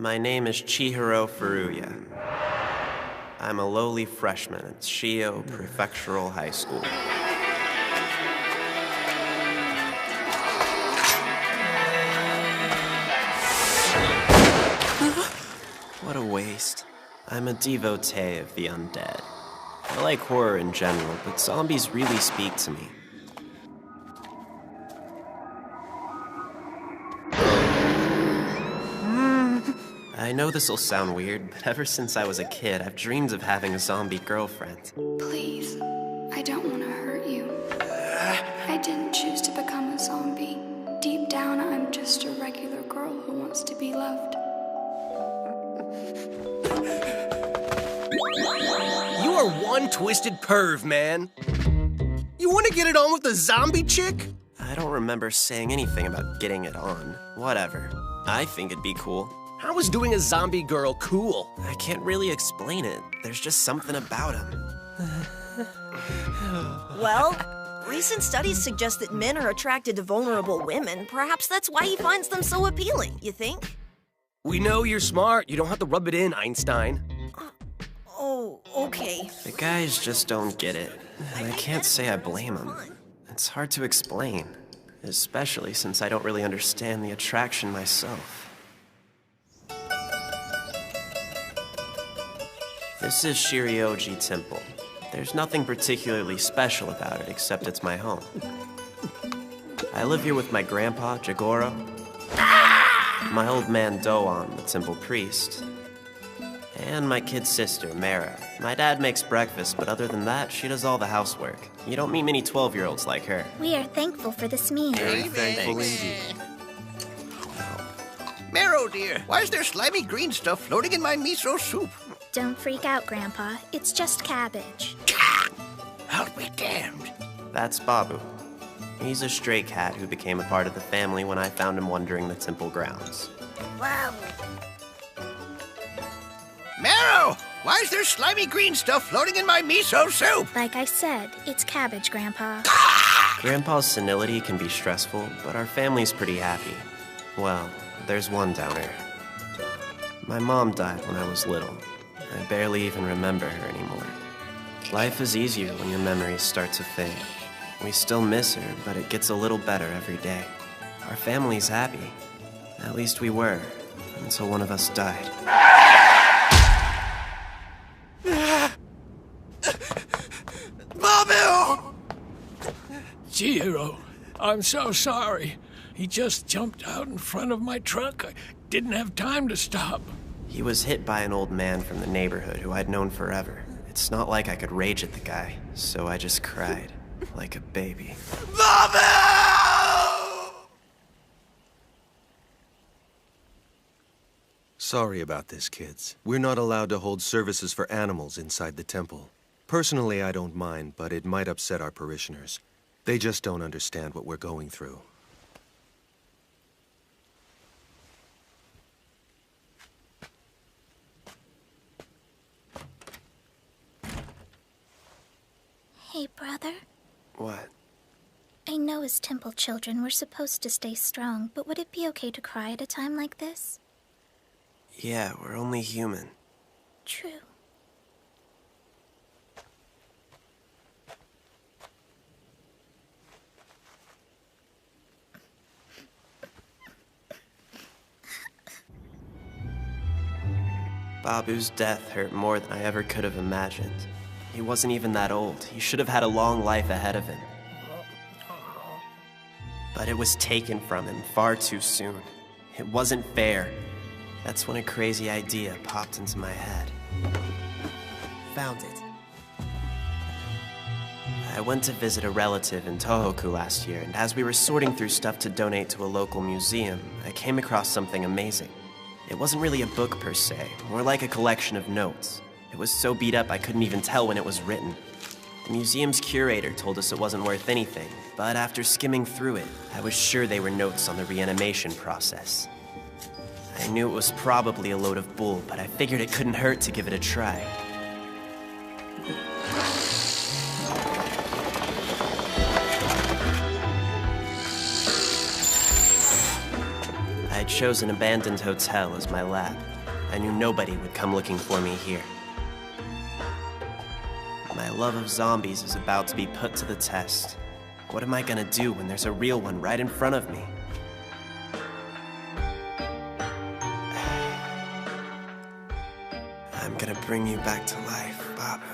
My name is Chihiro Furuya. I'm a lowly freshman at Shio Prefectural High School. What a waste. I'm a devotee of the undead. I like horror in general, but zombies really speak to me. I know this'll sound weird, but ever since I was a kid, I've dreamed of having a zombie girlfriend. Please, I don't want to hurt you. I didn't choose to become a zombie. Deep down, I'm just a regular girl who wants to be loved. You are one twisted perv, man. You want to get it on with the zombie chick? I don't remember saying anything about getting it on. Whatever. I think it'd be cool. How is doing a zombie girl cool? I can't really explain it. There's just something about him. Well, recent studies suggest that men are attracted to vulnerable women. Perhaps that's why he finds them so appealing, you think? We know you're smart. You don't have to rub it in, Einstein. Oh, okay. The guys just don't get it. And I can't say I blame them. It's hard to explain, especially since I don't really understand the attraction myself. This is Shirioji Temple. There's nothing particularly special about it except it's my home. I live here with my grandpa, Jagoro, my old man Doan, the temple priest, and my kid sister, Mara. My dad makes breakfast, but other than that, she does all the housework. You don't meet many 12-year-olds like her. We are thankful for this meal. Very thankful indeed. Marrow, dear, why is there slimy green stuff floating in my miso soup? Don't freak out, Grandpa. It's just cabbage. I'll be damned. That's Babu. He's a stray cat who became a part of the family when I found him wandering the temple grounds. Wow. Marrow, why is there slimy green stuff floating in my miso soup? Like I said, it's cabbage, Grandpa. Grandpa's senility can be stressful, but our family's pretty happy. Well, there's one downer. My mom died when I was little. I barely even remember her anymore. Life is easier when your memories start to fade. We still miss her, but it gets a little better every day. Our family's happy. At least we were, until one of us died. Babu! Chihiro, I'm so sorry. He just jumped out in front of my truck. I didn't have time to stop. He was hit by an old man from the neighborhood who I'd known forever. It's not like I could rage at the guy, so I just cried like a baby. Babu! Sorry about this, kids. We're not allowed to hold services for animals inside the temple. Personally, I don't mind, but it might upset our parishioners. They just don't understand what we're going through. Hey, brother. What? I know as temple children we're supposed to stay strong, but would it be okay to cry at a time like this? Yeah, we're only human. True. Babu's death hurt more than I ever could have imagined. He wasn't even that old. He should have had a long life ahead of him. But it was taken from him far too soon. It wasn't fair. That's when a crazy idea popped into my head. Found it. I went to visit a relative in Tohoku last year, and as we were sorting through stuff to donate to a local museum, I came across something amazing. It wasn't really a book per se, more like a collection of notes. It was so beat up I couldn't even tell when it was written. The museum's curator told us it wasn't worth anything, but after skimming through it, I was sure they were notes on the reanimation process. I knew it was probably a load of bull, but I figured it couldn't hurt to give it a try. I chose an abandoned hotel as my lab. I knew nobody would come looking for me here. My love of zombies is about to be put to the test. What am I gonna do when there's a real one right in front of me? I'm gonna bring you back to life, Babu.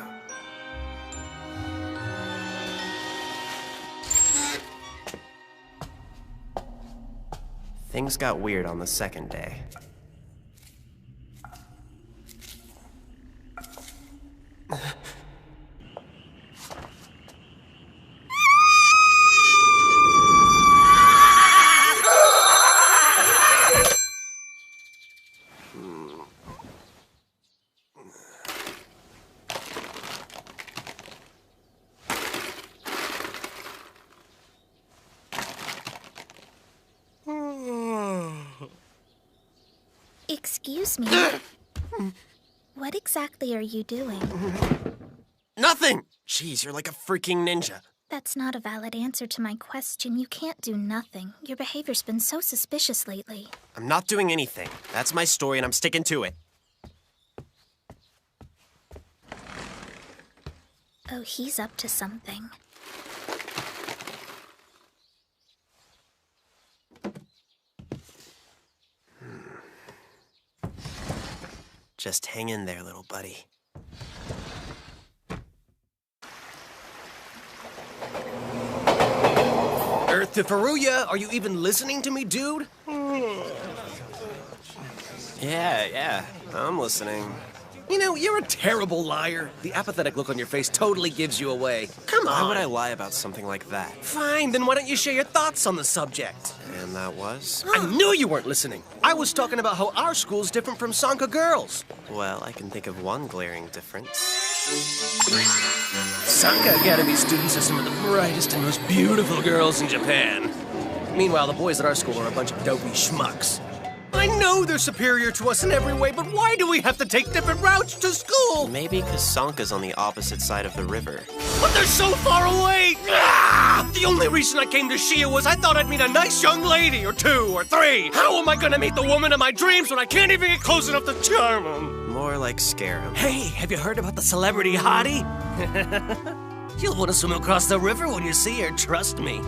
Things got weird on the second day. Excuse me. What exactly are you doing? Nothing! Jeez, you're like a freaking ninja. That's not a valid answer to my question. You can't do nothing. Your behavior's been so suspicious lately. I'm not doing anything. That's my story and I'm sticking to it. Oh, he's up to something. Just hang in there, little buddy. Earth to Faruya, are you even listening to me, dude? Yeah, I'm listening. You know, you're a terrible liar. The apathetic look on your face totally gives you away. Come on. Why would I lie about something like that? Fine, then why don't you share your thoughts on the subject? And that was? I knew you weren't listening. I was talking about how our school's different from Sanka girls. Well, I can think of one glaring difference. Sanka Academy students are some of the brightest and most beautiful girls in Japan. Meanwhile, the boys at our school are a bunch of dopey schmucks. I know they're superior to us in every way, but why do we have to take different routes to school? Maybe because Sanka's on the opposite side of the river. But they're so far away! Ah! The only reason I came to Shia was I thought I'd meet a nice young lady, or two, or three. How am I gonna meet the woman of my dreams when I can't even get close enough to charm them? More like scare him. Hey, have you heard about the celebrity hottie? You'll want to swim across the river when you see her, trust me.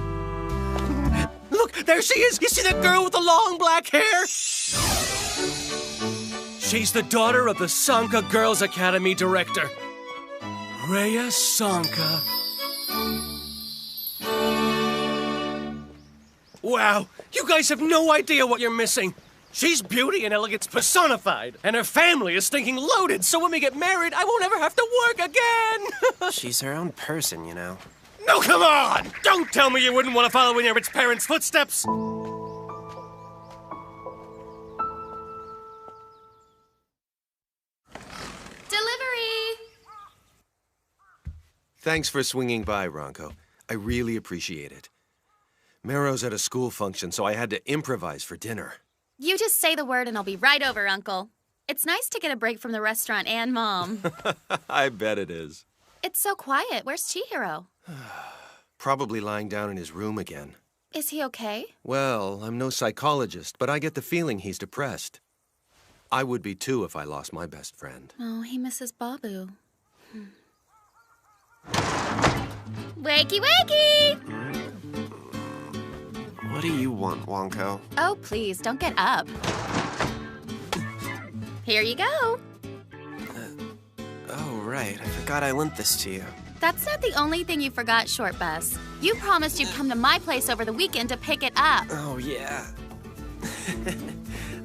Look, there she is! You see that girl with the long black hair? She's the daughter of the Sanka Girls Academy director, Rhea Sanka. Wow, you guys have no idea what you're missing. She's beauty and elegance personified, and her family is stinking loaded, so when we get married, I won't ever have to work again! She's her own person, you know. No, come on! Don't tell me you wouldn't want to follow in your rich parents' footsteps! Delivery! Thanks for swinging by, Ronco. I really appreciate it. Mero's at a school function, so I had to improvise for dinner. You just say the word and I'll be right over, Uncle. It's nice to get a break from the restaurant and Mom. I bet it is. It's so quiet. Where's Chihiro? Probably lying down in his room again. Is he okay? Well, I'm no psychologist, but I get the feeling he's depressed. I would be too if I lost my best friend. Oh, he misses Babu. Wakey, wakey! What do you want, Wonko? Oh, please, don't get up. Here you go. Oh, right. I forgot I lent this to you. That's not the only thing you forgot, Short Bus. You promised you'd come to my place over the weekend to pick it up. Oh, yeah.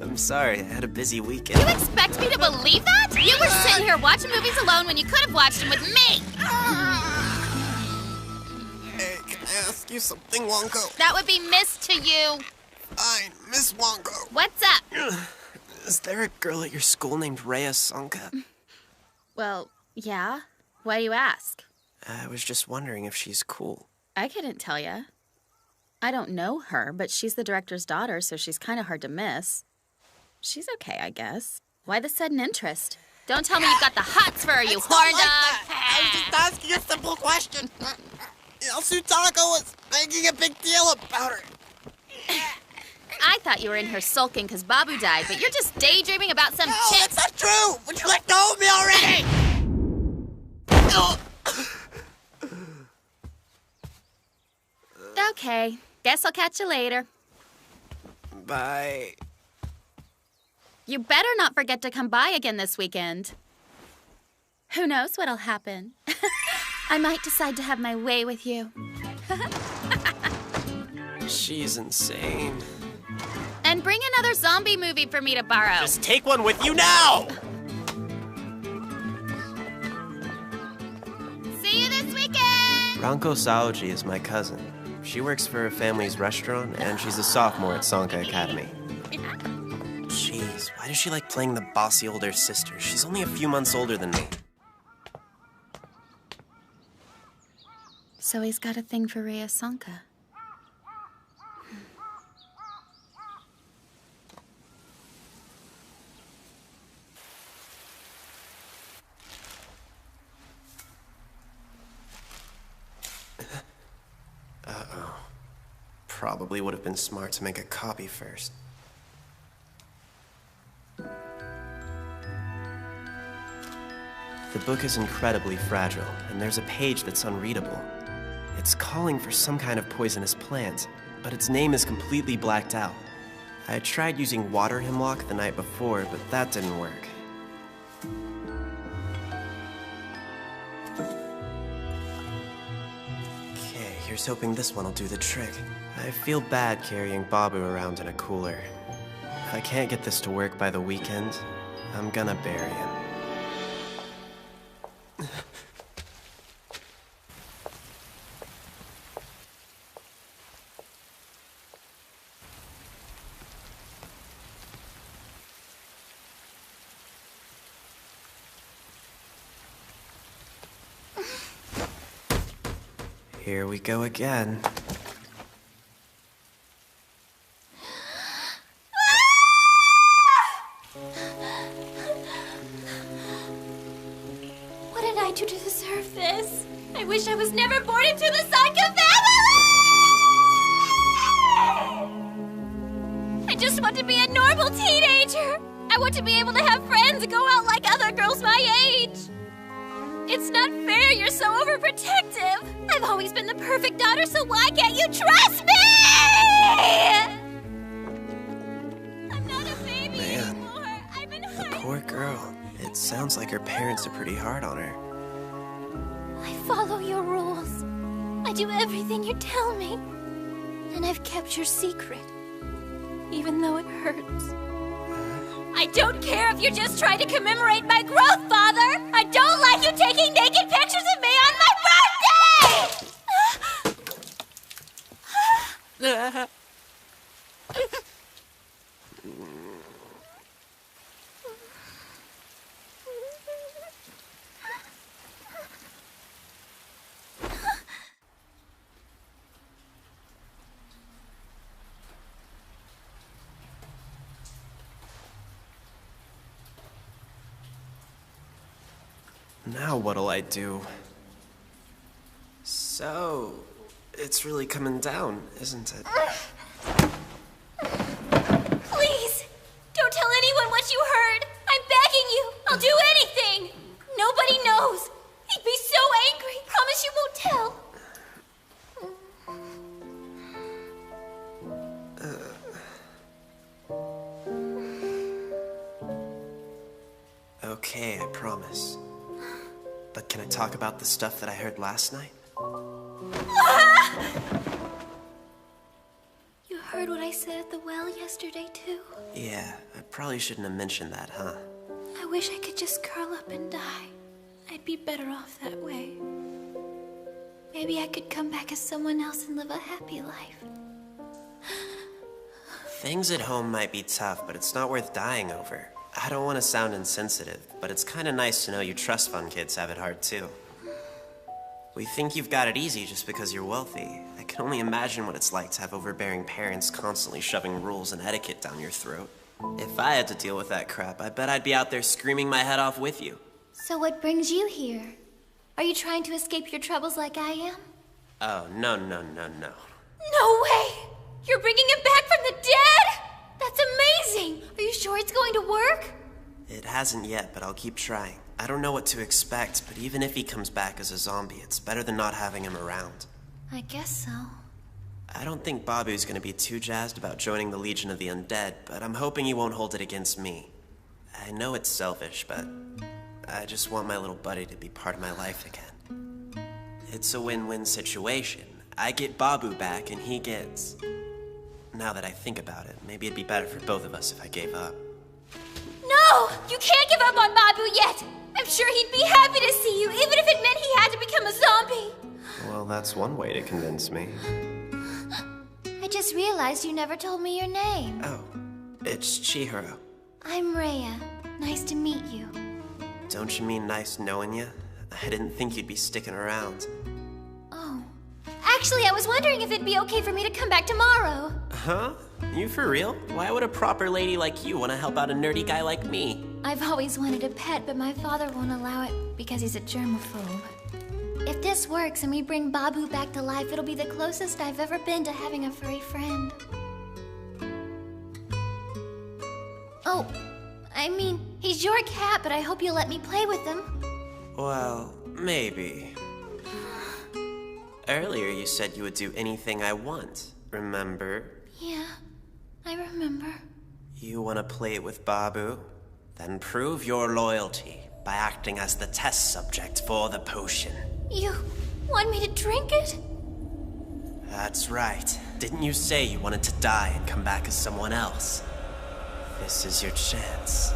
I'm sorry. I had a busy weekend. You expect me to believe that? You were sitting here watching movies alone when you could have watched them with me. Hey, can I ask you something, Wonko? That would be Miss to you. Fine, Miss Wonko. What's up? Is there a girl at your school named Rhea Sanka? Well, yeah. Why do you ask? I was just wondering if she's cool. I couldn't tell you. I don't know her, but she's the director's daughter, so she's kind of hard to miss. She's okay, I guess. Why the sudden interest? Don't tell me you've got the hots for her, you horn dog! I was just asking a simple question. Sutako was making a big deal about her. I thought you were in here sulking because Babu died, but you're just daydreaming about some No, chick. that's not true! Would you let go of me already? Okay, guess I'll catch you later. Bye. You better not forget to come by again this weekend. Who knows what'll happen? I might decide to have my way with you. She's insane. And bring another zombie movie for me to borrow. Just take one with you now! See you this weekend! Ranko Saoji is my cousin. She works for her family's restaurant, and she's a sophomore at Sanka Academy. Jeez, why does she like playing the bossy older sister? She's only a few months older than me. So he's got a thing for Rhea Sanka. Uh-oh. Probably would have been smart to make a copy first. The book is incredibly fragile, and there's a page that's unreadable. It's calling for some kind of poisonous plant, but its name is completely blacked out. I tried using water hemlock the night before, but that didn't work. Okay, here's hoping this one will do the trick. I feel bad carrying Babu around in a cooler. If I can't get this to work by the weekend, I'm gonna bury him. Here we go again. What did I do to deserve this? I wish I was never born into the Sanka family! I just want to be a normal teenager. I want to be able to have friends and go out like other girls my age. It's not fair you're so overprotective. I've always been the perfect daughter, so why can't you trust me? I'm not a baby anymore. I've been hurt. The poor girl. It sounds like her parents are pretty hard on her. I follow your rules. I do everything you tell me. And I've kept your secret. Even though it hurts. I don't care if you're just trying to commemorate my growth, Father! I don't like you taking naked pictures of me on my birthday! Now what'll I do? So, it's really coming down, isn't it? Please! Don't tell anyone what you heard! I'm begging you! I'll do anything! Nobody knows! He'd be so angry! Promise you won't tell! Okay, I promise. But can I talk about the stuff that I heard last night? You heard what I said at the well yesterday, too? Yeah, I probably shouldn't have mentioned that, huh? I wish I could just curl up and die. I'd be better off that way. Maybe I could come back as someone else and live a happy life. Things at home might be tough, but it's not worth dying over. I don't want to sound insensitive, but it's kind of nice to know you trust fund kids have it hard too. We think you've got it easy just because you're wealthy. I can only imagine what it's like to have overbearing parents constantly shoving rules and etiquette down your throat. If I had to deal with that crap, I bet I'd be out there screaming my head off with you. So what brings you here? Are you trying to escape your troubles like I am? Oh, no. No way! You're bringing him back from the dead? That's amazing! Are you sure it's going to work? It hasn't yet, but I'll keep trying. I don't know what to expect, but even if he comes back as a zombie, it's better than not having him around. I guess so. I don't think Babu's gonna be too jazzed about joining the Legion of the Undead, but I'm hoping he won't hold it against me. I know it's selfish, but I just want my little buddy to be part of my life again. It's a win-win situation. I get Babu back, and he gets... Now that I think about it, maybe it'd be better for both of us if I gave up. No! You can't give up on Babu yet! I'm sure he'd be happy to see you, even if it meant he had to become a zombie! Well, that's one way to convince me. I just realized you never told me your name. Oh, it's Chihiro. I'm Rhea. Nice to meet you. Don't you mean nice knowing you? I didn't think you'd be sticking around. Oh. Actually, I was wondering if it'd be okay for me to come back tomorrow. Huh? You for real? Why would a proper lady like you want to help out a nerdy guy like me? I've always wanted a pet, but my father won't allow it because he's a germaphobe. If this works and we bring Babu back to life, it'll be the closest I've ever been to having a furry friend. Oh, I mean, he's your cat, but I hope you'll let me play with him. Well, maybe. Earlier you said you would do anything I want, remember? Yeah, I remember. You want to play with Babu? Then prove your loyalty by acting as the test subject for the potion. You want me to drink it? That's right. Didn't you say you wanted to die and come back as someone else? This is your chance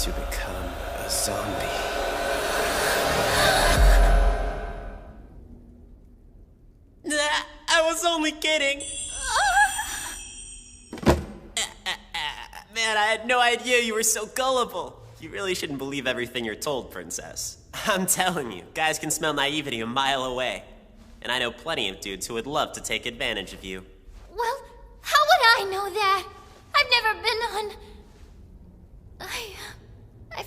to become a zombie. I was only kidding. Man, I had no idea you were so gullible. You really shouldn't believe everything you're told, Princess. I'm telling you, guys can smell naivety a mile away. And I know plenty of dudes who would love to take advantage of you. Well, how would I know that? I've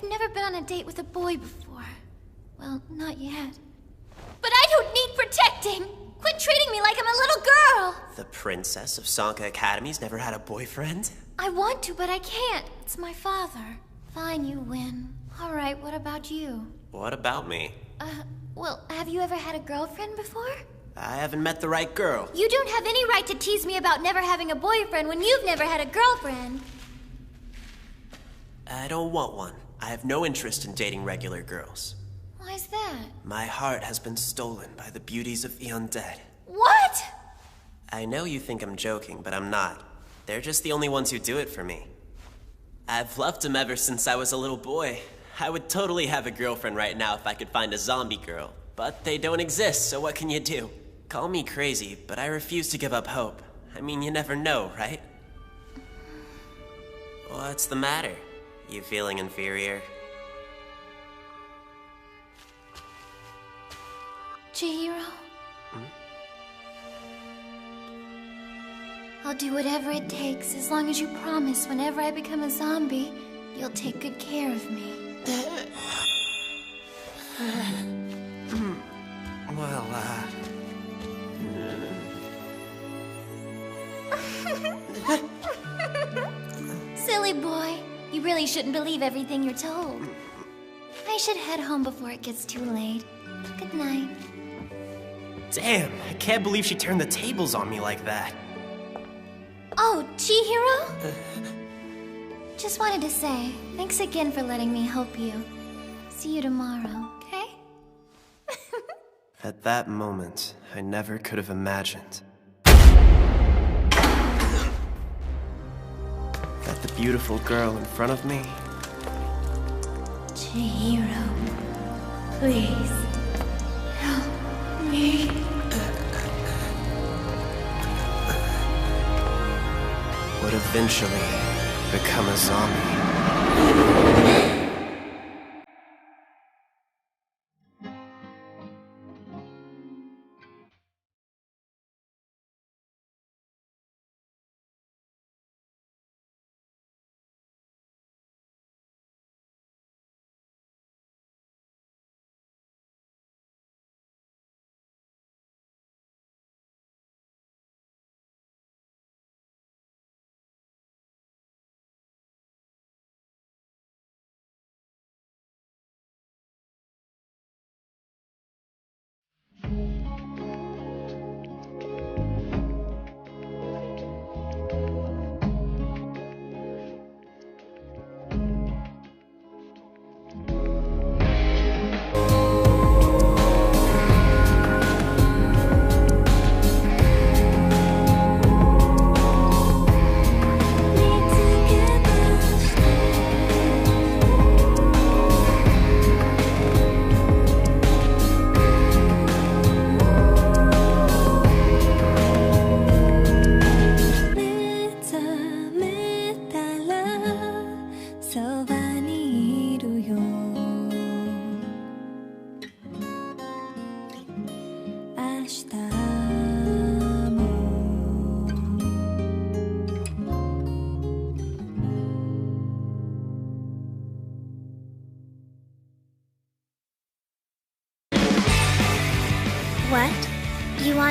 never been on a date with a boy before. Well, not yet. But I don't need protecting! Quit treating me like I'm a little girl! The princess of Sanka Academy's never had a boyfriend? I want to, but I can't. It's my father. Fine, you win. Alright, what about you? What about me? Well, have you ever had a girlfriend before? I haven't met the right girl. You don't have any right to tease me about never having a boyfriend when you've never had a girlfriend. I don't want one. I have no interest in dating regular girls. Why's that? My heart has been stolen by the beauties of the undead. What? I know you think I'm joking, but I'm not. They're just the only ones who do it for me. I've loved them ever since I was a little boy. I would totally have a girlfriend right now if I could find a zombie girl. But they don't exist, so what can you do? Call me crazy, but I refuse to give up hope. I mean, you never know, right? What's the matter? You feeling inferior? Chihiro? I'll do whatever it takes as long as you promise whenever I become a zombie, you'll take good care of me. Well, Silly boy. You really shouldn't believe everything you're told. I should head home before it gets too late. Good night. Damn, I can't believe she turned the tables on me like that. Oh, Chihiro? Just wanted to say, thanks again for letting me help you. See you tomorrow, okay? At that moment, I never could have imagined that the beautiful girl in front of me... Chihiro, please, help me. would eventually become a zombie.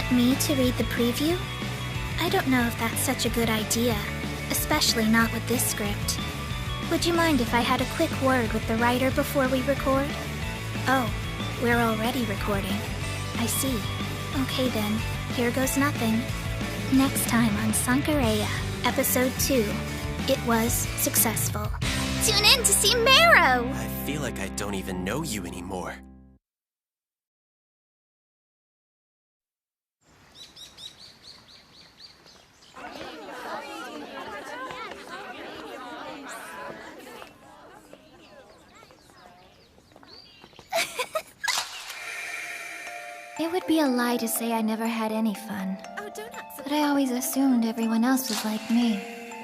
want me to read the preview? I don't know if that's such a good idea, especially not with this script. Would you mind if I had a quick word with the writer before we record? Oh, we're already recording. I see. Okay then, here goes nothing. Next time on Sankareya, Episode 2, it was successful. Tune in to see Marrow! I feel like I don't even know you anymore. It would be a lie to say I never had any fun. Oh, don't act so... But I always assumed everyone else was like me,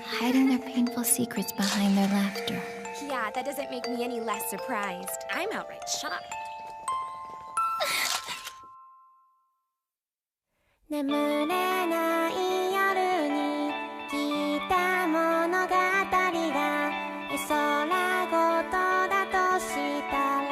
hiding their painful secrets behind their laughter. Yeah, that doesn't make me any less surprised. I'm outright shocked. 眠れない夜に聞いた物語が絵空ごとだとしたら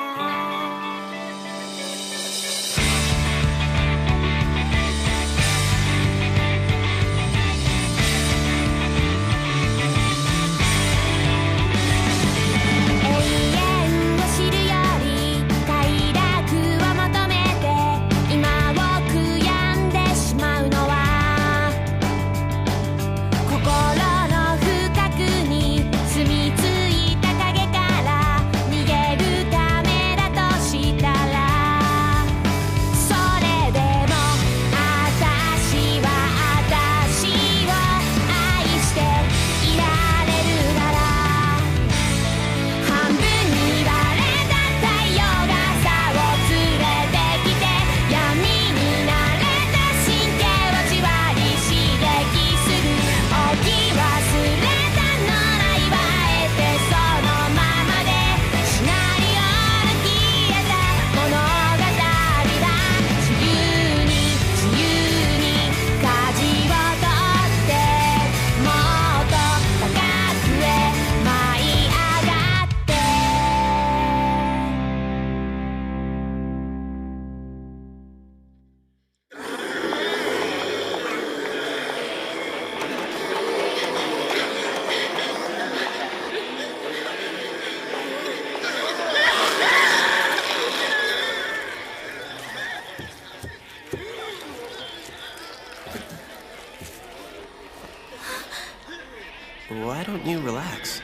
Why don't you relax?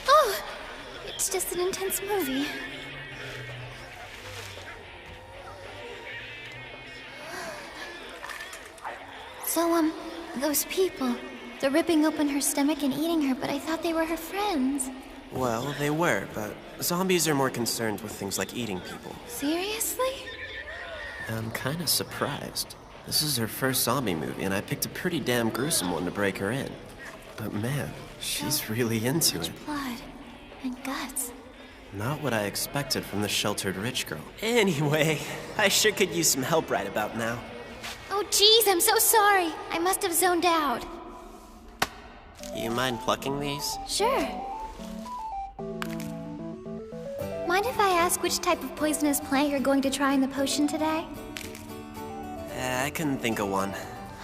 Oh, it's just an intense movie. So, those people, they're ripping open her stomach and eating her, but I thought they were her friends. Well, they were, but zombies are more concerned with things like eating people. Seriously? I'm kinda surprised. This is her first zombie movie, and I picked a pretty damn gruesome one to break her in. But man, she's really into it. Blood and guts. Not what I expected from the sheltered rich girl. Anyway, I sure could use some help right about now. Oh geez, I'm so sorry. I must have zoned out. You mind plucking these? Sure. Mind if I ask which type of poisonous plant you're going to try in the potion today? I couldn't think of one.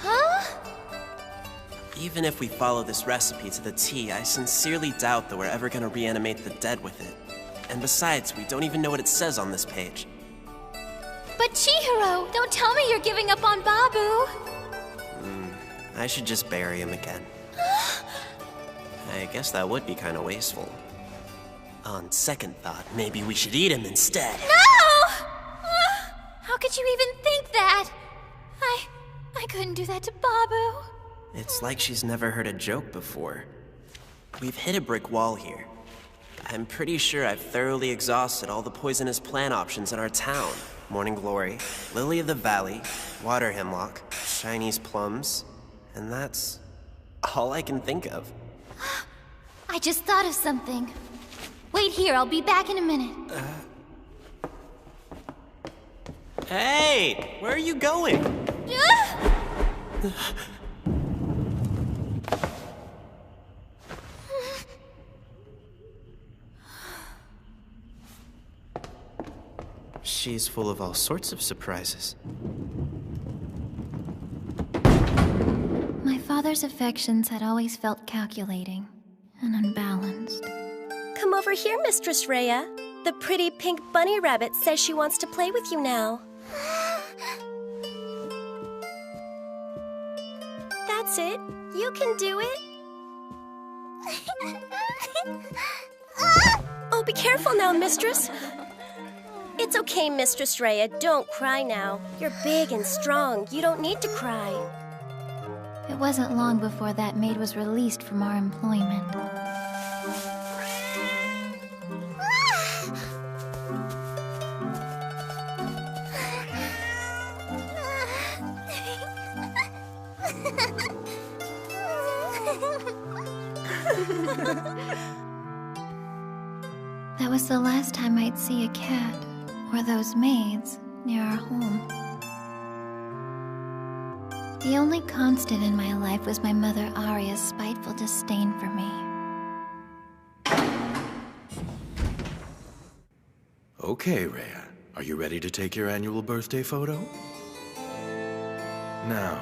Huh? Even if we follow this recipe to the T, I sincerely doubt that we're ever gonna reanimate the dead with it. And besides, we don't even know what it says on this page. But Chihiro, don't tell me you're giving up on Babu! I should just bury him again. I guess that would be kinda wasteful. On second thought, maybe we should eat him instead. No! How could you even think that? I couldn't do that to Babu. It's like she's never heard a joke before. We've hit a brick wall here. I'm pretty sure I've thoroughly exhausted all the poisonous plant options in our town. Morning Glory, Lily of the Valley, Water Hemlock, Chinese plums, and that's all I can think of. I just thought of something. Wait here, I'll be back in a minute. Hey, where are you going? She's full of all sorts of surprises. father's affections had always felt calculating and unbalanced. Come over here, Mistress Rhea. The pretty pink bunny rabbit says she wants to play with you now. That's it. You can do it. Oh, be careful now, Mistress. It's okay, Mistress Rhea. Don't cry now. You're big and strong. You don't need to cry. It wasn't long before that maid was released from our employment. That was the last time I'd see a cat, or those maids, near our home. The only constant in my life was my mother Aria's spiteful disdain for me. Okay, Rhea. Are you ready to take your annual birthday photo? Now,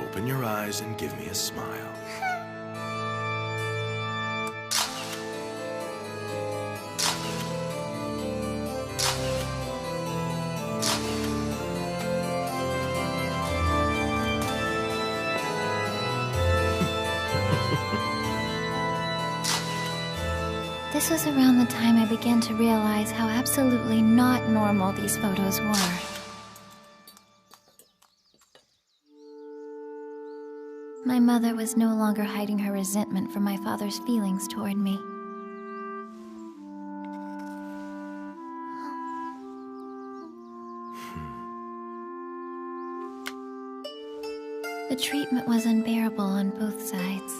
open your eyes and give me a smile. This was around the time I began to realize how absolutely not normal these photos were. My mother was no longer hiding her resentment for my father's feelings toward me. The treatment was unbearable on both sides.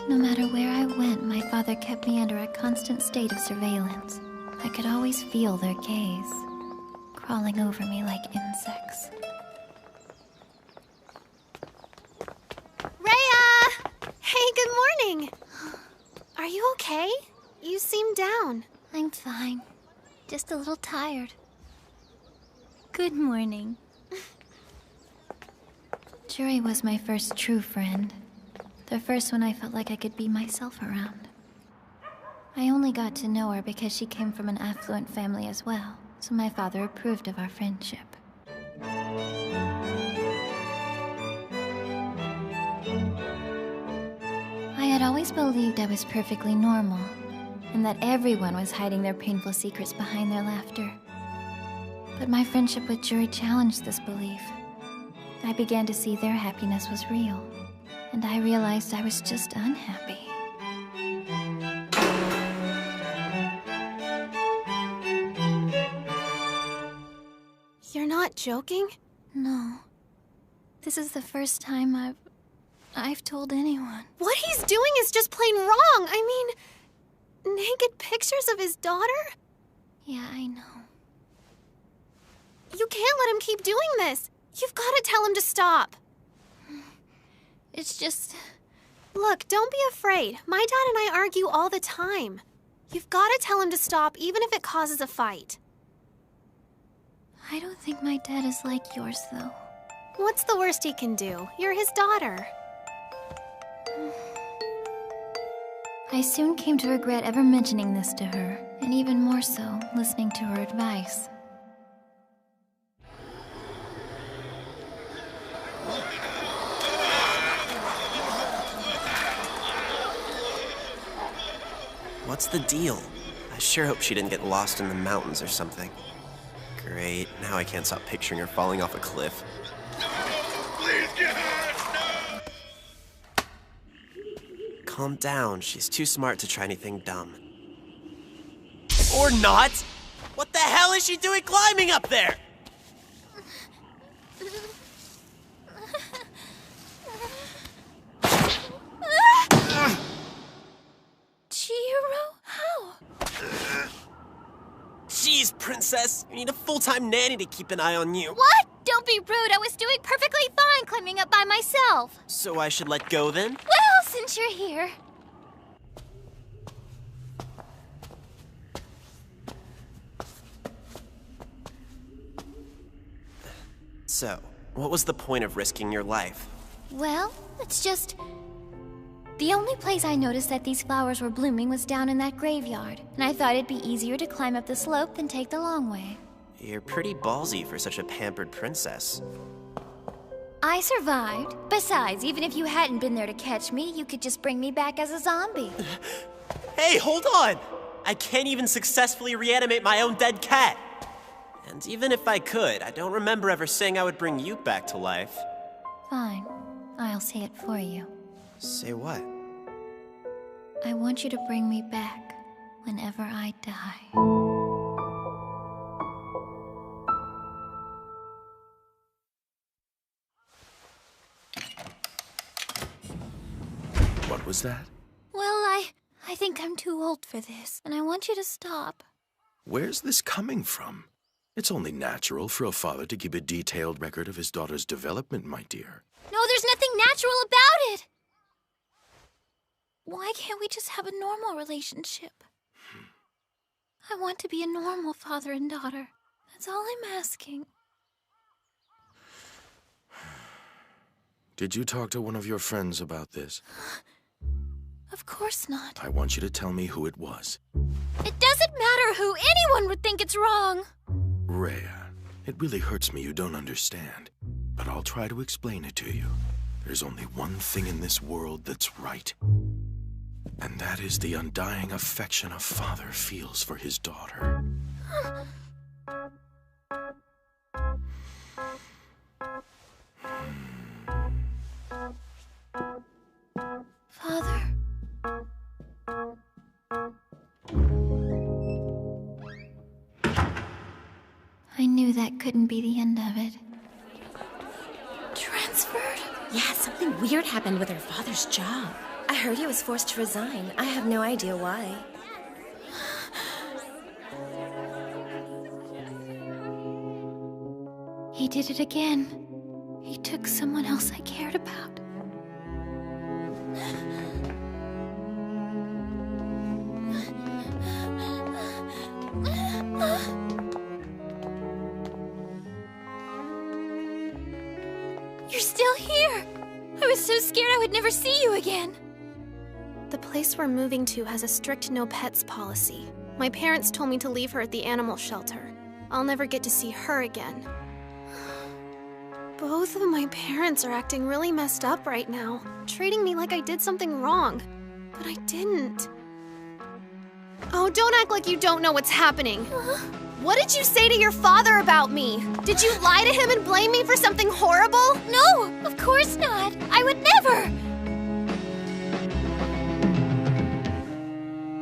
No matter where I went, my father kept me under a constant state of surveillance. I could always feel their gaze, crawling over me like insects. Rhea! Hey, good morning! Are you okay? You seem down. I'm fine. Just a little tired. Good morning. Jury was my first true friend. The first one I felt like I could be myself around. I only got to know her because she came from an affluent family as well, so my father approved of our friendship. I had always believed I was perfectly normal, and that everyone was hiding their painful secrets behind their laughter. But my friendship with Jury challenged this belief. I began to see their happiness was real. And I realized I was just unhappy. You're not joking? No. This is the first time I've told anyone. What he's doing is just plain wrong. I mean, naked pictures of his daughter? Yeah, I know. You can't let him keep doing this. You've got to tell him to stop. It's just... Look, don't be afraid. My dad and I argue all the time. You've got to tell him to stop, even if it causes a fight. I don't think my dad is like yours, though. What's the worst he can do? You're his daughter. I soon came to regret ever mentioning this to her, and even more so, listening to her advice. What's the deal? I sure hope she didn't get lost in the mountains or something. Great, now I can't stop picturing her falling off a cliff. Please get her! No! Calm down, she's too smart to try anything dumb. Or not! What the hell is she doing climbing up there? Jeez, princess, you need a full-time nanny to keep an eye on you. What? Don't be rude. I was doing perfectly fine climbing up by myself. So I should let go then? Well, since you're here. So, What was the point of risking your life? Well, it's just... The only place I noticed that these flowers were blooming was down in that graveyard, and I thought it'd be easier to climb up the slope than take the long way. You're pretty ballsy for such a pampered princess. I survived. Besides, even if you hadn't been there to catch me, you could just bring me back as a zombie. Hey, hold on! I can't even successfully reanimate my own dead cat! And even if I could, I don't remember ever saying I would bring you back to life. Fine. I'll say it for you. Say what? I want you to bring me back whenever I die. What was that? Well, I think I'm too old for this, and I want you to stop. Where's this coming from? It's only natural for a father to keep a detailed record of his daughter's development, my dear. No, there's nothing natural about it! Why can't we just have a normal relationship? I want to be a normal father and daughter. That's all I'm asking. Did you talk to one of your friends about this? Of course not. I want you to tell me who it was. It doesn't matter who. Anyone would think it's wrong. Rhea, it really hurts me you don't understand. But I'll try to explain it to you. There's only one thing in this world that's right. And that is the undying affection a father feels for his daughter. Father? I knew that couldn't be the end of it. Transferred? Yeah, something weird happened with her father's job. I heard he was forced to resign. I have no idea why. He did it again. He took someone else I cared about. You're still here! I was so scared I would never see you again. The place we're moving to has a strict no pets policy. My parents told me to leave her at the animal shelter. I'll never get to see her again. Both of my parents are acting really messed up right now, treating me like I did something wrong. But I didn't. Oh, don't act like you don't know what's happening. What did you say to your father about me? Did you lie to him and blame me for something horrible? No, of course not. I would never.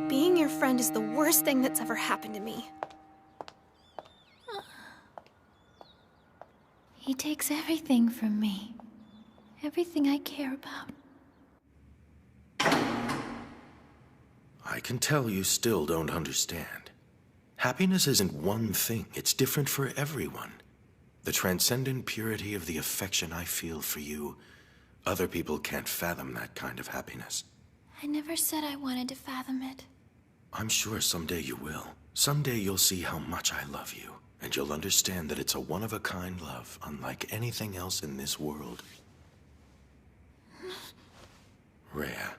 Being your friend is the worst thing that's ever happened to me. He takes everything from me. Everything I care about. I can tell you still don't understand. Happiness isn't one thing. It's different for everyone. The transcendent purity of the affection I feel for you, other people can't fathom that kind of happiness. I never said I wanted to fathom it. I'm sure someday you will. Someday you'll see how much I love you. And you'll understand that it's a one-of-a-kind love, unlike anything else in this world. Rhea,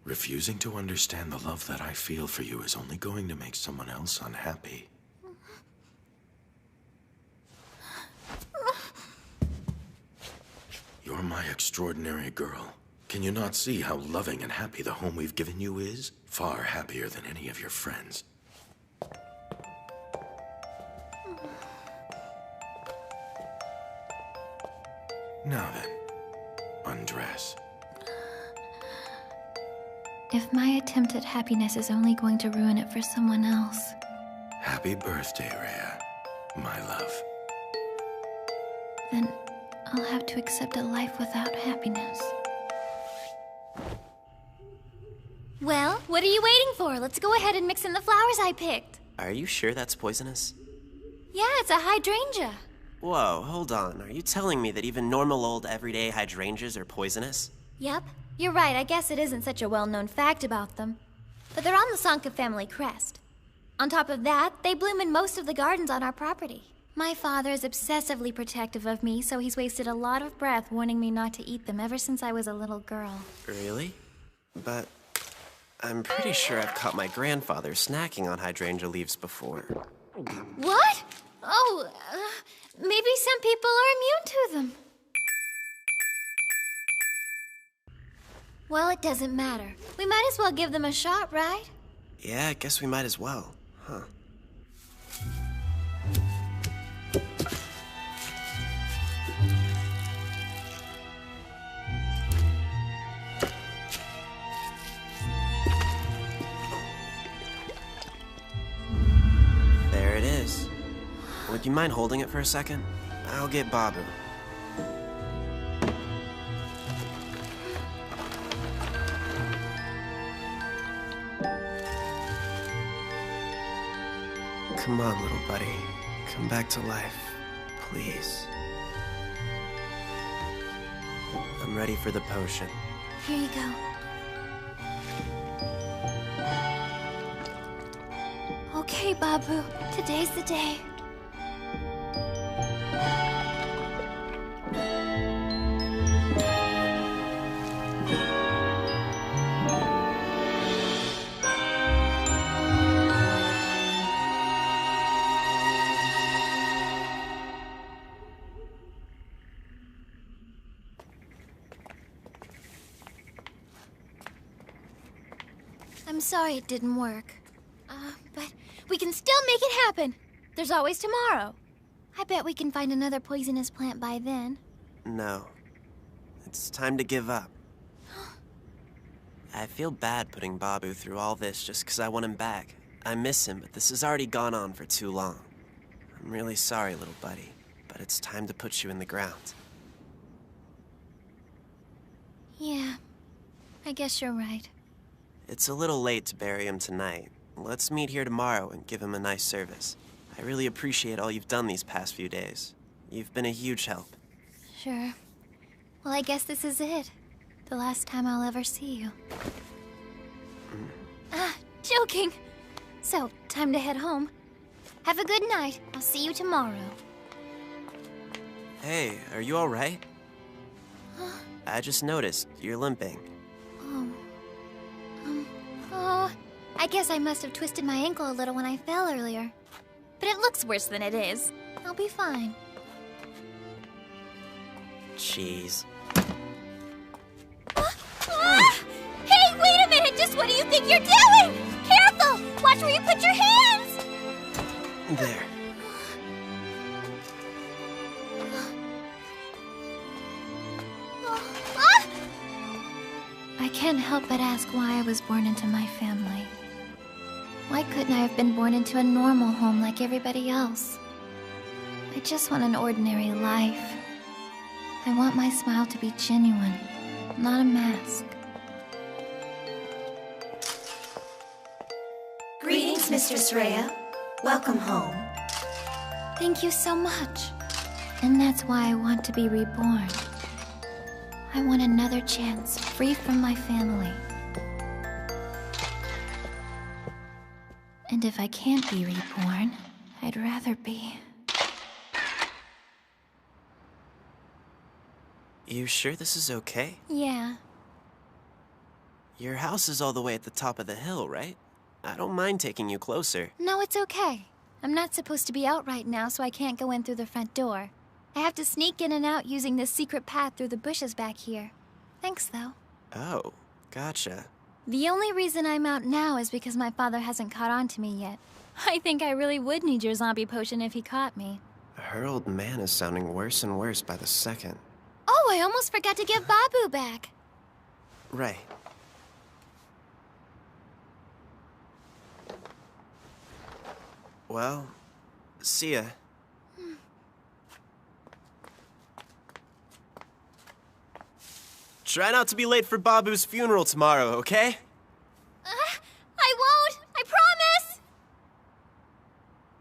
refusing to understand the love that I feel for you is only going to make someone else unhappy. You're my extraordinary girl. Can you not see how loving and happy the home we've given you is? Far happier than any of your friends. Now then, undress. If my attempt at happiness is only going to ruin it for someone else... Happy birthday, Rhea, my love. Then I'll have to accept a life without happiness. Well, what are you waiting for? Let's go ahead and mix in the flowers I picked. Are you sure that's poisonous? Yeah, it's a hydrangea. Whoa, hold on. Are you telling me that even normal old everyday hydrangeas are poisonous? Yep. You're right, I guess it isn't such a well-known fact about them. But they're on the Sanka family crest. On top of that, they bloom in most of the gardens on our property. My father is obsessively protective of me, so he's wasted a lot of breath warning me not to eat them ever since I was a little girl. Really? But I'm pretty sure I've caught my grandfather snacking on hydrangea leaves before. What? Oh, maybe some people are immune to them. Well, it doesn't matter. We might as well give them a shot, right? Yeah, I guess we might as well, huh? There it is. Would you mind holding it for a second? I'll get Babu. Come on, little buddy. Come back to life, please. I'm ready for the potion. Here you go. Okay, Babu. Today's the day. I'm sorry it didn't work. But we can still make it happen. There's always tomorrow. I bet we can find another poisonous plant by then. No. It's time to give up. I feel bad putting Babu through all this just because I want him back. I miss him, but this has already gone on for too long. I'm really sorry, little buddy, but it's time to put you in the ground. Yeah, I guess you're right. It's a little late to bury him tonight. Let's meet here tomorrow and give him a nice service. I really appreciate all you've done these past few days. You've been a huge help. Sure. Well, I guess this is it. The last time I'll ever see you. Joking! So, time to head home. Have a good night. I'll see you tomorrow. Hey, are you alright? I just noticed you're limping. Oh, I guess I must have twisted my ankle a little when I fell earlier. But it looks worse than it is. I'll be fine. Jeez. Hey, wait a minute! Just what do you think you're doing? Careful! Watch where you put your hands! There. I can't help but ask why I was born into my family. Why couldn't I have been born into a normal home like everybody else? I just want an ordinary life. I want my smile to be genuine, not a mask. Greetings, Mistress Rhea. Welcome home. Thank you so much. And that's why I want to be reborn. I want another chance, free from my family. And if I can't be reborn, I'd rather be... You sure this is okay? Yeah. Your house is all the way at the top of the hill, right? I don't mind taking you closer. No, it's okay. I'm not supposed to be out right now, so I can't go in through the front door. I have to sneak in and out using this secret path through the bushes back here. Thanks, though. Oh, gotcha. The only reason I'm out now is because my father hasn't caught on to me yet. I think I really would need your zombie potion if he caught me. Her old man is sounding worse and worse by the second. Oh, I almost forgot to give Babu back. Right. Well, see ya. Try not to be late for Babu's funeral tomorrow, okay? I won't! I promise!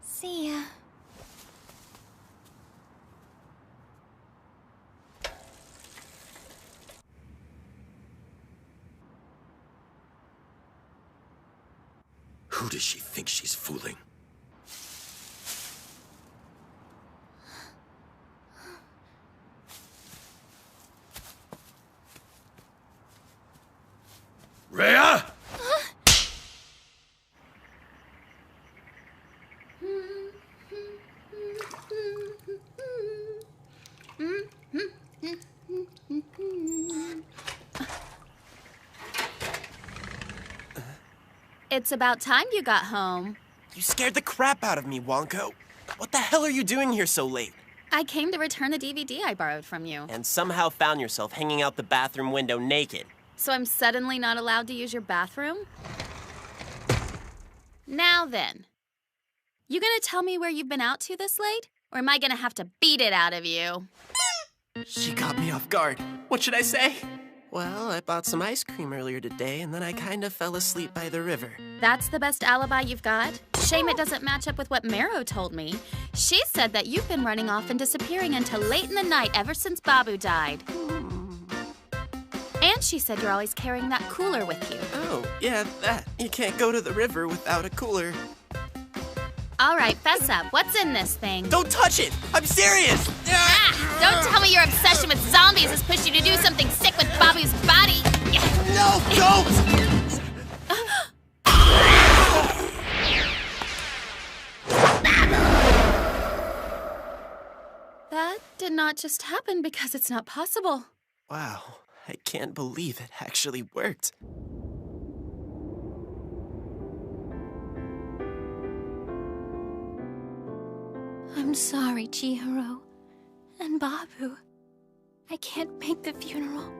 See ya. Who does she think she's fooling? It's about time you got home. You scared the crap out of me, Wonko. What the hell are you doing here so late? I came to return the DVD I borrowed from you. And somehow found yourself hanging out the bathroom window naked. So I'm suddenly not allowed to use your bathroom? Now then, you gonna tell me where you've been out to this late? Or am I gonna have to beat it out of you? She caught me off guard. What should I say? Well, I bought some ice cream earlier today, and then I kind of fell asleep by the river. That's the best alibi you've got? Shame it doesn't match up with what Marrow told me. She said that you've been running off and disappearing until late in the night ever since Babu died. And she said you're always carrying that cooler with you. Oh, yeah, that. You can't go to the river without a cooler. All right, fess up. What's in this thing? Don't touch it! I'm serious! Don't tell me your obsession with zombies has pushed you to do something sick with Babu's body. No, don't! That did not just happen because it's not possible. Wow, I can't believe it actually worked. I'm sorry, Chihiro. And Babu. I can't make the funeral.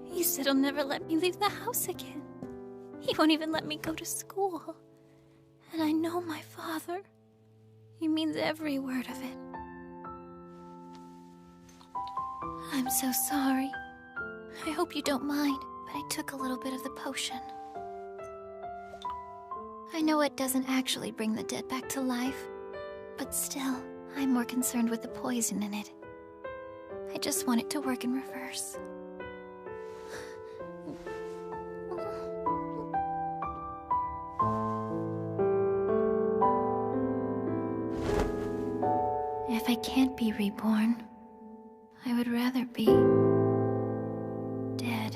He said he'll never let me leave the house again. He won't even let me go to school. And I know my father. He means every word of it. I'm so sorry. I hope you don't mind, but I took a little bit of the potion. I know it doesn't actually bring the dead back to life, but still, I'm more concerned with the poison in it. I just want it to work in reverse. If I can't be reborn, I would rather be dead.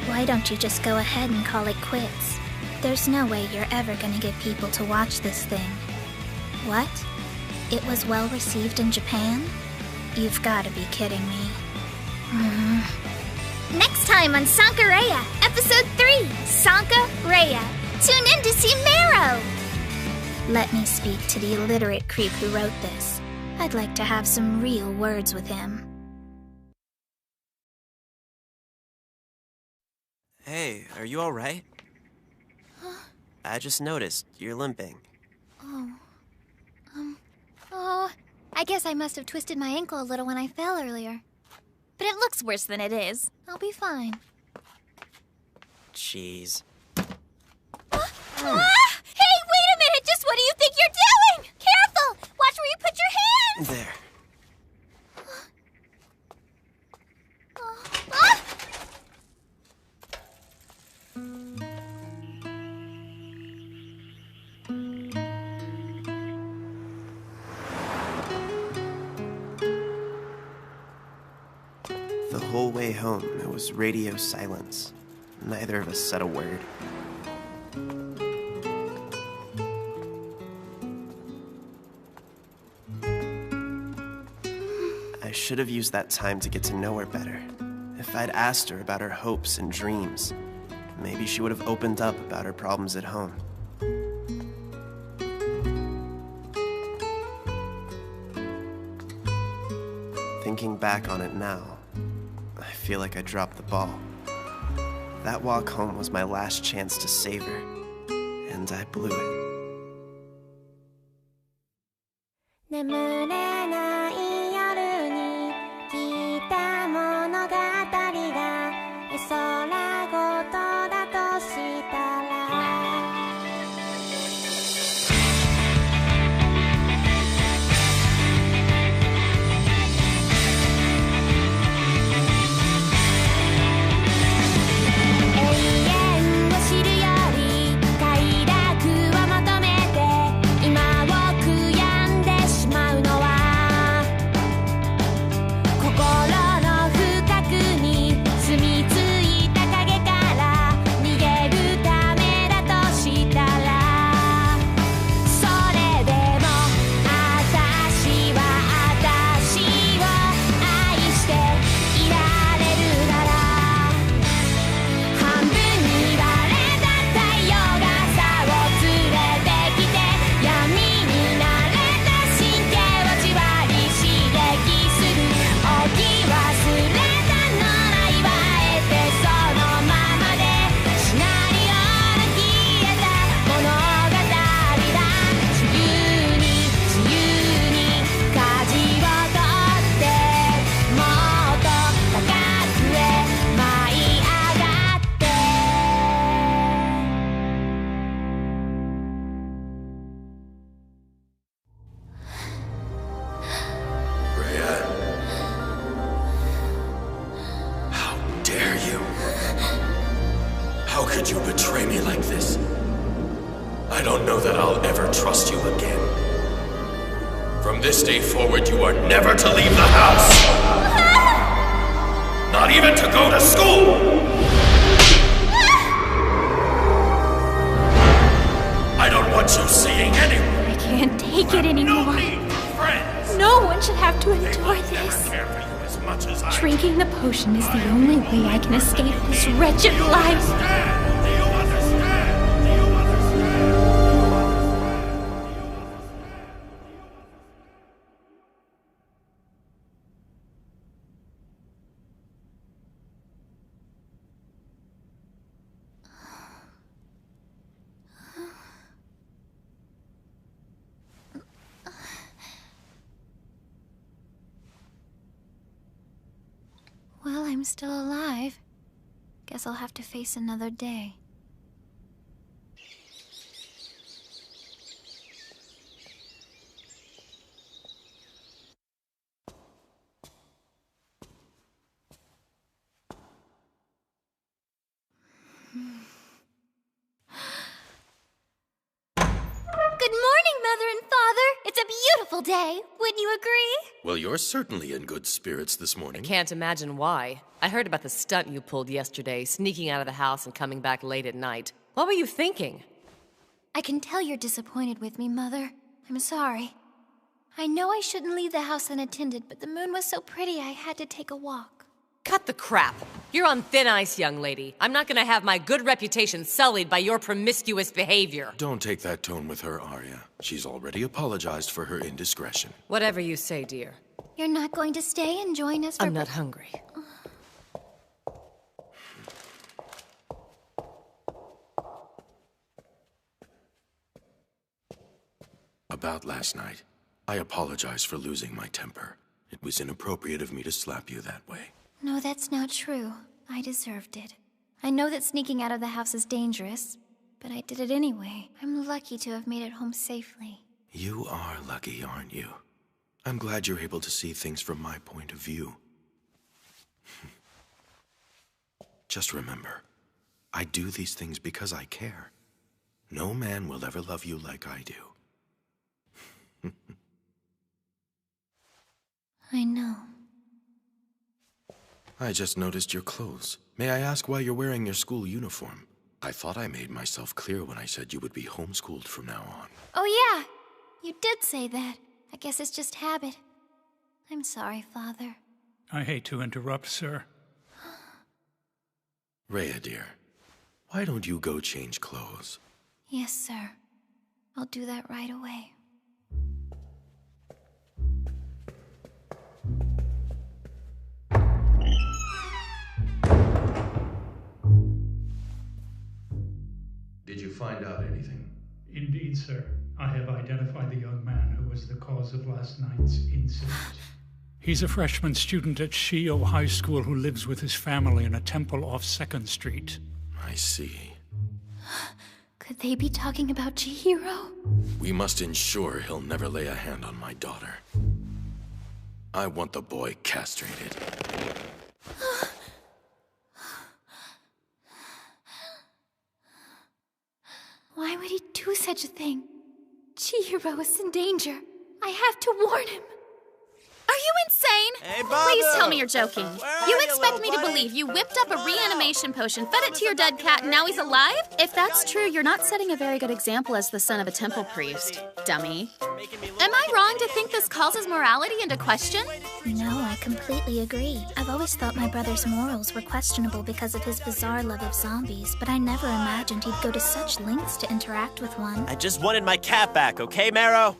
Why don't you just go ahead and call it quits? There's no way you're ever gonna get people to watch this thing. What? It was well received in Japan? You've gotta be kidding me. Next time on Sankareya, Episode 3, Sankareya. Tune in to see Marrow! Let me speak to the illiterate creep who wrote this. I'd like to have some real words with him. Hey, are you alright? I just noticed you're limping. I guess I must have twisted my ankle a little when I fell earlier. But it looks worse than it is. I'll be fine. Jeez. Hey, wait a minute! Just what do you think you're doing? Careful! Watch where you put your hands! There. The whole way home, it was radio silence. Neither of us said a word. I should have used that time to get to know her better. If I'd asked her about her hopes and dreams, maybe she would have opened up about her problems at home. Thinking back on it now, I feel like I dropped the ball. That walk home was my last chance to save her, and I blew it. 眠れない夜に聞いた物語が絵空ごとだとしたら永遠を知るより快楽を求めて今を悔やんでしまうのは心の深くに住み着いた影から逃げるためだとしたらそれでも私は私を愛していられるなら半分に割れた太陽が朝を連れてきて闇に慣れた神経をじわり刺激する置き忘れたのら祝えてそのままでシナリオの消えた物語だ自由に自由に舵を取ってもっと高くへ舞い上がって Rhea. How dare you? How could you betray me like this? I don't know that I'll ever trust you again. From this day forward, you are never to leave the house! Not even to go to school! I don't want you seeing anyone. I can't take it anymore. No one should have to endure this. Drinking the potion is the only way I can escape this wretched life. Well, I'm still alive. Guess I'll have to face another day. Good morning, Mother and Father. It's a beautiful day. Wouldn't you agree? Well, you're certainly in good spirits this morning. Can't imagine why. I heard about the stunt you pulled yesterday, sneaking out of the house and coming back late at night. What were you thinking? I can tell you're disappointed with me, Mother. I'm sorry. I know I shouldn't leave the house unattended, but the moon was so pretty I had to take a walk. Cut the crap. You're on thin ice, young lady. I'm not gonna have my good reputation sullied by your promiscuous behavior. Don't take that tone with her, Arya. She's already apologized for her indiscretion. Whatever you say, dear. You're not going to stay and join us for... I'm not hungry. About last night, I apologize for losing my temper. It was inappropriate of me to slap you that way. No, that's not true. I deserved it. I know that sneaking out of the house is dangerous, but I did it anyway. I'm lucky to have made it home safely. You are lucky, aren't you? I'm glad you're able to see things from my point of view. Just remember, I do these things because I care. No man will ever love you like I do. I know. I just noticed your clothes. May I ask why you're wearing your school uniform? I thought I made myself clear when I said you would be homeschooled from now on. Oh yeah, you did say that. I guess it's just habit. I'm sorry, Father. I hate to interrupt, sir. Rhea, dear, why don't you go change clothes? Yes, sir. I'll do that right away. Did you find out anything? Indeed, sir. I have identified the young man who was the cause of last night's incident. He's a freshman student at Shio High School who lives with his family in a temple off 2nd Street. I see. Could they be talking about Chihiro? We must ensure he'll never lay a hand on my daughter. I want the boy castrated. Why would he do such a thing? Chihiro is in danger. I have to warn him. Are you insane? Hey, Bobo! Please tell me you're joking. You you, expect me to little believe you whipped up a reanimation potion, fed it to your dead cat, and now he's alive? If that's true, you're not setting a very good example as the son of a temple priest, dummy. Am I wrong to think this calls his morality into question? No, I completely agree. I've always thought my brother's morals were questionable because of his bizarre love of zombies, but I never imagined he'd go to such lengths to interact with one. I just wanted my cat back, okay, Marrow?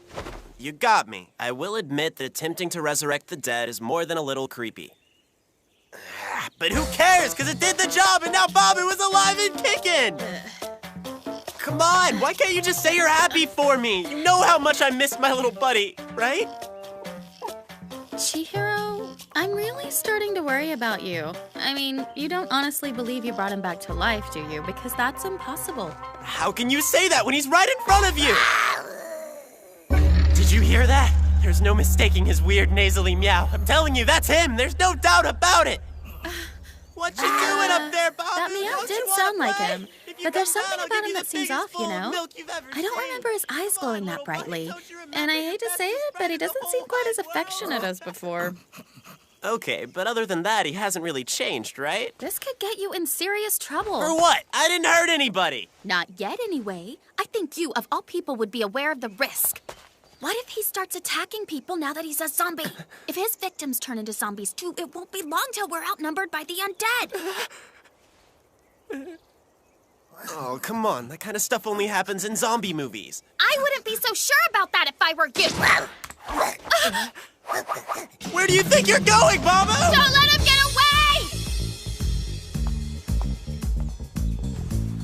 You got me. I will admit that attempting to resurrect the dead is more than a little creepy. But who cares, because it did the job and now Bobby was alive and kicking! Come on, why can't you just say you're happy for me? You know how much I missed my little buddy, right? Chihiro, I'm really starting to worry about you. I mean, you don't honestly believe you brought him back to life, do you? Because that's impossible. How can you say that when he's right in front of you? Did you hear that? There's no mistaking his weird nasally meow. I'm telling you, that's him. There's no doubt about it. What you doing up there, Bobby? That meow did sound like him, but there's something about him that seems off, you know? I don't remember his eyes glowing that brightly. And I hate to say it, but he doesn't seem quite as affectionate as before. Okay, but other than that, he hasn't really changed, right? This could get you in serious trouble. For what? I didn't hurt anybody. Not yet, anyway. I think you, of all people, would be aware of the risk. What if he starts attacking people now that he's a zombie? If his victims turn into zombies too, it won't be long till we're outnumbered by the undead. Oh, come on. That kind of stuff only happens in zombie movies. I wouldn't be so sure about that if I were you. Where do you think you're going, Bobo? Don't let him get away!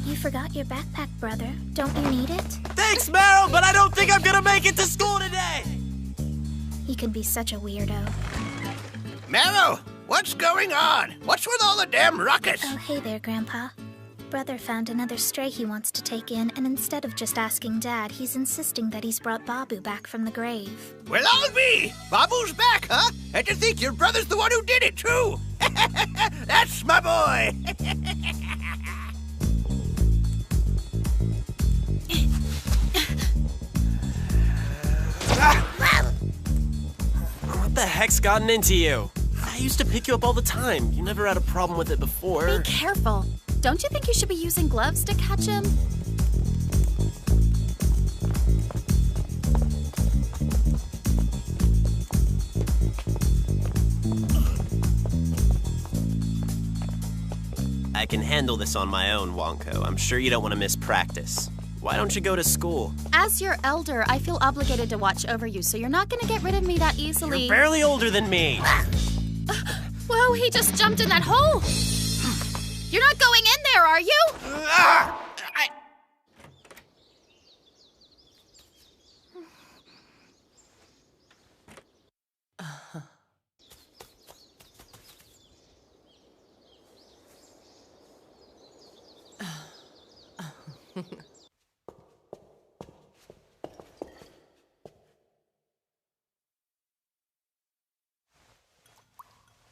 You forgot your backpack, brother. Don't you need it? Thanks, Marrow, but I don't think I'm gonna make it to school today! He can be such a weirdo. Marrow, what's going on? What's with all the damn ruckus? Oh, hey there, Grandpa. Brother found another stray he wants to take in, and instead of just asking Dad, he's insisting that he's brought Babu back from the grave. Well, I'll be! Babu's back, huh? And to think your brother's the one who did it, too! That's my boy! What the heck's gotten into you? I used to pick you up all the time. You never had a problem with it before. Be careful. Don't you think you should be using gloves to catch him? I can handle this on my own, Wonko. I'm sure you don't want to miss practice. Why don't you go to school? As your elder, I feel obligated to watch over you, so you're not going to get rid of me that easily. You're barely older than me. Whoa, he just jumped in that hole. You're not going in there, are you?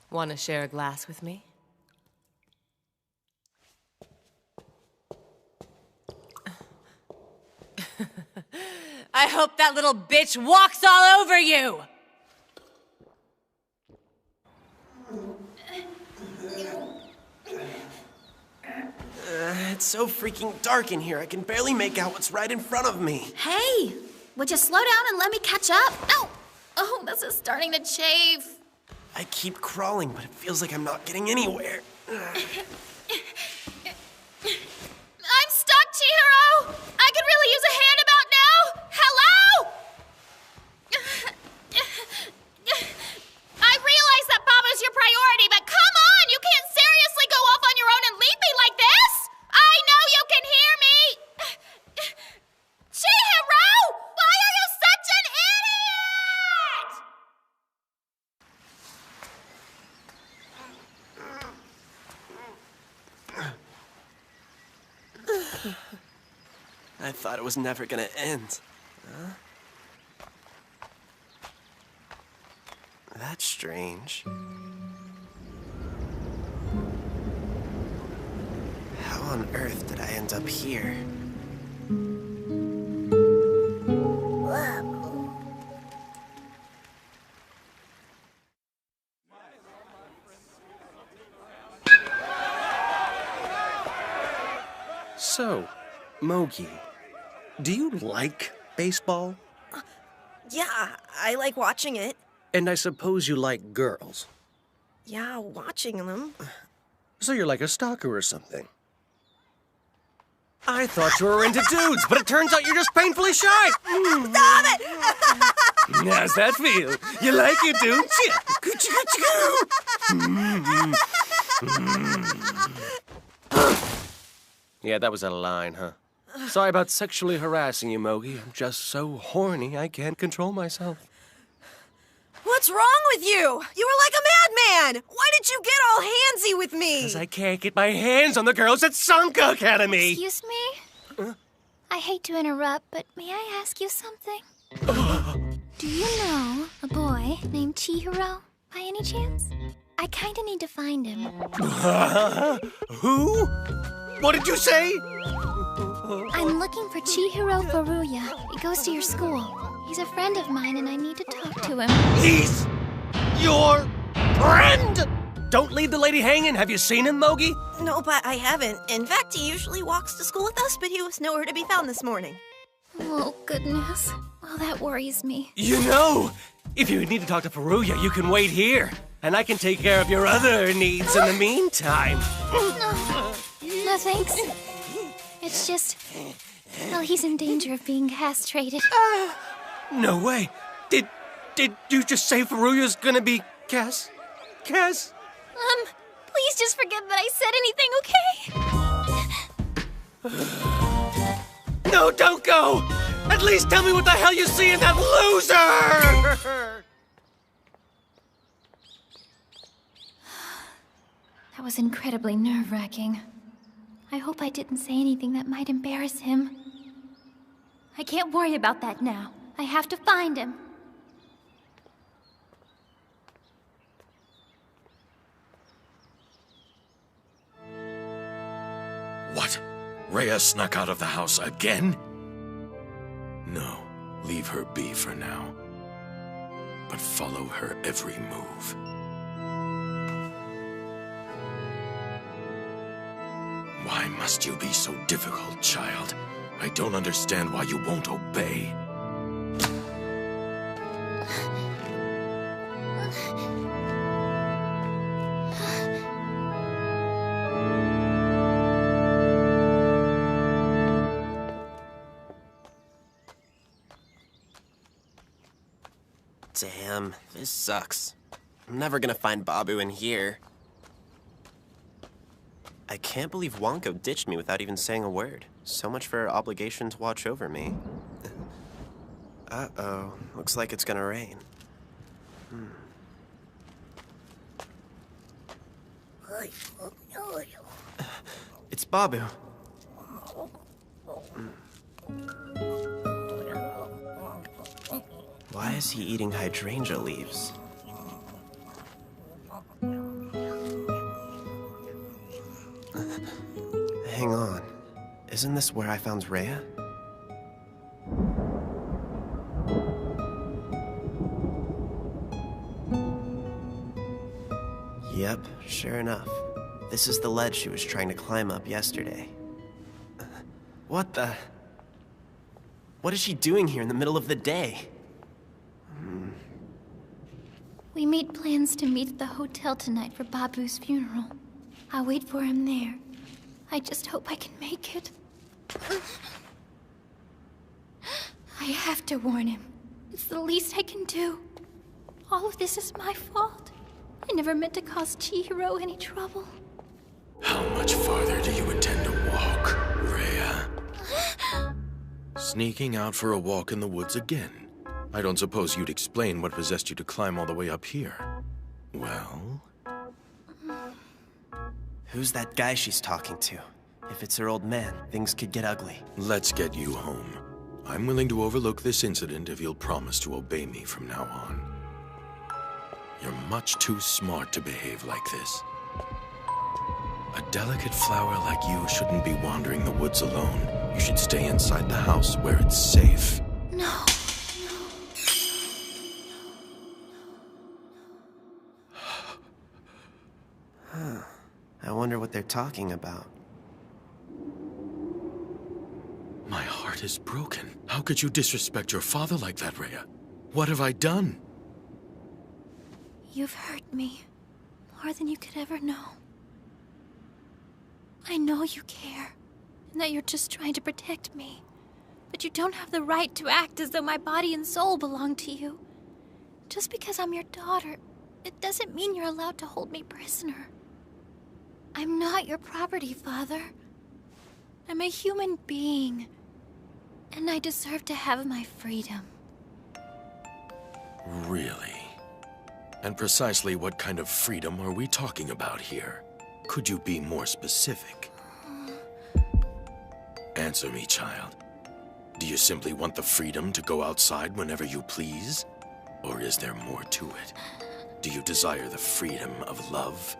Want to share a glass with me? I hope that little bitch walks all over you! It's so freaking dark in here, I can barely make out what's right in front of me. Hey, would you slow down and let me catch up? Ow! Oh, this is starting to chafe. I keep crawling, but it feels like I'm not getting anywhere. I'm stuck, Chihiro! I could really use a hand about now! Hello? I realize that Baba's your priority, but come on! You can't seriously go off on your own and leave me like this! I know you can hear me! Chihiro! Why are you such an idiot? I thought it was never gonna end. Huh? That's strange. How on earth did I end up here? So, Mogi, do you like baseball? Yeah, I like watching it. And I suppose you like girls. Yeah, watching them. So you're like a stalker or something. I thought you were into dudes, but it turns out you're just painfully shy. Stop it! How's that feel? You like it, don't you? Yeah, that was out of line, huh? Sorry about sexually harassing you, Mogi. I'm just so horny I can't control myself. What's wrong with you? You were like a madman! Why did you get all handsy with me? Because I can't get my hands on the girls at Sanka Academy! Excuse me? I hate to interrupt, but may I ask you something? Do you know a boy named Chihiro, by any chance? I kinda need to find him. Who? What did you say? I'm looking for Chihiro Furuya. He goes to your school. He's a friend of mine and I need to talk to him. He's your friend? Don't leave the lady hanging. Have you seen him, Mogi? No, but I haven't. In fact, he usually walks to school with us, but he was nowhere to be found this morning. Oh, goodness. Well, that worries me. You know, if you need to talk to Furuya, you can wait here. And I can take care of your other needs in the meantime. No, thanks. It's just, well, he's in danger of being castrated. No way. Did you just say Furuya's gonna be Cass? Please just forget that I said anything, okay? No, don't go! At least tell me what the hell you see in that loser! That was incredibly nerve-wracking. I hope I didn't say anything that might embarrass him. I can't worry about that now. I have to find him. What? Rhea snuck out of the house again? No, leave her be for now. But follow her every move. Why must you be so difficult, child? I don't understand why you won't obey. Damn, this sucks. I'm never gonna find Babu in here. I can't believe Wonko ditched me without even saying a word. So much for her obligation to watch over me. Uh-oh, looks like it's gonna rain. It's Babu. Why is he eating hydrangea leaves? Hang on. Isn't this where I found Rhea? Yep, sure enough. This is the ledge she was trying to climb up yesterday. What the? What is she doing here in the middle of the day? We made plans to meet at the hotel tonight for Babu's funeral. I'll wait for him there. I just hope I can make it. I have to warn him. It's the least I can do. All of this is my fault. I never meant to cause Chihiro any trouble. How much farther do you intend to walk, Rhea? Sneaking out for a walk in the woods again? I don't suppose you'd explain what possessed you to climb all the way up here. Well? Who's that guy she's talking to? If it's her old man, things could get ugly. Let's get you home. I'm willing to overlook this incident if you'll promise to obey me from now on. You're much too smart to behave like this. A delicate flower like you shouldn't be wandering the woods alone. You should stay inside the house where it's safe. No. I wonder what they're talking about. My heart is broken. How could you disrespect your father like that, Rhea? What have I done? You've hurt me more than you could ever know. I know you care, and that you're just trying to protect me. But you don't have the right to act as though my body and soul belong to you. Just because I'm your daughter, it doesn't mean you're allowed to hold me prisoner. I'm not your property, Father. I'm a human being, and I deserve to have my freedom. Really? And precisely what kind of freedom are we talking about here? Could you be more specific? Answer me, child. Do you simply want the freedom to go outside whenever you please? Or is there more to it? Do you desire the freedom of love?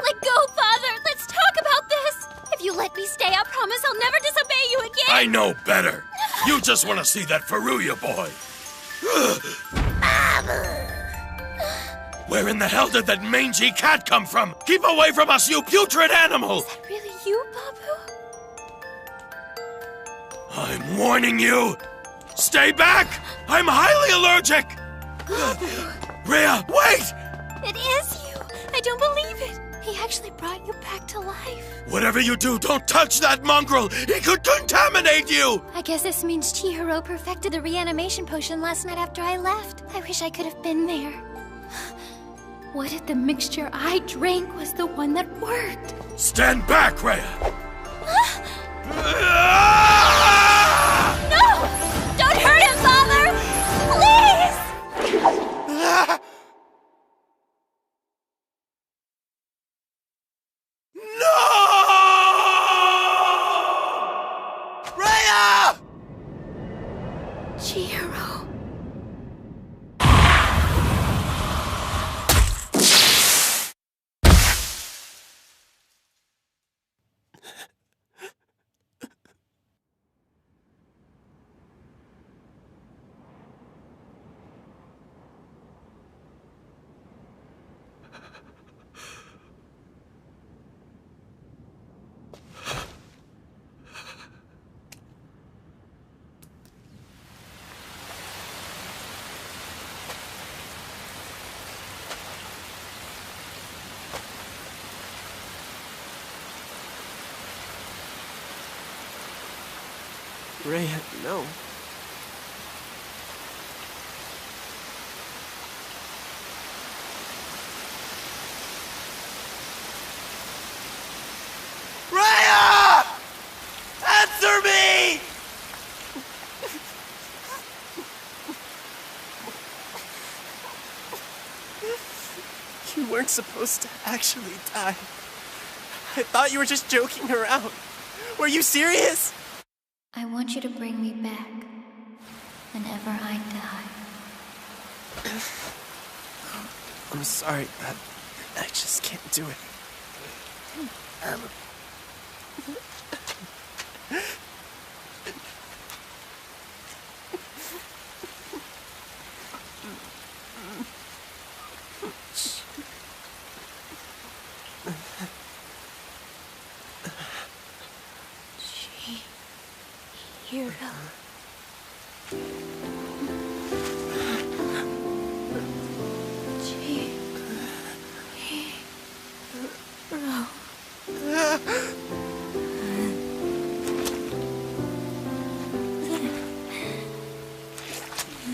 Let go, Father! Let's talk about this! If you let me stay, I promise I'll never disobey you again! I know better! You just want to see that Furuya boy! Where in the hell did that mangy cat come from? Keep away from us, you putrid animal! Is that really you, Babu? I'm warning you! Stay back! I'm highly allergic! Rhea, wait! It is you! I don't believe it! He actually brought you back to life. Whatever you do, don't touch that mongrel! He could contaminate you! I guess this means Chihiro perfected the reanimation potion last night after I left. I wish I could have been there. What if the mixture I drank was the one that worked? Stand back, Rhea! No! Don't hurt him, Father! Please! No! Rhea! Chihiro. Rhea, no. Rhea! Answer me! You weren't supposed to actually die. I thought you were just joking around. Were you serious? I want you to bring me back whenever I die. I'm sorry, but I just can't do it.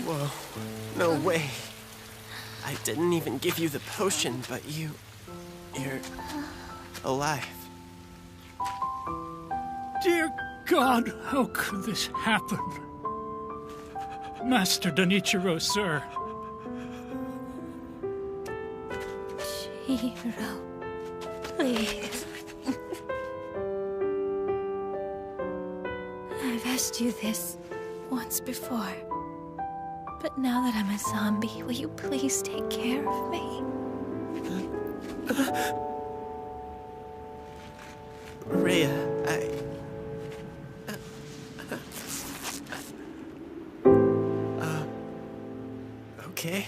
Whoa, no way. I didn't even give you the potion, but you're alive. Dear God, how could this happen? Master Danichiro, sir. Chihiro, please. I've asked you this once before. But now that I'm a zombie, will you please take care of me? Rhea, okay.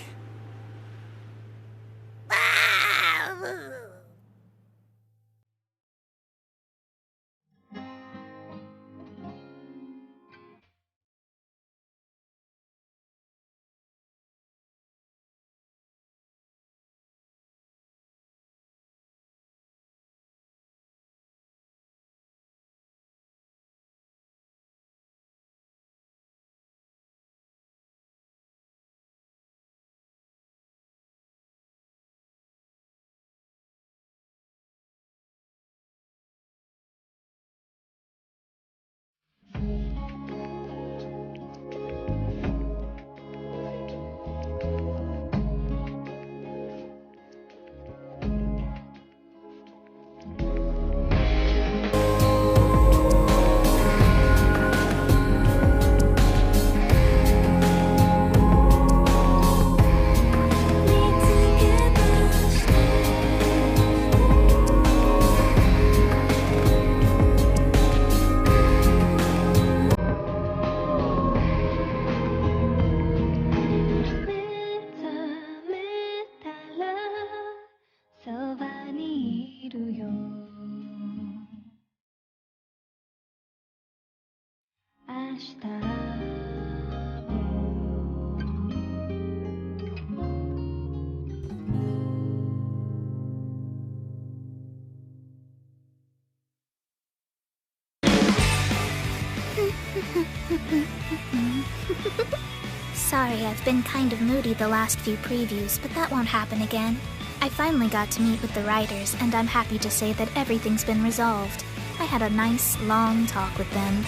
Sorry, I've been kind of moody the last few previews, but that won't happen again. I finally got to meet with the writers, and I'm happy to say that everything's been resolved. I had a nice, long talk with them.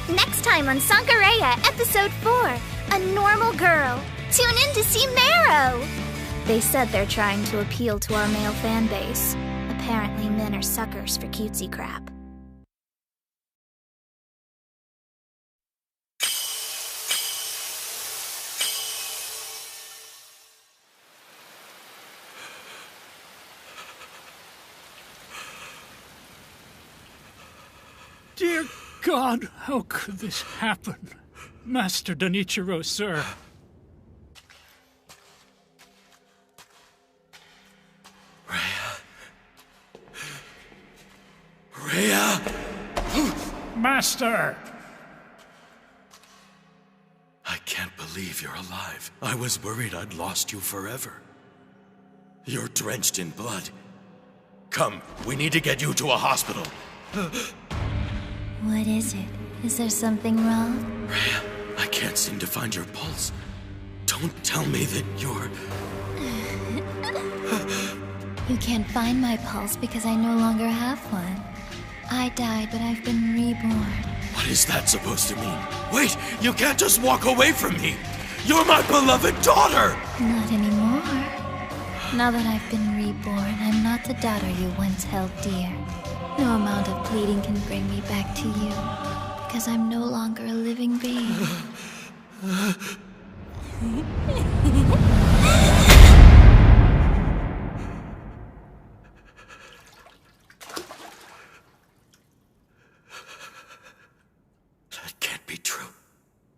Next time on Sankareya, Episode 4, A Normal Girl. Tune in to see Marrow! They said they're trying to appeal to our male fan base. Apparently, men are suckers for cutesy crap. Dear God, how could this happen? Master Danichiro, sir. Rhea! Master! I can't believe you're alive. I was worried I'd lost you forever. You're drenched in blood. Come, we need to get you to a hospital. What is it? Is there something wrong? Rhea, I can't seem to find your pulse. Don't tell me that you're... You can't find my pulse because I no longer have one. I died, but I've been reborn. What is that supposed to mean? Wait, you can't just walk away from me! You're my beloved daughter! Not anymore. Now that I've been reborn, I'm not the daughter you once held dear. No amount of pleading can bring me back to you, because I'm no longer a living being. That can't be true.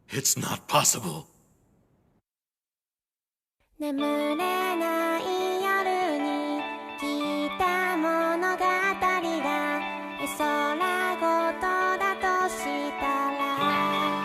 It's not possible. 眠れない夜に聞いた物語が絵空事だとしたら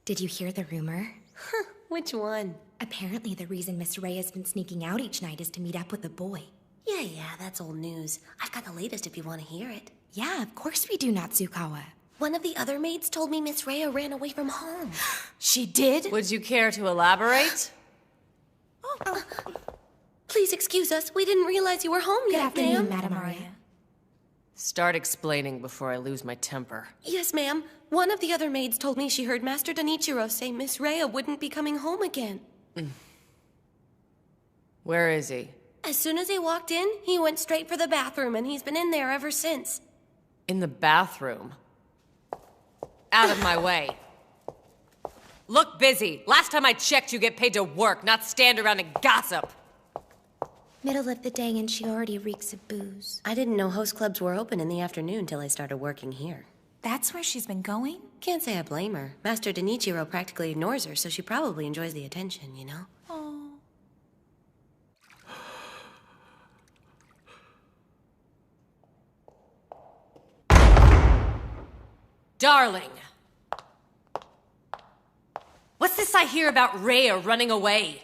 Did you hear the rumor? Which one? Apparently the reason Miss Ray has been sneaking out each night is to meet up with a boy. Yeah, that's old news. I've got the latest if you want to hear it. Yeah, of course we do, Natsukawa. One of the other maids told me Miss Rhea ran away from home. She did? Would you care to elaborate? Please excuse us. We didn't realize you were home Good yet, afternoon, ma'am. Madam Maria. Start explaining before I lose my temper. Yes, ma'am. One of the other maids told me she heard Master Denichiro say Miss Rhea wouldn't be coming home again. Where is he? As soon as he walked in, he went straight for the bathroom, and he's been in there ever since. In the bathroom? Out of my way. Look busy. Last time I checked, you get paid to work, not stand around and gossip. Middle of the day and she already reeks of booze. I didn't know host clubs were open in the afternoon till I started working here. That's where she's been going? Can't say I blame her. Master Denichiro practically ignores her, so she probably enjoys the attention, you know? Oh. Darling! What's this I hear about Rhea running away?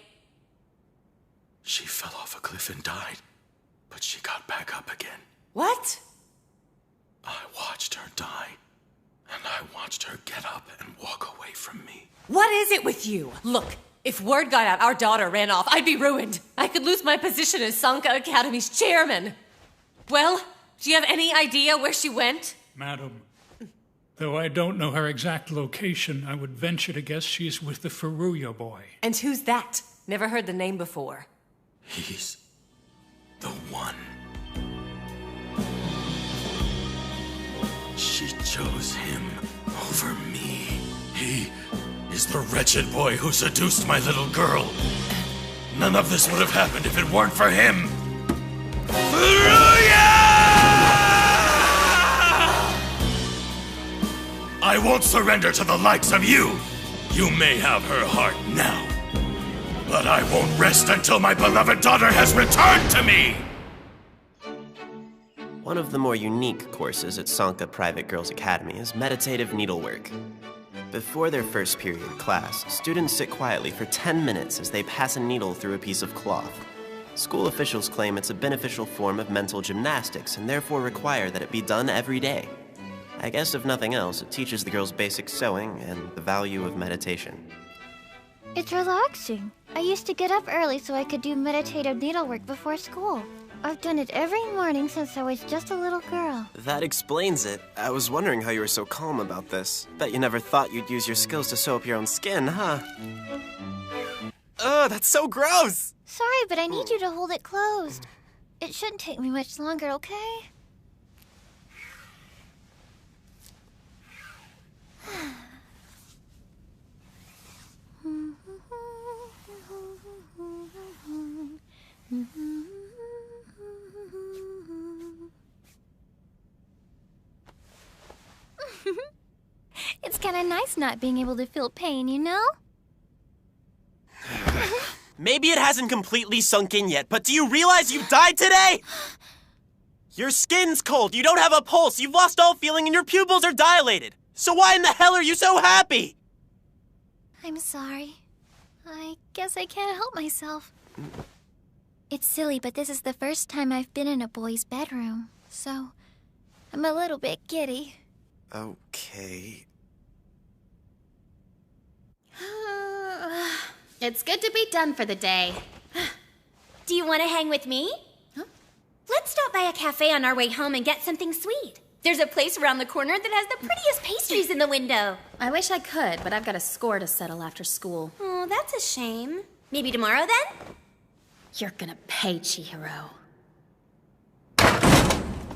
She fell off a cliff and died, but she got back up again. What? I watched her die, and I watched her get up and walk away from me. What is it with you? Look, if word got out our daughter ran off, I'd be ruined. I could lose my position as Sanka Academy's chairman. Well, do you have any idea where she went? Madam, though I don't know her exact location, I would venture to guess she's with the Furuya boy. And who's that? Never heard the name before. He's the one. She chose him over me. He is the wretched boy who seduced my little girl. None of this would have happened if it weren't for him. Furuya! I won't surrender to the likes of you. You may have her heart now, but I won't rest until my beloved daughter has returned to me! One of the more unique courses at Sanka Private Girls Academy is meditative needlework. Before their first period class, students sit quietly for 10 minutes as they pass a needle through a piece of cloth. School officials claim it's a beneficial form of mental gymnastics and therefore require that it be done every day. I guess if nothing else, it teaches the girls basic sewing and the value of meditation. It's relaxing. I used to get up early so I could do meditative needlework before school. I've done it every morning since I was just a little girl. That explains it. I was wondering how you were so calm about this. Bet you never thought you'd use your skills to sew up your own skin, huh? Ugh, that's so gross! Sorry, but I need you to hold it closed. It shouldn't take me much longer, okay? It's kind of nice not being able to feel pain, you know? Maybe it hasn't completely sunk in yet, but do you realize you died today? Your skin's cold, you don't have a pulse, you've lost all feeling, and your pupils are dilated. So why in the hell are you so happy? I'm sorry. I guess I can't help myself. It's silly, but this is the first time I've been in a boy's bedroom, so I'm a little bit giddy. Okay. It's good to be done for the day. Do you want to hang with me? Huh? Let's stop by a cafe on our way home and get something sweet. There's a place around the corner that has the prettiest pastries in the window. I wish I could, but I've got a score to settle after school. Oh, that's a shame. Maybe tomorrow then? You're gonna pay, Chihiro.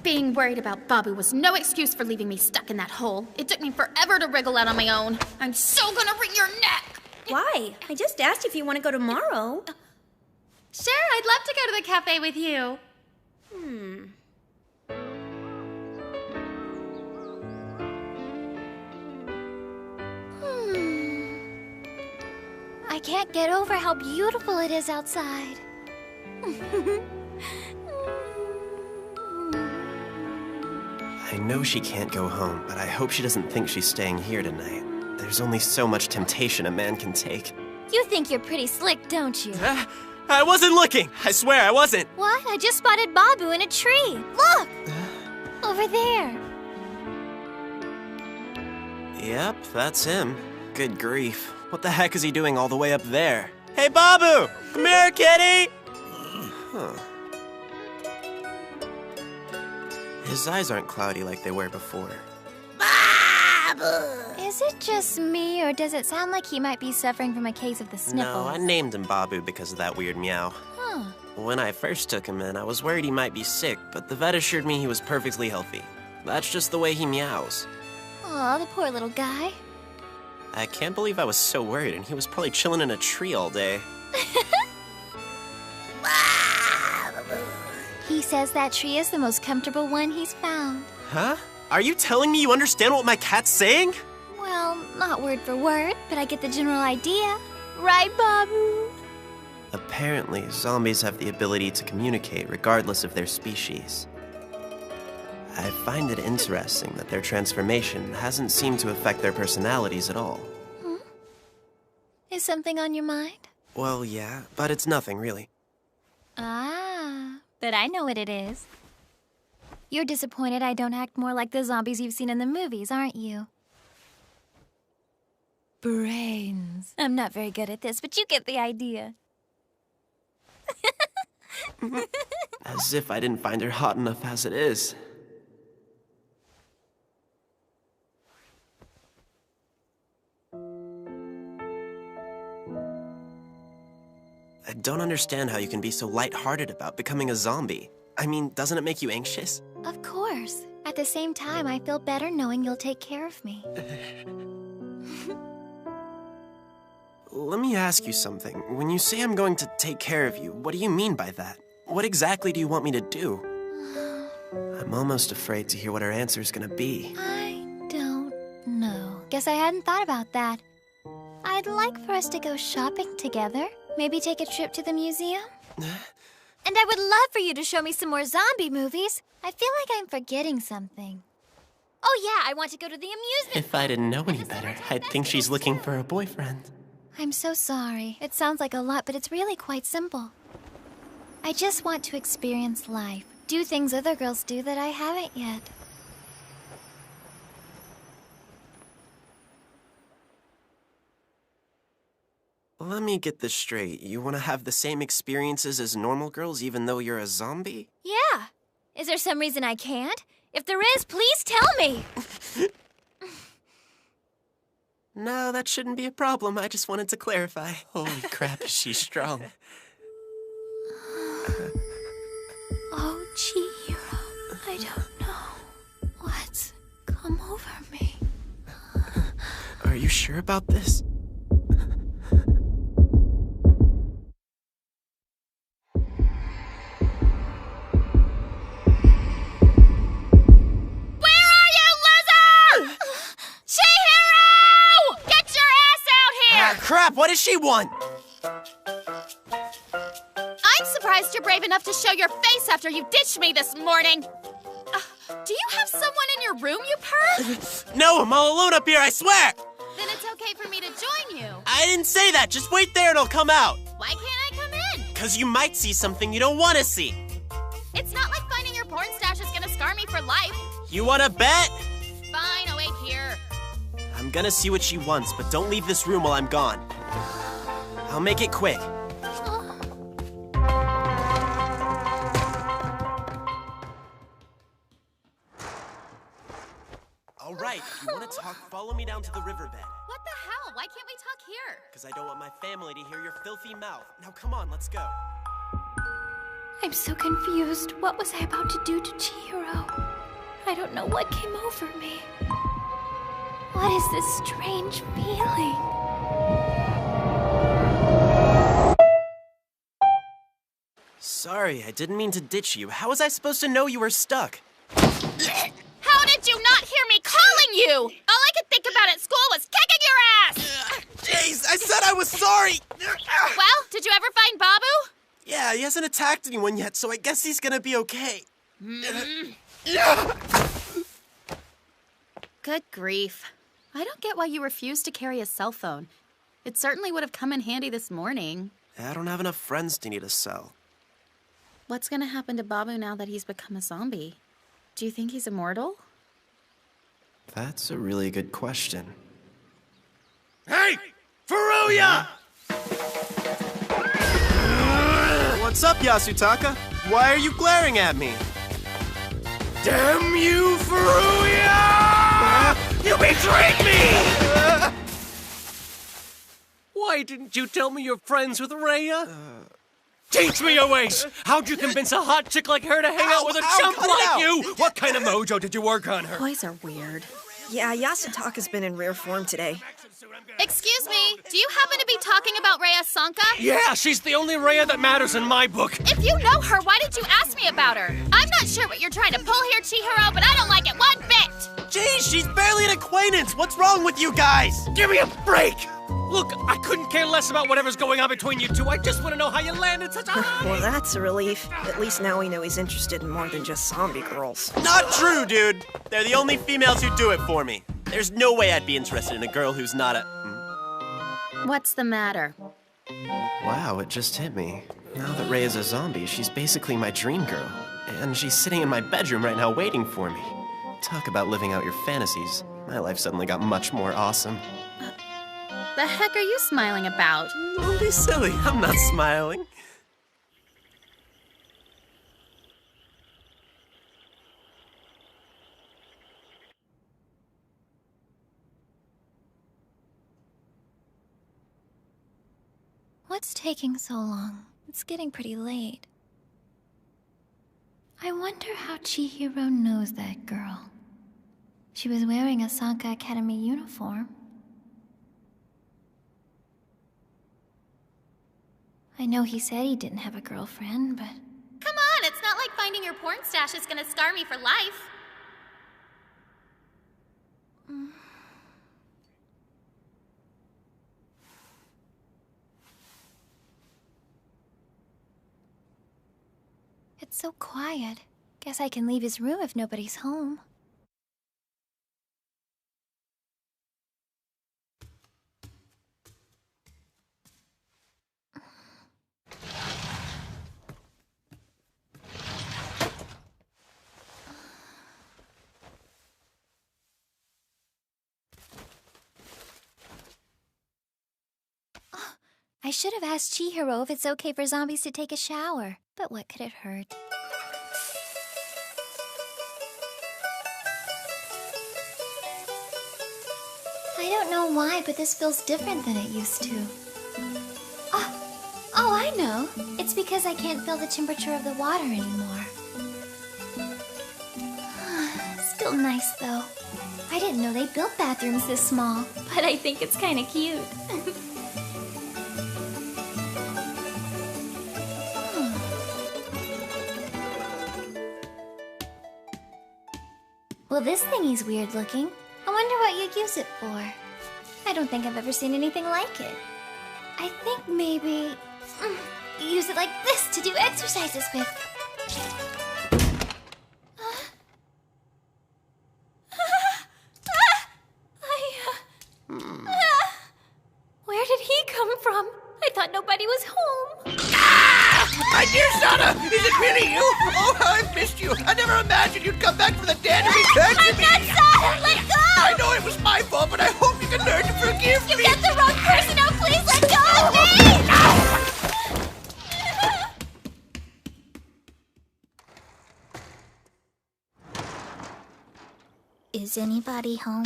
Being worried about Babu was no excuse for leaving me stuck in that hole. It took me forever to wriggle out on my own. I'm so gonna wring your neck! Why? I just asked if you want to go tomorrow. Sure, I'd love to go to the cafe with you. I can't get over how beautiful it is outside. I know she can't go home, but I hope she doesn't think she's staying here tonight. There's only so much temptation a man can take. You think you're pretty slick, don't you? I wasn't looking! I swear I wasn't! What? I just spotted Babu in a tree. Look! Over there. Yep, that's him. Good grief. What the heck is he doing all the way up there? Hey, Babu! Come here, kitty! Huh. His eyes aren't cloudy like they were before. Is it just me, or does it sound like he might be suffering from a case of the sniffles? No, I named him Babu because of that weird meow. Huh. When I first took him in, I was worried he might be sick, but the vet assured me he was perfectly healthy. That's just the way he meows. Aw, the poor little guy. I can't believe I was so worried, and he was probably chilling in a tree all day. He says that tree is the most comfortable one he's found. Huh? Are you telling me you understand what my cat's saying? Well, not word for word, but I get the general idea. Right, Babu? Apparently, zombies have the ability to communicate regardless of their species. I find it interesting that their transformation hasn't seemed to affect their personalities at all. Is something on your mind? Well, yeah, but it's nothing, really. Ah, but I know what it is. You're disappointed I don't act more like the zombies you've seen in the movies, aren't you? Brains. I'm not very good at this, but you get the idea. As if I didn't find her hot enough as it is. I don't understand how you can be so lighthearted about becoming a zombie. I mean, doesn't it make you anxious? Of course. At the same time, I feel better knowing you'll take care of me. Let me ask you something. When you say I'm going to take care of you, what do you mean by that? What exactly do you want me to do? I'm almost afraid to hear what her answer's gonna be. I don't know. Guess I hadn't thought about that. I'd like for us to go shopping together. Maybe take a trip to the museum? And I would love for you to show me some more zombie movies. I feel like I'm forgetting something. Oh yeah, I want to go to the amusement. If I didn't know any better, I'd think she's looking for a boyfriend. I'm so sorry. It sounds like a lot, but it's really quite simple. I just want to experience life. Do things other girls do that I haven't yet. Let me get this straight. You want to have the same experiences as normal girls even though you're a zombie? Yeah. Is there some reason I can't? If there is, please tell me. No, that shouldn't be a problem. I just wanted to clarify. Holy crap, is she strong. Oh, Chihiro, I don't know what's come over me. Are you sure about this? Crap, what does she want? I'm surprised you're brave enough to show your face after you ditched me this morning. Do you have someone in your room, you perv? No, I'm all alone up here, I swear! Then it's okay for me to join you. I didn't say that, just wait there and I'll come out. Why can't I come in? 'Cause you might see something you don't want to see. It's not like finding your porn stash is gonna scar me for life. You wanna bet? Fine, I'll wait here. I'm gonna see what she wants, but don't leave this room while I'm gone. I'll make it quick. All right, if you want to talk, follow me down to the riverbed. What the hell? Why can't we talk here? Because I don't want my family to hear your filthy mouth. Now come on, let's go. I'm so confused. What was I about to do to Chihiro? I don't know what came over me. What is this strange feeling? Sorry, I didn't mean to ditch you. How was I supposed to know you were stuck? How did you not hear me calling you? All I could think about at school was kicking your ass! Jeez, I said I was sorry! Well, did you ever find Babu? Yeah, he hasn't attacked anyone yet, so I guess he's gonna be okay. Mm-hmm. Good grief. I don't get why you refused to carry a cell phone. It certainly would have come in handy this morning. I don't have enough friends to need a cell. What's gonna happen to Babu now that he's become a zombie? Do you think he's immortal? That's a really good question. Hey! Furuya! What's up, Yasutaka? Why are you glaring at me? Damn you, Furuya! You betrayed me! Why didn't you tell me you're friends with Rhea? Teach me your ways! How'd you convince a hot chick like her to hang out with a chump like you? What kind of mojo did you work on her? Boys are weird. Yeah, Yasutaka's been in rare form today. Excuse me, do you happen to be talking about Rhea Sanka? Yeah, she's the only Rhea that matters in my book. If you know her, why did you ask me about her? I'm not sure what you're trying to pull here, Chihiro, but I don't like it one bit! Geez, she's barely an acquaintance! What's wrong with you guys? Give me a break! Look, I couldn't care less about whatever's going on between you two. I just want to know how you landed such a high... Well, that's a relief. At least now we know he's interested in more than just zombie girls. Not true, dude! They're the only females who do it for me. There's no way I'd be interested in a girl who's not a... What's the matter? Wow, it just hit me. Now that Rhea is a zombie, she's basically my dream girl. And she's sitting in my bedroom right now waiting for me. Talk about living out your fantasies. My life suddenly got much more awesome. The heck are you smiling about? Don't be silly, I'm not smiling. What's taking so long? It's getting pretty late. I wonder how Chihiro knows that girl. She was wearing a Sanka Academy uniform. I know he said he didn't have a girlfriend, but... Come on, it's not like finding your porn stash is gonna scar me for life. It's so quiet. Guess I can leave his room if nobody's home. I should have asked Chihiro if it's okay for zombies to take a shower, but what could it hurt? I don't know why, but this feels different than it used to. Oh, I know. It's because I can't feel the temperature of the water anymore. Still nice, though. I didn't know they built bathrooms this small, but I think it's kind of cute. Well, this thingy's weird looking. I wonder what you'd use it for. I don't think I've ever seen anything like it. I think maybe... you use it like this to do exercises with. Where did he come from? I thought nobody was home. My dear Sana, is it really you? Oh, how I've missed you. I never imagined you'd come back from the dead and return to me. I'm not Sana! Let go! I know it was my fault, but I hope you can learn to forgive me. You get the wrong person now, please let go of me! Is anybody home?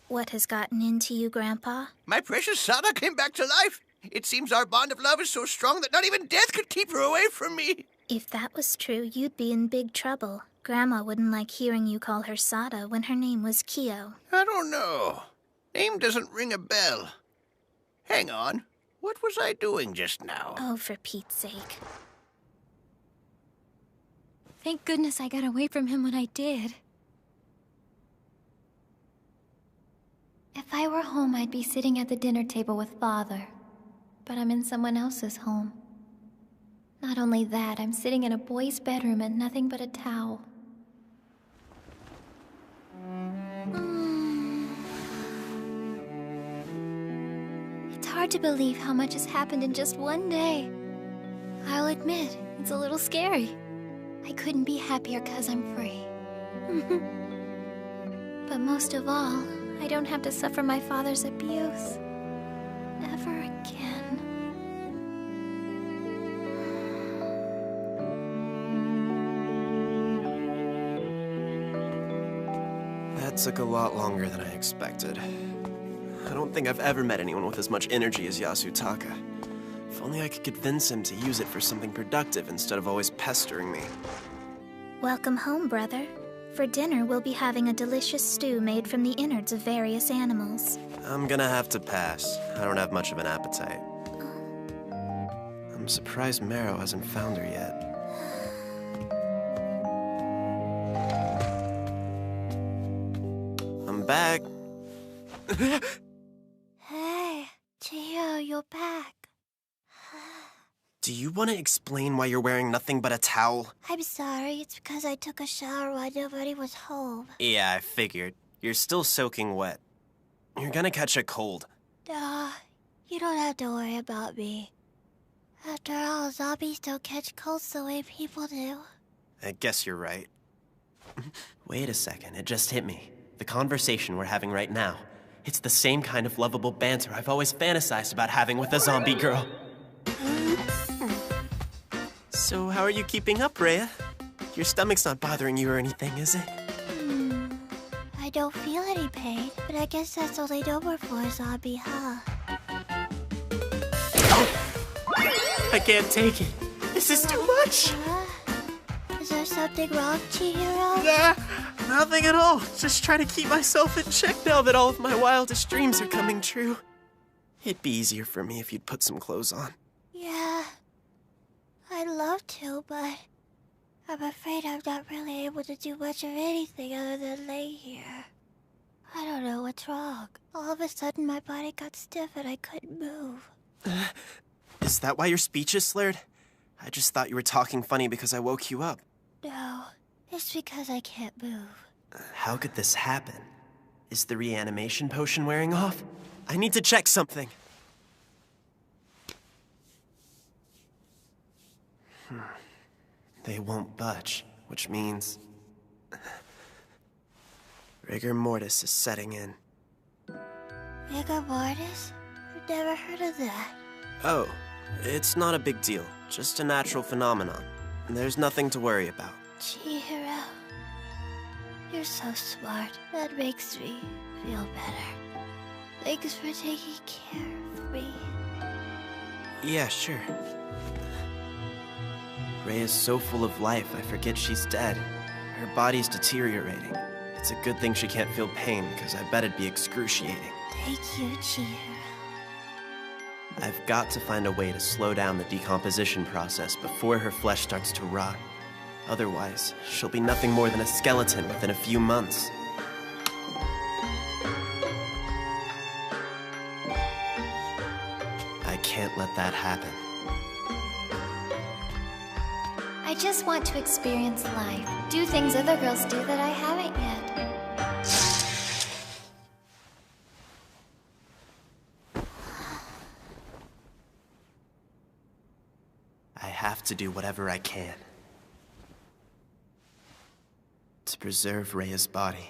What has gotten into you, Grandpa? My precious Sana came back to life. It seems our bond of love is so strong that not even death could keep her away from me. If that was true, you'd be in big trouble. Grandma wouldn't like hearing you call her Sada when her name was Kyo. I don't know. Name doesn't ring a bell. Hang on. What was I doing just now? Oh, for Pete's sake. Thank goodness I got away from him when I did. If I were home, I'd be sitting at the dinner table with Father. But I'm in someone else's home. Not only that, I'm sitting in a boy's bedroom and nothing but a towel. It's hard to believe how much has happened in just one day. I'll admit, it's a little scary. I couldn't be happier 'cause I'm free. But most of all, I don't have to suffer my father's abuse. Ever again. That took a lot longer than I expected. I don't think I've ever met anyone with as much energy as Yasutaka. If only I could convince him to use it for something productive instead of always pestering me. Welcome home, brother. For dinner, we'll be having a delicious stew made from the innards of various animals. I'm gonna have to pass. I don't have much of an appetite. I'm surprised Marrow hasn't found her yet. I'm back. Hey, Chihiro, you're back. Do you want to explain why you're wearing nothing but a towel? I'm sorry, it's because I took a shower while nobody was home. Yeah, I figured. You're still soaking wet. You're gonna catch a cold. You don't have to worry about me. After all, zombies don't catch colds the way people do. I guess you're right. Wait a second, it just hit me. The conversation we're having right now. It's the same kind of lovable banter I've always fantasized about having with a zombie girl. So how are you keeping up, Rhea? Your stomach's not bothering you or anything, is it? I don't feel any pain, but I guess that's only normal for a zombie, huh? I can't take it. This is too much. Is there something wrong, Chihiro? Nothing at all. Just trying to keep myself in check now that all of my wildest dreams are coming true. It'd be easier for me if you'd put some clothes on. Yeah. I'd love to, but I'm afraid I'm not really able to do much of anything other than lay here. I don't know what's wrong. All of a sudden, my body got stiff and I couldn't move. Is that why your speech is slurred? I just thought you were talking funny because I woke you up. No, it's because I can't move. How could this happen? Is the reanimation potion wearing off? I need to check something. They won't budge, which means rigor mortis is setting in. Rigor mortis? I've never heard of that. Oh, it's not a big deal. Just a natural phenomenon. There's nothing to worry about. Chihiro, you're so smart. That makes me feel better. Thanks for taking care of me. Yeah, sure. Ray is so full of life, I forget she's dead. Her body's deteriorating. It's a good thing she can't feel pain, because I bet it'd be excruciating. Thank you, Chihiro. I've got to find a way to slow down the decomposition process before her flesh starts to rot. Otherwise, she'll be nothing more than a skeleton within a few months. I can't let that happen. I just want to experience life. Do things other girls do that I haven't yet. I have to do whatever I can to preserve Rhea's body.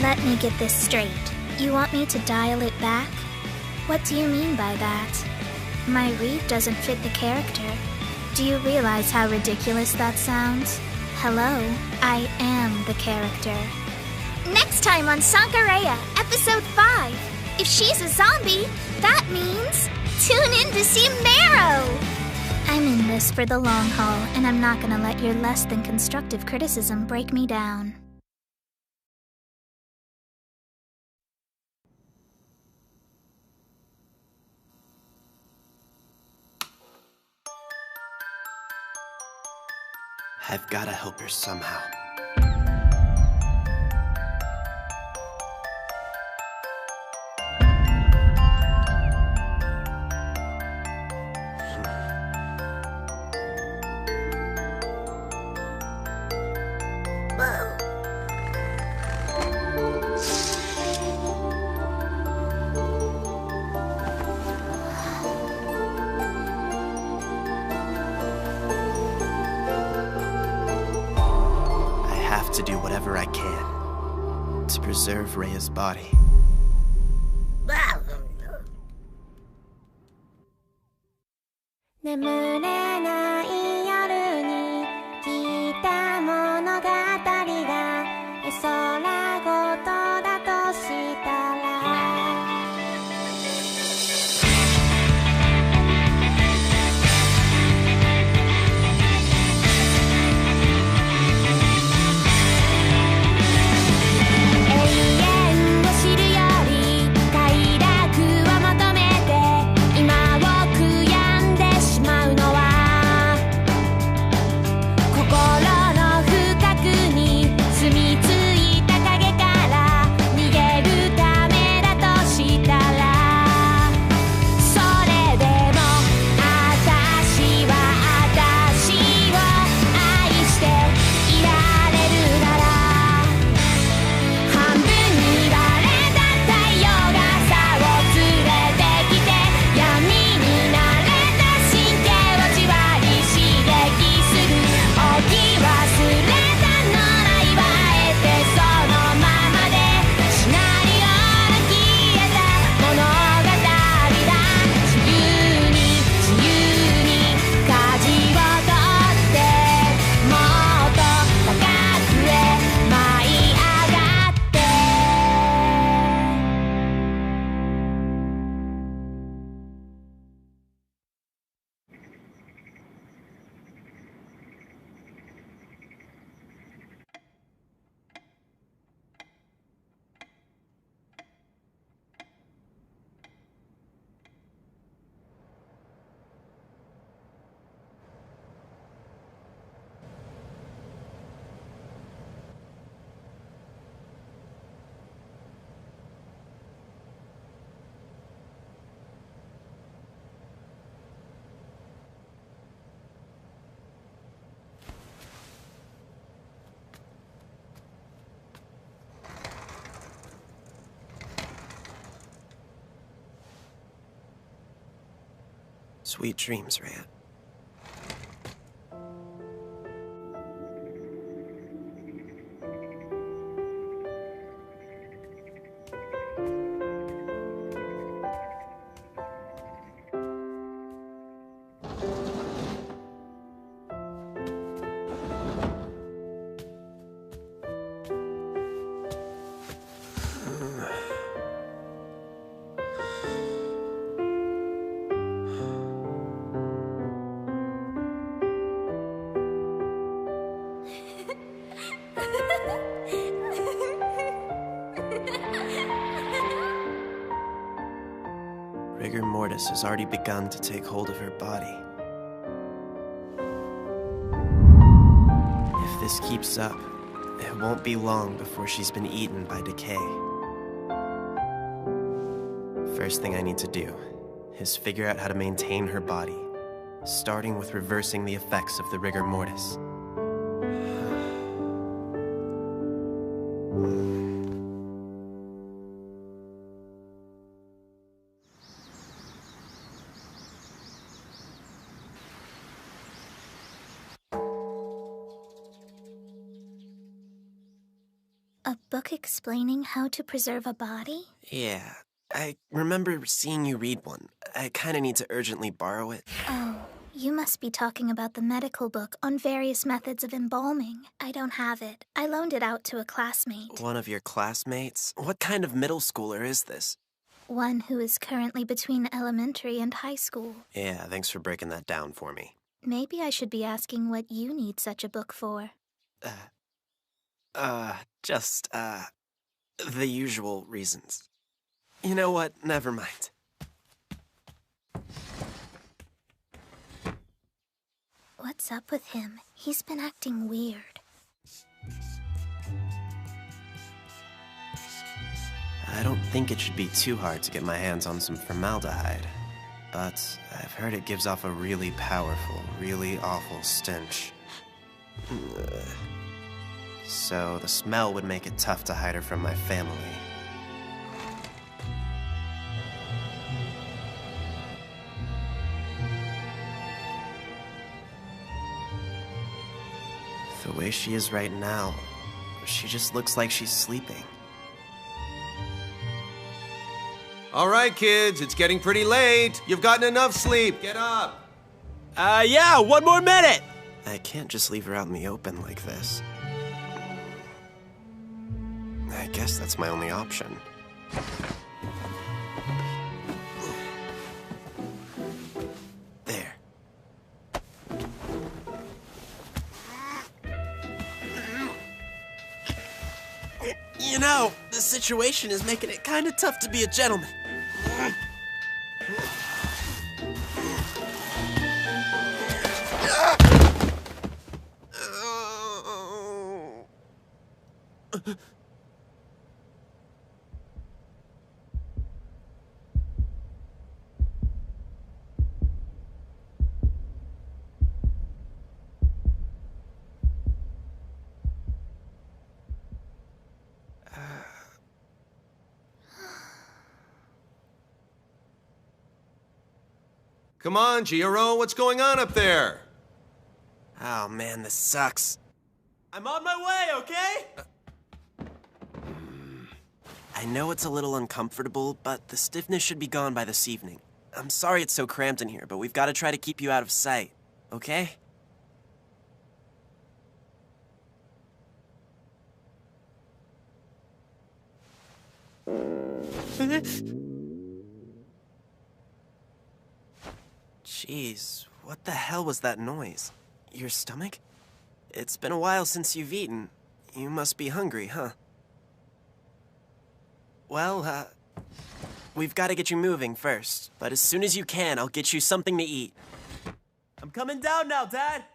Let me get this straight. You want me to dial it back? What do you mean by that? My read doesn't fit the character. Do you realize how ridiculous that sounds? Hello, I am the character. Next time on Sankareya, Episode 5. If she's a zombie, that means tune in to see Marrow! I'm in this for the long haul, and I'm not gonna let your less than constructive criticism break me down. I've gotta help her somehow. To do whatever I can to preserve Rhea's body. 眠れない夜に聞いた物語が絵空ごとだとしたらSweet dreams, Rhea. Rigor mortis has already begun to take hold of her body. If this keeps up, it won't be long before she's been eaten by decay. First thing I need to do is figure out how to maintain her body, starting with reversing the effects of the rigor mortis. book explaining how to preserve a body? Yeah, I remember seeing you read one. I kinda need to urgently borrow it. Oh, you must be talking about the medical book on various methods of embalming. I don't have it. I loaned it out to a classmate. One of your classmates? What kind of middle schooler is this? One who is currently between elementary and high school. Yeah, thanks for breaking that down for me. Maybe I should be asking what you need such a book for. Just, the usual reasons. You know what? Never mind. What's up with him? He's been acting weird. I don't think it should be too hard to get my hands on some formaldehyde. But I've heard it gives off a really powerful, really awful stench. So the smell would make it tough to hide her from my family. The way she is right now, she just looks like she's sleeping. All right, kids, it's getting pretty late. You've gotten enough sleep. Get up. Yeah, one more minute! I can't just leave her out in the open like this. I guess that's my only option. There. You know, the situation is making it kind of tough to be a gentleman. Come on, Chihiro, what's going on up there? Oh man, this sucks. I'm on my way, okay? I know it's a little uncomfortable, but the stiffness should be gone by this evening. I'm sorry it's so cramped in here, but we've got to try to keep you out of sight, okay? Jeez, what the hell was that noise? Your stomach? It's been a while since you've eaten. You must be hungry, huh? Well, we've got to get you moving first. But as soon as you can, I'll get you something to eat. I'm coming down now, Dad!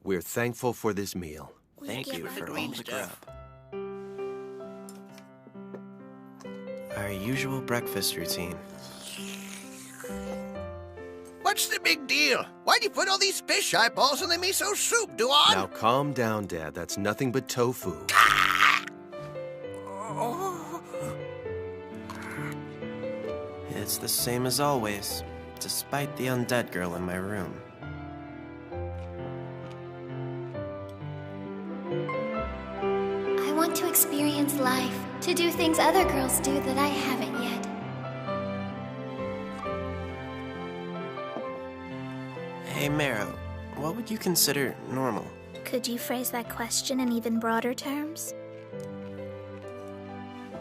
We're thankful for this meal. Thank you for all the grub. Our usual breakfast routine. What's the big deal? Why'd you put all these fish eyeballs in the miso soup, Duan? Now calm down, Dad. That's nothing but tofu. It's the same as always, despite the undead girl in my room. I want to experience life, to do things other girls do that I haven't yet. Hey, Marrow, what would you consider normal? Could you phrase that question in even broader terms?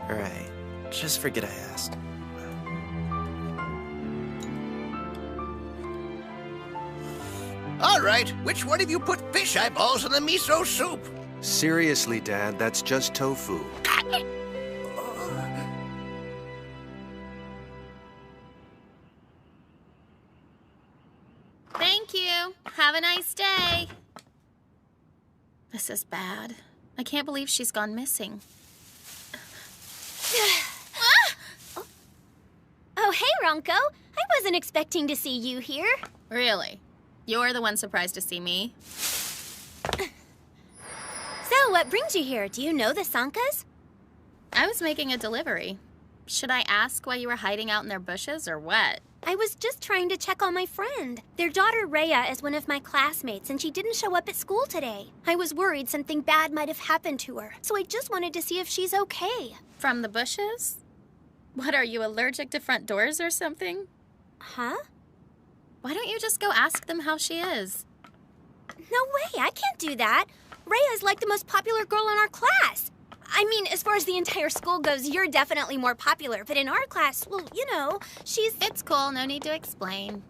Right. Just forget I asked. All right, which one of you put fish eyeballs in the miso soup? Seriously, Dad, that's just tofu. Thank you. Have a nice day. This is bad. I can't believe she's gone missing. Oh, hey, Ronko. I wasn't expecting to see you here. Really? You're the one surprised to see me? So, what brings you here? Do you know the Sankas? I was making a delivery. Should I ask why you were hiding out in their bushes or what? I was just trying to check on my friend. Their daughter Rhea is one of my classmates, and she didn't show up at school today. I was worried something bad might have happened to her, so I just wanted to see if she's okay. From the bushes? What, are you allergic to front doors or something? Huh? Why don't you just go ask them how she is? No way, I can't do that. Rhea is like the most popular girl in our class. I mean, as far as the entire school goes, you're definitely more popular. But in our class, well, you know, she's... It's cool. No need to explain.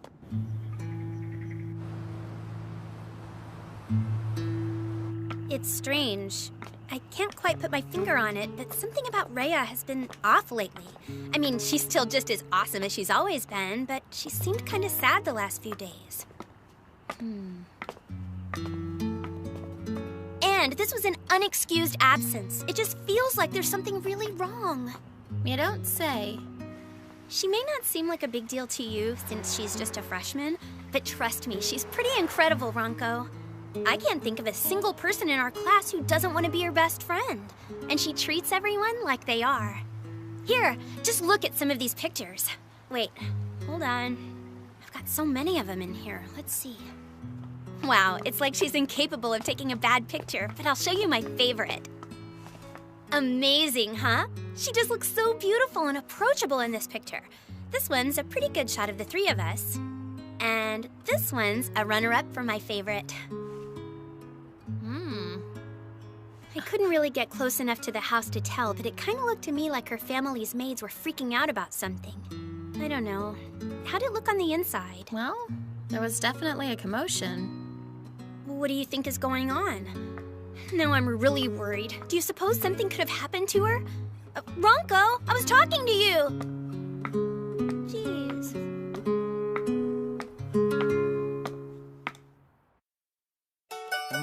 It's strange. I can't quite put my finger on it, but something about Rhea has been off lately. I mean, she's still just as awesome as she's always been, but she seemed kind of sad the last few days. And this was an unexcused absence. It just feels like there's something really wrong. You don't say. She may not seem like a big deal to you since she's just a freshman, but trust me, she's pretty incredible, Ronco. I can't think of a single person in our class who doesn't want to be her best friend. And she treats everyone like they are. Here, just look at some of these pictures. Wait, hold on. I've got so many of them in here. Let's see. Wow, it's like she's incapable of taking a bad picture, but I'll show you my favorite. Amazing, huh? She just looks so beautiful and approachable in this picture. This one's a pretty good shot of the three of us. And this one's a runner-up for my favorite. I couldn't really get close enough to the house to tell, but it kind of looked to me like her family's maids were freaking out about something. I don't know. How'd it look on the inside? Well, there was definitely a commotion. What do you think is going on? Now I'm really worried. Do you suppose something could have happened to her? Ronco, I was talking to you! Jeez.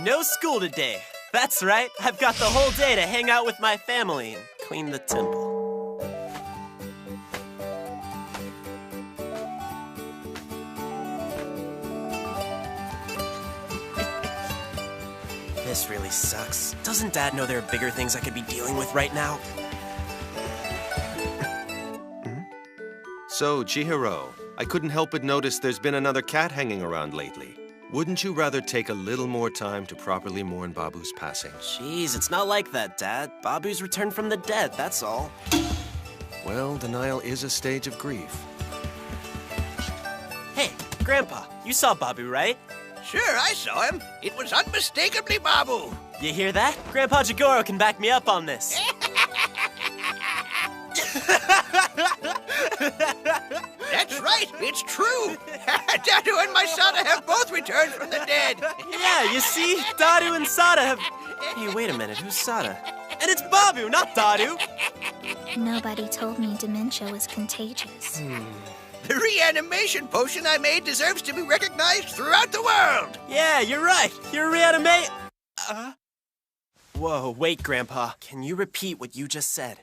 No school today. That's right, I've got the whole day to hang out with my family and clean the temple. This really sucks. Doesn't Dad know there are bigger things I could be dealing with right now? So, Chihiro, I couldn't help but notice there's been another cat hanging around lately. Wouldn't you rather take a little more time to properly mourn Babu's passing? Jeez, it's not like that, Dad. Babu's returned from the dead, that's all. Well, denial is a stage of grief. Hey, Grandpa, you saw Babu, right? Sure, I saw him. It was unmistakably Babu. You hear that? Grandpa Jigoro can back me up on this. That's right, it's true. Dadu and my Sada have both returned from the dead. Yeah, you see, Dadu and Sada have... Hey, wait a minute, who's Sada? And it's Babu, not Dadu. Nobody told me dementia was contagious. The reanimation potion I made deserves to be recognized throughout the world. Yeah, you're right. You're reanimate... Whoa, wait, Grandpa. Can you repeat what you just said?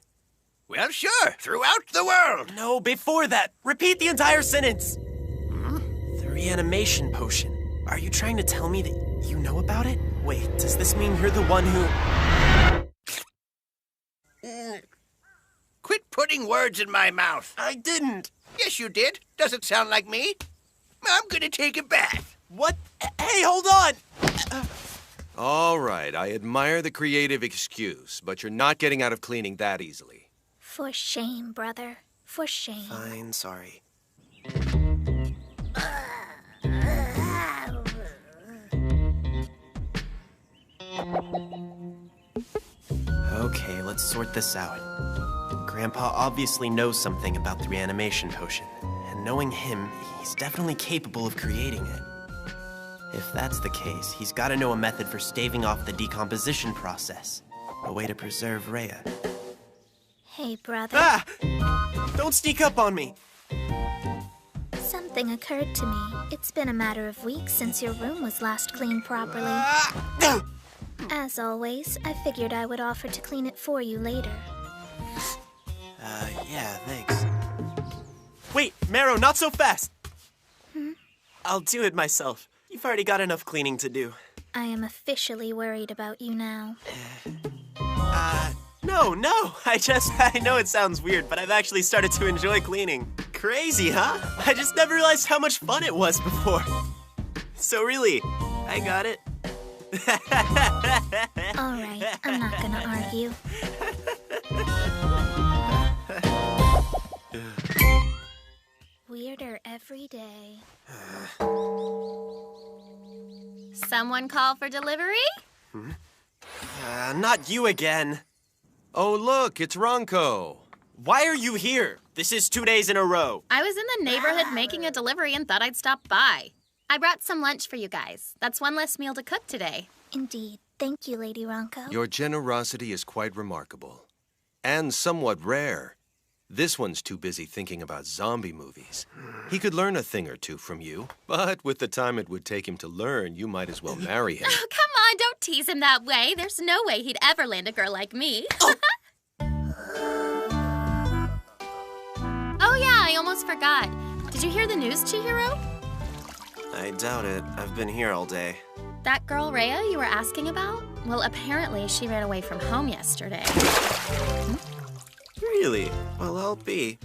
Well, sure, throughout the world. No, before that. Repeat the entire sentence. The reanimation potion. Are you trying to tell me that you know about it? Wait, does this mean you're the one who... Quit putting words in my mouth. I didn't. Yes, you did. Doesn't sound like me. I'm gonna take a bath. What? Hey, hold on! All right, I admire the creative excuse, but you're not getting out of cleaning that easily. For shame, brother. For shame. Fine, sorry. Okay, let's sort this out. Grandpa obviously knows something about the reanimation potion, and knowing him, he's definitely capable of creating it. If that's the case, he's got to know a method for staving off the decomposition process, a way to preserve Rhea. Hey, brother. Ah! Don't sneak up on me! Something occurred to me. It's been a matter of weeks since your room was last cleaned properly. As always, I figured I would offer to clean it for you later. Yeah, thanks. Wait, Maro, not so fast! I'll do it myself. You've already got enough cleaning to do. I am officially worried about you now. No. I know it sounds weird, but I've actually started to enjoy cleaning. Crazy, huh? I just never realized how much fun it was before. So really, I got it. All right, I'm not gonna argue. Weirder every day. Someone call for delivery? Not you again. Oh, look, it's Ronco. Why are you here? This is 2 days in a row. I was in the neighborhood making a delivery and thought I'd stop by. I brought some lunch for you guys. That's one less meal to cook today. Indeed. Thank you, Lady Ronco. Your generosity is quite remarkable. And somewhat rare. This one's too busy thinking about zombie movies. He could learn a thing or two from you, but with the time it would take him to learn, you might as well marry him. Oh, come on, don't tease him that way. There's no way he'd ever land a girl like me. Oh yeah, I almost forgot. Did you hear the news, Chihiro? I doubt it. I've been here all day. That girl, Rhea, you were asking about? Well, apparently she ran away from home yesterday. Really? Well, I'll be.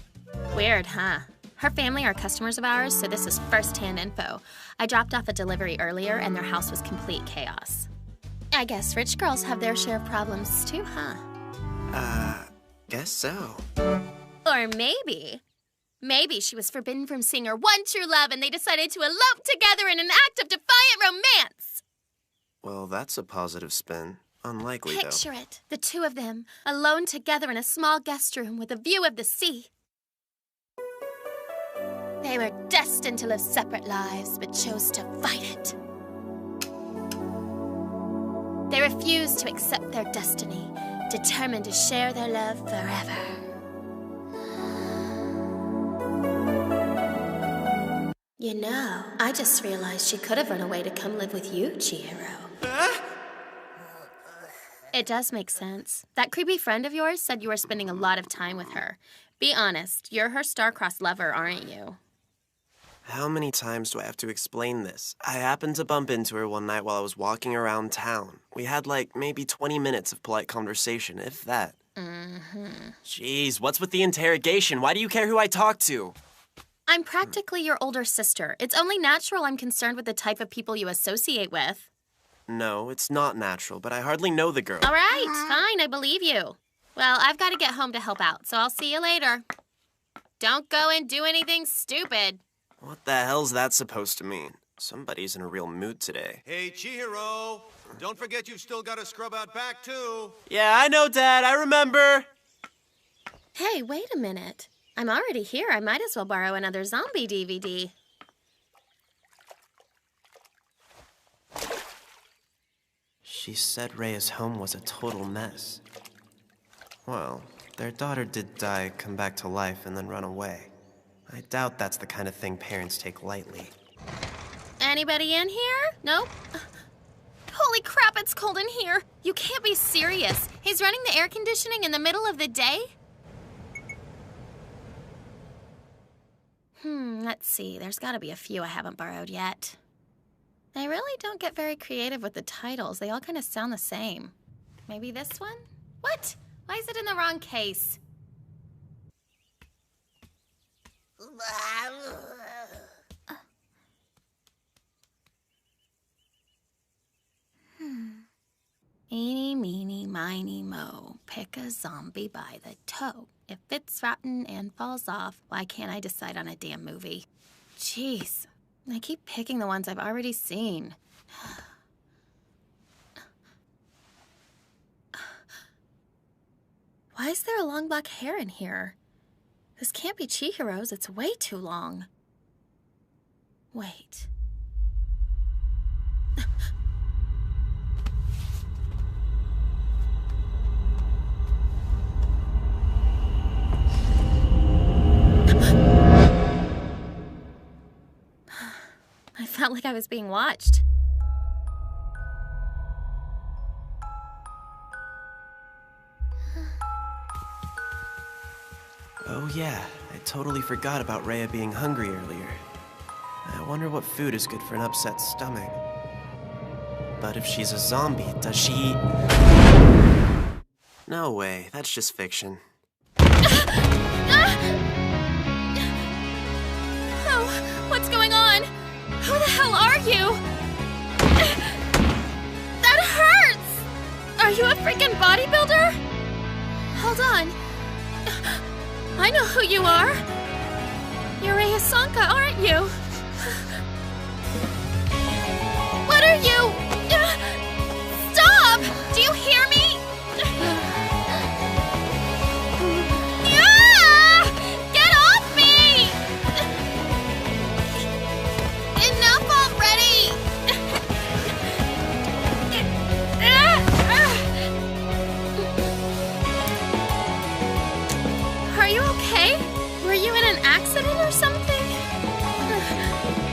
Weird, huh? Her family are customers of ours, so this is first-hand info. I dropped off a delivery earlier, and their house was complete chaos. I guess rich girls have their share of problems too, huh? Guess so. Or maybe she was forbidden from seeing her one true love, and they decided to elope together in an act of defiant romance! Well, that's a positive spin. Unlikely, though. Picture it. The two of them, alone together in a small guest room with a view of the sea. They were destined to live separate lives, but chose to fight it. They refused to accept their destiny, determined to share their love forever. You know, I just realized she could have run away to come live with you, Chihiro. It does make sense. That creepy friend of yours said you were spending a lot of time with her. Be honest, you're her star-crossed lover, aren't you? How many times do I have to explain this? I happened to bump into her one night while I was walking around town. We had like maybe 20 minutes of polite conversation, if that. Jeez, what's with the interrogation? Why do you care who I talk to? I'm practically your older sister. It's only natural I'm concerned with the type of people you associate with. No, it's not natural, but I hardly know the girl. All right, fine, I believe you. Well, I've got to get home to help out, so I'll see you later. Don't go and do anything stupid. What the hell's that supposed to mean? Somebody's in a real mood today. Hey, Chihiro! Don't forget you've still got to scrub out back, too. Yeah, I know, Dad. I remember. Hey, wait a minute. I'm already here. I might as well borrow another zombie DVD. She said Rhea's home was a total mess. Well, their daughter did die, come back to life, and then run away. I doubt that's the kind of thing parents take lightly. Anybody in here? Nope. Holy crap, it's cold in here. You can't be serious. He's running the air conditioning in the middle of the day? Let's see. There's got to be a few I haven't borrowed yet. They really don't get very creative with the titles. They all kind of sound the same. Maybe this one? What? Why is it in the wrong case? Eeny, meeny, miny, moe. Pick a zombie by the toe. If it's rotten and falls off, why can't I decide on a damn movie? Jeez, I keep picking the ones I've already seen. Why is there a long black hair in here? This can't be Chihiro's. It's way too long. Wait. I felt like I was being watched. Oh yeah, I totally forgot about Rhea being hungry earlier. I wonder what food is good for an upset stomach. But if she's a zombie, does she eat... No way, that's just fiction. you are? You're Sanka, aren't you? What are you? Stop! Do you hear me? Get off me! Enough already! Are you okay? Were you in an accident or something?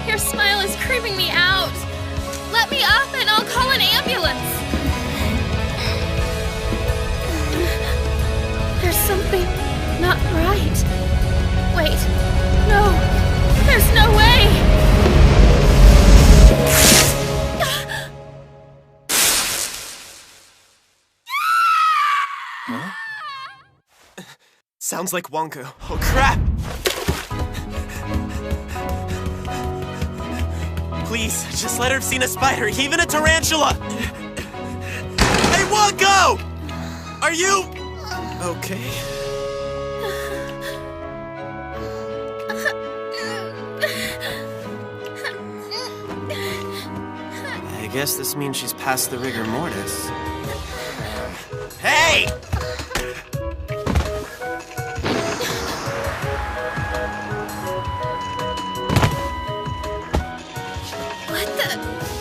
Your smile is creeping me out. Let me up and I'll call an ambulance. There's something not right. Wait, no, there's no way. Huh? Sounds like Wonka. Oh crap! Please, just let her have seen a spider, even a tarantula! Hey, Wonko! Are you... okay? I guess this means she's past the rigor mortis. Hey!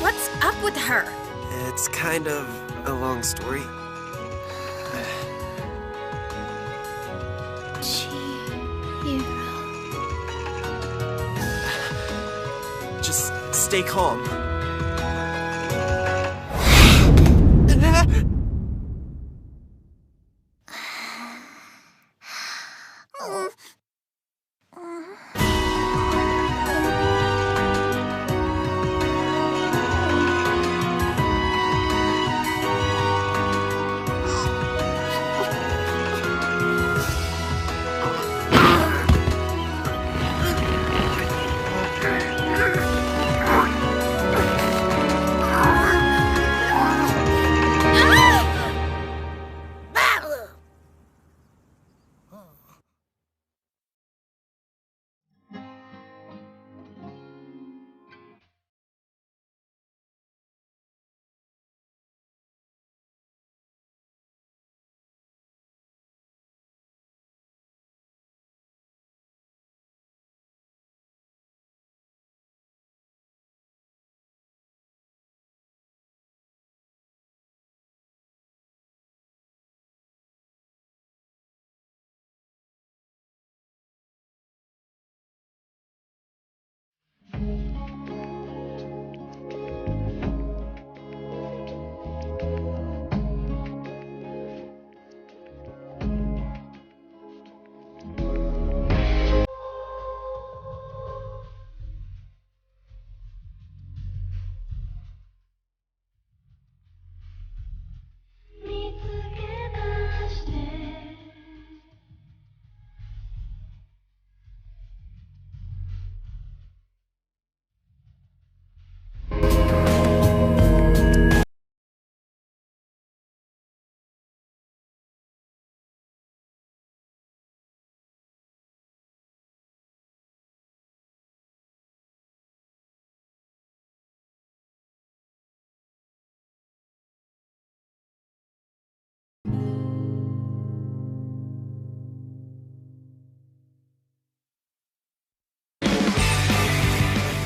What's up with her? It's kind of a long story. Just stay calm.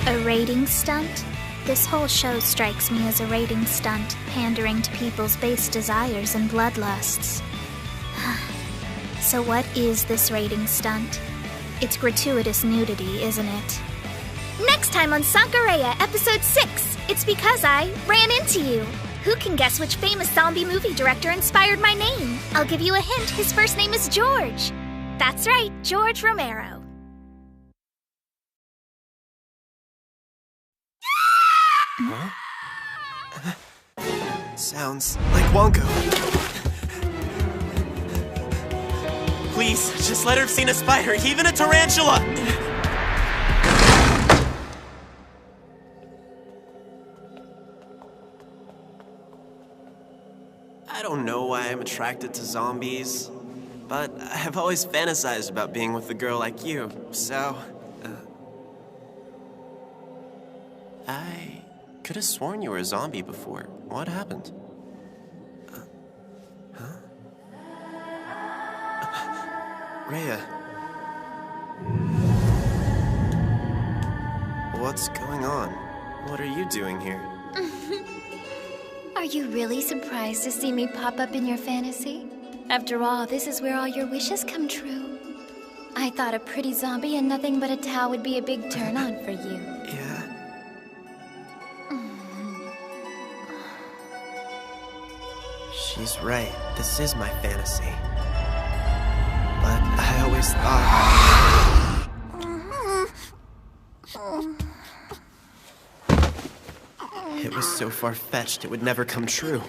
A rating stunt? This whole show strikes me as a rating stunt, pandering to people's base desires and bloodlusts. So what is this rating stunt? It's gratuitous nudity, isn't it? Next time on Sankareya, Episode 6, it's because I ran into you. Who can guess which famous zombie movie director inspired my name? I'll give you a hint, his first name is George. That's right, George Romero. Huh? Sounds like Wonko. Please, just let her have seen a spider, even a tarantula! I don't know why I'm attracted to zombies. But I've always fantasized about being with a girl like you, so... I could have sworn you were a zombie before. What happened? Rhea. What's going on? What are you doing here? Are you really surprised to see me pop up in your fantasy? After all, this is where all your wishes come true. I thought a pretty zombie and nothing but a towel would be a big turn-on for you. Yeah? She's right. This is my fantasy. But I always thought... It was so far-fetched, it would never come true.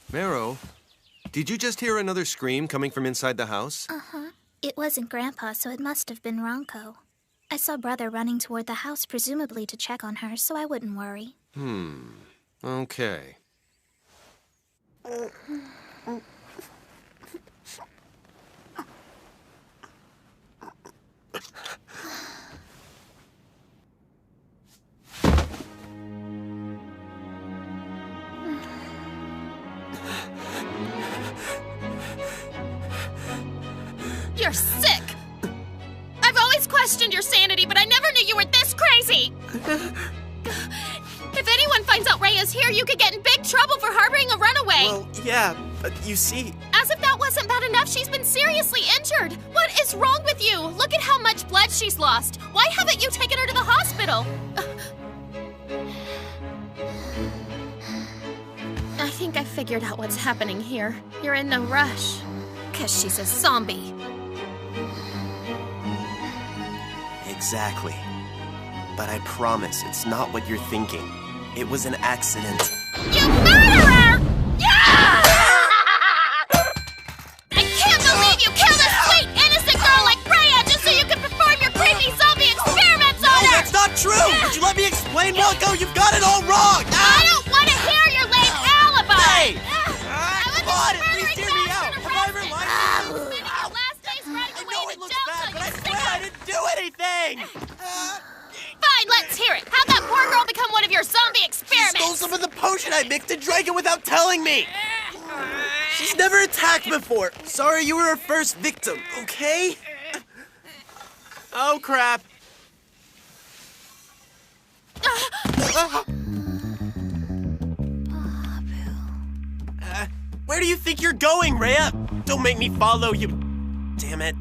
Mero, did you just hear another scream coming from inside the house? Uh-huh. It wasn't Grandpa, so it must have been Ronco. I saw Brother running toward the house, presumably to check on her, so I wouldn't worry. Okay. You're sick! I've always questioned your sanity, but I never knew you were this crazy! If anyone finds out Rhea's here, you could get in big trouble for harboring a runaway! Well, yeah, but you see... As if that wasn't bad enough, she's been seriously injured! What is wrong with you? Look at how much blood she's lost! Why haven't you taken her to the hospital? I think I figured out what's happening here. You're in no rush. 'Cause she's a zombie. Exactly. But I promise it's not what you're thinking. It was an accident. You murderer! Yeah! I can't believe you killed a sweet, innocent girl like Rhea just so you could perform your creepy zombie experiments on her! No, that's not true! Would you let me explain, Wilco? You've got it all wrong! I don't want to hear your lame alibi! Hey! Come on, please hear me out! Have I ever lied to you? I know it looks bad, but I swear I didn't do anything! Fine, let's hear it. How'd that poor girl become one of your zombie experiments? She stole some of the potion I mixed and drank it without telling me! She's never attacked before. Sorry you were her first victim, okay? Oh, crap. Where do you think you're going, Rhea? Don't make me follow you. Damn it.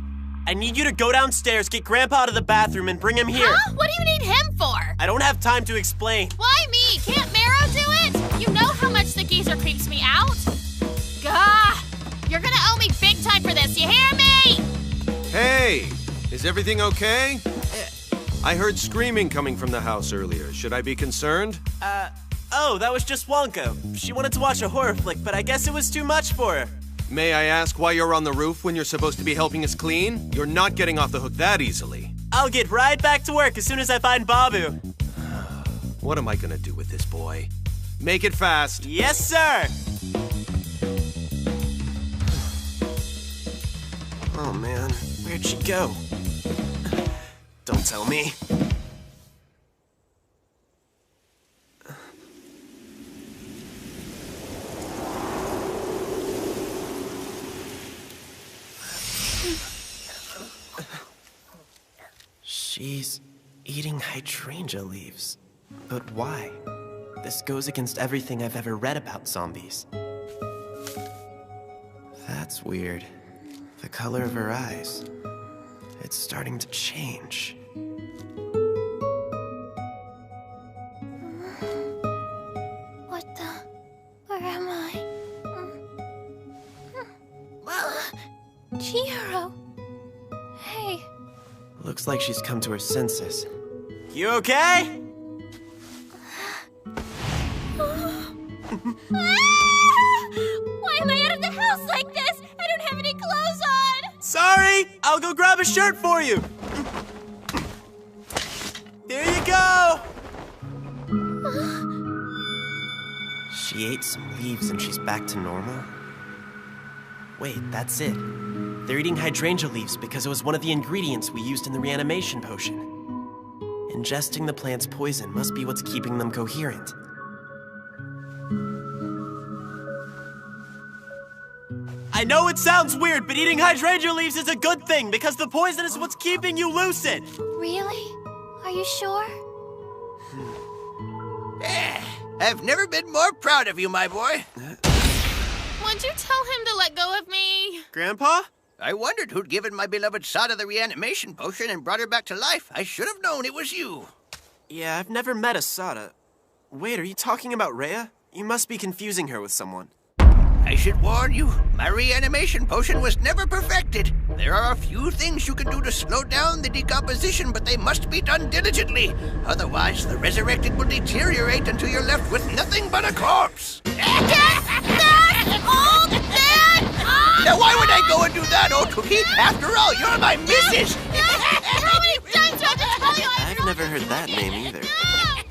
I need you to go downstairs, get Grandpa out of the bathroom, and bring him here. Huh? What do you need him for? I don't have time to explain. Why me? Can't Mero do it? You know how much the geezer creeps me out. Gah! You're gonna owe me big time for this, you hear me? Hey, is everything okay? I heard screaming coming from the house earlier. Should I be concerned? Oh, that was just Wonka. She wanted to watch a horror flick, but I guess it was too much for her. May I ask why you're on the roof when you're supposed to be helping us clean? You're not getting off the hook that easily. I'll get right back to work as soon as I find Babu. What am I gonna do with this boy? Make it fast. Yes, sir! Oh, man. Where'd she go? Don't tell me. She's eating hydrangea leaves. But why? This goes against everything I've ever read about zombies. That's weird. The color of her eyes. It's starting to change. What the? Where am I? Chihiro! Hey. Looks like she's come to her senses. You okay? Why am I out of the house like this? I don't have any clothes on! Sorry! I'll go grab a shirt for you! Here you go! She ate some leaves and she's back to normal? Wait, that's it. They're eating hydrangea leaves because it was one of the ingredients we used in the reanimation potion. Ingesting the plant's poison must be what's keeping them coherent. I know it sounds weird, but eating hydrangea leaves is a good thing because the poison is what's keeping you lucid. Really? Are you sure? I've never been more proud of you, my boy. Why'd you tell him to let go of me? Grandpa? I wondered who'd given my beloved Sada the reanimation potion and brought her back to life. I should have known it was you. Yeah, I've never met a Sada. Wait, are you talking about Rhea? You must be confusing her with someone. I should warn you, my reanimation potion was never perfected. There are a few things you can do to slow down the decomposition, but they must be done diligently. Otherwise, the resurrected will deteriorate until you're left with nothing but a corpse. Now, why would I go and do that, old cookie? After all, you're my missus. How many times do I have to tell you I've never heard that name either.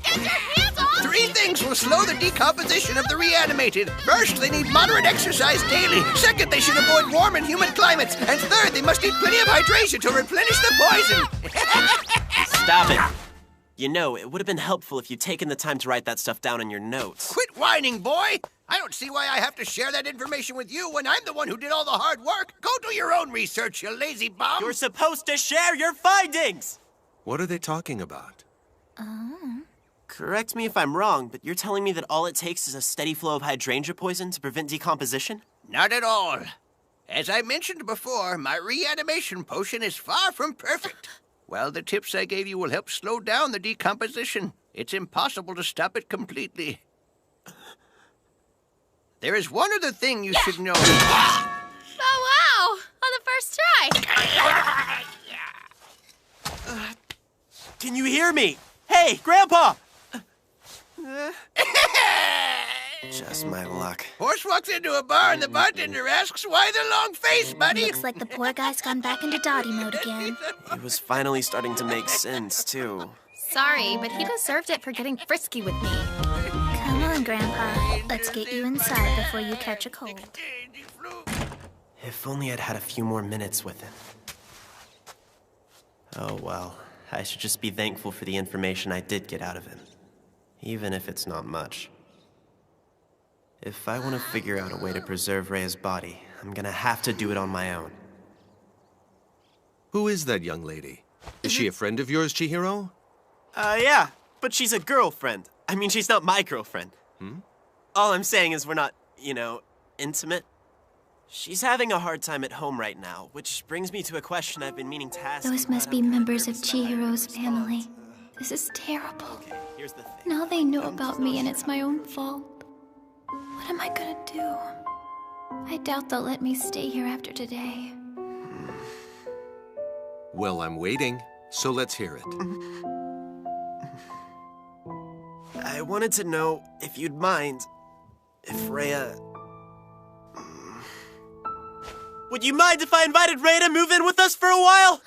Get your hands off! 3 things will slow the decomposition of the reanimated. First, they need moderate exercise daily. Second, they should avoid warm and humid climates. And third, they must eat plenty of hydration to replenish the poison. Stop it. You know, it would have been helpful if you'd taken the time to write that stuff down in your notes. Quit whining, boy. I don't see why I have to share that information with you when I'm the one who did all the hard work. Go do your own research, you lazy bum. You're supposed to share your findings! What are they talking about? Correct me if I'm wrong, but you're telling me that all it takes is a steady flow of hydrangea poison to prevent decomposition? Not at all. As I mentioned before, my reanimation potion is far from perfect. Well, the tips I gave you will help slow down the decomposition. It's impossible to stop it completely. There is one other thing you should know. Oh, wow! On the first try! Can you hear me? Hey, Grandpa! Just my luck. Horse walks into a bar and the bartender asks, "Why the long face, buddy?" Looks like the poor guy's gone back into Dottie mode again. It was finally starting to make sense, too. Sorry, but he deserved it for getting frisky with me. Come on, Grandpa. Let's get you inside before you catch a cold. If only I'd had a few more minutes with him. Oh well, I should just be thankful for the information I did get out of him. Even if it's not much. If I want to figure out a way to preserve Rhea's body, I'm gonna have to do it on my own. Who is that young lady? Is she a friend of yours, Chihiro? Yeah, but she's a girlfriend. I mean, she's not my girlfriend. All I'm saying is we're not, you know, intimate. She's having a hard time at home right now, which brings me to a question I've been meaning to ask. Those must be members of Chihiro's family. This is terrible. Here's the thing. Now they know about me and it's my own fault. What am I gonna do? I doubt they'll let me stay here after today. Well, I'm waiting. So let's hear it. I wanted to know if you'd mind if Rhea... Would you mind if I invited Rhea to move in with us for a while?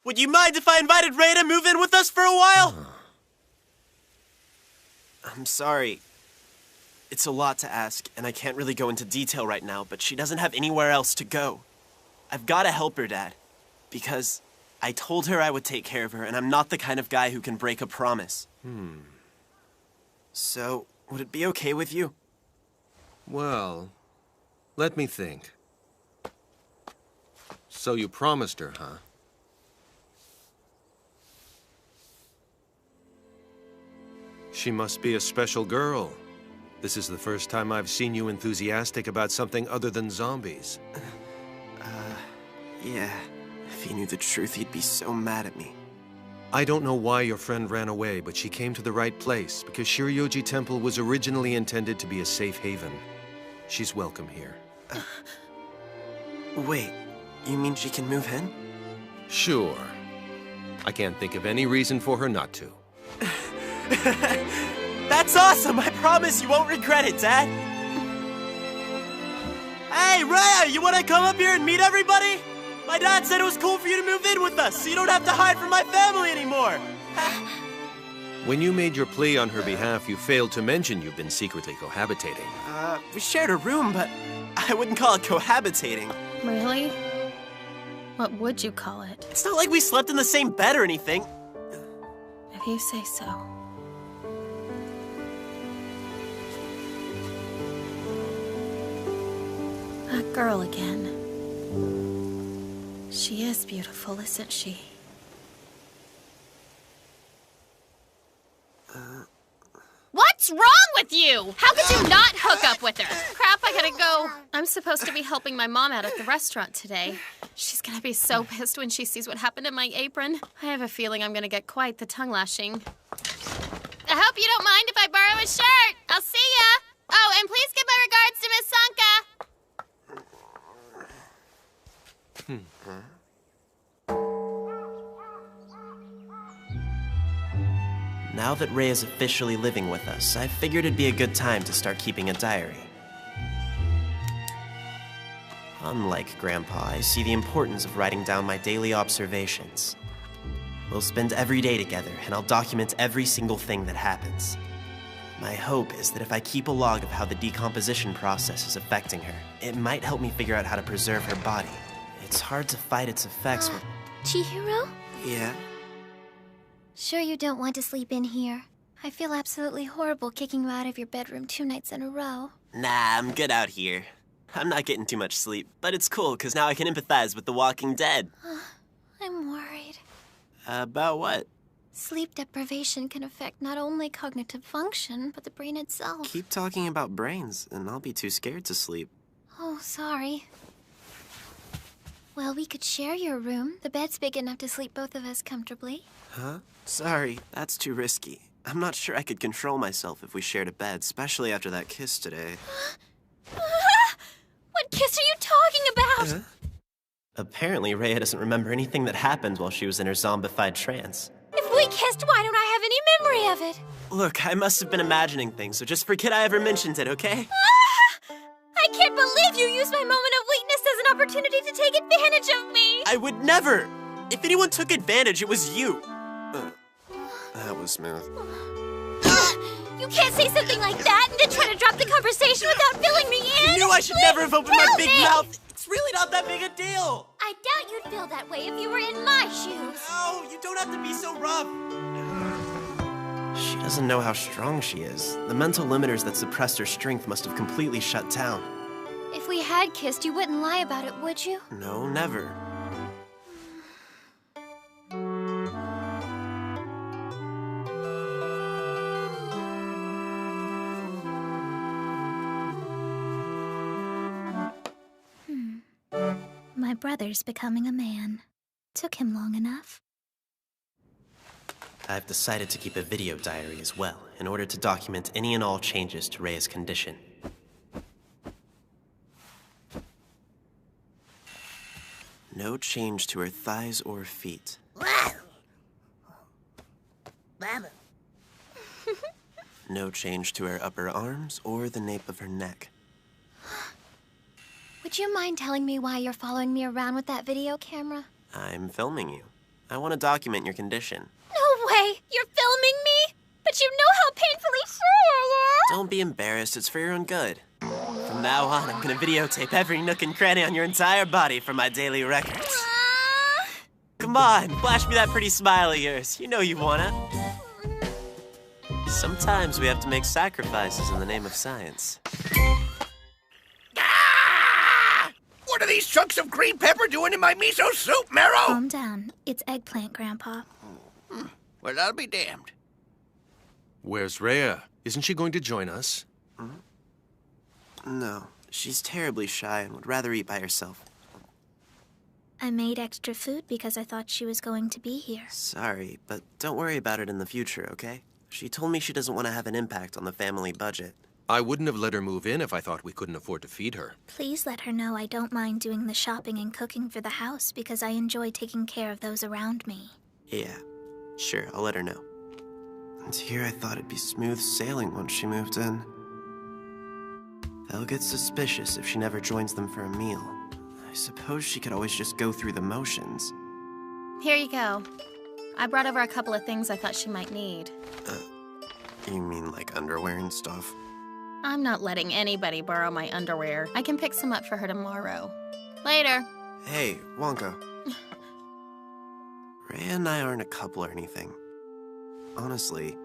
Would you mind if I invited Rhea to move in with us for a while? I'm sorry. It's a lot to ask, and I can't really go into detail right now, but she doesn't have anywhere else to go. I've got to help her, Dad, because I told her I would take care of her, and I'm not the kind of guy who can break a promise. So, would it be okay with you? Well, let me think. So you promised her, huh? She must be a special girl. This is the first time I've seen you enthusiastic about something other than zombies. Yeah. If he knew the truth, he'd be so mad at me. I don't know why your friend ran away, but she came to the right place, because Shiryoji Temple was originally intended to be a safe haven. She's welcome here. Wait, you mean she can move in? Sure. I can't think of any reason for her not to. That's awesome! I promise you won't regret it, Dad! Hey, Rhea, you wanna come up here and meet everybody? My dad said it was cool for you to move in with us, so you don't have to hide from my family anymore! When you made your plea on her behalf, you failed to mention you've been secretly cohabitating. We shared a room, but I wouldn't call it cohabitating. Really? What would you call it? It's not like we slept in the same bed or anything. If you say so. That girl again. She is beautiful, isn't she? What's wrong with you? How could you not hook up with her? Crap, I gotta go. I'm supposed to be helping my mom out at the restaurant today. She's gonna be so pissed when she sees what happened to my apron. I have a feeling I'm gonna get quite the tongue lashing. I hope you don't mind if I borrow a shirt. I'll see ya. Oh, and please give my regards to Miss Sanka. Now that Rhea is officially living with us, I figured it'd be a good time to start keeping a diary. Unlike Grandpa, I see the importance of writing down my daily observations. We'll spend every day together, and I'll document every single thing that happens. My hope is that if I keep a log of how the decomposition process is affecting her, it might help me figure out how to preserve her body. It's hard to fight its effects with... Chihiro? Yeah? Sure you don't want to sleep in here? I feel absolutely horrible kicking you out of your bedroom 2 nights in a row. Nah, I'm good out here. I'm not getting too much sleep, but it's cool, because now I can empathize with The Walking Dead. I'm worried. About what? Sleep deprivation can affect not only cognitive function, but the brain itself. Keep talking about brains, and I'll be too scared to sleep. Oh, sorry. Well, we could share your room. The bed's big enough to sleep both of us comfortably. Huh? Sorry, that's too risky. I'm not sure I could control myself if we shared a bed, especially after that kiss today. What kiss are you talking about? Apparently, Rhea doesn't remember anything that happened while she was in her zombified trance. If we kissed, why don't I have any memory of it? Look, I must have been imagining things, so just forget I ever mentioned it, okay? I can't believe you used my moment of weakness as an opportunity to take advantage of me! I would never! If anyone took advantage, it was you! That was smooth. You can't say something like that and then try to drop the conversation without filling me in! You knew I should never have opened my big mouth! It's really not that big a deal! I doubt you'd feel that way if you were in my shoes! No, you don't have to be so rough! She doesn't know how strong she is. The mental limiters that suppressed her strength must have completely shut down. If we had kissed, you wouldn't lie about it, would you? No, never. My brother's becoming a man. Took him long enough. I've decided to keep a video diary as well, in order to document any and all changes to Rhea's condition. No change to her thighs or feet. No change to her upper arms or the nape of her neck. Would you mind telling me why you're following me around with that video camera? I'm filming you. I want to document your condition. No way! You're filming me? But you know how painfully sure I am! Don't be embarrassed, it's for your own good. From now on, I'm gonna videotape every nook and cranny on your entire body for my daily records. Come on, flash me that pretty smile of yours. You know you wanna. Sometimes we have to make sacrifices in the name of science. What are these chunks of green pepper doing in my miso soup, Marrow? Calm down. It's eggplant, Grandpa. Well, I'll be damned. Where's Rhea? Isn't she going to join us? No, she's terribly shy and would rather eat by herself. I made extra food because I thought she was going to be here. Sorry, but don't worry about it in the future, okay? She told me she doesn't want to have an impact on the family budget. I wouldn't have let her move in if I thought we couldn't afford to feed her. Please let her know I don't mind doing the shopping and cooking for the house because I enjoy taking care of those around me. Yeah, sure, I'll let her know. And here I thought it'd be smooth sailing once she moved in. They'll get suspicious if she never joins them for a meal. I suppose she could always just go through the motions. Here you go. I brought over a couple of things I thought she might need. You mean like underwear and stuff? I'm not letting anybody borrow my underwear. I can pick some up for her tomorrow. Later. Hey, Wonka. Rhea and I aren't a couple or anything. Honestly.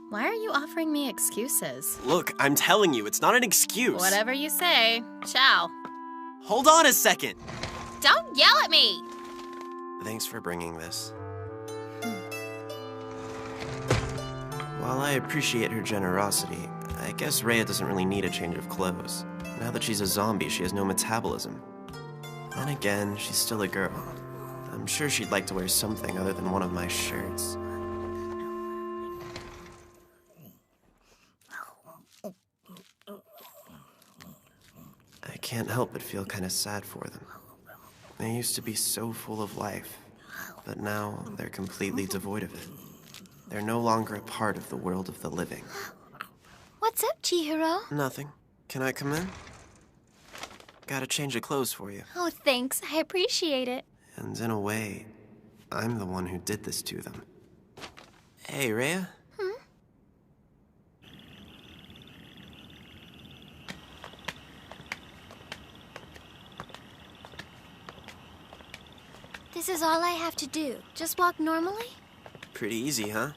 Why are you offering me excuses? Look, I'm telling you, it's not an excuse. Whatever you say. Ciao. Hold on a second. Don't yell at me! Thanks for bringing this. While I appreciate her generosity, I guess Rhea doesn't really need a change of clothes. Now that she's a zombie, she has no metabolism. Then again, she's still a girl. I'm sure she'd like to wear something other than one of my shirts. I can't help but feel kind of sad for them. They used to be so full of life, but now they're completely devoid of it. They're no longer a part of the world of the living. What's up, Chihiro? Nothing. Can I come in? Got a change of clothes for you. Oh, thanks. I appreciate it. And in a way, I'm the one who did this to them. Hey, Rhea? This is all I have to do. Just walk normally? Pretty easy, huh?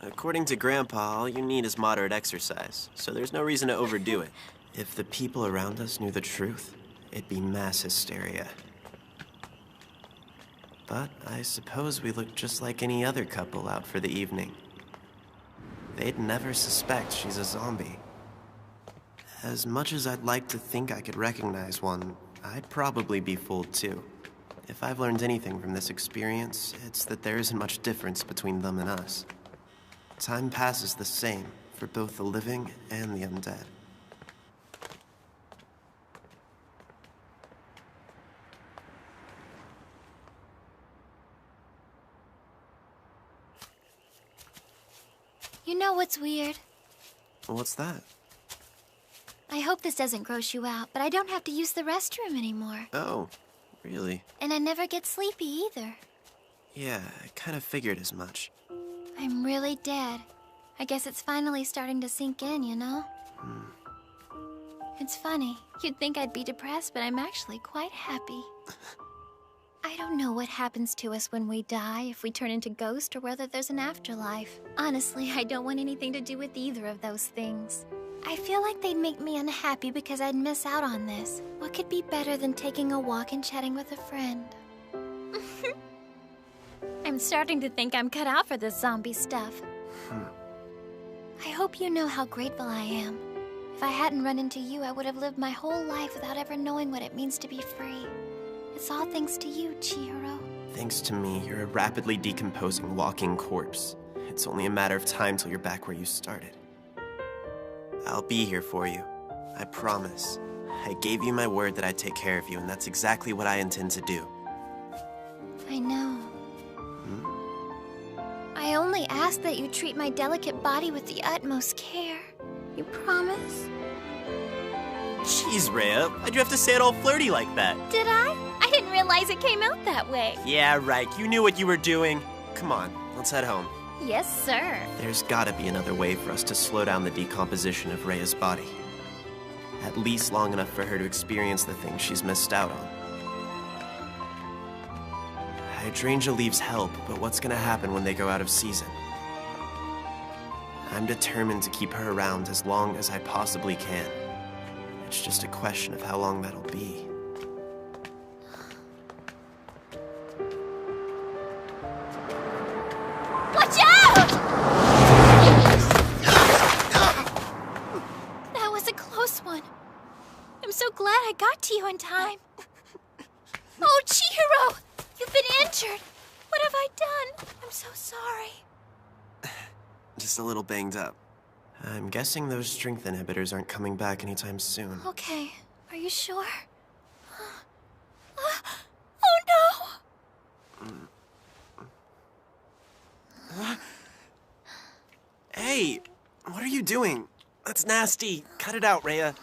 According to Grandpa, all you need is moderate exercise, so there's no reason to overdo it. If the people around us knew the truth, it'd be mass hysteria. But I suppose we look just like any other couple out for the evening. They'd never suspect she's a zombie. As much as I'd like to think I could recognize one, I'd probably be fooled too. If I've learned anything from this experience, it's that there isn't much difference between them and us. Time passes the same for both the living and the undead. You know what's weird? What's that? I hope this doesn't gross you out, but I don't have to use the restroom anymore. Oh, really? And I never get sleepy either. Yeah, I kind of figured as much. I'm really dead. I guess it's finally starting to sink in, you know? It's funny. You'd think I'd be depressed, but I'm actually quite happy. I don't know what happens to us when we die, if we turn into ghosts or whether there's an afterlife. Honestly, I don't want anything to do with either of those things. I feel like they'd make me unhappy because I'd miss out on this. What could be better than taking a walk and chatting with a friend? I'm starting to think I'm cut out for this zombie stuff. I hope you know how grateful I am. If I hadn't run into you, I would have lived my whole life without ever knowing what it means to be free. It's all thanks to you, Chihiro. Thanks to me, you're a rapidly decomposing walking corpse. It's only a matter of time till you're back where you started. I'll be here for you. I promise. I gave you my word that I'd take care of you, and that's exactly what I intend to do. I know. I only ask that you treat my delicate body with the utmost care. You promise? Jeez, Rhea, why'd you have to say it all flirty like that? Did I? I didn't realize it came out that way. Yeah, right. You knew what you were doing. Come on, let's head home. Yes, sir. There's gotta be another way for us to slow down the decomposition of Rhea's body. At least long enough for her to experience the things she's missed out on. Hydrangea leaves help, but what's gonna happen when they go out of season? I'm determined to keep her around as long as I possibly can. It's just a question of how long that'll be. Watch out! That was a close one. I'm so glad I got to you in time. Oh, Chihiro! You've been injured. What have I done? I'm so sorry. Just a little banged up. I'm guessing those strength inhibitors aren't coming back anytime soon. Okay, are you sure? Oh no! Hey, what are you doing? That's nasty. Cut it out, Rhea.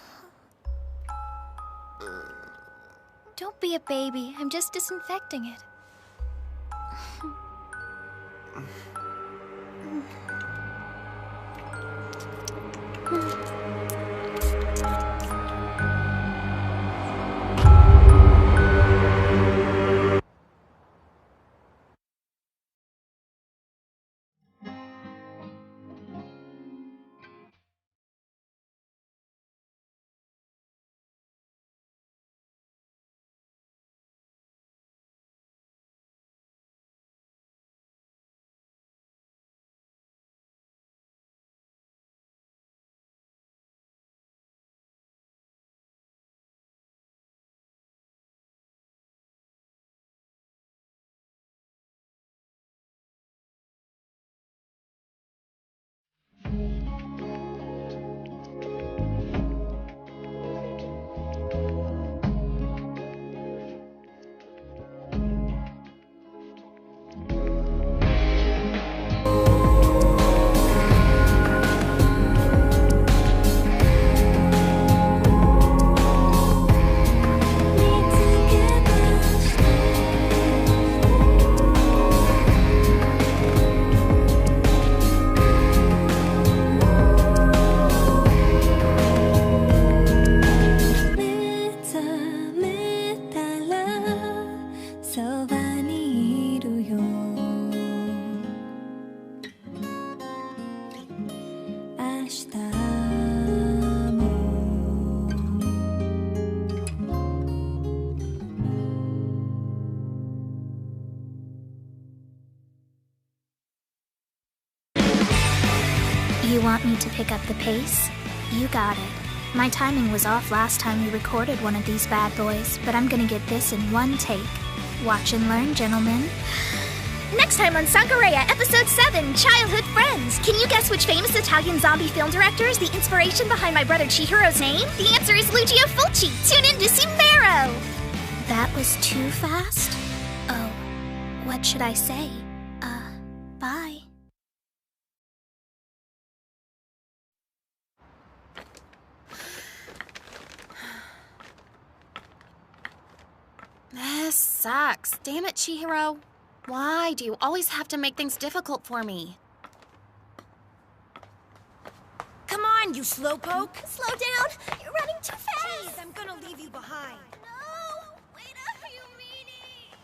Don't be a baby. I'm just disinfecting it. You want me to pick up the pace? You got it. My timing was off last time we recorded one of these bad boys, but I'm gonna get this in one take. Watch and learn, gentlemen. Next time on Sankareya, Episode 7, Childhood Friends. Can you guess which famous Italian zombie film director is the inspiration behind my brother Chihiro's name? The answer is Lucio Fulci. Tune in to Sumbero! That was too fast? Oh, what should I say? Bye. This sucks. Damn it, Chihiro. Why do you always have to make things difficult for me? Come on, you slowpoke. Slow down. You're running too fast. Jeez, I'm gonna leave you behind. No! Wait up, you meanie!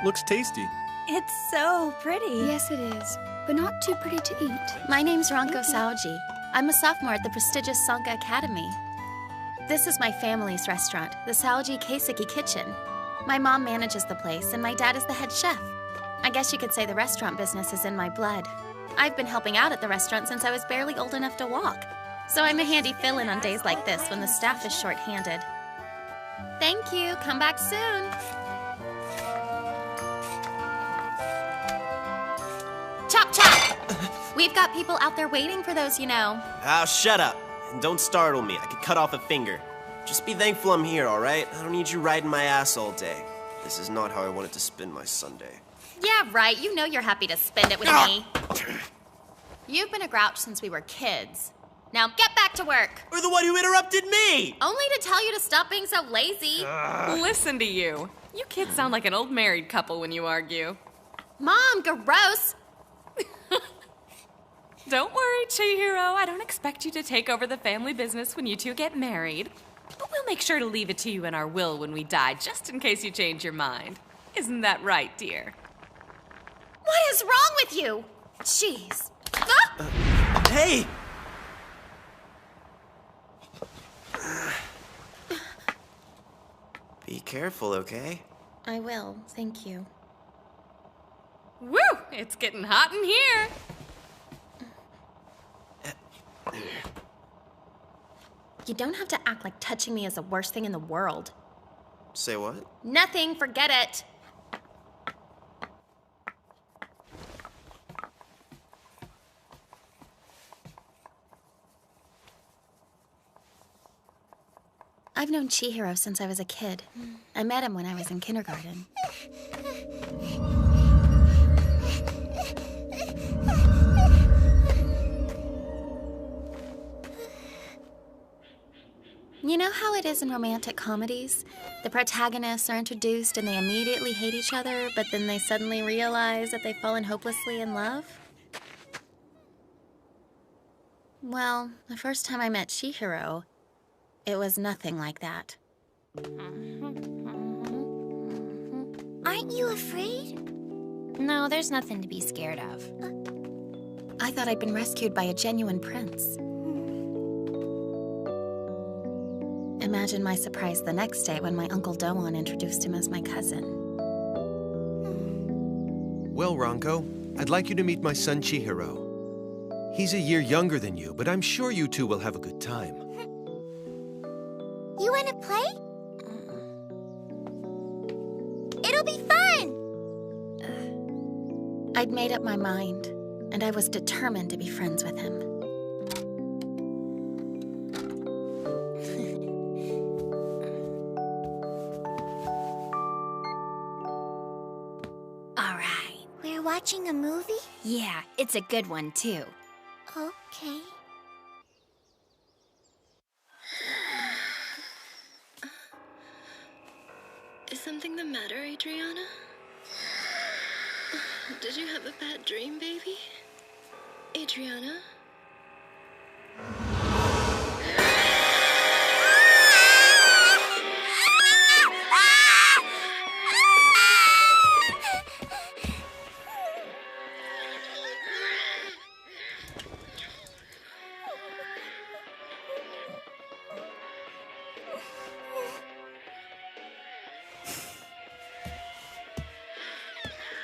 Looks tasty. It's so pretty. Yes, it is, but not too pretty to eat. My name's Ranko Saoji. I'm a sophomore at the prestigious Sanka Academy. This is my family's restaurant, the Saoji Keiseki Kitchen. My mom manages the place, and my dad is the head chef. I guess you could say the restaurant business is in my blood. I've been helping out at the restaurant since I was barely old enough to walk. So I'm a handy fill-in on days like this when the staff is short-handed. Thank you. Come back soon. Chop, chop! We've got people out there waiting for those, you know. Oh, shut up. And don't startle me. I could cut off a finger. Just be thankful I'm here, all right? I don't need you riding my ass all day. This is not how I wanted to spend my Sunday. Yeah, right. You know you're happy to spend it with me. You've been a grouch since we were kids. Now get back to work. You're the one who interrupted me! Only to tell you to stop being so lazy. Listen to you. You kids sound like an old married couple when you argue. Mom, gross! Don't worry, Chihiro. I don't expect you to take over the family business when you two get married. But we'll make sure to leave it to you in our will when we die, just in case you change your mind. Isn't that right, dear? What is wrong with you? Jeez. Ah! Hey! Be careful, okay? I will, thank you. Woo! It's getting hot in here. You don't have to act like touching me is the worst thing in the world. Say what? Nothing, forget it. I've known Chihiro since I was a kid. I met him when I was in kindergarten. You know how it is in romantic comedies? The protagonists are introduced and they immediately hate each other, but then they suddenly realize that they've fallen hopelessly in love? Well, the first time I met Chihiro, it was nothing like that. Aren't you afraid? No, there's nothing to be scared of. I thought I'd been rescued by a genuine prince. Imagine my surprise the next day when my Uncle Doan introduced him as my cousin. Well, Ranko, I'd like you to meet my son Chihiro. He's a year younger than you, but I'm sure you two will have a good time. You want to play? It'll be fun! I'd made up my mind, and I was determined to be friends with him. Alright, we're watching a movie? Yeah, it's a good one, too. Okay. Is something the matter, Adriana? Did you have a bad dream, baby? Adriana?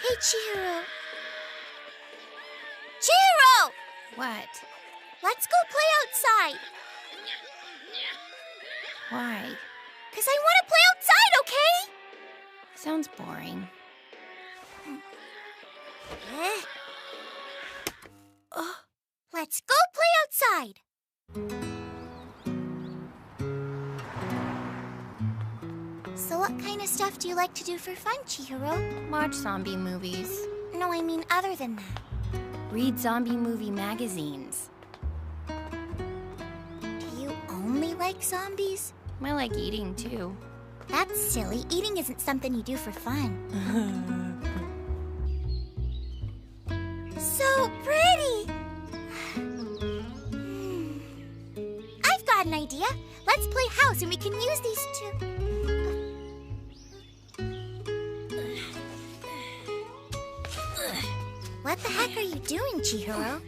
Hey, Chihiro. Chihiro! What? Let's go play outside. Why? 'Cause I want to play outside, okay? Sounds boring. Let's go play outside. So what kind of stuff do you like to do for fun, Chihiro? Watch zombie movies. No, I mean other than that. Read zombie movie magazines. Do you only like zombies? I like eating, too. That's silly. Eating isn't something you do for fun. So pretty! I've got an idea. Let's play house and we can use these two. What the heck are you doing, Chihiro?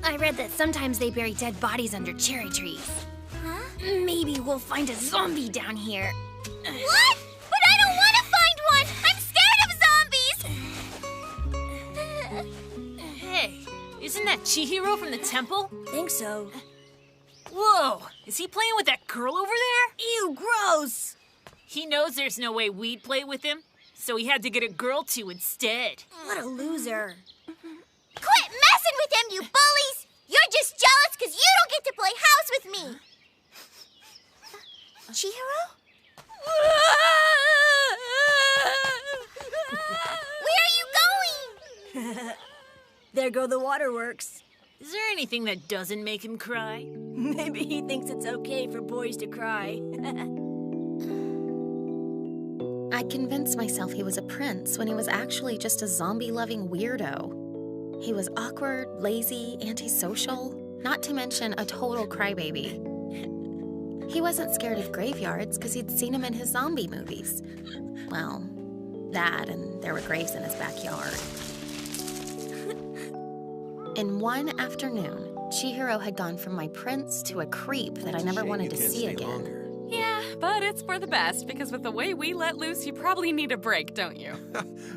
I read that sometimes they bury dead bodies under cherry trees. Huh? Maybe we'll find a zombie down here. What? But I don't want to find one! I'm scared of zombies! Hey, isn't that Chihiro from the temple? Think so. Whoa, is he playing with that girl over there? Ew, gross! He knows there's no way we'd play with him, so he had to get a girl to instead. What a loser. Quit messing with him, you bullies! You're just jealous because you don't get to play house with me! Chihiro? Where are you going? There go the waterworks. Is there anything that doesn't make him cry? Maybe he thinks it's okay for boys to cry. I'd convinced myself he was a prince when he was actually just a zombie-loving weirdo. He was awkward, lazy, antisocial, not to mention a total crybaby. He wasn't scared of graveyards because he'd seen him in his zombie movies. Well, that and there were graves in his backyard. In one afternoon, Chihiro had gone from my prince to a creep that I never wanted to see again. Yeah, but it's for the best, because with the way we let loose, you probably need a break, don't you?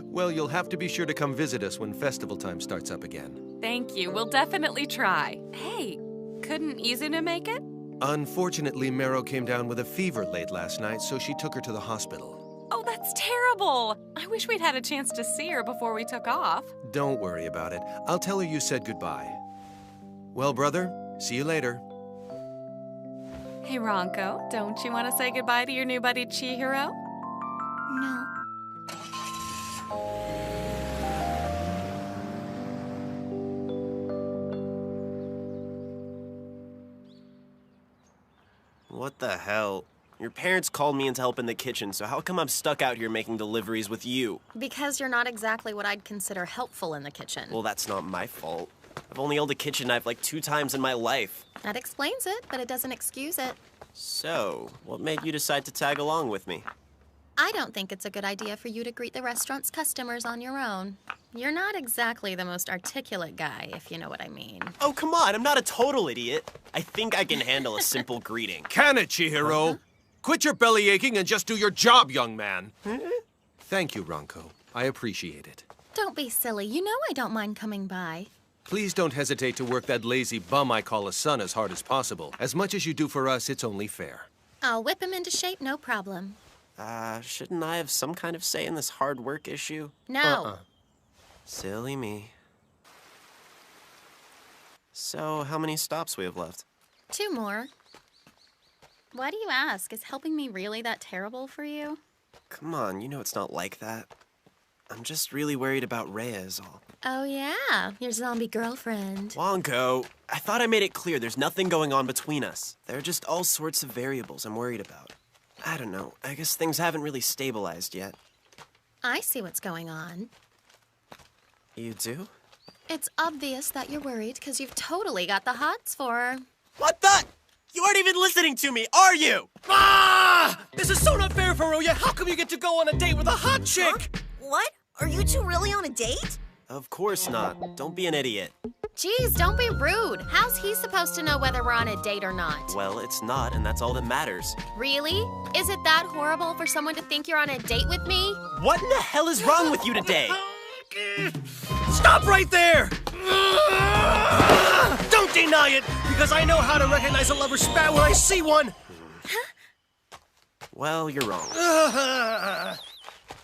Well, you'll have to be sure to come visit us when festival time starts up again. Thank you. We'll definitely try. Hey, couldn't Izuna make it? Unfortunately, Mero came down with a fever late last night, so she took her to the hospital. Oh, that's terrible. I wish we'd had a chance to see her before we took off. Don't worry about it. I'll tell her you said goodbye. Well, brother, see you later. Hey, Ronko, don't you want to say goodbye to your new buddy Chihiro? No. What the hell? Your parents called me in to help in the kitchen, so how come I'm stuck out here making deliveries with you? Because you're not exactly what I'd consider helpful in the kitchen. Well, that's not my fault. I've only held a kitchen knife like 2 times in my life. That explains it, but it doesn't excuse it. So, what made you decide to tag along with me? I don't think it's a good idea for you to greet the restaurant's customers on your own. You're not exactly the most articulate guy, if you know what I mean. Oh, come on, I'm not a total idiot. I think I can handle a simple greeting. Can it, Chihiro? Quit your belly aching and just do your job, young man. Thank you, Ronko. I appreciate it. Don't be silly. You know I don't mind coming by. Please don't hesitate to work that lazy bum I call a son as hard as possible. As much as you do for us, it's only fair. I'll whip him into shape, no problem. Shouldn't I have some kind of say in this hard work issue? No. Silly me. So, how many stops we have left? 2 more. Why do you ask? Is helping me really that terrible for you? Come on, you know it's not like that. I'm just really worried about Rhea is all. Oh yeah, your zombie girlfriend. Wonko, I thought I made it clear there's nothing going on between us. There are just all sorts of variables I'm worried about. I don't know, I guess things haven't really stabilized yet. I see what's going on. You do? It's obvious that you're worried because you've totally got the hots for her. What the? You aren't even listening to me, are you? Ah! This is so not fair, Furuya. How come you get to go on a date with a hot chick? Huh? What? Are you two really on a date? Of course not. Don't be an idiot. Geez, don't be rude. How's he supposed to know whether we're on a date or not? Well, it's not, and that's all that matters. Really? Is it that horrible for someone to think you're on a date with me? What in the hell is wrong with you today? Stop right there! Don't deny it, because I know how to recognize a lover's spat when I see one. Well, you're wrong.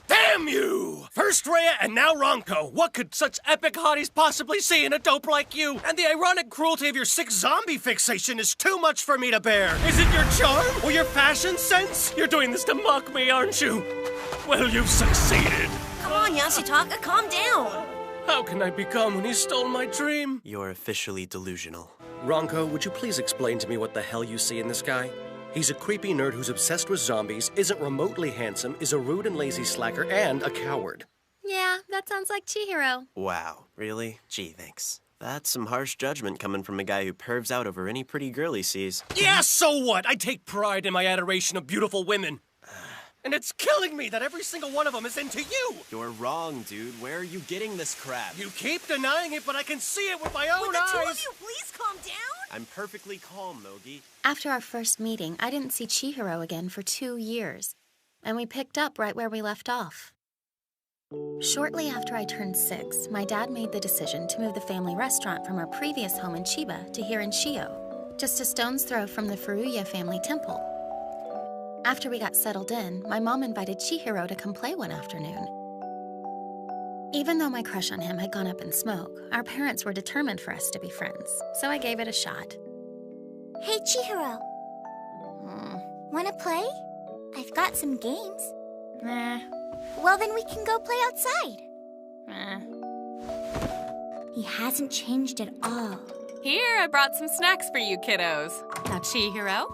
Damn you! First Rhea and now Ronko. What could such epic hotties possibly see in a dope like you? And the ironic cruelty of your sick zombie fixation is too much for me to bear. Is it your charm or your fashion sense? You're doing this to mock me, aren't you? Well, you've succeeded. Come on, Yashitaka, calm down. How can I become when he stole my dream? You're officially delusional. Ronko, would you please explain to me what the hell you see in this guy? He's a creepy nerd who's obsessed with zombies, isn't remotely handsome, is a rude and lazy slacker, and a coward. Yeah, that sounds like Chihiro. Wow, really? Gee, thanks. That's some harsh judgment coming from a guy who pervs out over any pretty girl he sees. Yeah, so what? I take pride in my adoration of beautiful women. And it's killing me that every single one of them is into you! You're wrong, dude. Where are you getting this crap? You keep denying it, but I can see it with my own Would the two eyes! of you please calm down? I'm perfectly calm, Mogi. After our first meeting, I didn't see Chihiro again for 2 years, and we picked up right where we left off. Shortly after I turned 6, my dad made the decision to move the family restaurant from our previous home in Chiba to here in Shio, just a stone's throw from the Furuya family temple. After we got settled in, my mom invited Chihiro to come play one afternoon. Even though my crush on him had gone up in smoke, our parents were determined for us to be friends, so I gave it a shot. Hey, Chihiro. Wanna play? I've got some games. Well, then we can go play outside. He hasn't changed at all. Here, I brought some snacks for you kiddos. Now, Chihiro,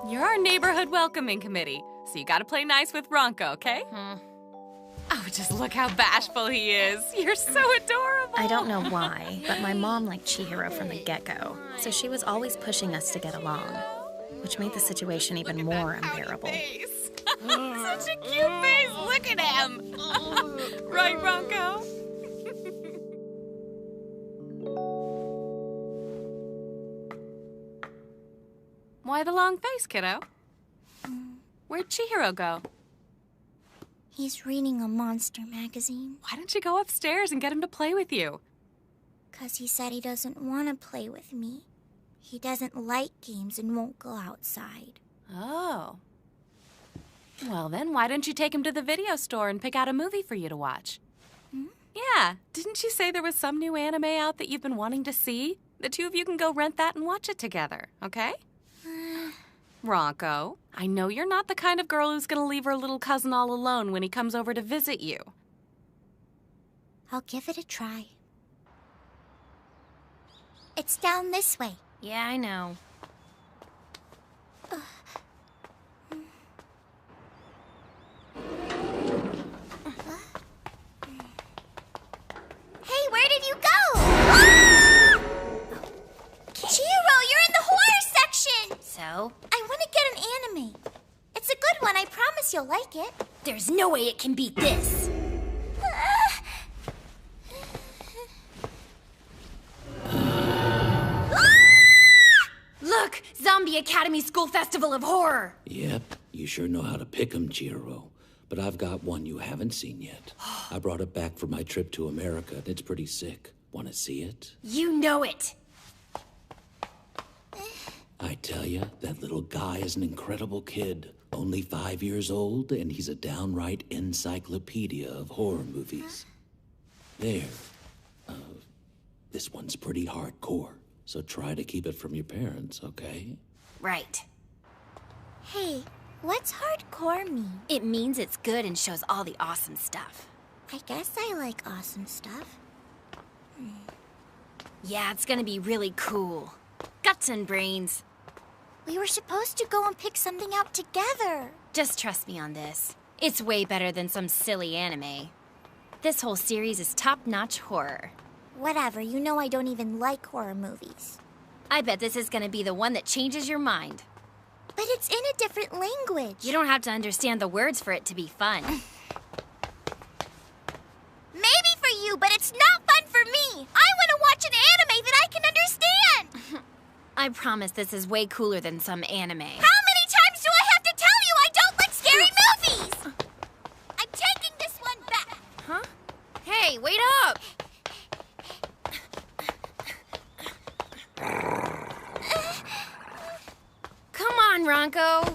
you're our neighborhood welcoming committee, so you gotta play nice with Ronko, okay? Oh, just look how bashful he is. You're so adorable. I don't know why, but my mom liked Chihiro from the get-go, so she was always pushing us to get along, which made the situation even more unbearable. Such a cute face. Look at him. Right, Ronko? Why the long face, kiddo? Where'd Chihiro go? He's reading a monster magazine. Why don't you go upstairs and get him to play with you? 'Cause he said he doesn't want to play with me. He doesn't like games and won't go outside. Oh. Well, then, why don't you take him to the video store and pick out a movie for you to watch? Yeah, didn't you say there was some new anime out that you've been wanting to see? The two of you can go rent that and watch it together, okay? Ronko, I know you're not the kind of girl who's gonna leave her little cousin all alone when he comes over to visit you. I'll give it a try. It's down this way. Yeah, I know. Hey, where did you go? Ah! Chihiro, you're in the horror section! So? I want to get an anime. It's a good one, I promise you'll like it. There's no way it can beat this. Look! Zombie Academy School Festival of Horror! Yep, you sure know how to pick 'em, Chihiro. But I've got one you haven't seen yet. I brought it back for my trip to America, and it's pretty sick. Want to see it? You know it! I tell you, that little guy is an incredible kid. Only 5 years old, and he's a downright encyclopedia of horror movies. There. This one's pretty hardcore, so try to keep it from your parents, okay? Right. Hey, what's hardcore mean? It means it's good and shows all the awesome stuff. I guess I like awesome stuff. Yeah, it's gonna be really cool. Guts and brains. We were supposed to go and pick something out together. Just trust me on this. It's way better than some silly anime. This whole series is top-notch horror. Whatever, you know I don't even like horror movies. I bet this is gonna be the one that changes your mind. But it's in a different language. You don't have to understand the words for it to be fun. Maybe for you, but it's not fun for me. I want to watch an anime that I can understand. I promise this is way cooler than some anime. How many times do I have to tell you I don't like scary movies? I'm taking this one back. Huh? Hey, wait up! Come on, Ronko.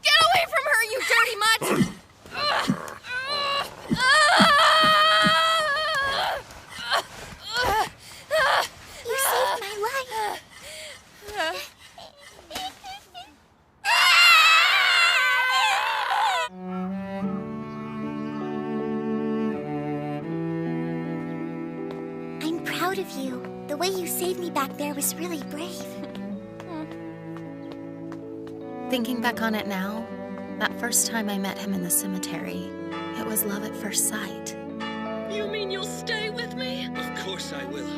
Get away from her, you dirty mutt! You saved my life. I'm proud of you. The way you saved me back there was really brave. Thinking back on it now, that first time I met him in the cemetery, it was love at first sight. You mean you'll stay with me? Of course I will.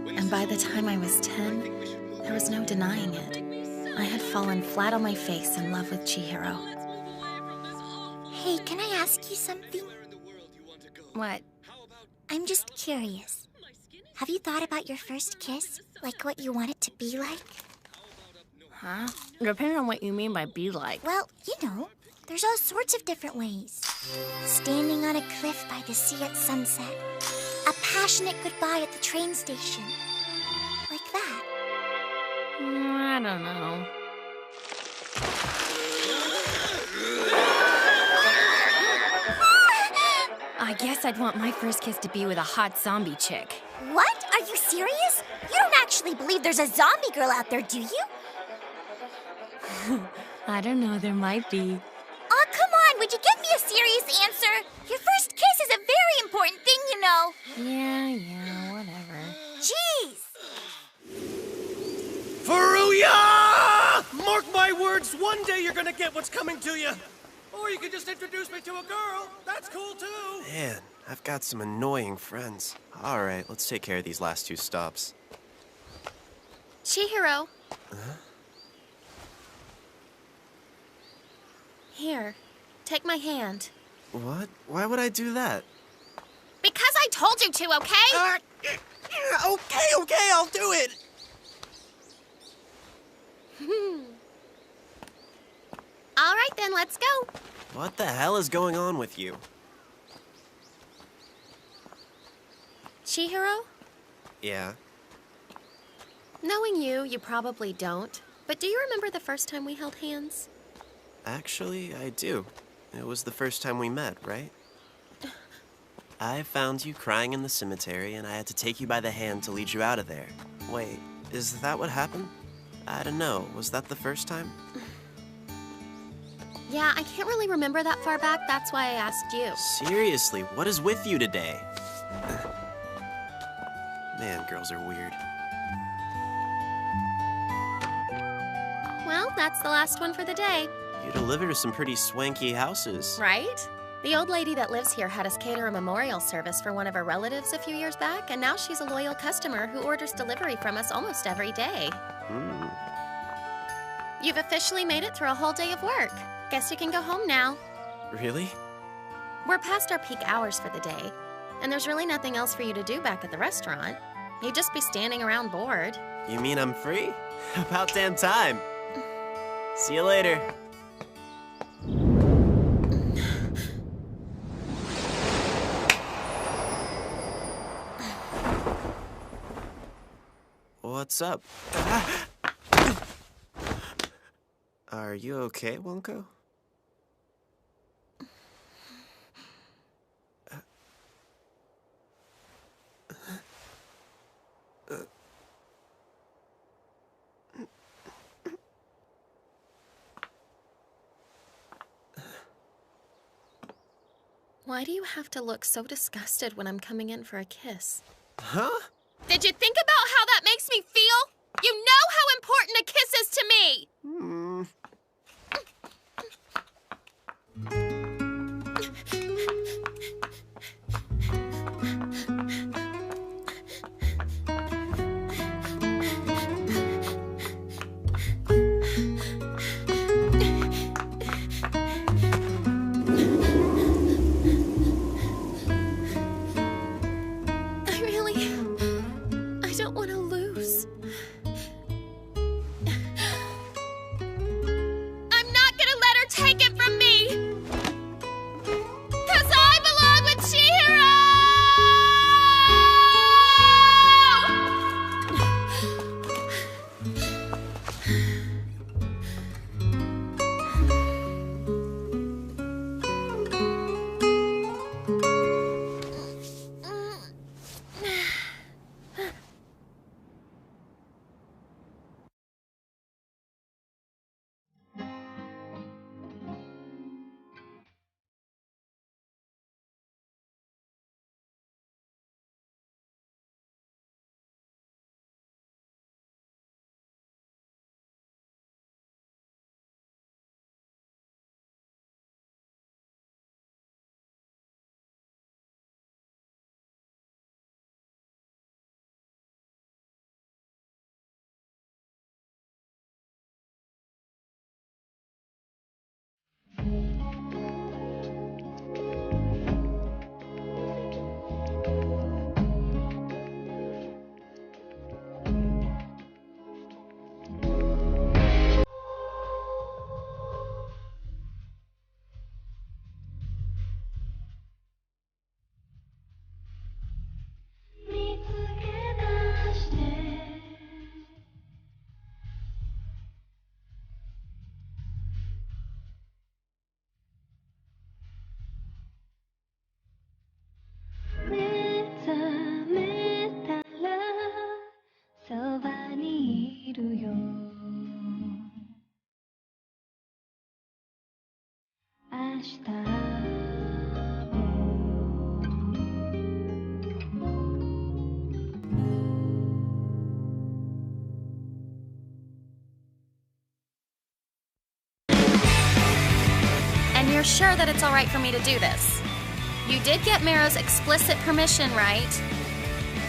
And by the time I was 10, there was no denying it. I had fallen flat on my face in love with Chihiro. Hey, can I ask you something? What? I'm just curious. Have you thought about your first kiss? Like what you want it to be like? Huh? Depending on what you mean by be like. Well, you know, there's all sorts of different ways. Standing on a cliff by the sea at sunset. A passionate goodbye at the train station. Like that. I don't know. I guess I'd want my first kiss to be with a hot zombie chick. What? Are you serious? You don't actually believe there's a zombie girl out there, do you? I don't know, there might be. Aw, come on, would you give me a serious answer? Your first kiss is a very important thing, you know. Yeah, whatever. Jeez! Furuya! Mark my words, one day you're gonna get what's coming to you. Or you could just introduce me to a girl. That's cool, too. Man, I've got some annoying friends. All right, let's take care of these last 2 stops. Chihiro. Huh? Here, take my hand. What? Why would I do that? Because I told you to, okay? Okay, I'll do it. All right, then, let's go. What the hell is going on with you? Chihiro? Yeah. Knowing you, you probably don't. But do you remember the first time we held hands? Actually, I do. It was the first time we met, right? I found you crying in the cemetery, and I had to take you by the hand to lead you out of there. Wait, is that what happened? I don't know. Was that the first time? Yeah, I can't really remember that far back. That's why I asked you. Seriously, what is with you today? Man, girls are weird. Well, that's the last one for the day. You deliver to some pretty swanky houses. Right? The old lady that lives here had us cater a memorial service for one of her relatives a few years back, and now she's a loyal customer who orders delivery from us almost every day. You've officially made it through a whole day of work. Guess you can go home now. Really? We're past our peak hours for the day, and there's really nothing else for you to do back at the restaurant. You'd just be standing around bored. You mean I'm free? About damn time. See you later. What's up? Are you okay, Wonko? Why do you have to look so disgusted when I'm coming in for a kiss? Huh? Did you think about how that makes me feel? You know how important a kiss is to me! I don't want to lose. I'm not gonna let her take it from me! sure that it's all right for me to do this? You did get Mero's explicit permission, right?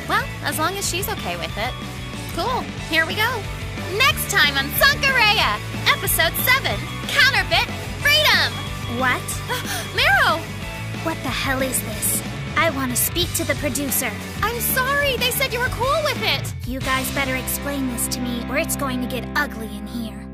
Well, as long as she's okay with it. Cool, here we go. Next time on Sankareya, Episode 7, Counterfeit Freedom! What? Mero! What the hell is this? I want to speak to the producer. I'm sorry, they said you were cool with it. You guys better explain this to me, or it's going to get ugly in here.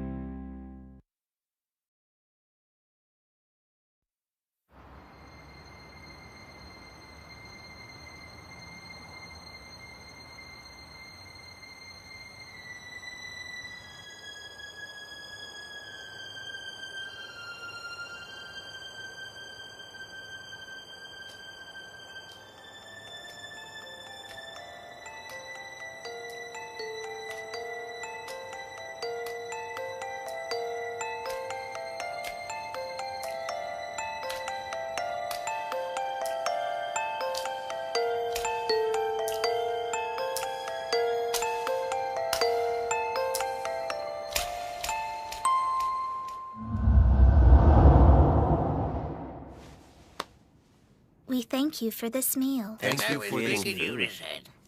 We thank you for this meal. Thank you for this meal.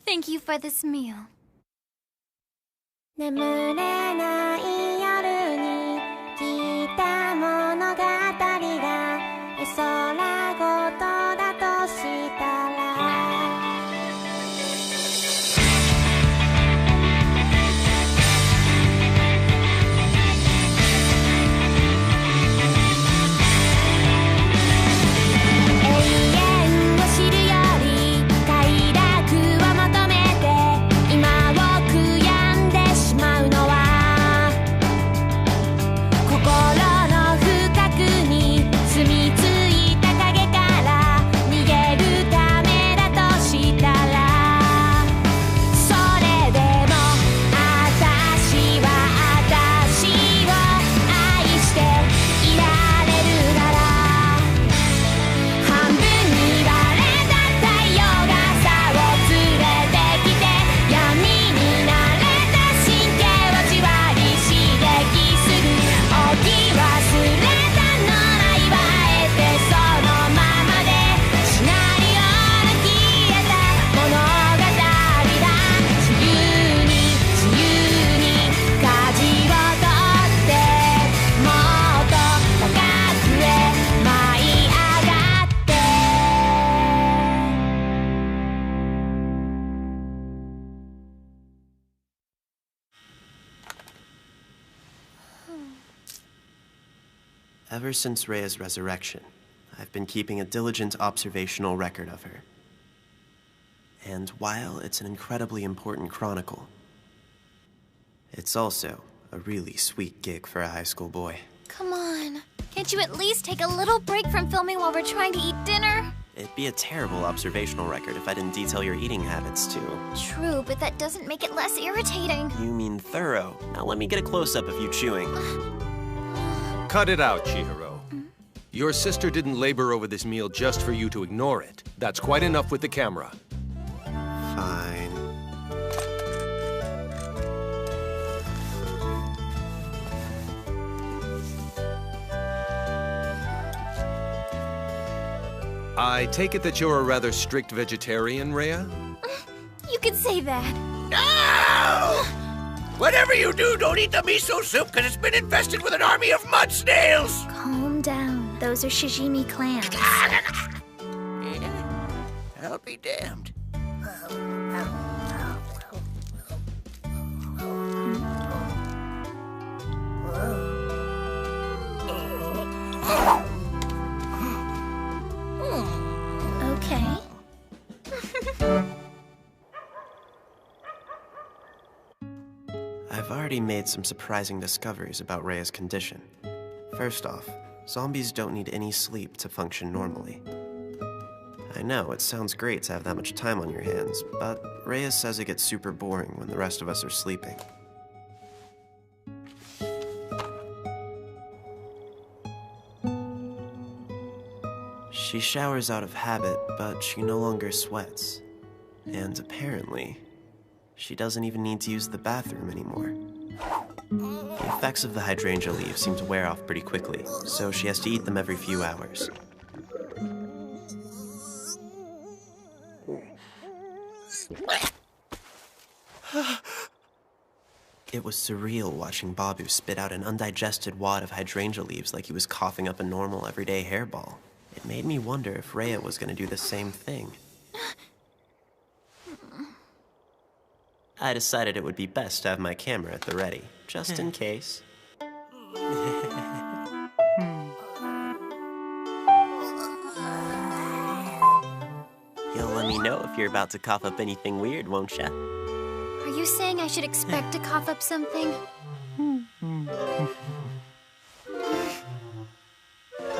Thank you for this meal. 眠れない夜に聞いた物語が絵空ごとだとしたら永遠を知るより快楽を求めて今を悔やんでしまうのは心の深くに住み着いた影から逃げるためだとしたらそれでも私は私を愛していられるなら半分に割れた太陽が朝を連れてきて闇に慣れた神経をじわり刺激する置き忘れたのないはあえてそのままでシナリオの消えた物語だ自由に自由に舵を取ってもっと高くへ舞い上がって Ever since Rhea's resurrection, I've been keeping a diligent observational record of her. And while it's an incredibly important chronicle, it's also a really sweet gig for a high school boy. Come on. Can't you at least take a little break from filming while we're trying to eat dinner? It'd be a terrible observational record if I didn't detail your eating habits, too. True, but that doesn't make it less irritating. You mean thorough. Now let me get a close-up of you chewing. Cut it out, Chihiro. Your sister didn't labor over this meal just for you to ignore it. That's quite enough with the camera. Fine. I take it that you're a rather strict vegetarian, Rhea? You could say that. No! Whatever you do, don't eat the miso soup because it's been infested with an army of mud snails! Calm down. Those are shijimi clams. I'll be damned. Okay. I've already made some surprising discoveries about Rhea's condition. First off, zombies don't need any sleep to function normally. I know, it sounds great to have that much time on your hands, but Rhea says it gets super boring when the rest of us are sleeping. She showers out of habit, but she no longer sweats. And apparently, she doesn't even need to use the bathroom anymore. The effects of the hydrangea leaves seem to wear off pretty quickly, so she has to eat them every few hours. It was surreal watching Babu spit out an undigested wad of hydrangea leaves like he was coughing up a normal, everyday hairball. It made me wonder if Rhea was going to do the same thing. I decided it would be best to have my camera at the ready, just in case. You'll let me know if you're about to cough up anything weird, won't ya? Are you saying I should expect to cough up something?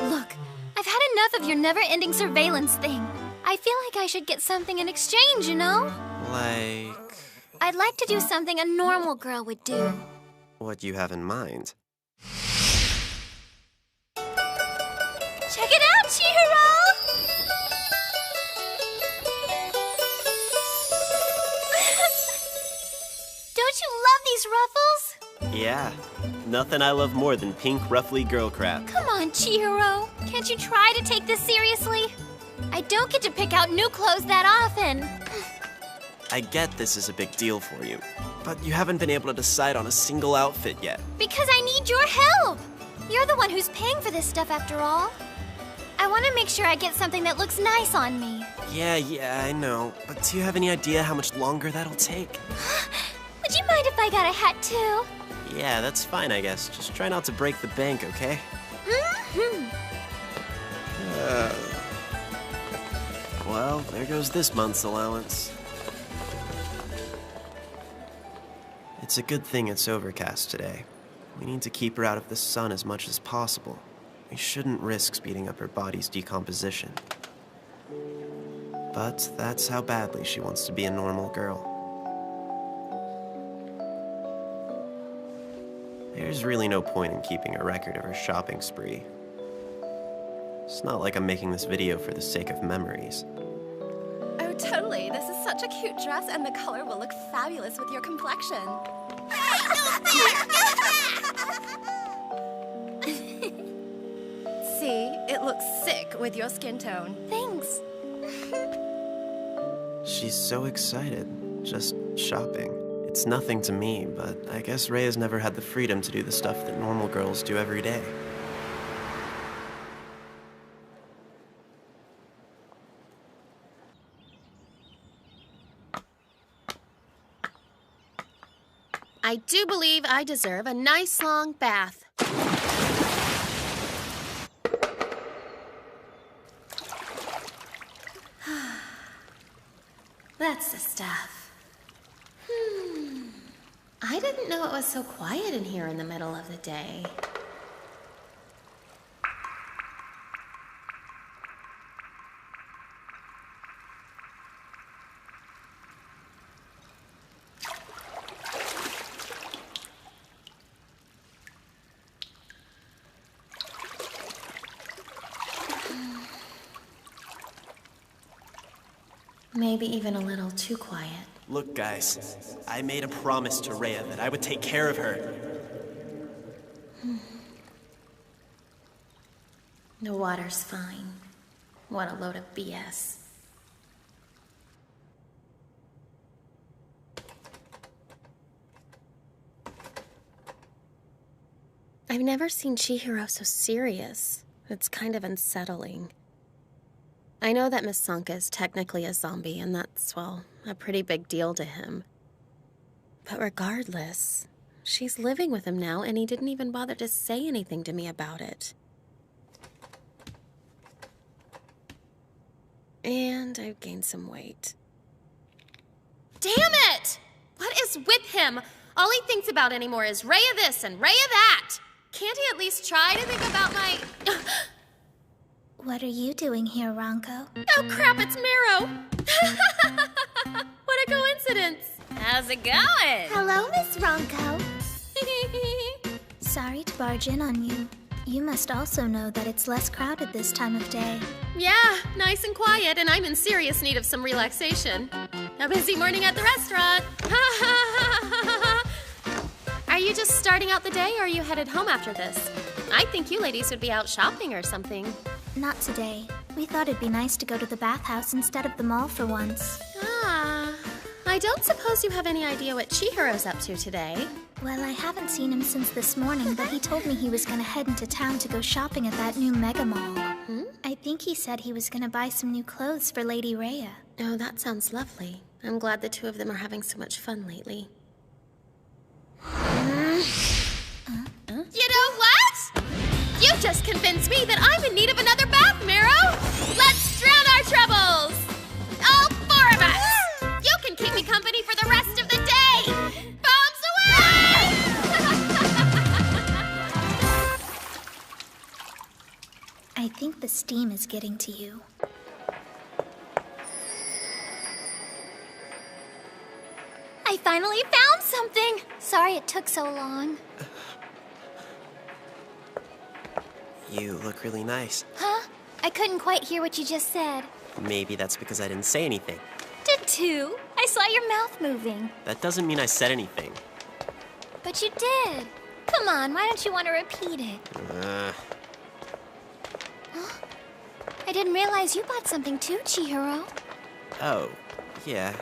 Look, I've had enough of your never-ending surveillance thing. I feel like I should get something in exchange, you know? Like... I'd like to do something a normal girl would do. what you have in mind. Check it out, Chihiro! Don't you love these ruffles? Yeah, nothing I love more than pink, ruffly girl crap. Come on, Chihiro. Can't you try to take this seriously? I don't get to pick out new clothes that often. I get this is a big deal for you, but you haven't been able to decide on a single outfit yet. Because I need your help. You're the one who's paying for this stuff after all. I want to make sure I get something that looks nice on me. Yeah, I know. But do you have any idea how much longer that'll take? Would you mind if I got a hat too? Yeah, that's fine, I guess. Just try not to break the bank, okay? Well, there goes this month's allowance. It's a good thing it's overcast today. We need to keep her out of the sun as much as possible. We shouldn't risk speeding up her body's decomposition. But that's how badly she wants to be a normal girl. There's really no point in keeping a record of her shopping spree. It's not like I'm making this video for the sake of memories. Oh, totally. This is such a cute dress, and the color will look fabulous with your complexion. See, it looks sick with your skin tone. Thanks. She's so excited, just shopping. It's nothing to me, but I guess Rhea's never had the freedom to do the stuff that normal girls do every day. I do believe I deserve a nice long bath. That's the stuff. I didn't know it was so quiet in here in the middle of the day. Maybe even a little too quiet. Look, guys, I made a promise to Rhea that I would take care of her. The water's fine. What a load of BS. I've never seen Chihiro so serious. It's kind of unsettling. I know that Miss Sanka is technically a zombie, and that's, well, a pretty big deal to him. But regardless, she's living with him now, and he didn't even bother to say anything to me about it. And I've gained some weight. Damn it! What is with him? All he thinks about anymore is Rhea this and Rhea that! Can't he at least try to think about my... What are you doing here, Ranko? Oh crap, it's Mero! What a coincidence! How's it going? Hello, Miss Ranko. Sorry to barge in on you. You must also know that it's less crowded this time of day. Yeah, nice and quiet, and I'm in serious need of some relaxation. A busy morning at the restaurant. I Are you just starting out the day, or are you headed home after this? I think you ladies would be out shopping or something. Not today. We thought it'd be nice to go to the bathhouse instead of the mall for once. Ah, I don't suppose you have any idea what Chihiro's up to today. Well, I haven't seen him since this morning, but he told me he was gonna head into town to go shopping at that new mega mall. I think he said he was gonna buy some new clothes for Lady Rhea. Oh, that sounds lovely. I'm glad the two of them are having so much fun lately. You know what? You just convinced me that I'm in need of another bath, Miro! Let's drown our troubles! All four of us! You can keep me company for the rest of the day! Bombs away! I think the steam is getting to you. I finally found something! Sorry it took so long. You look really nice. Huh? I couldn't quite hear what you just said. Maybe that's because I didn't say anything. Did too. I saw your mouth moving. That doesn't mean I said anything. But you did. Come on, why don't you want to repeat it? I didn't realize you bought something too, Chihiro. Oh, yeah.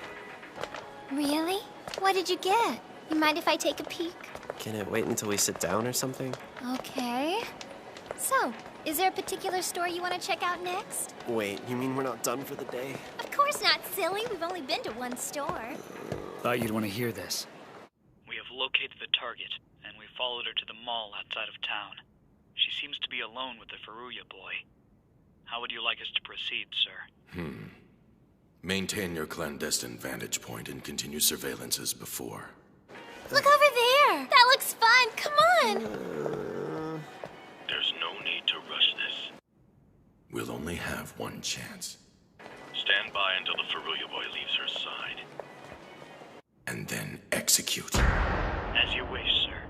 Really? What did you get? You mind if I take a peek? Can it wait until we sit down or something? Okay. So, is there a particular store you want to check out next? Wait, you mean we're not done for the day? Of course not, silly. We've only been to one store. Thought you'd want to hear this. We have located the target, and we followed her to the mall outside of town. She seems to be alone with the Furuya boy. How would you like us to proceed, sir? Maintain your clandestine vantage point and continue surveillance as before. Look over there! That looks fun! Come on! There's no need to rush this. We'll only have one chance. Stand by until the Furuya boy leaves her side. And then execute. As you wish, sir.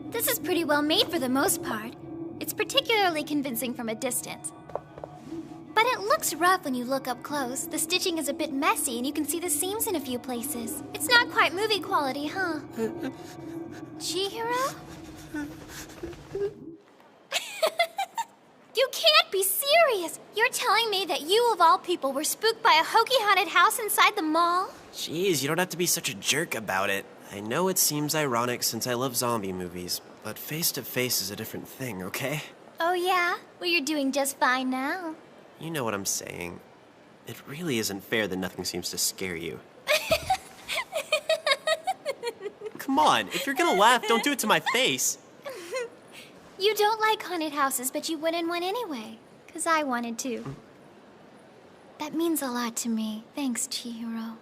This is pretty well made for the most part. It's particularly convincing from a distance. But it looks rough when you look up close. The stitching is a bit messy and you can see the seams in a few places. It's not quite movie quality, huh? Chihiro? You can't be serious! You're telling me that you, of all people, were spooked by a hokey haunted house inside the mall? Jeez, you don't have to be such a jerk about it. I know it seems ironic since I love zombie movies, but face-to-face is a different thing, okay? Oh yeah? Well, you're doing just fine now. You know what I'm saying. It really isn't fair that nothing seems to scare you. Come on, if you're gonna laugh, don't do it to my face. You don't like haunted houses, but you went in one anyway. 'Cause I wanted to. That means a lot to me. Thanks, Chihiro.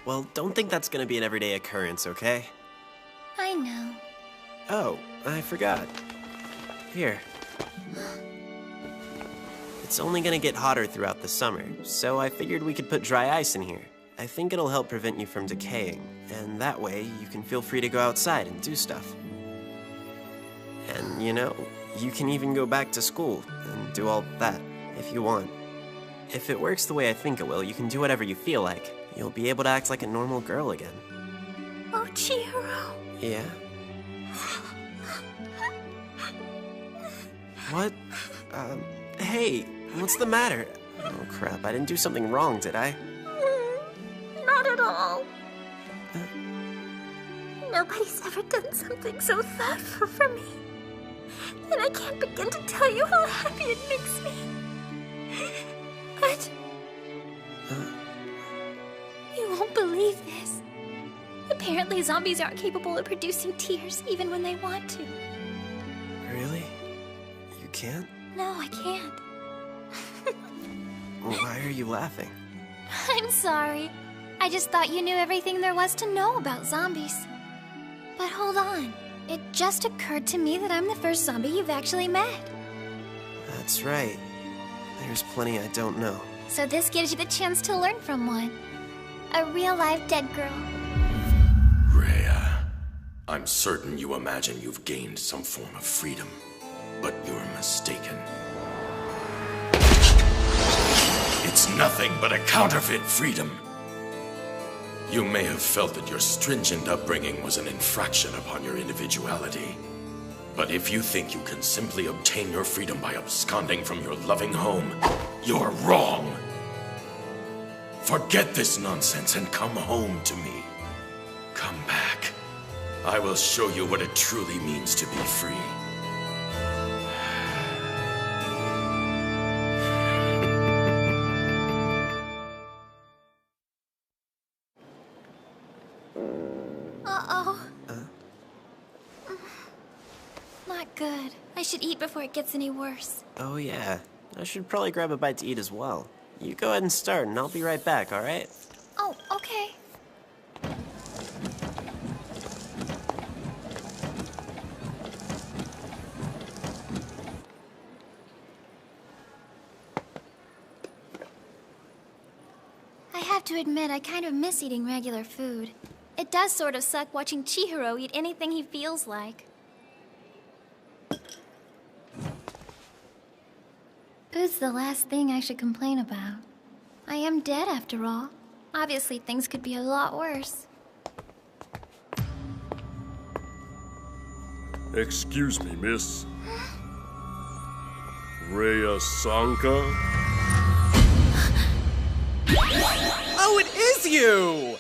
Well, don't think that's gonna be an everyday occurrence, okay? I know. Oh, I forgot. Here. It's only gonna get hotter throughout the summer, so I figured we could put dry ice in here. I think it'll help prevent you from decaying, and that way you can feel free to go outside and do stuff. And, you know, you can even go back to school and do all that if you want. If it works the way I think it will, you can do whatever you feel like. You'll be able to act like a normal girl again. Oh, Chihiro. Yeah? What? Hey, what's the matter? Oh crap, I didn't do something wrong, did I? Not at all. Nobody's ever done something so thoughtful for me. And I can't begin to tell you how happy it makes me. But... you won't believe this. Apparently zombies aren't capable of producing tears even when they want to. Really? You can't? No, I can't. Why are you laughing? I'm sorry. I just thought you knew everything there was to know about zombies. But hold on. It just occurred to me that I'm the first zombie you've actually met. That's right. There's plenty I don't know. So this gives you the chance to learn from one. A real live dead girl. Rhea. I'm certain you imagine you've gained some form of freedom, but you're mistaken. It's nothing but a counterfeit freedom. You may have felt that your stringent upbringing was an infraction upon your individuality. But if you think you can simply obtain your freedom by absconding from your loving home, you're wrong. Forget this nonsense and come home to me. Come back. I will show you what it truly means to be free. Uh-oh. Not good. I should eat before it gets any worse. Oh yeah, I should probably grab a bite to eat as well. You go ahead and start, and I'll be right back, alright? Oh, okay. I have to admit, I kind of miss eating regular food. It does sort of suck watching Chihiro eat anything he feels like. Food's the last thing I should complain about. I am dead after all. Obviously, things could be a lot worse. Excuse me, miss. Rhea Sanka? Oh, it is you!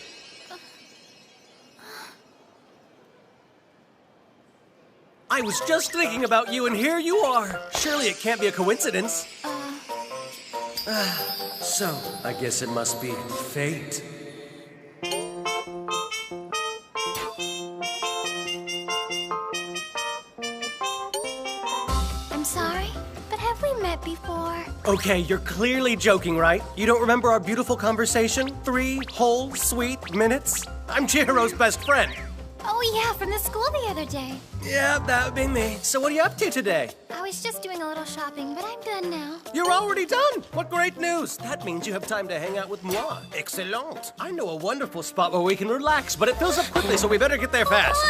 I was just thinking about you, and here you are. Surely it can't be a coincidence. So, I guess it must be fate. I'm sorry, but have we met before? Okay, you're clearly joking, right? You don't remember our beautiful conversation? 3 whole, sweet minutes? I'm Chihiro's best friend. Oh yeah, from the school the other day. Yeah, that would be me. So what are you up to today? I was just doing a little shopping, but I'm done now. You're already done? What great news. That means you have time to hang out with moi. Excellent. I know a wonderful spot where we can relax, but it fills up quickly, so we better get there fast.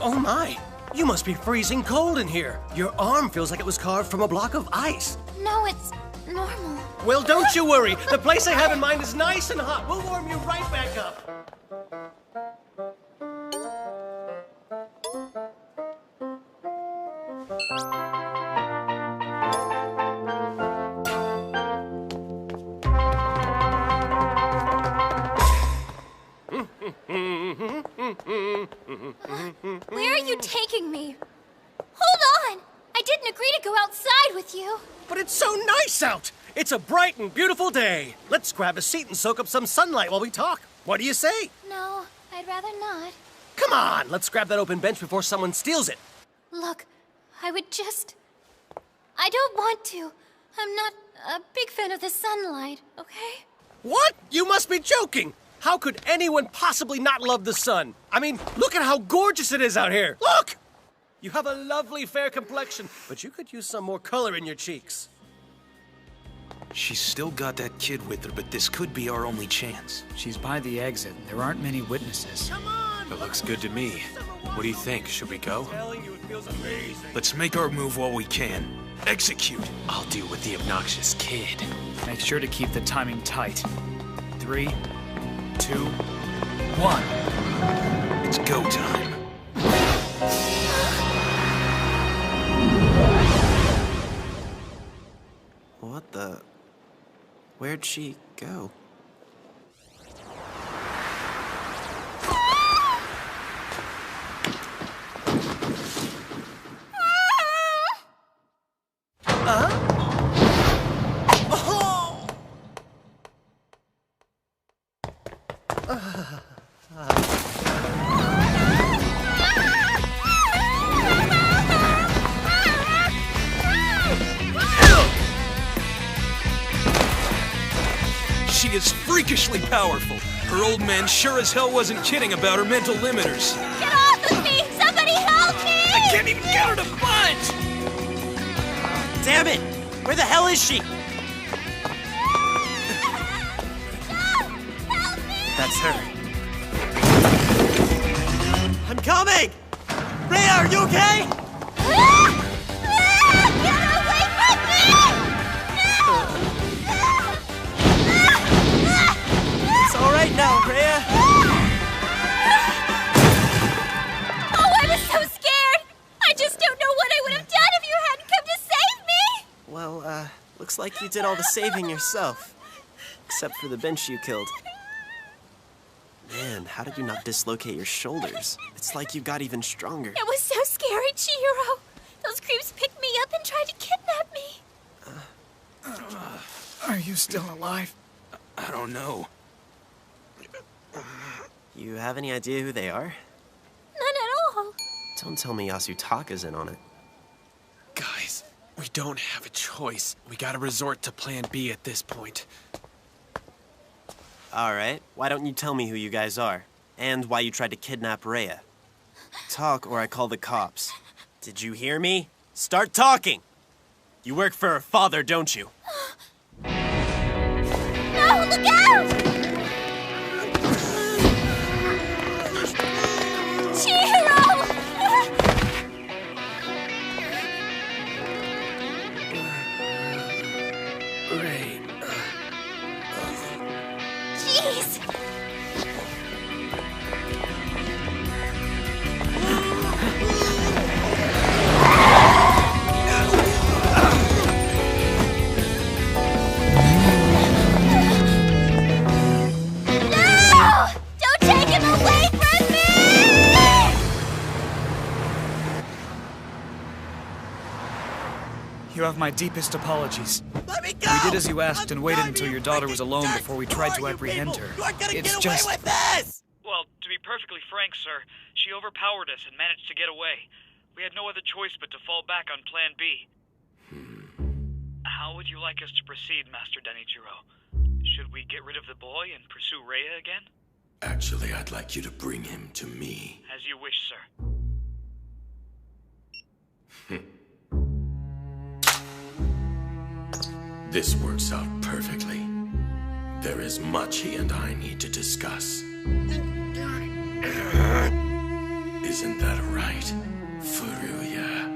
Oh my, you must be freezing cold in here. Your arm feels like it was carved from a block of ice. No, it's normal. Well, don't you worry. The place I have in mind is nice and hot. We'll warm you right back up. Where are you taking me? Hold on! I didn't agree to go outside with you. But it's so nice out! It's a bright and beautiful day. Let's grab a seat and soak up some sunlight while we talk. What do you say? No, I'd rather not. Come on, let's grab that open bench before someone steals it. Look, I don't want to. I'm not a big fan of the sunlight, okay? What? You must be joking! How could anyone possibly not love the sun? I mean, look at how gorgeous it is out here. Look! You have a lovely fair complexion, but you could use some more color in your cheeks. She's still got that kid with her, but this could be our only chance. She's by the exit. There aren't many witnesses. Come on! It looks good to me. What do you think? Should we go? I'm telling you, it feels amazing. Let's make our move while we can. Execute. I'll deal with the obnoxious kid. Make sure to keep the timing tight. 3, 2, 1. It's go time. What the? Where'd she go? She is freakishly powerful. Her old man sure as hell wasn't kidding about her mental limiters. Get off of me! Somebody help me! I can't even get her to punch! Damn it! Where the hell is she? Help me! That's her. I'm coming! Rhea, are you okay? Get away from me! It's all right now, Rhea. Oh, I was so scared! I just don't know what I would have done if you hadn't come to save me! Well, looks like you did all the saving yourself. Except for the bench you killed. Man, how did you not dislocate your shoulders? It's like you got even stronger. It was so scary, Chihiro. Those creeps picked me up and tried to kidnap me. Are you still alive? I don't know. You have any idea who they are? None at all. Don't tell me Yasutaka's in on it. Guys, we don't have a choice. We gotta resort to plan B at this point. Alright, why don't you tell me who you guys are? And why you tried to kidnap Rhea? Talk or I call the cops. Did you hear me? Start talking! You work for her father, don't you? No, look out! Chihiro! Great. Jeez! No! Don't take him away from me! You have my deepest apologies. Let me go! We did as you asked and waited until your daughter was alone before we tried to apprehend her. You aren't gonna It's get away just... with this! Well, to be perfectly frank, sir, she overpowered us and managed to get away. We had no other choice but to fall back on Plan B. How would you like us to proceed, Master Denichiro? Should we get rid of the boy and pursue Rhea again? Actually, I'd like you to bring him to me. As you wish, sir. This works out perfectly. There is much he and I need to discuss. Isn't that right, Furuya?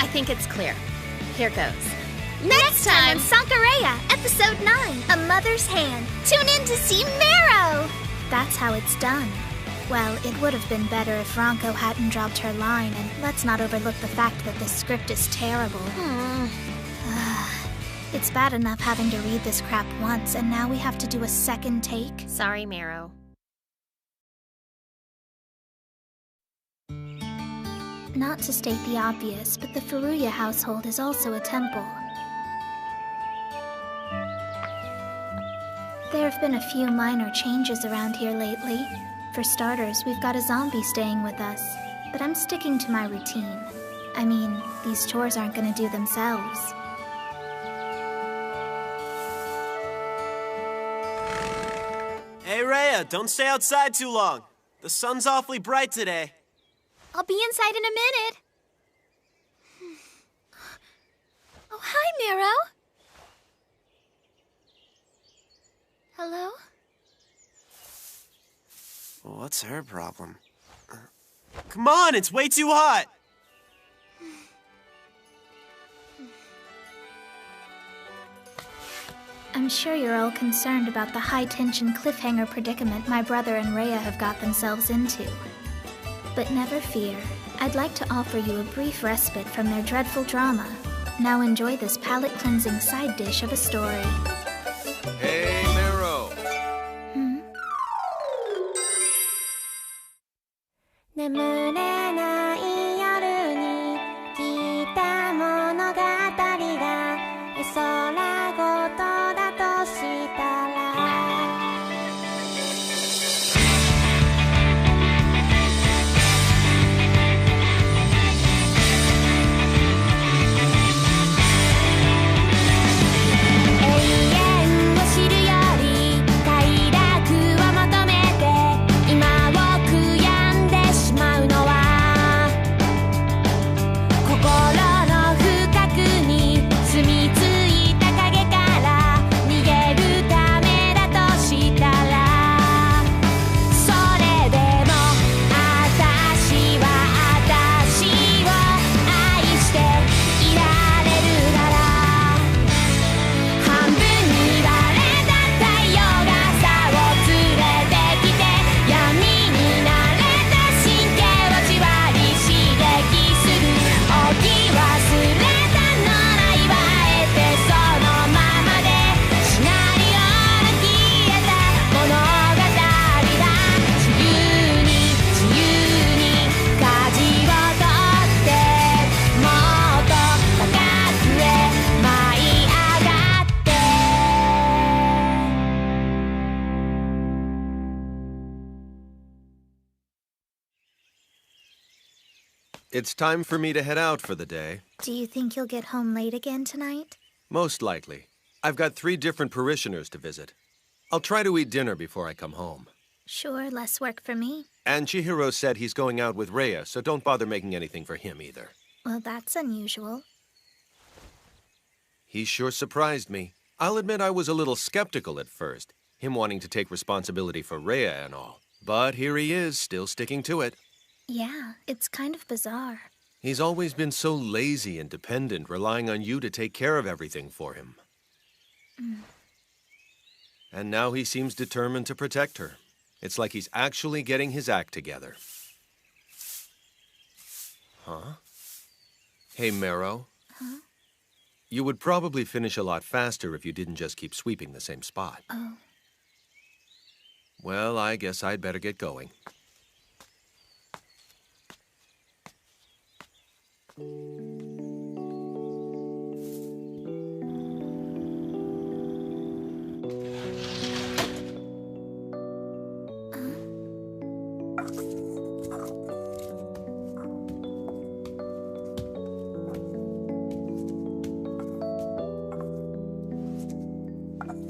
I think it's clear. Here goes. Next time on Sankareya, Episode 9, A Mother's Hand. Tune in to see Marrow! That's how it's done. Well, it would have been better if Ronko hadn't dropped her line, and let's not overlook the fact that this script is terrible. It's bad enough having to read this crap once, and now we have to do a second take? Sorry, Marrow. Not to state the obvious, but the Furuya household is also a temple. There have been a few minor changes around here lately. For starters, we've got a zombie staying with us, but I'm sticking to my routine. I mean, these chores aren't gonna do themselves. Hey, Rhea, don't stay outside too long. The sun's awfully bright today. I'll be inside in a minute. Oh, hi, Miro. Hello? What's her problem? Come on, it's way too hot! I'm sure you're all concerned about the high-tension cliffhanger predicament my brother and Rhea have got themselves into. But never fear, I'd like to offer you a brief respite from their dreadful drama. Now enjoy this palate-cleansing side dish of a story. Hey, Mero! 眠れない夜に聞いた物語が絵空ごとだとしたら永遠を知るより快楽を求めて今を悔やんでしまうのは心の深くに住み着いた影から逃げるためだとしたらそれでも私は私を愛していられるなら半分に割れた太陽が朝を連れてきて闇に慣れた神経をじわり刺激する置き忘れたのらいはあえてそのままでシナリオの消えた物語だ自由に自由に舵を取ってもっと高くへ舞い上がって It's time for me to head out for the day. Do you think you'll get home late again tonight? Most likely. I've got 3 different parishioners to visit. I'll try to eat dinner before I come home. Sure, less work for me. And Chihiro said he's going out with Rhea, so don't bother making anything for him either. Well, that's unusual. He sure surprised me. I'll admit I was a little skeptical at first, him wanting to take responsibility for Rhea and all. But here he is, still sticking to it. Yeah, it's kind of bizarre. He's always been so lazy and dependent, relying on you to take care of everything for him. And now he seems determined to protect her. It's like he's actually getting his act together. Huh? Hey, Mero. Huh? You would probably finish a lot faster if you didn't just keep sweeping the same spot. Oh. Well, I guess I'd better get going.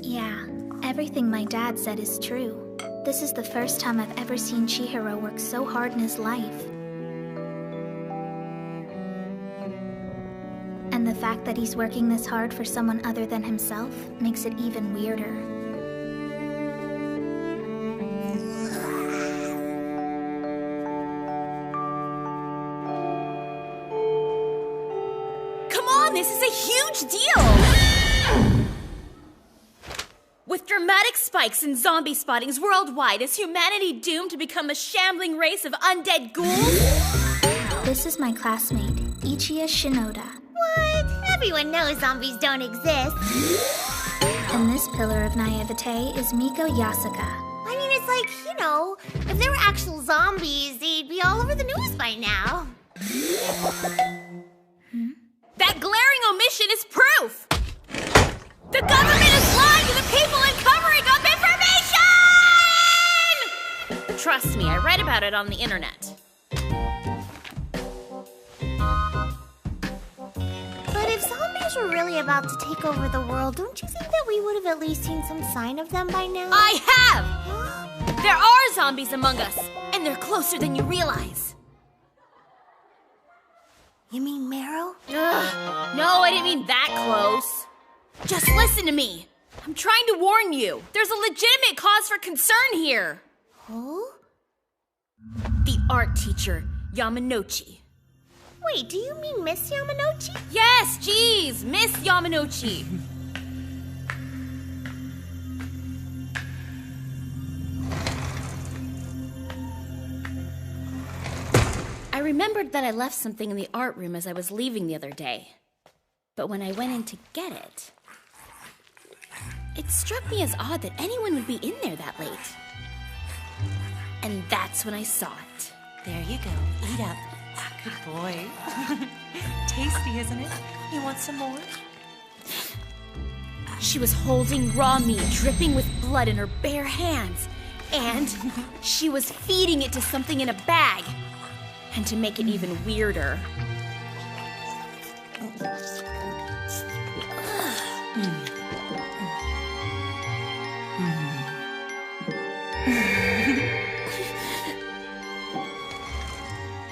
Yeah, everything my dad said is true. This is the first time I've ever seen Chihiro work so hard in his life. And the fact that he's working this hard for someone other than himself makes it even weirder. Come on, this is a huge deal! With dramatic spikes in zombie spottings worldwide, is humanity doomed to become a shambling race of undead ghouls? This is my classmate, Ichiya Shinoda. What? Everyone knows zombies don't exist. And this pillar of naivete is Miko Yasuka. I mean, it's like, you know, if there were actual zombies, they'd be all over the news by now. That glaring omission is proof! The government is lying to the people and covering up information! Trust me, read about it on the internet. But if zombies were really about to take over the world, don't you think that we would have at least seen some sign of them by now? I have! There are zombies among us, and they're closer than you realize. You mean Meryl? Ugh, no, I didn't mean that close. Just listen to me. I'm trying to warn you. There's a legitimate cause for concern here. Who? The art teacher, Yamanouchi. Wait, do you mean Miss Yamanouchi? Yes, geez, Miss Yamanouchi. I remembered that I left something in the art room as I was leaving the other day. But when I went in to get it, it struck me as odd that anyone would be in there that late. And that's when I saw it. There you go. Eat up. Good boy. Tasty, isn't it? You want some more? She was holding raw meat dripping with blood in her bare hands. And she was feeding it to something in a bag. And to make it even weirder,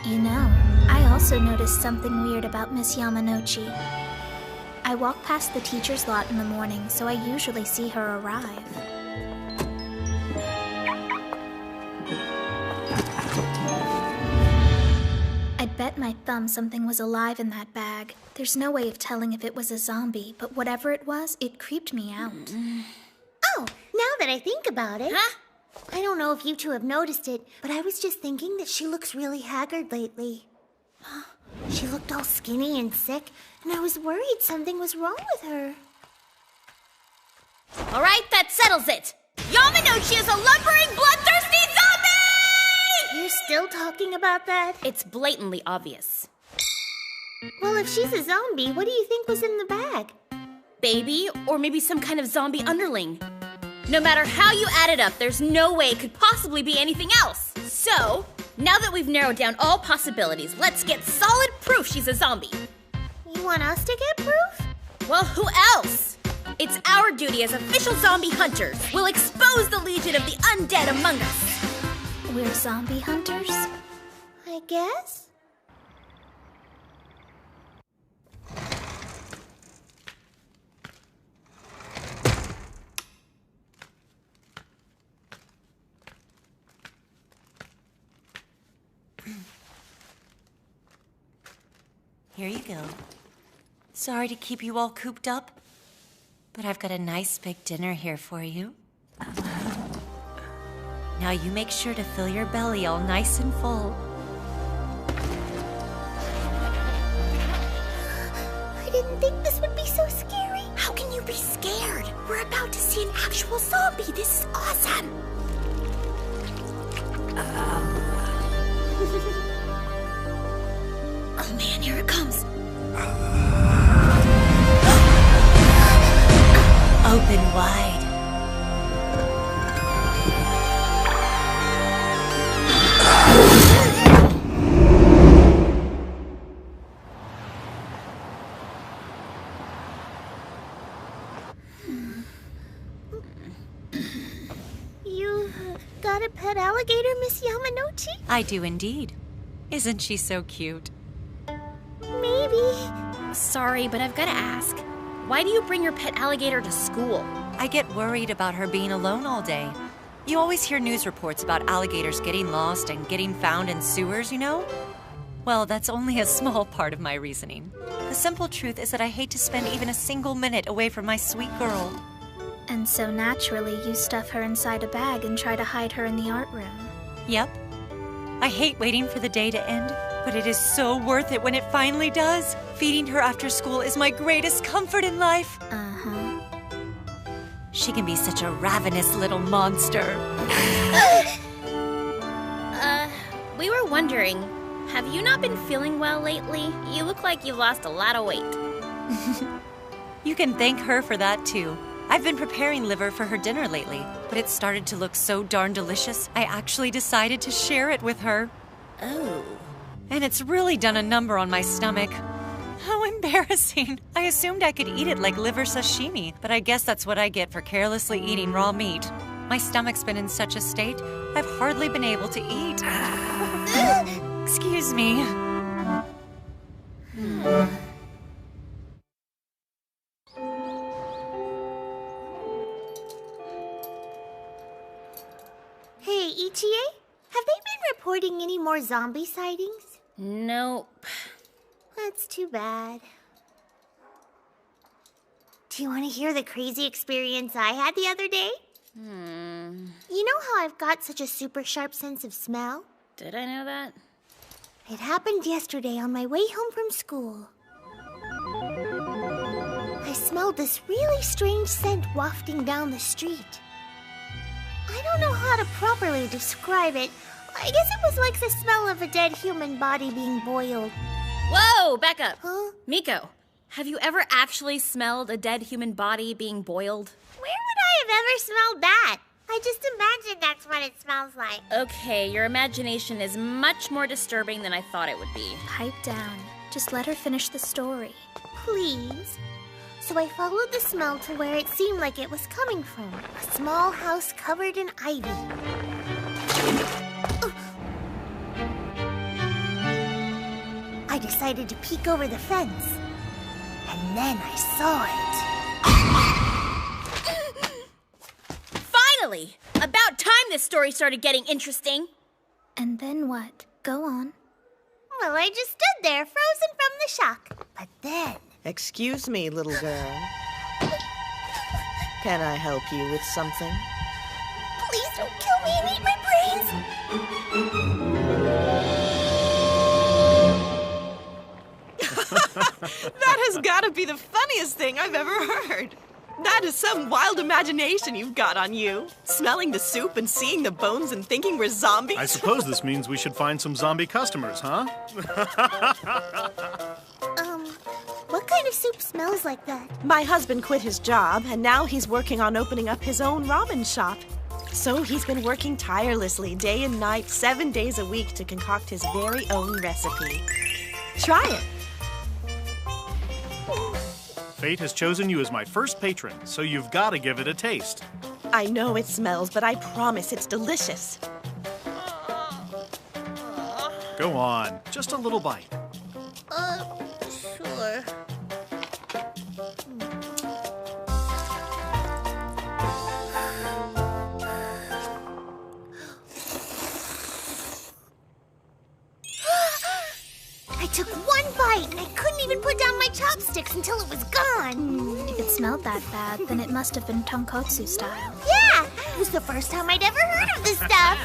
You know, I also noticed something weird about Miss Yamanouchi. I walk past the teacher's lot in the morning, so I usually see her arrive. I'd bet my thumb something was alive in that bag. There's no way of telling if it was a zombie, but whatever it was, it creeped me out. Oh, now that I think about it. Huh? I don't know if you two have noticed it, but I was just thinking that she looks really haggard lately. She looked all skinny and sick, and I was worried something was wrong with her. All right, that settles it. Yamanouchi is a lumbering, bloodthirsty zombie! You're still talking about that? It's blatantly obvious. Well, if she's a zombie, what do you think was in the bag? Baby, or maybe some kind of zombie underling. No matter how you add it up, there's no way it could possibly be anything else. So, now that we've narrowed down all possibilities, let's get solid proof she's a zombie. You want us to get proof? Well, who else? It's our duty as official zombie hunters. We'll expose the legion of the undead among us. We're zombie hunters? I guess. Here you go. Sorry to keep you all cooped up, but I've got a nice big dinner here for you. Now you make sure to fill your belly all nice and full. I didn't think this would be so scary. How can you be scared? We're about to see an actual zombie. This is awesome. Oh man, here it comes. Open wide. You got a pet alligator, Miss Yamanouchi? I do indeed. Isn't she so cute? Maybe. Sorry, but I've got to ask. Why do you bring your pet alligator to school? I get worried about her being alone all day. You always hear news reports about alligators getting lost and getting found in sewers, you know? Well, that's only a small part of my reasoning. The simple truth is that I hate to spend even a single minute away from my sweet girl. And so naturally, you stuff her inside a bag and try to hide her in the art room. Yep. I hate waiting for the day to end, but it is so worth it when it finally does. Feeding her after school is my greatest comfort in life. Uh-huh. She can be such a ravenous little monster. We were wondering, have you not been feeling well lately? You look like you've lost a lot of weight. You can thank her for that too. I've been preparing liver for her dinner lately, but it started to look so darn delicious, I actually decided to share it with her. Oh. And it's really done a number on my stomach. How embarrassing. I assumed I could eat it like liver sashimi, but I guess that's what I get for carelessly eating raw meat. My stomach's been in such a state, I've hardly been able to eat. Excuse me. Hey, Ichie, have they been reporting any more zombie sightings? Nope. That's too bad. Do you want to hear the crazy experience I had the other day? You know how I've got such a super sharp sense of smell? Did I know that? It happened yesterday on my way home from school. I smelled this really strange scent wafting down the street. I don't know how to properly describe it. I guess it was like the smell of a dead human body being boiled. Whoa, back up. Huh? Miko, have you ever actually smelled a dead human body being boiled? Where would I have ever smelled that? I just imagine that's what it smells like. Okay, your imagination is much more disturbing than I thought it would be. Pipe down. Just let her finish the story. Please. So I followed the smell to where it seemed like it was coming from. A small house covered in ivy. I decided to peek over the fence. And then I saw it. Finally! About time this story started getting interesting. And then what? Go on. Well, I just stood there, frozen from the shock. But then... Excuse me, little girl. Can I help you with something? Please don't kill me and eat my brains! That has got to be the funniest thing I've ever heard. That is some wild imagination you've got on you. Smelling the soup and seeing the bones and thinking we're zombies. I suppose this means we should find some zombie customers, huh? What kind of soup smells like that? My husband quit his job, and now he's working on opening up his own ramen shop. So he's been working tirelessly, day and night, 7 days a week to concoct his very own recipe. Try it. Fate has chosen you as my first patron, so you've got to give it a taste. I know it smells, but I promise it's delicious. Go on, just a little bite. Sure. I took one bite and I couldn't even put down my chopsticks until it was gone. If it smelled that bad, then it must have been tonkotsu style. Yeah, it was the first time I'd ever heard of this stuff.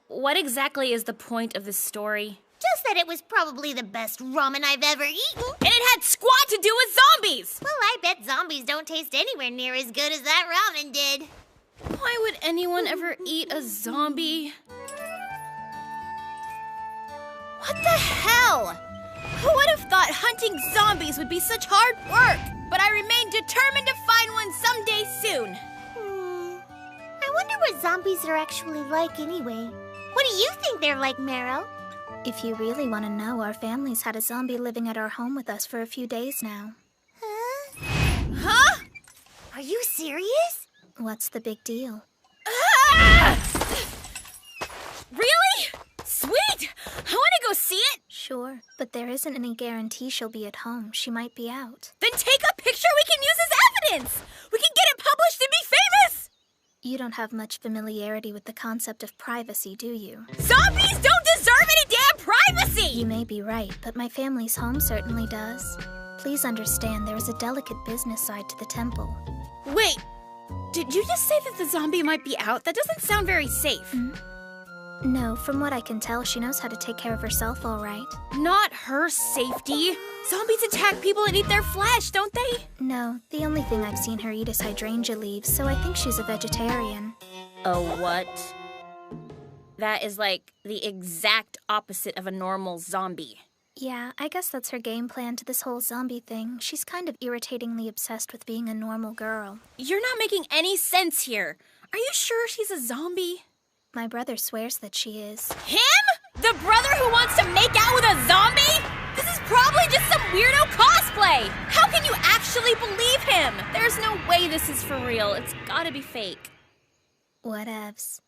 What exactly is the point of this story? Just that it was probably the best ramen I've ever eaten. And it had squat to do with zombies! Well, I bet zombies don't taste anywhere near as good as that ramen did. Why would anyone ever eat a zombie? What the hell? Who would have thought hunting zombies would be such hard work? But I remain determined to find one someday soon. I wonder what zombies are actually like anyway. What do you think they're like, Meryl? If you really want to know, our family's had a zombie living at our home with us for a few days now. Huh? Are you serious? What's the big deal? Really? Sweet! I want to go see it! Sure, but there isn't any guarantee she'll be at home. She might be out. Then take a picture we can use as evidence! We can get it published and be famous! You don't have much familiarity with the concept of privacy, do you? Zombies don't deserve any damn privacy! You may be right, but my family's home certainly does. Please understand, there is a delicate business side to the temple. Wait, did you just say that the zombie might be out? That doesn't sound very safe. No, from what I can tell, she knows how to take care of herself all right. Not her safety. Zombies attack people and eat their flesh, don't they? No, the only thing I've seen her eat is hydrangea leaves, so I think she's a vegetarian. A what? That is like the exact opposite of a normal zombie. Yeah, I guess that's her game plan to this whole zombie thing. She's kind of irritatingly obsessed with being a normal girl. You're not making any sense here. Are you sure she's a zombie? My brother swears that she is. Him? The brother who wants to make out with a zombie? This is probably just some weirdo cosplay. How can you actually believe him? There's no way this is for real. It's gotta be fake. Whatevs.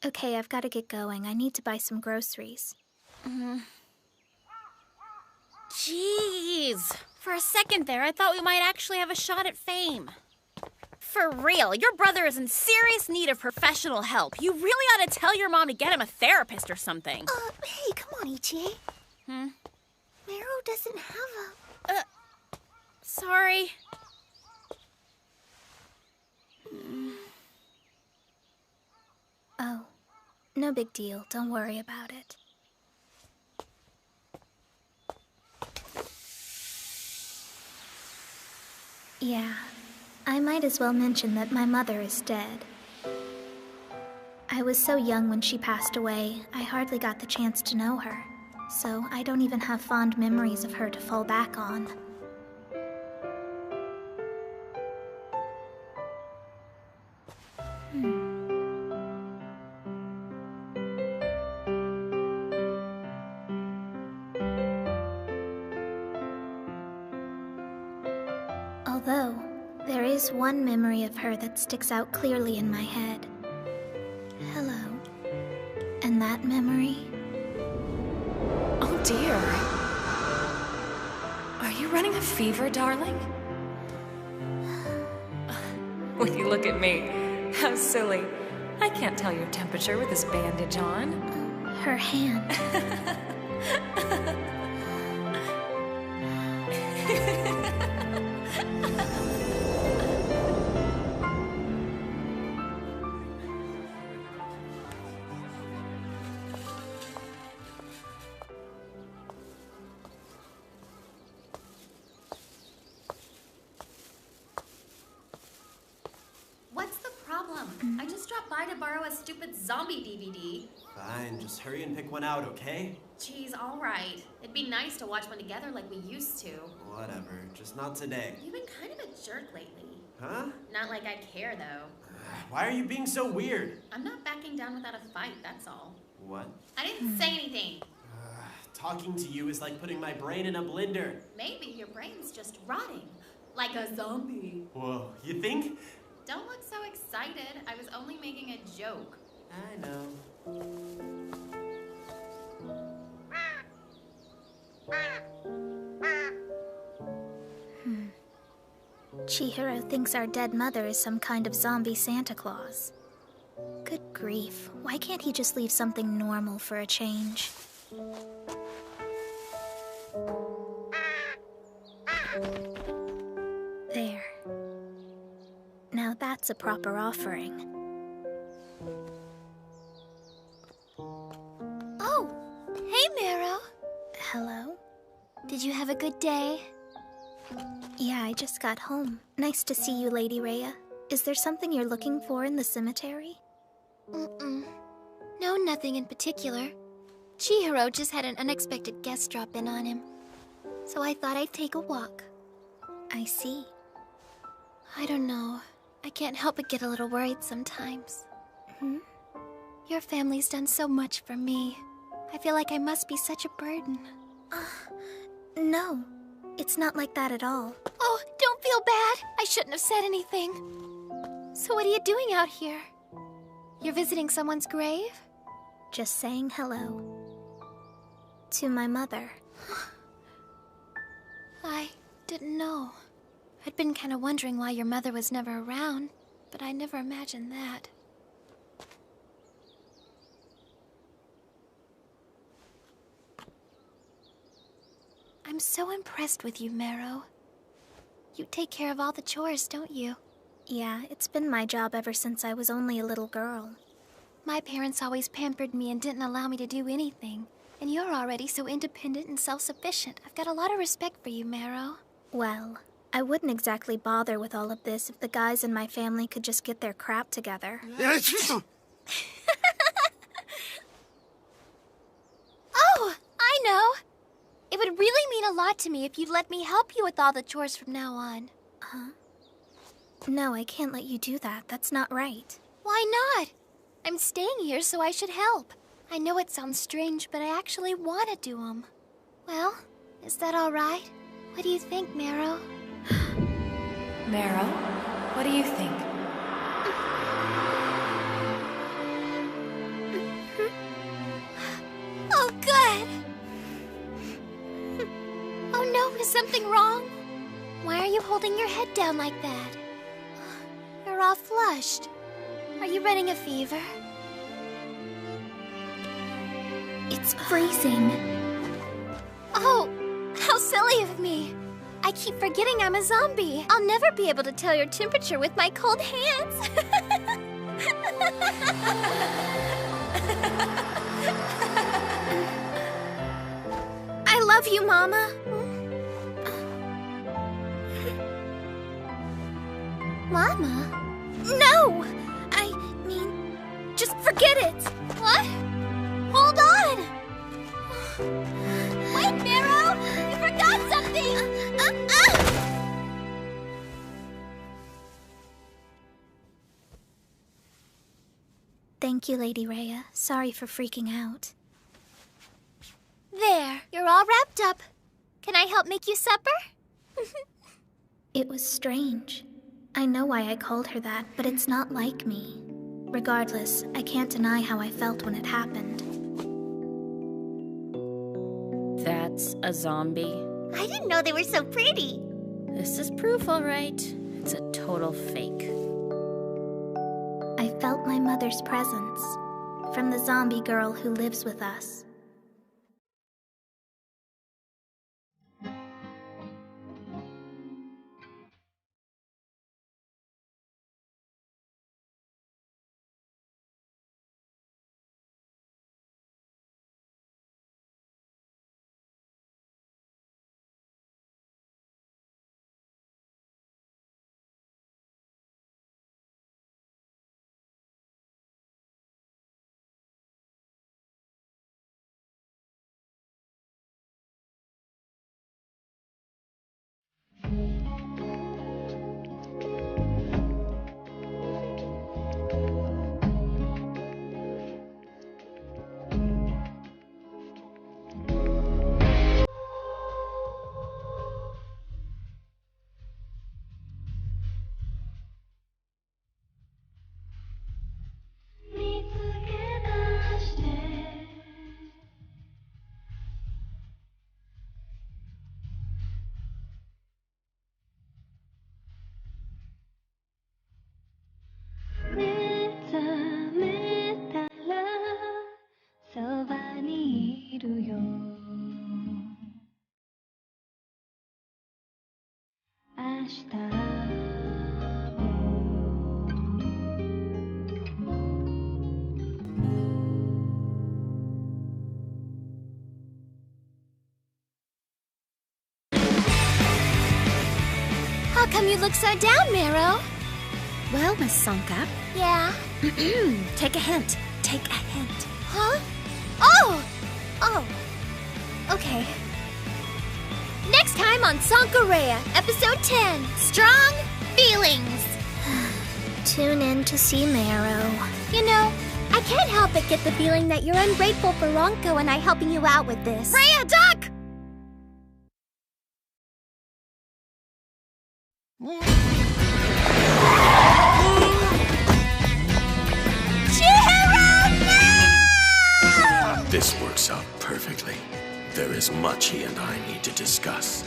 Okay, I've got to get going. I need to buy some groceries. Jeez. For a second there, I thought we might actually have a shot at fame. For real, your brother is in serious need of professional help. You really ought to tell your mom to get him a therapist or something. Hey, come on, Ichie. Meru doesn't have a... Sorry. Oh, no big deal. Don't worry about it. Yeah, I might as well mention that my mother is dead. I was so young when she passed away, I hardly got the chance to know her. So I don't even have fond memories of her to fall back on. Although, there is one memory of her that sticks out clearly in my head. Hello. And that memory? Oh dear. Are you running a fever, darling? When you look at me, how silly. I can't tell your temperature with this bandage on. Her hand. I just dropped by to borrow a stupid zombie DVD. Fine, just hurry and pick one out, okay? Geez, all right. It'd be nice to watch one together like we used to. Whatever, just not today. You've been kind of a jerk lately. Huh? Not like I care, though. Why are you being so weird? I'm not backing down without a fight, that's all. What? I didn't say anything. Talking to you is like putting my brain in a blender. Maybe your brain's just rotting. Like a zombie. Whoa, you think? Don't look so excited. I was only making a joke. I know. Chihiro thinks our dead mother is some kind of zombie Santa Claus. Good grief, why can't he just leave something normal for a change? There. Now that's a proper offering. Oh, hey, Meru. Hello? Did you have a good day? Yeah, I just got home. Nice to see you, Lady Rhea. Is there something you're looking for in the cemetery? No, nothing in particular. Chihiro just had an unexpected guest drop in on him. So I thought I'd take a walk. I see. I don't know. I can't help but get a little worried sometimes. Your family's done so much for me. I feel like I must be such a burden. No, it's not like that at all. Oh, don't feel bad. I shouldn't have said anything. So what are you doing out here? You're visiting someone's grave? Just saying hello. To my mother. I didn't know. I'd been kind of wondering why your mother was never around, but I never imagined that. I'm so impressed with you, Meru. You take care of all the chores, don't you? Yeah, it's been my job ever since I was only a little girl. My parents always pampered me and didn't allow me to do anything. And you're already so independent and self-sufficient. I've got a lot of respect for you, Meru. Well, I wouldn't exactly bother with all of this if the guys in my family could just get their crap together. It would really mean a lot to me if you'd let me help you with all the chores from now on. Huh? No, I can't let you do that. That's not right. Why not? I'm staying here, so I should help. I know it sounds strange, but I actually want to do them. Well, is that all right? What do you think, Marrow? Marrow, what do you think? Oh, good! Oh no, is something wrong? Why are you holding your head down like that? You're all flushed. Are you running a fever? It's freezing. Oh, how silly of me. I keep forgetting I'm a zombie. I'll never be able to tell your temperature with my cold hands. I love you, Mama. Mama? No! I mean, just forget it. What? Hold on! Wait, Marrow! You forgot something! Thank you, Lady Rhea. Sorry for freaking out. There, you're all wrapped up. Can I help make you supper? It was strange. I know why I called her that, but it's not like me. Regardless, I can't deny how I felt when it happened. That's a zombie. I didn't know they were so pretty. This is proof, all right. It's a total fake. I felt my mother's presence from the zombie girl who lives with us. How come you look so down, Marrow? Well, Miss Sanka. Yeah? Take a hint. Take a hint. Huh? Oh! Oh. Okay. Next time on Sanka-Rhea, Episode 10, Strong Feelings. Tune in to see Marrow. You know, I can't help but get the feeling that you're ungrateful for Ronko and I helping you out with this. Rhea, duck! This works out perfectly. There is much he and I need to discuss.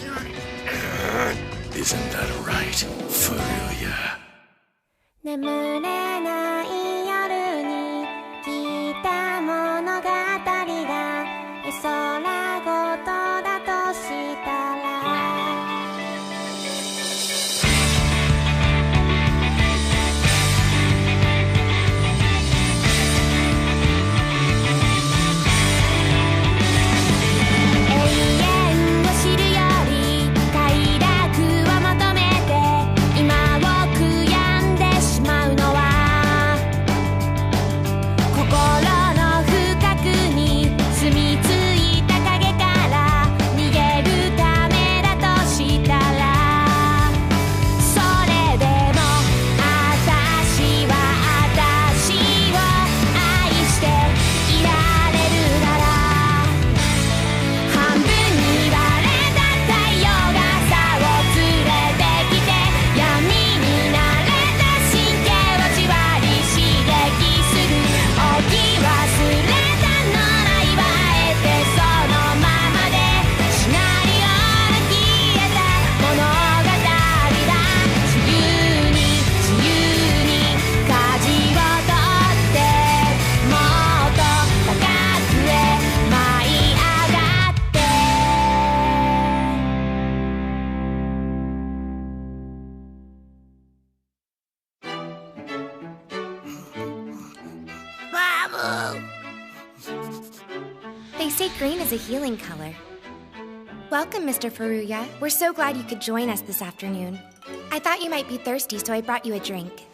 Isn't that right, Furuya? 眠れない夜に聞いた物語が絵空ごとだとしたら「今を悔やんでしまうのは」They say green is a healing color. Welcome, Mr. Furuya. We're so glad you could join us this afternoon. I thought you might be thirsty, so I brought you a drink.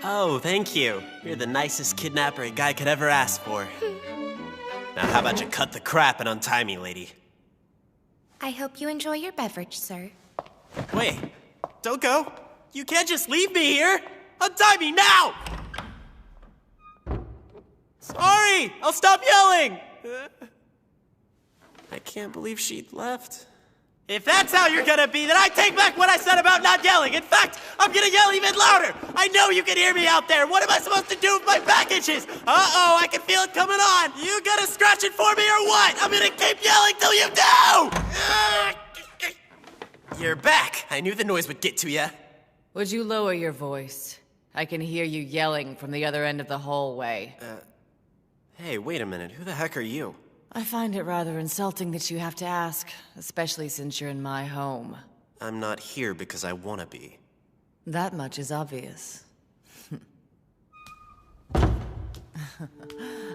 Oh, thank you. You're the nicest kidnapper a guy could ever ask for. Now how about you cut the crap and untie me, lady? I hope you enjoy your beverage, sir. Wait, don't go. You can't just leave me here. Untie me now! Sorry, I'll stop yelling. I can't believe she left. If that's how you're gonna be, then I take back what I said about not yelling. In fact, I'm gonna yell even louder. I know you can hear me out there. What am I supposed to do with my back itches? Uh-oh, I can feel it coming on. You gonna scratch it for me or what? I'm gonna keep yelling till you do! You're back. I knew the noise would get to you. Would you lower your voice? I can hear you yelling from the other end of the hallway. Hey, wait a minute. Who the heck are you? I find it rather insulting that you have to ask, especially since you're in my home. I'm not here because I want to be. That much is obvious.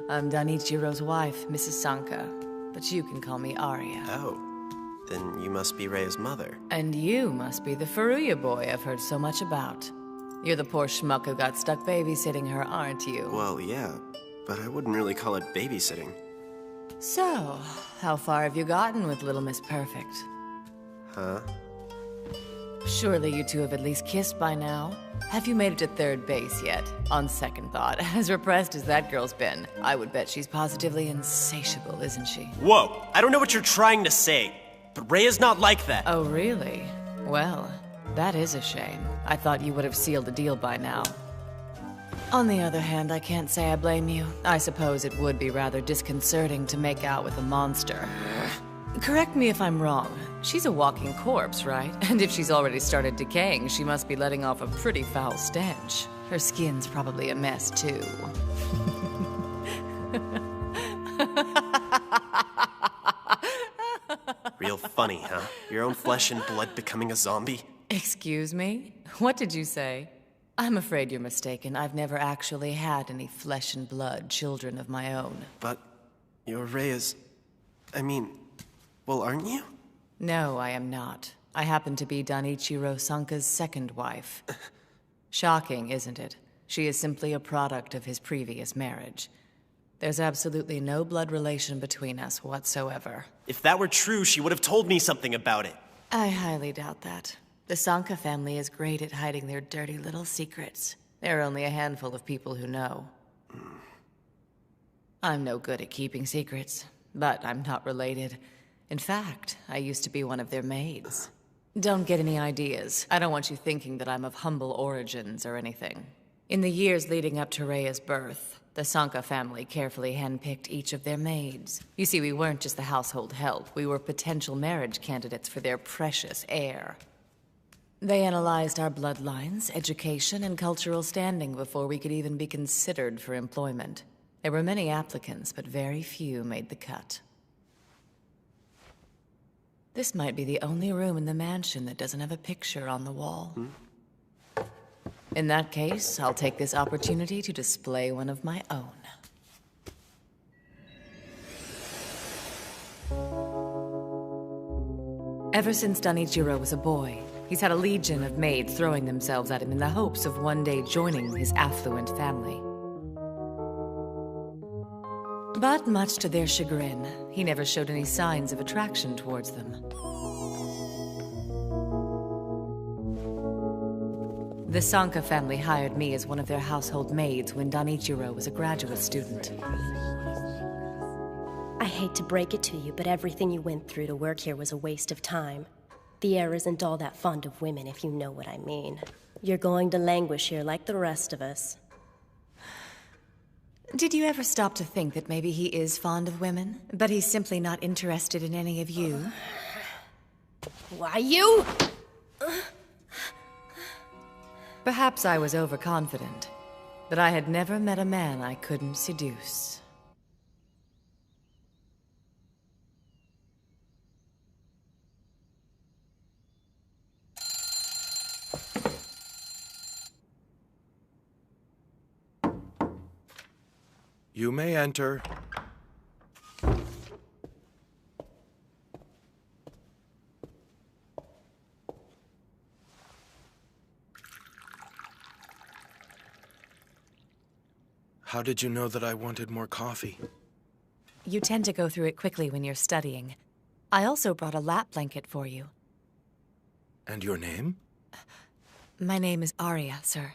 I'm Danichiro's wife, Mrs. Sanka, but you can call me Arya. Oh, then you must be Rei's mother. And you must be the Furuya boy I've heard so much about. You're the poor schmuck who got stuck babysitting her, aren't you? Well, yeah, but I wouldn't really call it babysitting. So, how far have you gotten with Little Miss Perfect? Huh? Surely you two have at least kissed by now. Have you made it to third base yet? On second thought, as repressed as that girl's been, I would bet she's positively insatiable, isn't she? Whoa! I don't know what you're trying to say, but Rei is not like that. Oh, really? Well, that is a shame. I thought you would have sealed the deal by now. On the other hand, I can't say I blame you. I suppose it would be rather disconcerting to make out with a monster. Correct me if I'm wrong. She's a walking corpse, right? And if she's already started decaying, she must be letting off a pretty foul stench. Her skin's probably a mess, too. Real funny, huh? Your own flesh and blood becoming a zombie? Excuse me? What did you say? I'm afraid you're mistaken. I've never actually had any flesh and blood children of my own. But your Rei is... I mean, well, aren't you? No, I am not. I happen to be Danichiro Sanka's second wife. Shocking, isn't it? She is simply a product of his previous marriage. There's absolutely no blood relation between us whatsoever. If that were true, she would have told me something about it. I highly doubt that. The Sanka family is great at hiding their dirty little secrets. There are only a handful of people who know. I'm no good at keeping secrets, but I'm not related. In fact, I used to be one of their maids. Don't get any ideas. I don't want you thinking that I'm of humble origins or anything. In the years leading up to Rei's birth, the Sanka family carefully handpicked each of their maids. You see, we weren't just the household help. We were potential marriage candidates for their precious heir. They analyzed our bloodlines, education, and cultural standing before we could even be considered for employment. There were many applicants, but very few made the cut. This might be the only room in the mansion that doesn't have a picture on the wall. In that case, I'll take this opportunity to display one of my own. Ever since Danichiro was a boy, he's had a legion of maids throwing themselves at him in the hopes of one day joining his affluent family. But much to their chagrin, he never showed any signs of attraction towards them. The Sanka family hired me as one of their household maids when Danichiro was a graduate student. I hate to break it to you, but everything you went through to work here was a waste of time. The heir isn't all that fond of women, if you know what I mean. You're going to languish here like the rest of us. Did you ever stop to think that maybe he is fond of women, but he's simply not interested in any of you? Why you? Perhaps I was overconfident, but I had never met a man I couldn't seduce. You may enter. How did you know that I wanted more coffee? You tend to go through it quickly when you're studying. I also brought a lap blanket for you. And your name? My name is Arya, sir.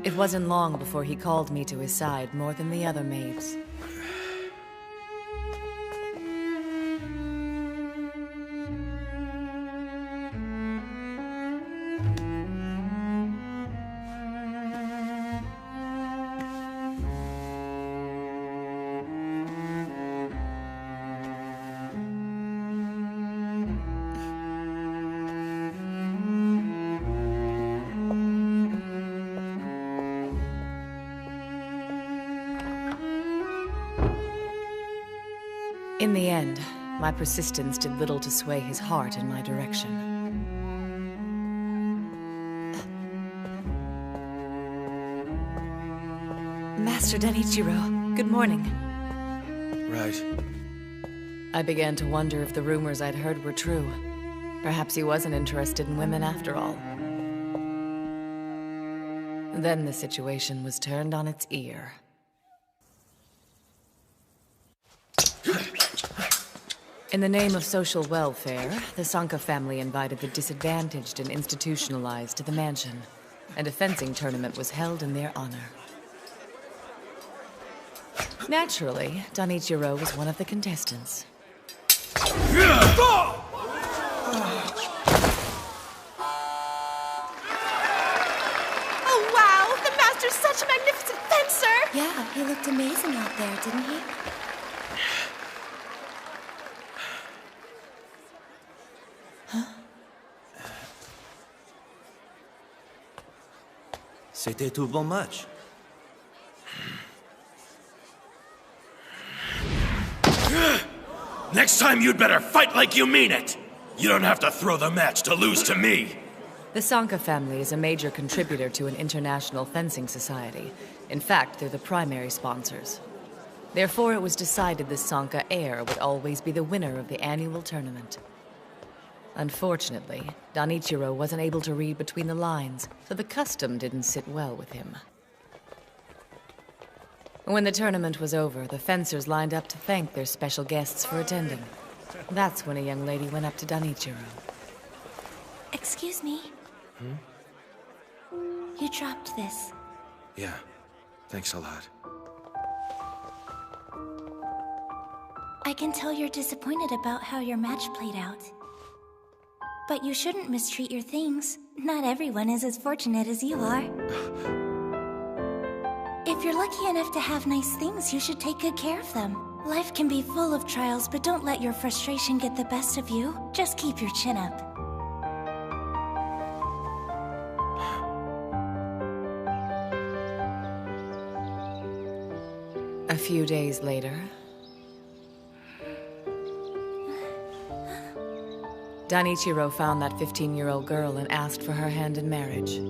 It wasn't long before he called me to his side more than the other maids. In the end, my persistence did little to sway his heart in my direction. Master Danichiro, good morning. Right. I began to wonder if the rumors I'd heard were true. Perhaps he wasn't interested in women after all. Then the situation was turned on its ear. In the name of social welfare, the Sanka family invited the disadvantaged and institutionalized to the mansion, and a fencing tournament was held in their honor. Naturally, Danichiro was one of the contestants. Oh, wow! The master's such a magnificent fencer! Yeah, he looked amazing out there, didn't he? C'était tout bon match. Next time you'd better fight like you mean it! You don't have to throw the match to lose to me! The Sanka family is a major contributor to an international fencing society. In fact, they're the primary sponsors. Therefore, it was decided the Sanka heir would always be the winner of the annual tournament. Unfortunately, Danichiro wasn't able to read between the lines, so the custom didn't sit well with him. When the tournament was over, the fencers lined up to thank their special guests for attending. That's when a young lady went up to Danichiro. Excuse me. You dropped this. Yeah, thanks a lot. I can tell you're disappointed about how your match played out. But you shouldn't mistreat your things. Not everyone is as fortunate as you are. If you're lucky enough to have nice things, you should take good care of them. Life can be full of trials, but don't let your frustration get the best of you. Just keep your chin up. A few days later, Danichiro found that 15-year-old girl and asked for her hand in marriage.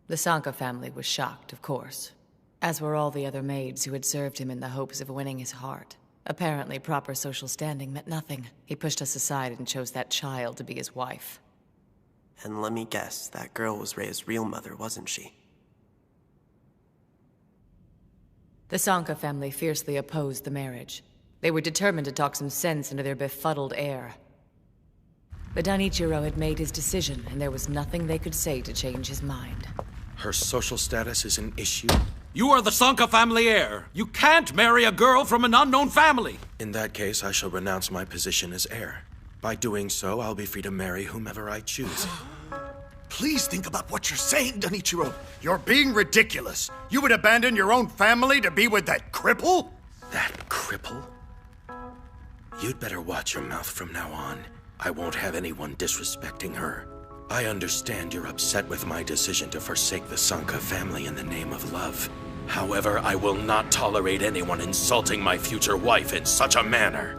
The Sanka family was shocked, of course, as were all the other maids who had served him in the hopes of winning his heart. Apparently, proper social standing meant nothing. He pushed us aside and chose that child to be his wife. And let me guess, that girl was Rei's real mother, wasn't she? The Sanka family fiercely opposed the marriage. They were determined to talk some sense into their befuddled heir. But Danichiro had made his decision, and there was nothing they could say to change his mind. Her social status is an issue? You are the Sanka family heir. You can't marry a girl from an unknown family. In that case, I shall renounce my position as heir. By doing so, I'll be free to marry whomever I choose. Please think about what you're saying, Danichiro. You're being ridiculous. You would abandon your own family to be with that cripple? That cripple? You'd better watch your mouth from now on. I won't have anyone disrespecting her. I understand you're upset with my decision to forsake the Sanka family in the name of love. However, I will not tolerate anyone insulting my future wife in such a manner.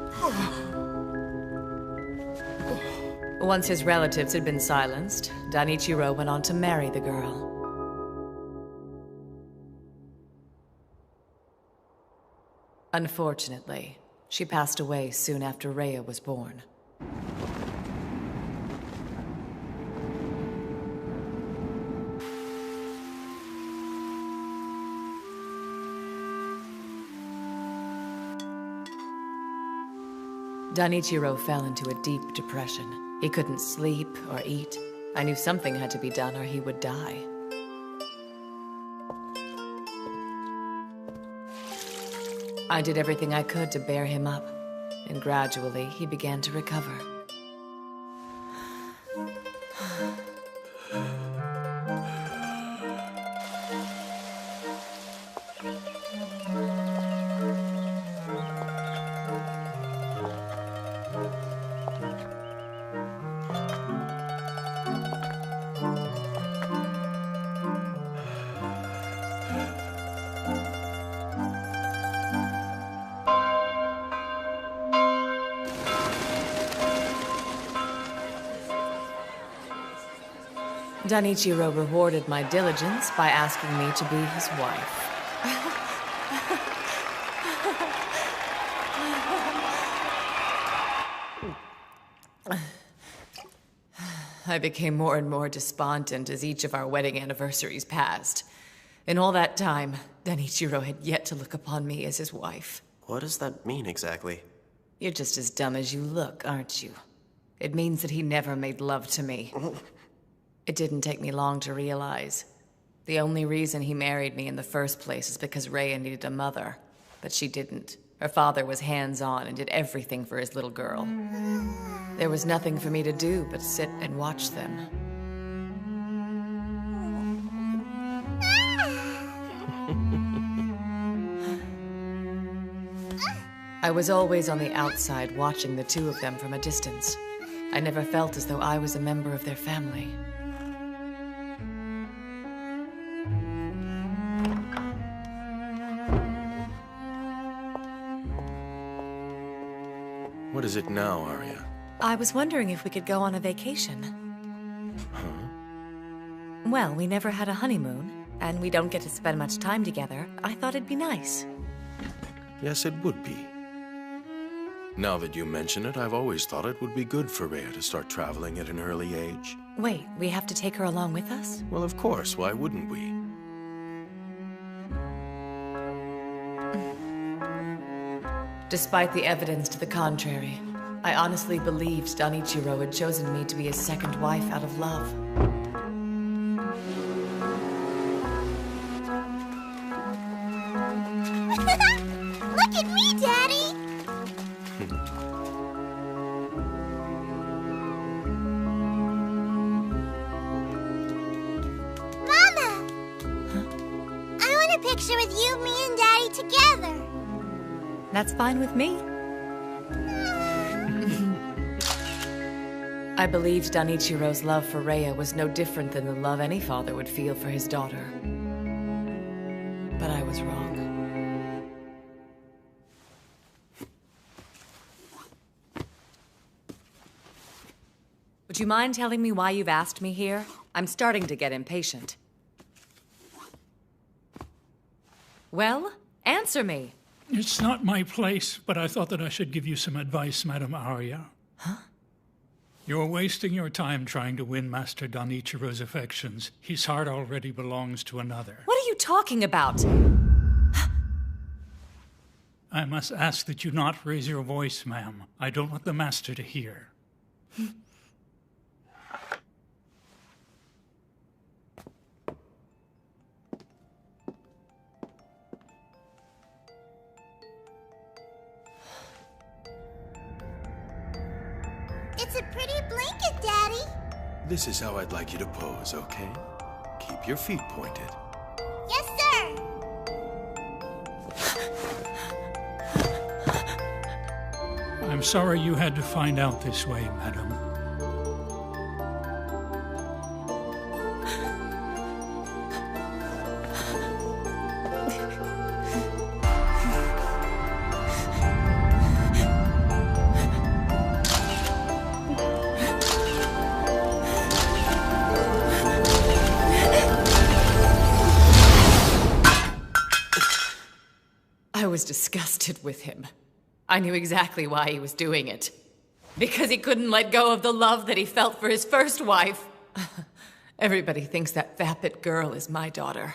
Once his relatives had been silenced, Danichiro went on to marry the girl. Unfortunately, she passed away soon after Rhea was born. Danichiro fell into a deep depression. He couldn't sleep or eat. I knew something had to be done or he would die. I did everything I could to bear him up, and gradually he began to recover. Danichiro rewarded my diligence by asking me to be his wife. I became more and more despondent as each of our wedding anniversaries passed. In all that time, Danichiro had yet to look upon me as his wife. What does that mean exactly? You're just as dumb as you look, aren't you? It means that he never made love to me. It didn't take me long to realize. The only reason he married me in the first place is because Rhea needed a mother. But she didn't. Her father was hands-on and did everything for his little girl. There was nothing for me to do but sit and watch them. I was always on the outside watching the two of them from a distance. I never felt as though I was a member of their family. What is it now, Arya? I was wondering if we could go on a vacation. Huh? Well, we never had a honeymoon, and we don't get to spend much time together. I thought it'd be nice. Yes, it would be. Now that you mention it, I've always thought it would be good for Rhea to start traveling at an early age. Wait, we have to take her along with us? Well, of course, why wouldn't we? Despite the evidence to the contrary, I honestly believed Danichiro had chosen me to be his second wife out of love. Look at me, Daddy! Mama! I want a picture with you, me, and Daddy together. That's fine with me. I believed Danichiro's love for Rhea was no different than the love any father would feel for his daughter. But I was wrong. Would you mind telling me why you've asked me here? I'm starting to get impatient. Well, answer me. It's not my place, but I thought that I should give you some advice, Madam Arya. Huh? You're wasting your time trying to win Master Danichiro's affections. His heart already belongs to another. What are you talking about? I must ask that you not raise your voice, ma'am. I don't want the Master to hear. It's a pretty blanket, Daddy. This is how I'd like you to pose, okay? Keep your feet pointed. Yes, sir. I'm sorry you had to find out this way, madam. was disgusted with him. I knew exactly why he was doing it. Because he couldn't let go of the love that he felt for his first wife. Everybody thinks that vapid girl is my daughter.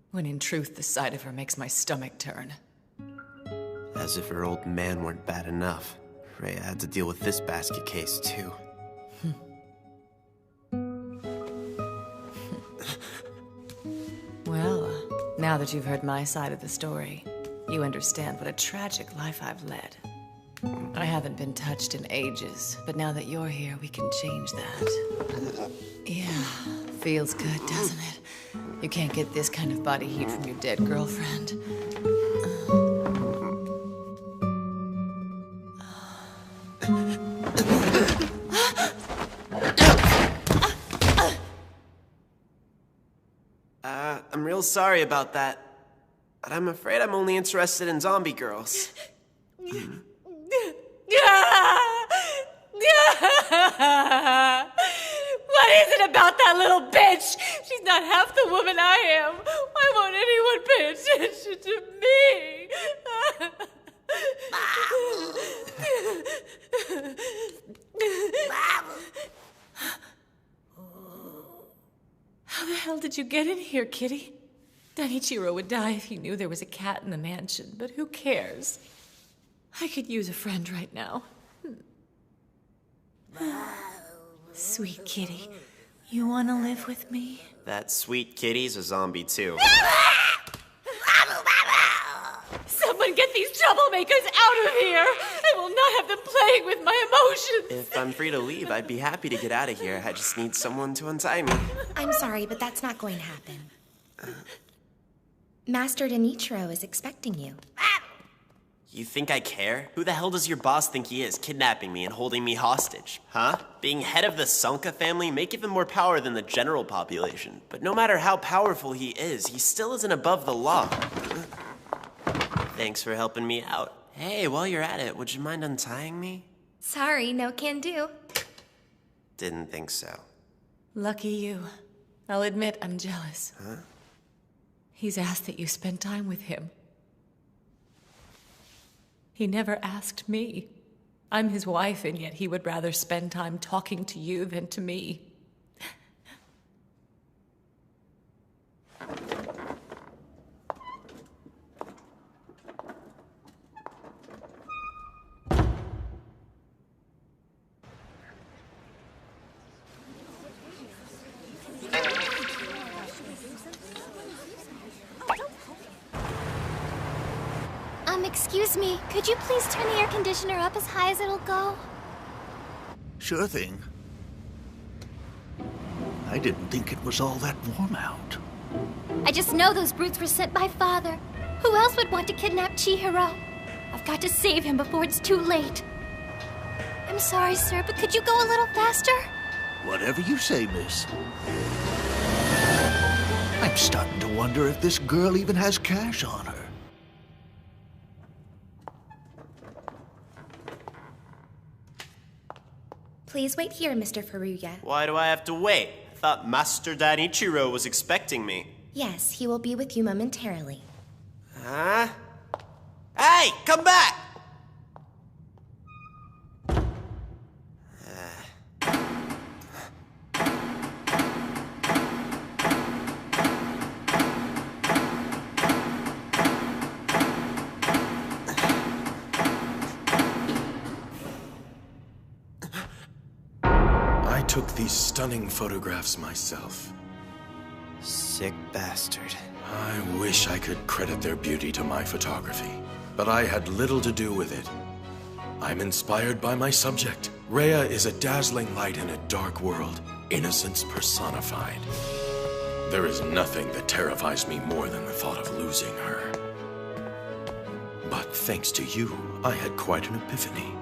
When in truth, the sight of her makes my stomach turn. As if her old man weren't bad enough. Rhea had to deal with this basket case, too. Well, now that you've heard my side of the story, you understand what a tragic life I've led. I haven't been touched in ages, but now that you're here, we can change that. Yeah, feels good, doesn't it? You can't get this kind of body heat from your dead girlfriend. I'm real sorry about that, but I'm afraid I'm only interested in zombie girls. What is it about that little bitch? She's not half the woman I am. Why won't anyone pay attention to me? How the hell did you get in here, kitty? Danichiro would die if he knew there was a cat in the mansion, but who cares? I could use a friend right now. Sweet kitty, you want to live with me? That sweet kitty's a zombie, too. Someone get these troublemakers out of here! I will not have them playing with my emotions! If I'm free to leave, I'd be happy to get out of here. I just need someone to untie me. I'm sorry, but that's not going to happen. Master Danichiro is expecting you. You think I care? Who the hell does your boss think he is, kidnapping me and holding me hostage? Huh? Being head of the Sanka family may give him more power than the general population. But no matter how powerful he is, he still isn't above the law. Thanks for helping me out. Hey, while you're at it, would you mind untying me? Sorry, no can do. Didn't think so. Lucky you. I'll admit I'm jealous. Huh? He's asked that you spend time with him. He never asked me. I'm his wife, and yet he would rather spend time talking to you than to me. Excuse me, could you please turn the air conditioner up as high as it'll go? Sure thing. I didn't think it was all that warm out. I just know those brutes were sent by Father. Who else would want to kidnap Chihiro? I've got to save him before it's too late. I'm sorry, sir, but could you go a little faster? Whatever you say, miss. I'm starting to wonder if this girl even has cash on her. Please wait here, Mr. Furuya. Why do I have to wait? I thought Master Danichiro was expecting me. Yes, he will be with you momentarily. Huh? Hey, come back! I took these stunning photographs myself. Sick bastard. I wish I could credit their beauty to my photography, but I had little to do with it. I'm inspired by my subject. Rhea is a dazzling light in a dark world, innocence personified. There is nothing that terrifies me more than the thought of losing her. But thanks to you, I had quite an epiphany.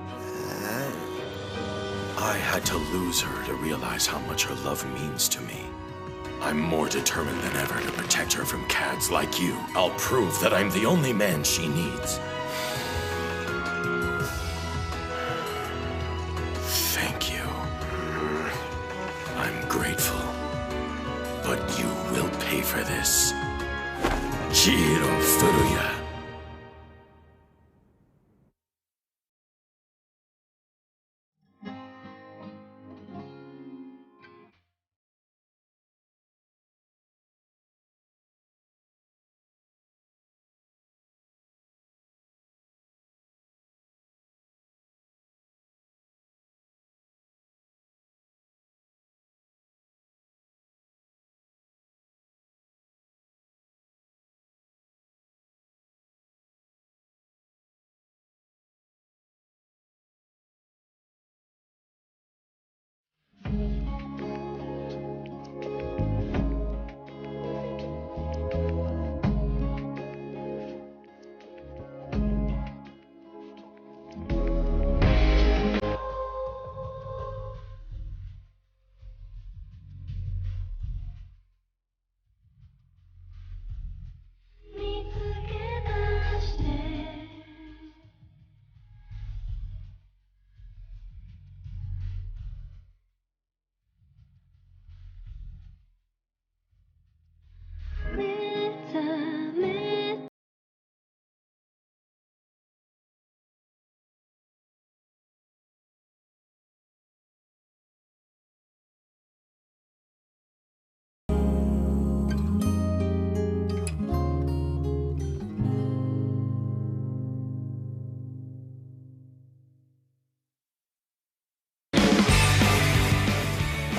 I had to lose her to realize how much her love means to me. I'm more determined than ever to protect her from cads like you. I'll prove that I'm the only man she needs. Thank you. I'm grateful. But you will pay for this. Chihiro Furuya.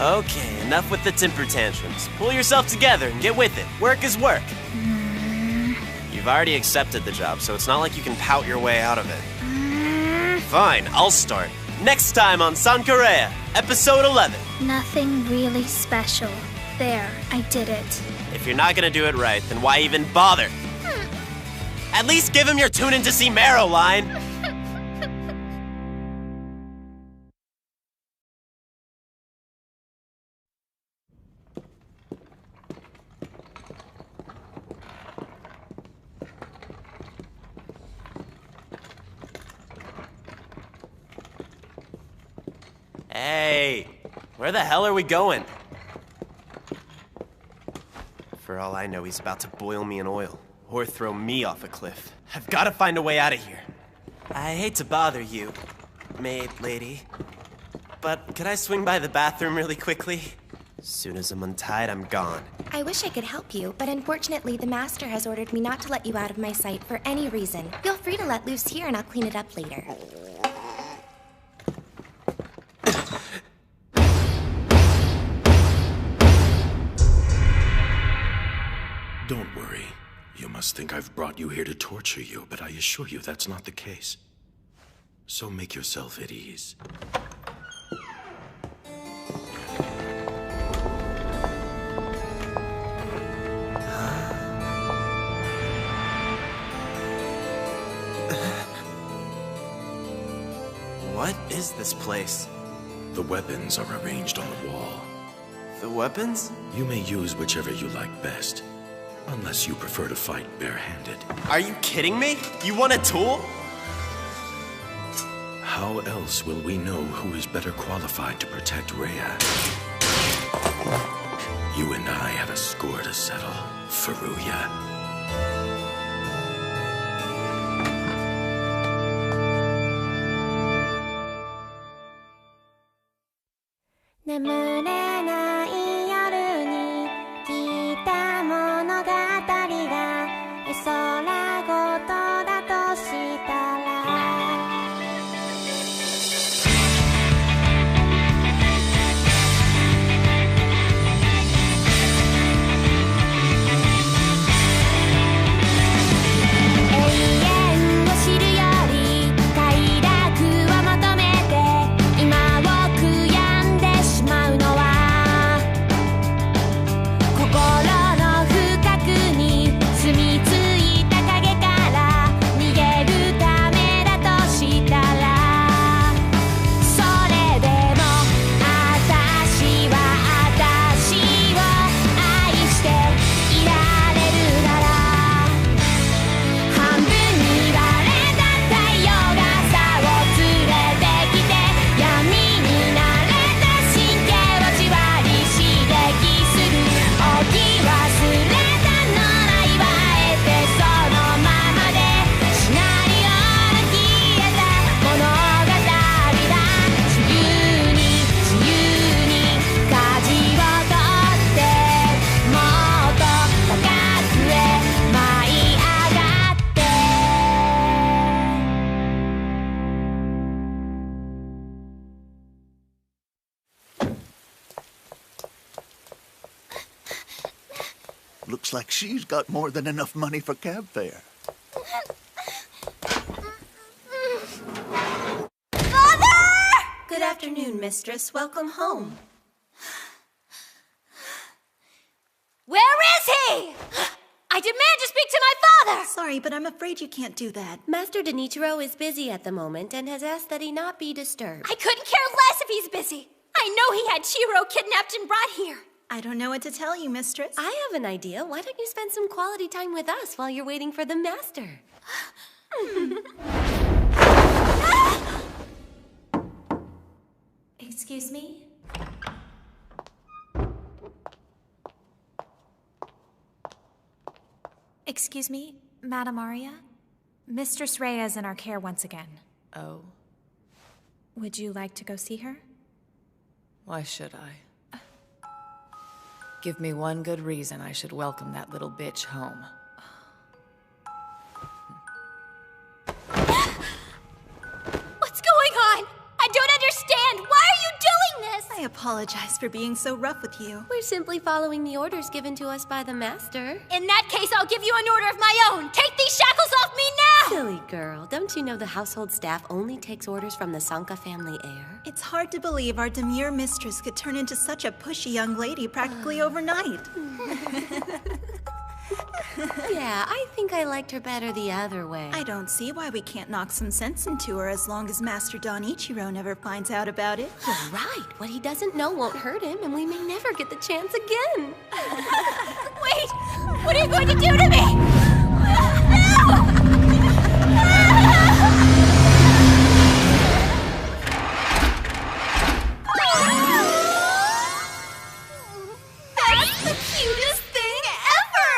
Okay, enough with the temper tantrums. Pull yourself together and get with it. Work is work. You've already accepted the job, so it's not like you can pout your way out of it. Fine, I'll start. Next time on Sankareya, episode 11. Nothing really special. There, I did it. If you're not gonna do it right, then why even bother? At least give him your tune-in to see Marrow line. Hey, where the hell are we going? For all I know, he's about to boil me in oil, or throw me off a cliff. I've got to find a way out of here. I hate to bother you, maid lady, but could I swing by the bathroom really quickly? As soon as I'm untied, I'm gone. I wish I could help you, but unfortunately the master has ordered me not to let you out of my sight for any reason. Feel free to let loose here and I'll clean it up later. Don't worry. You must think I've brought you here to torture you, but I assure you that's not the case. So make yourself at ease. What is this place? The weapons are arranged on the wall. The weapons? You may use whichever you like best. Unless you prefer to fight barehanded. Are you kidding me? You want a tool? How else will we know who is better qualified to protect Rhea? You and I have a score to settle, Furuya. Looks like she's got more than enough money for cab fare. Father! Good afternoon, mistress. Welcome home. Where is he? I demand to speak to my father! Sorry, but I'm afraid you can't do that. Master Denichiro is busy at the moment and has asked that he not be disturbed. I couldn't care less if he's busy. I know he had Chihiro kidnapped and brought here. I don't know what to tell you, mistress. I have an idea. Why don't you spend some quality time with us while you're waiting for the master? Excuse me? Excuse me, Madam Arya? Mistress Rhea is in our care once again. Oh? Would you like to go see her? Why should I? Give me one good reason I should welcome that little bitch home. What's going on? I don't understand. Why are you doing this? I apologize for being so rough with you. We're simply following the orders given to us by the master. In that case, I'll give you an order of my own. Take these shackles off me now! Silly girl, don't you know the household staff only takes orders from the Sanka family heir? It's hard to believe our demure mistress could turn into such a pushy young lady practically overnight. Yeah, I think I liked her better the other way. I don't see why we can't knock some sense into her as long as Master Donichiro never finds out about it. You're right. What he doesn't know won't hurt him, and we may never get the chance again. Wait! What are you going to do to me? That's the cutest thing ever!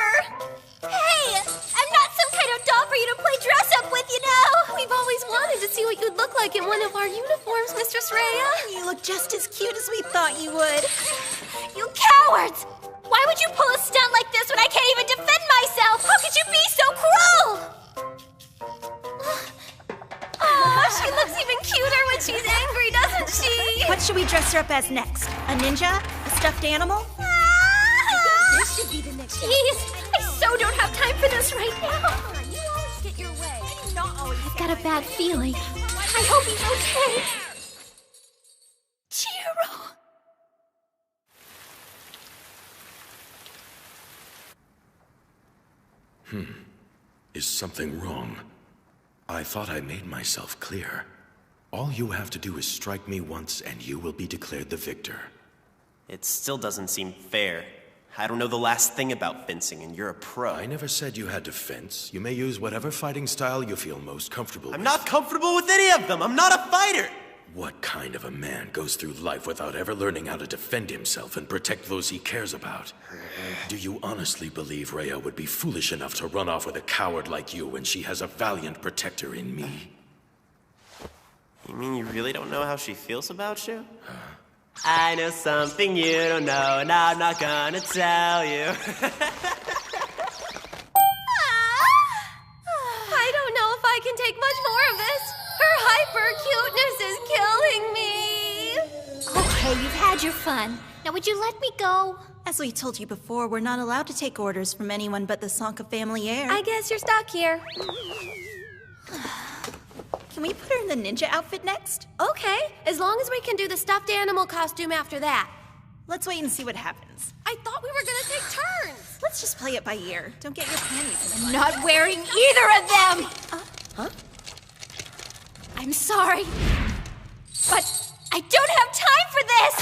Hey! I'm not some kind of doll for you to play dress up with, you know! We've always wanted to see what you'd look like in one of our uniforms, Mistress Rhea. You look just as cute as we thought you would. You cowards! Why would you pull a stunt like this when I can't even defend myself? How could you be so cruel? Oh, she looks even cuter when she's angry, doesn't she? What should we dress her up as next? A ninja? A stuffed animal? This should be the next one. Jeez, I so don't have time for this right now. You always get your way. Not always. I've got a bad feeling. I hope he's okay. Chihiro! Is something wrong? I thought I made myself clear. All you have to do is strike me once and you will be declared the victor. It still doesn't seem fair. I don't know the last thing about fencing, and you're a pro. I never said you had to fence. You may use whatever fighting style you feel most comfortable with. I'm not comfortable with any of them! I'm not a fighter! What kind of a man goes through life without ever learning how to defend himself and protect those he cares about? Do you honestly believe Rhea would be foolish enough to run off with a coward like you when she has a valiant protector in me? You mean you really don't know how she feels about you? I know something you don't know, and I'm not gonna tell you. I don't know if I can take much more of this. Her hyper-cuteness is killing me. Okay, you've had your fun. Now would you let me go? As we told you before, we're not allowed to take orders from anyone but the Sanka family heir. I guess you're stuck here. Can we put her in the ninja outfit next? Okay, as long as we can do the stuffed animal costume after that. Let's wait and see what happens. I thought we were gonna take turns. Let's just play it by ear. Don't get your panties in a I'm bunch. not wearing either of them! Huh? I'm sorry, but I don't have time for this!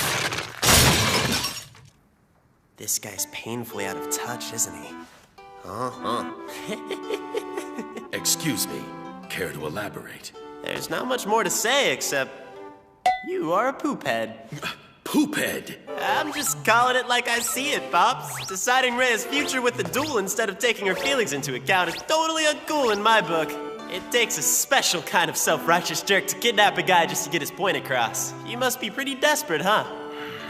This guy's painfully out of touch, isn't he? Excuse me. Care to elaborate? There's not much more to say except you are a poop head. Poop head? I'm just calling it like I see it, Pops. Deciding Rhea's future with the duel instead of taking her feelings into account is totally uncool in my book. It takes a special kind of self-righteous jerk to kidnap a guy just to get his point across. You must be pretty desperate, huh?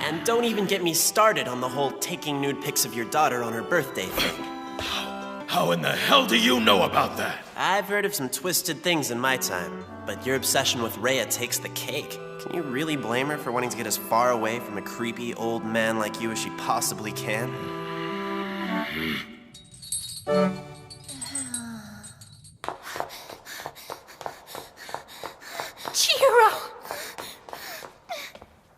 And don't even get me started on the whole taking nude pics of your daughter on her birthday thing. How in the hell do you know about that? I've heard of some twisted things in my time, but your obsession with Rhea takes the cake. Can you really blame her for wanting to get as far away from a creepy old man like you as she possibly can? Chihiro!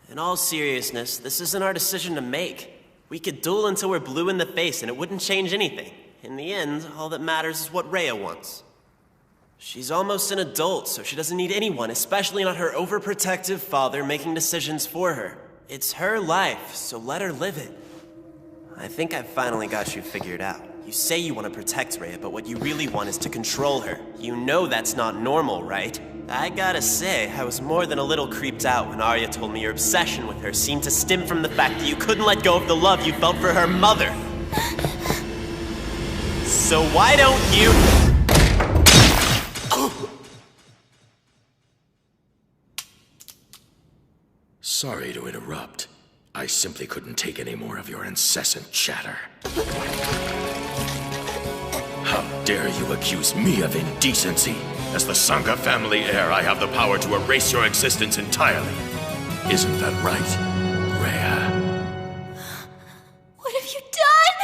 In all seriousness, this isn't our decision to make. We could duel until we're blue in the face and it wouldn't change anything. In the end, all that matters is what Rhea wants. She's almost an adult, so she doesn't need anyone, especially not her overprotective father, making decisions for her. It's her life, so let her live it. I think I've finally got you figured out. You say you want to protect Rhea, but what you really want is to control her. You know that's not normal, right? I gotta say, I was more than a little creeped out when Arya told me your obsession with her seemed to stem from the fact that you couldn't let go of the love you felt for her mother. So why don't you... Sorry to interrupt. I simply couldn't take any more of your incessant chatter. How dare you accuse me of indecency? As the Sanka family heir, I have the power to erase your existence entirely. Isn't that right, Rhea. What have you done?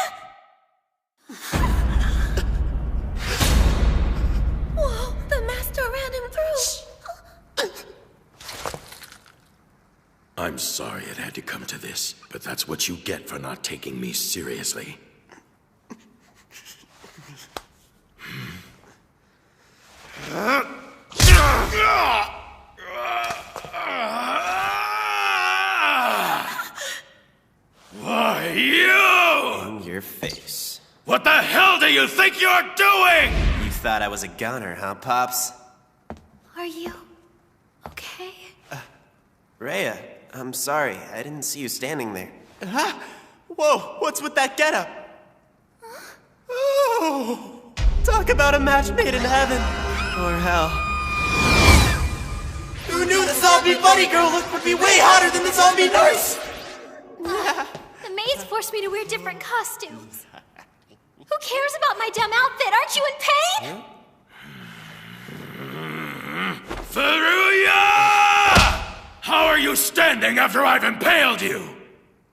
Whoa, the master ran him through. I'm sorry it had to come to this, but that's what you get for not taking me seriously. Why, you! In your face. What the hell do you think you're doing? You thought I was a gunner, huh, Pops? Are you okay? Rhea, I'm sorry. I didn't see you standing there. Huh? Whoa, what's with that getup? Oh, talk about a match made in heaven. Or hell. Who knew the zombie bunny girl look would be way hotter than the zombie nurse? The maids forced me to wear different costumes. Who cares about my dumb outfit? Aren't you in pain? Veruya! How are you standing after I've impaled you?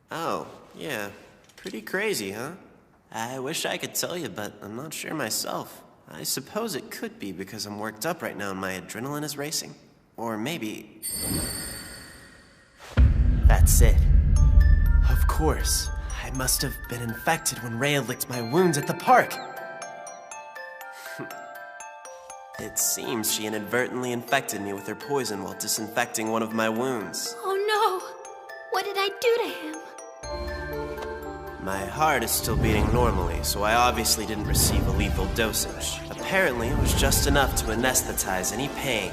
Oh, yeah. Pretty crazy, huh? I wish I could tell you, but I'm not sure myself. I suppose it could be because I'm worked up right now and my adrenaline is racing. Or maybe... That's it. Of course. I must have been infected when Rhea licked my wounds at the park. It seems she inadvertently infected me with her poison while disinfecting one of my wounds. Oh no! What did I do to him? My heart is still beating normally, so I obviously didn't receive a lethal dosage. Apparently, it was just enough to anesthetize any pain,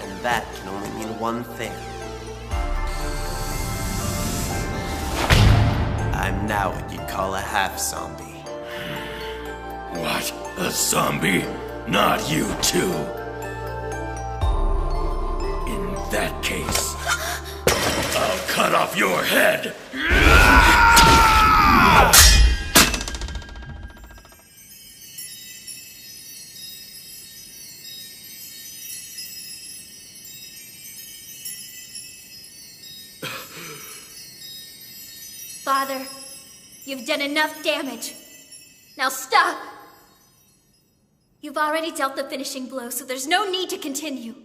and that can only mean one thing. I'm now what you'd call a half-zombie. What? A zombie? Not you too. In that case, I'll cut off your head. Father, you've done enough damage. Now stop! You've already dealt the finishing blow, so there's no need to continue.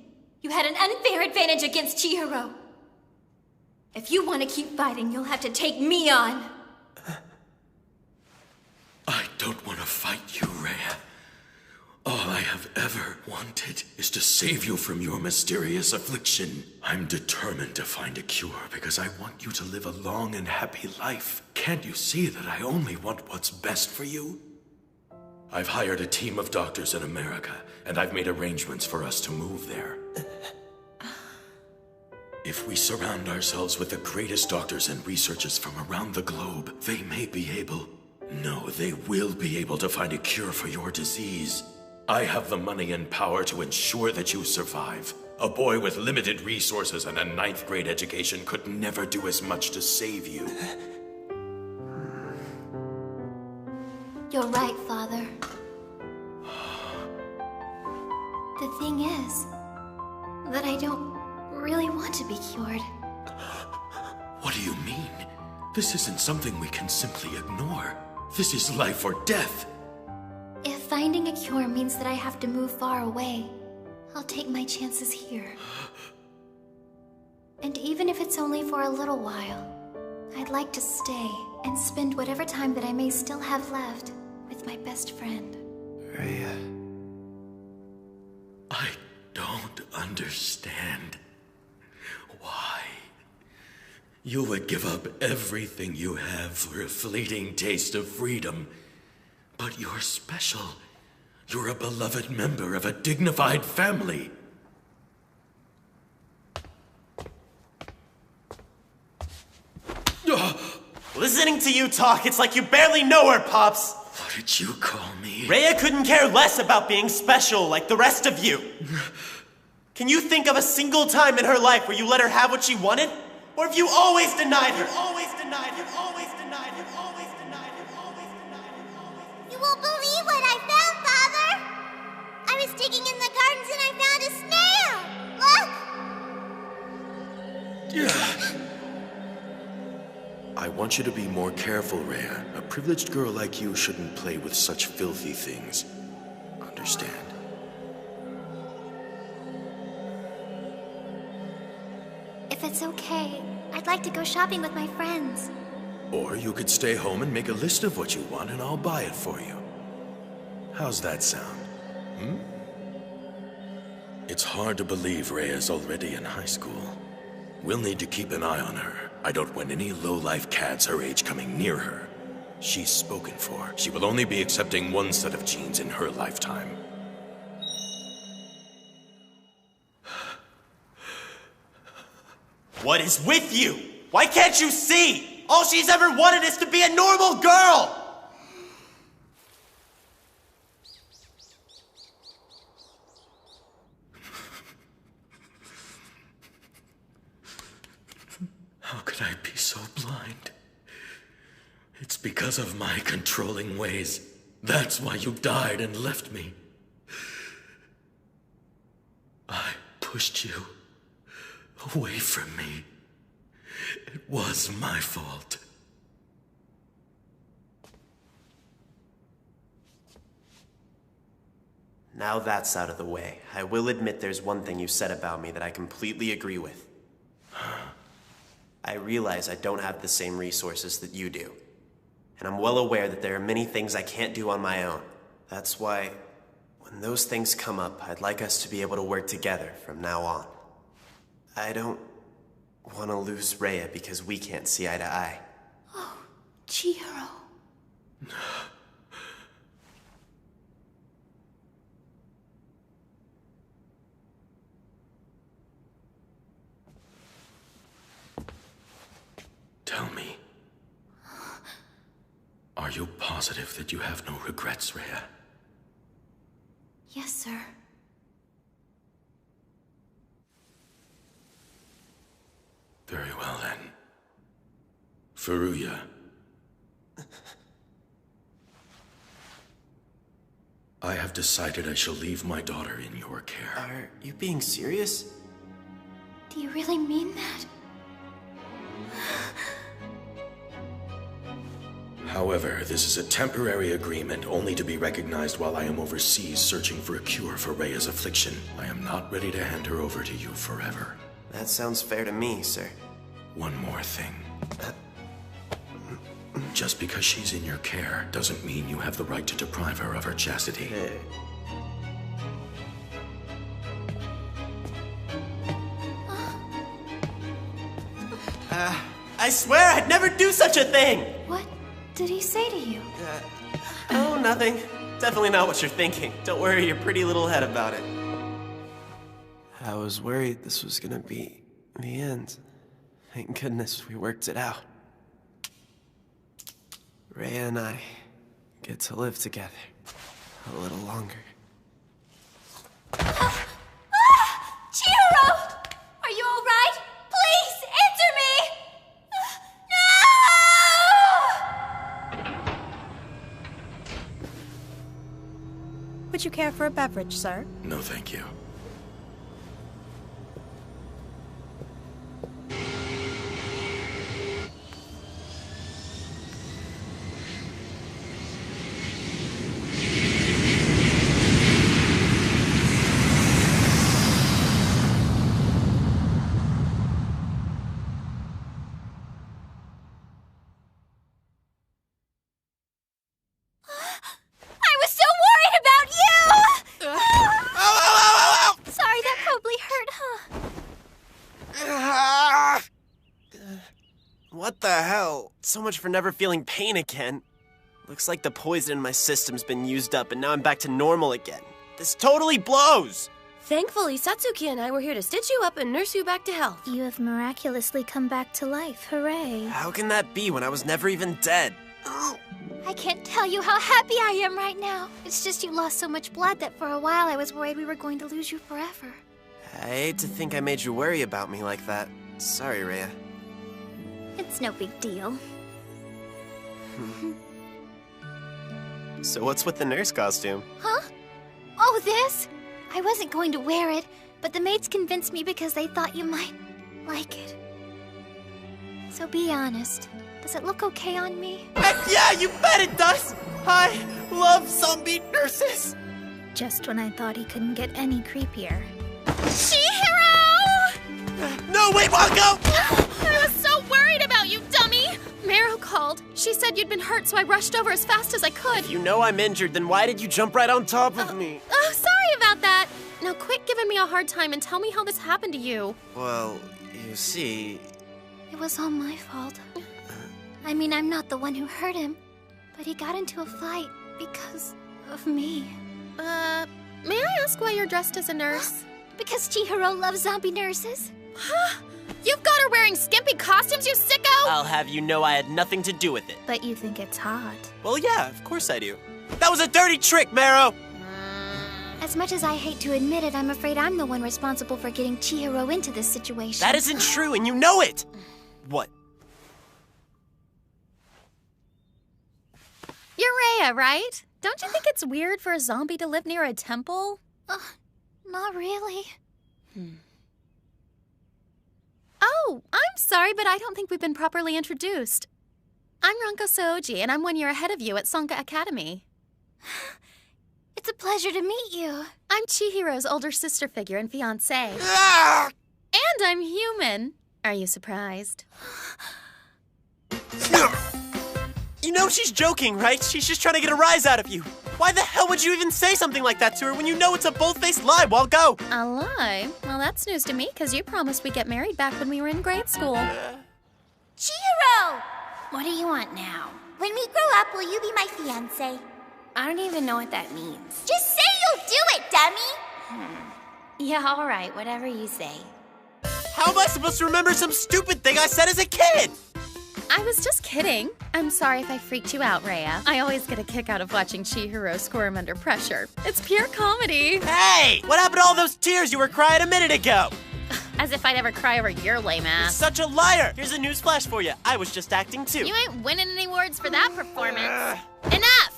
You had an unfair advantage against Chihiro. If you want to keep fighting, you'll have to take me on. I don't want to fight you, Rhea. All I have ever wanted is to save you from your mysterious affliction. I'm determined to find a cure because I want you to live a long and happy life. Can't you see that I only want what's best for you? I've hired a team of doctors in America, and I've made arrangements for us to move there. If we surround ourselves with the greatest doctors and researchers from around the globe, they may be able... No, they will be able to find a cure for your disease. I have the money and power to ensure that you survive. A boy with limited resources and a 9th grade education could never do as much to save you. You're right, Father. The thing is that I don't really want to be cured. What do you mean? This isn't something we can simply ignore. This is life or death. If finding a cure means that I have to move far away, I'll take my chances here. And even if it's only for a little while, I'd like to stay and spend whatever time that I may still have left with my best friend. Rhea. I don't understand. Why? You would give up everything you have for a fleeting taste of freedom. But you're special. You're a beloved member of a dignified family. Listening to you talk, it's like you barely know her, Pops. What did you call me? Rhea couldn't care less about being special like the rest of you. Can you think of a single time in her life where you let her have what she wanted? Or have you always denied her? Always denied her, always denied her, always denied her, always denied her, always denied her. You won't believe what I found, Father! I was digging in the gardens and I found a snail! Look! want you to be more careful, Rhea. A privileged girl like you shouldn't play with such filthy things. Understand? If it's okay, I'd like to go shopping with my friends. Or you could stay home and make a list of what you want and I'll buy it for you. How's that sound? It's hard to believe Rhea's already in high school. We'll need to keep an eye on her. I don't want any low-life cads her age coming near her. She's spoken for. She will only be accepting one set of genes in her lifetime. What is with you? Why can't you see? All she's ever wanted is to be a normal girl! How could I be so blind? It's because of my controlling ways. That's why you died and left me. I pushed you away from me. It was my fault. Now that's out of the way, I will admit there's one thing you said about me that I completely agree with. I realize I don't have the same resources that you do. And I'm well aware that there are many things I can't do on my own. That's why, when those things come up, I'd like us to be able to work together from now on. I don't want to lose Rhea because we can't see eye to eye. Oh, Chihiro. Tell me. Are you positive that you have no regrets, Rhea? Yes, sir. Very well, then. Furuya. I have decided I shall leave my daughter in your care. Are you being serious? Do you really mean that? However, this is a temporary agreement only to be recognized while I am overseas searching for a cure for Rhea's affliction. I am not ready to hand her over to you forever. That sounds fair to me, sir. One more thing. Just because she's in your care doesn't mean you have the right to deprive her of her chastity. I swear I'd never do such a thing! What did he say to you? Oh, nothing. Definitely not what you're thinking. Don't worry your pretty little head about it. I was worried this was gonna be the end. Thank goodness we worked it out. Rhea and I get to live together a little longer. Chihiro! Are you alright? Please, answer me! Would you care for a beverage, sir? No, thank you. Sorry, that probably hurt, huh? What the hell? So much for never feeling pain again. Looks like the poison in my system's been used up and now I'm back to normal again. This totally blows! Thankfully, Satsuki and I were here to stitch you up and nurse you back to health. You have miraculously come back to life. Hooray. How can that be when I was never even dead? I can't tell you how happy I am right now. It's just you lost so much blood that for a while I was worried we were going to lose you forever. I hate to think I made you worry about me like that. Sorry, Rhea. It's no big deal. So what's with the nurse costume? Huh? Oh, this? I wasn't going to wear it, but the maids convinced me because they thought you might like it. So be honest. Does it look okay on me? Heck yeah, you bet it does! I love zombie nurses! Just when I thought he couldn't get any creepier. Chihiro! No, wait, Wako! I was so worried about you, dummy! Meru called. She said you'd been hurt, so I rushed over as fast as I could. If you know I'm injured, then why did you jump right on top of me? Oh, sorry about that. Now quit giving me a hard time and tell me how this happened to you. Well, you see... It was all my fault. I mean, I'm not the one who hurt him, but he got into a fight because of me. May I ask why you're dressed as a nurse? Because Chihiro loves zombie nurses. Huh? You've got her wearing skimpy costumes, you sicko! I'll have you know I had nothing to do with it. But you think it's hot. Well, yeah, of course I do. That was a dirty trick, Meru! As much as I hate to admit it, I'm afraid I'm the one responsible for getting Chihiro into this situation. That isn't true, and you know it! What? You're Rhea, right? Don't you think it's weird for a zombie to live near a temple? Not really. Oh, I'm sorry, but I don't think we've been properly introduced. I'm Ranko Soji, and I'm 1 year ahead of you at Sanka Academy. It's a pleasure to meet you. I'm Chihiro's older sister figure and fiancé. Ah! And I'm human. Are you surprised? You know she's joking, right? She's just trying to get a rise out of you. Why the hell would you even say something like that to her when you know it's a bold-faced lie? Well, go! A lie? Well, that's news to me, because you promised we'd get married back when we were in grade school. Chihiro! What do you want now? When we grow up, will you be my fiancé? I don't even know what that means. Just say you'll do it, dummy! Yeah, all right, whatever you say. How am I supposed to remember some stupid thing I said as a kid? I was just kidding. I'm sorry if I freaked you out, Rhea. I always get a kick out of watching Chihiro squirm under pressure. It's pure comedy. Hey! What happened to all those tears you were crying a minute ago? As if I'd ever cry over your lame You're ass. such a liar! Here's a news flash for you. I was just acting too. You ain't winning any awards for that performance. Enough!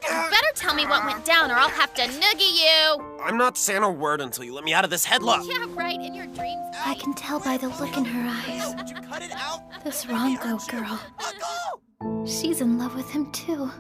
Better tell me what went down or I'll have to noogie you! I'm not saying a word until you let me out of this headlock. Yeah, right, in your dreams. I can tell by the look in her eyes. Would you cut it out? This Ranko girl. She's in love with him too.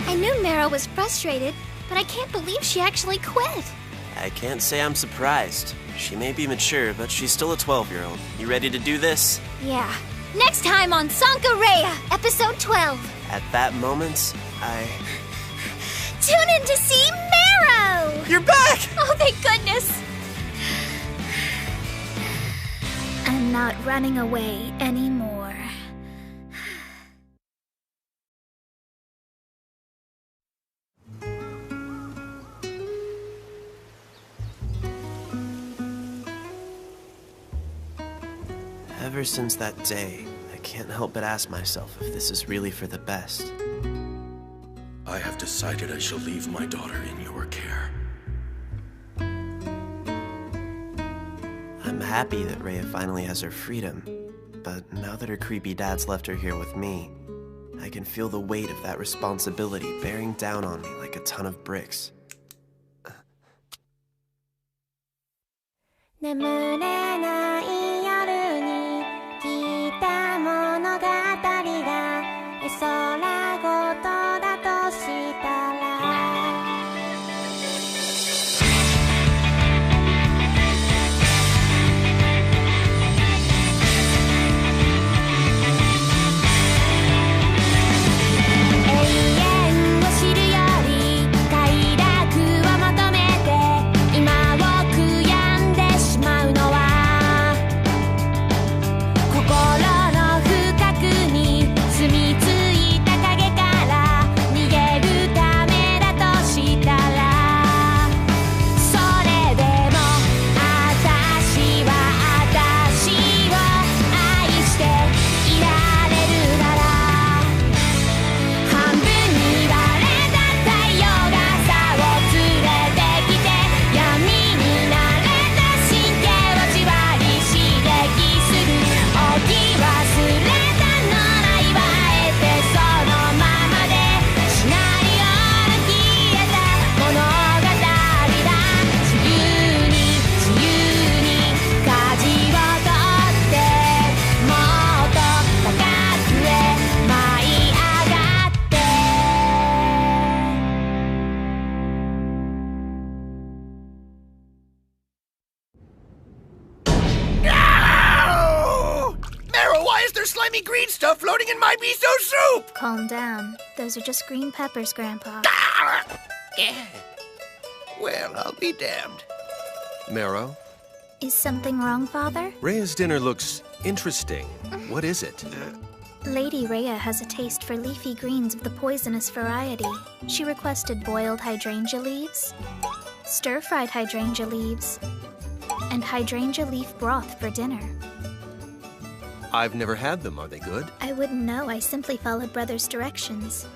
I knew Meru was frustrated, but I can't believe she actually quit. I can't say I'm surprised. She may be mature, but she's still a 12-year-old. You ready to do this? Yeah. Next time on Sanka Rhea, episode 12. At that moment, Tune in to see Meru! You're back! Oh, thank goodness! I'm not running away anymore. Ever since that day, I can't help but ask myself if this is really for the best. I have decided I shall leave my daughter in your care. I'm happy that Rhea finally has her freedom, but now that her creepy dad's left her here with me, I can feel the weight of that responsibility bearing down on me like a ton of bricks. 眠れない夜に聞いた物語が絵空ごとだとしたら永遠を知るより快楽を求めて今を悔やんでしまうのは心の深くに住み着いた影から逃げるためだとしたらそれでも私は私を愛していられるなら半分に割れた太陽が朝を連れてきて闇に慣れた神経をじわり刺激する置き忘れたのらいはあえてそのままでシナリオの消えた物語だ自由に自由に舵を取ってもっと高くへ舞い上がって No! Meryl, why is there slimy green stuff floating in my miso soup? Calm down. Those are just green peppers, Grandpa. Well, I'll be damned. Marrow, Is something wrong, Father? Rhea's dinner looks interesting. What is it? Lady Rhea has a taste for leafy greens of the poisonous variety. She requested boiled hydrangea leaves, stir-fried hydrangea leaves, and hydrangea leaf broth for dinner. I've never had them. Are they good? I wouldn't know. I simply followed Brother's directions,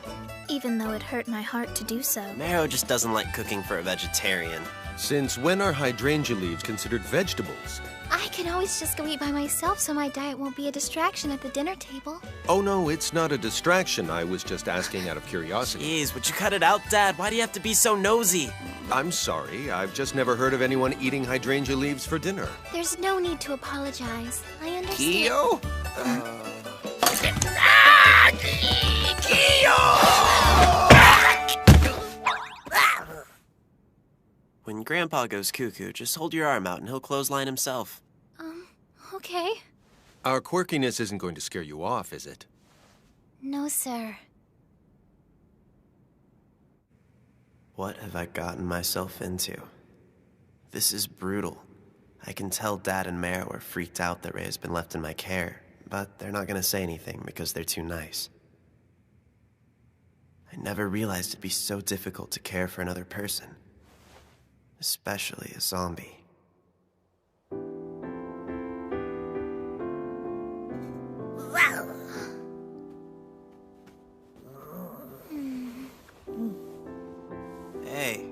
even though it hurt my heart to do so. Marrow just doesn't like cooking for a vegetarian. Since when are hydrangea leaves considered vegetables? I can always just go eat by myself so my diet won't be a distraction at the dinner table. Oh no, it's not a distraction. I was just asking out of curiosity. Jeez, would you cut it out, Dad? Why do you have to be so nosy? I'm sorry. I've just never heard of anyone eating hydrangea leaves for dinner. There's no need to apologize. I understand. Kyo? When Grandpa goes cuckoo, just hold your arm out and he'll clothesline himself. Okay. Our quirkiness isn't going to scare you off, is it? No, sir. What have I gotten myself into? This is brutal. I can tell Dad and Marrow are freaked out that Rhea's been left in my care, but they're not gonna say anything because they're too nice. I never realized it'd be so difficult to care for another person, especially a zombie. Hey.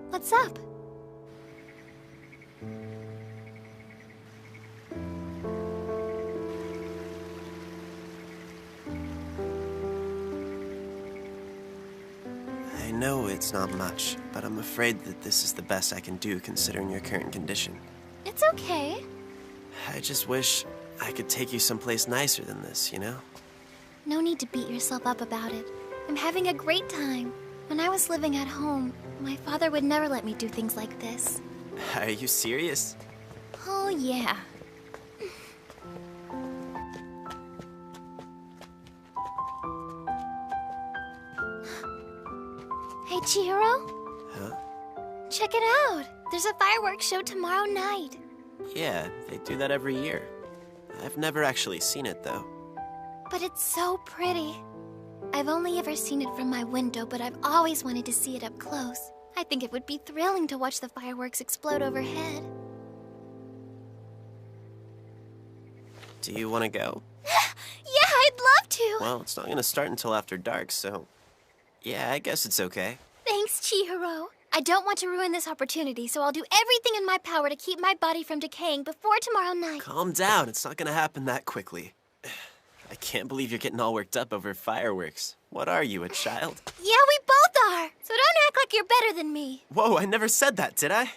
What's up? I know it's not much, but I'm afraid that this is the best I can do considering your current condition. It's okay. I just wish I could take you someplace nicer than this, you know? No need to beat yourself up about it. I'm having a great time. When I was living at home, my father would never let me do things like this. Are you serious? Oh, yeah. Hey, Chihiro? Huh? Check it out! There's a fireworks show tomorrow night. Yeah, they do that every year. I've never actually seen it, though. But it's so pretty. I've only ever seen it from my window, but I've always wanted to see it up close. I think it would be thrilling to watch the fireworks explode overhead. Do you want to go? Yeah, I'd love too. Well, it's not gonna start until after dark, so... Yeah, I guess it's okay. Thanks, Chihiro. I don't want to ruin this opportunity, so I'll do everything in my power to keep my body from decaying before tomorrow night. Calm down, it's not gonna happen that quickly. I can't believe you're getting all worked up over fireworks. What are you, a child? Yeah, we both are. So don't act like you're better than me. Whoa, I never said that, did I?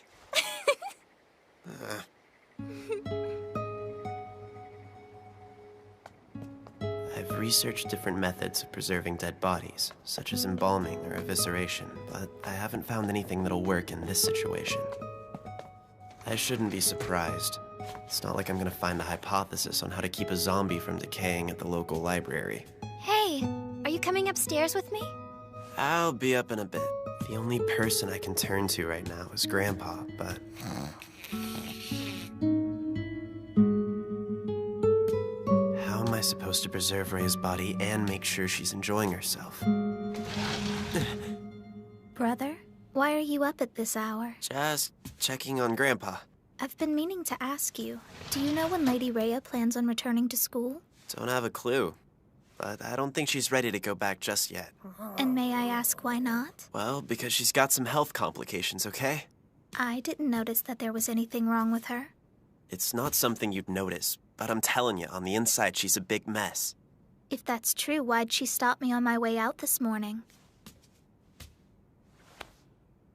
I've researched different methods of preserving dead bodies, such as embalming or evisceration, but I haven't found anything that'll work in this situation. I shouldn't be surprised. It's not like I'm gonna find a hypothesis on how to keep a zombie from decaying at the local library. Hey, are you coming upstairs with me? I'll be up in a bit. The only person I can turn to right now is Grandpa, but... How am I supposed to preserve Rhea's body and make sure she's enjoying herself? Brother, why are you up at this hour? Just checking on Grandpa. I've been meaning to ask you. Do you know when Lady Rhea plans on returning to school? Don't have a clue, but I don't think she's ready to go back just yet. And may I ask why not? Well, because she's got some health complications, okay? I didn't notice that there was anything wrong with her. It's not something you'd notice, but I'm telling you, on the inside, she's a big mess. If that's true, why'd she stop me on my way out this morning?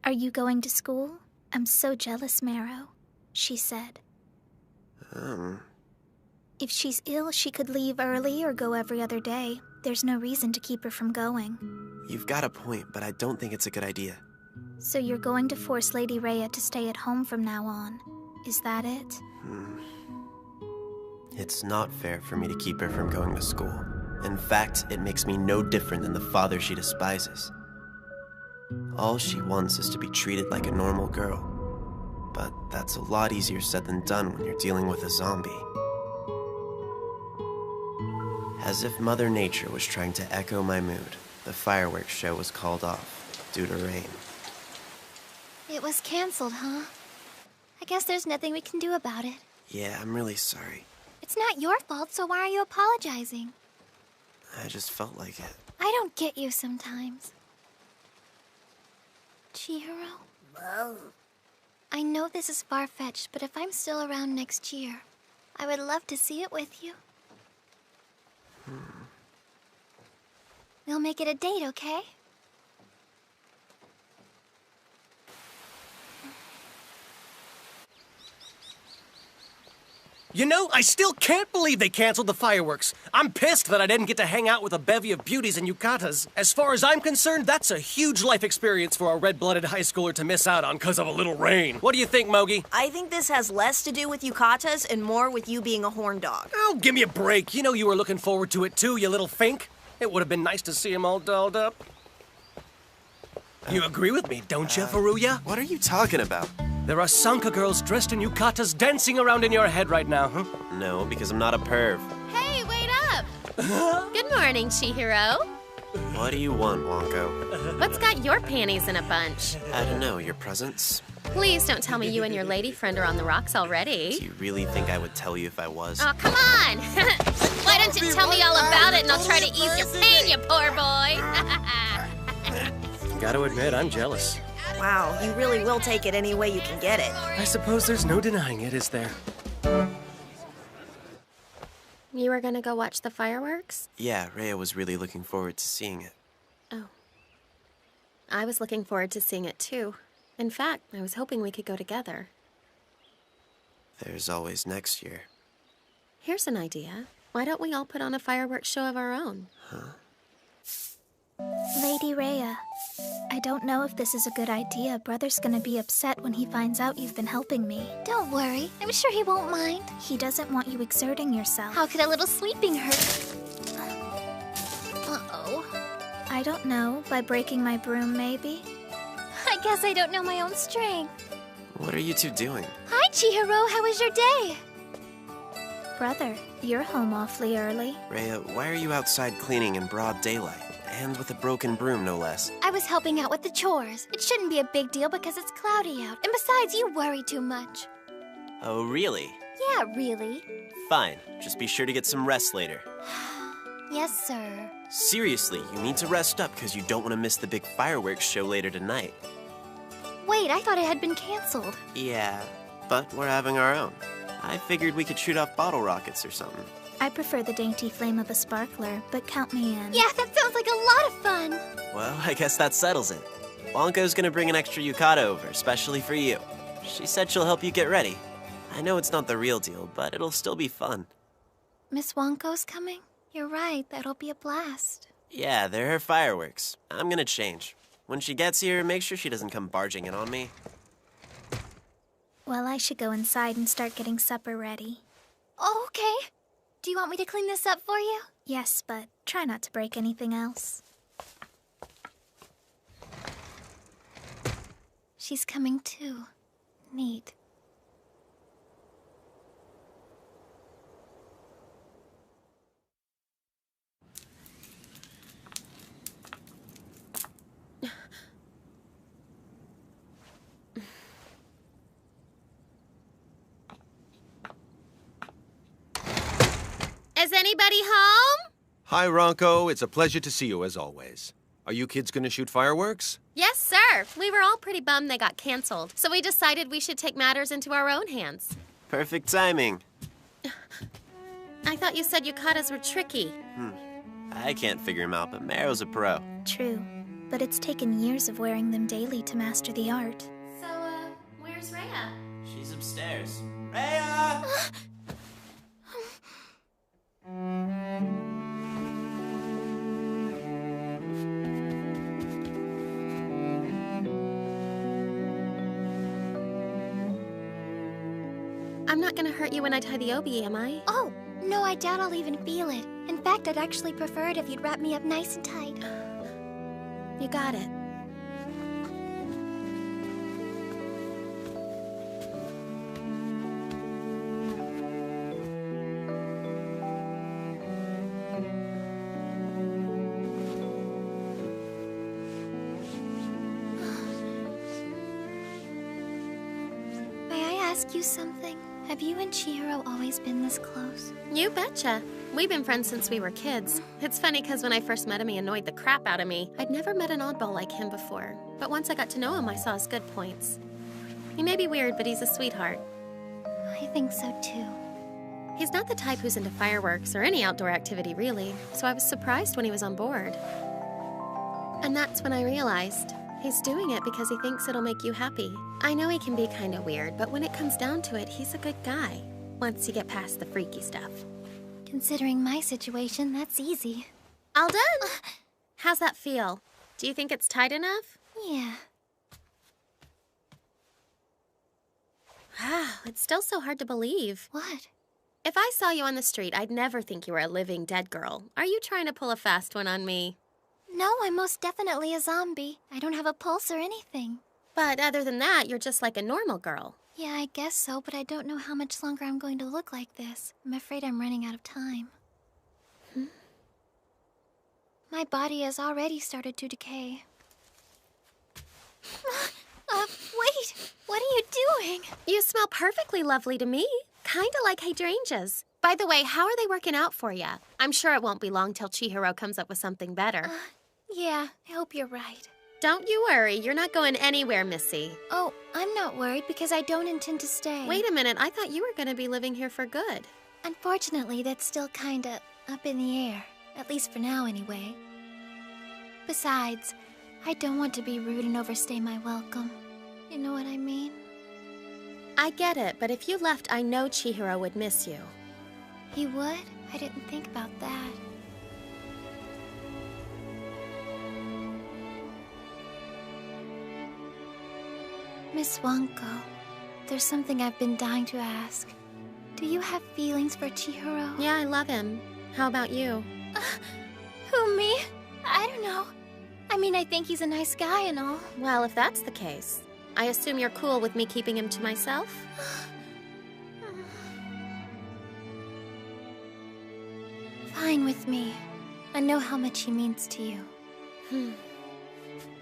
Are you going to school? I'm so jealous, Marrow, she said. If she's ill, she could leave early or go every other day. There's no reason to keep her from going. You've got a point, but I don't think it's a good idea. So you're going to force Lady Rhea to stay at home from now on. Is that it? It's not fair for me to keep her from going to school. In fact, it makes me no different than the father she despises. All she wants is to be treated like a normal girl. But that's a lot easier said than done when you're dealing with a zombie. As if Mother Nature was trying to echo my mood, the fireworks show was called off due to rain. It was canceled, huh? I guess there's nothing we can do about it. Yeah, I'm really sorry. It's not your fault, so why are you apologizing? I just felt like it. I don't get you sometimes. Chihiro? I know this is far-fetched, but if I'm still around next year, I would love to see it with you. We'll make it a date, okay? You know, I still can't believe they canceled the fireworks. I'm pissed that I didn't get to hang out with a bevy of beauties and yukatas. As far as I'm concerned, that's a huge life experience for a red-blooded high schooler to miss out on because of a little rain. What do you think, Mogi? I think this has less to do with yukatas and more with you being a horn dog. Oh, give me a break. You know you were looking forward to it too, you little fink. It would have been nice to see him all dolled up. You agree with me, don't you, Furuya? What are you talking about? There are Sanka girls dressed in yukatas dancing around in your head right now, huh? No, because I'm not a perv. Hey, wait up! Good morning, Chihiro. What do you want, Wonko? What's got your panties in a bunch? I don't know, your presents? Please don't tell me you and your lady friend are on the rocks already. Do you really think I would tell you if I was? Oh, come on! Why don't you tell me all about it and I'll try to ease your pain, you poor boy! Gotta admit, I'm jealous. Wow, you really will take it any way you can get it. I suppose there's no denying it, is there? You were gonna go watch the fireworks? Yeah, Rhea was really looking forward to seeing it. Oh. I was looking forward to seeing it too. In fact, I was hoping we could go together. There's always next year. Here's an idea. Why don't we all put on a fireworks show of our own? Huh? Lady Rhea, I don't know if this is a good idea. Brother's gonna be upset when he finds out you've been helping me. Don't worry. I'm sure he won't mind. He doesn't want you exerting yourself. How could a little sweeping hurt? Uh-oh. I don't know. By breaking my broom, maybe? I guess I don't know my own strength. What are you two doing? Hi, Chihiro. How was your day? Brother, you're home awfully early. Rhea, why are you outside cleaning in broad daylight? And with a broken broom, no less. I was helping out with the chores. It shouldn't be a big deal because it's cloudy out. And besides, you worry too much. Oh, really? Yeah, really. Fine. Just be sure to get some rest later. Yes, sir. Seriously, you need to rest up because you don't want to miss the big fireworks show later tonight. Wait, I thought it had been canceled. Yeah, but we're having our own. I figured we could shoot off bottle rockets or something. I prefer the dainty flame of a sparkler, but count me in. Yeah, that sounds like a lot of fun. Well, I guess that settles it. Wonko's gonna bring an extra yukata over, especially for you. She said she'll help you get ready. I know it's not the real deal, but it'll still be fun. Miss Wonko's coming? You're right, that'll be a blast. Yeah, they're her fireworks. I'm gonna change. When she gets here, make sure she doesn't come barging in on me. Well, I should go inside and start getting supper ready. Oh, okay. Do you want me to clean this up for you? Yes, but try not to break anything else. She's coming too. Neat. Is anybody home? Hi, Ronco. It's a pleasure to see you as always. Are you kids gonna shoot fireworks? Yes, sir. We were all pretty bummed they got canceled, so we decided we should take matters into our own hands. Perfect timing. I thought you said yukatas were tricky. I can't figure him out, but Mero's a pro. True, but it's taken years of wearing them daily to master the art. So, where's Rhea? She's upstairs. Rhea! I'm not gonna hurt you when I tie the obi, am I? Oh, no, I doubt I'll even feel it. In fact, I'd actually prefer it if you'd wrap me up nice and tight. You got it. May I ask you something? Have you and Chihiro always been this close? You betcha. We've been friends since we were kids. It's funny because when I first met him, he annoyed the crap out of me. I'd never met an oddball like him before. But once I got to know him, I saw his good points. He may be weird, but he's a sweetheart. I think so too. He's not the type who's into fireworks or any outdoor activity, really, so I was surprised when he was on board. And that's when I realized he's doing it because he thinks it'll make you happy. I know he can be kind of weird, but when it comes down to it, he's a good guy. Once you get past the freaky stuff. Considering my situation, that's easy. All done! How's that feel? Do you think it's tight enough? Yeah. Wow, it's still so hard to believe. What? If I saw you on the street, I'd never think you were a living dead girl. Are you trying to pull a fast one on me? No, I'm most definitely a zombie. I don't have a pulse or anything. But other than that, you're just like a normal girl. Yeah, I guess so, but I don't know how much longer I'm going to look like this. I'm afraid I'm running out of time. My body has already started to decay. Wait! What are you doing? You smell perfectly lovely to me. Kinda like hydrangeas. By the way, how are they working out for you? I'm sure it won't be long till Chihiro comes up with something better. Yeah, I hope you're right. Don't you worry, you're not going anywhere, Missy. Oh, I'm not worried because I don't intend to stay. Wait a minute, I thought you were gonna be living here for good. Unfortunately, that's still kinda up in the air. At least for now, anyway. Besides, I don't want to be rude and overstay my welcome. You know what I mean? I get it, but if you left, I know Chihiro would miss you. He would? I didn't think about that. Miss Wonko, there's something I've been dying to ask. Do you have feelings for Chihiro? Yeah, I love him. How about you? Who, me? I don't know. I mean, I think he's a nice guy and all. Well, if that's the case, I assume you're cool with me keeping him to myself? Fine with me. I know how much he means to you.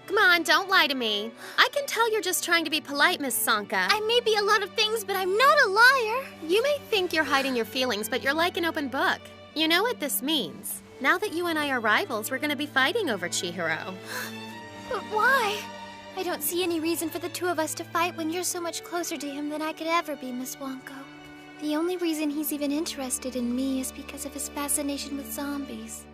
Come on, don't lie to me. I can tell you're just trying to be polite, Miss Sanka. I may be a lot of things, but I'm not a liar. You may think you're hiding your feelings, but you're like an open book. You know what this means. Now that you and I are rivals, we're gonna be fighting over Chihiro. But why? I don't see any reason for the two of us to fight when you're so much closer to him than I could ever be, Miss Wonko. The only reason he's even interested in me is because of his fascination with zombies.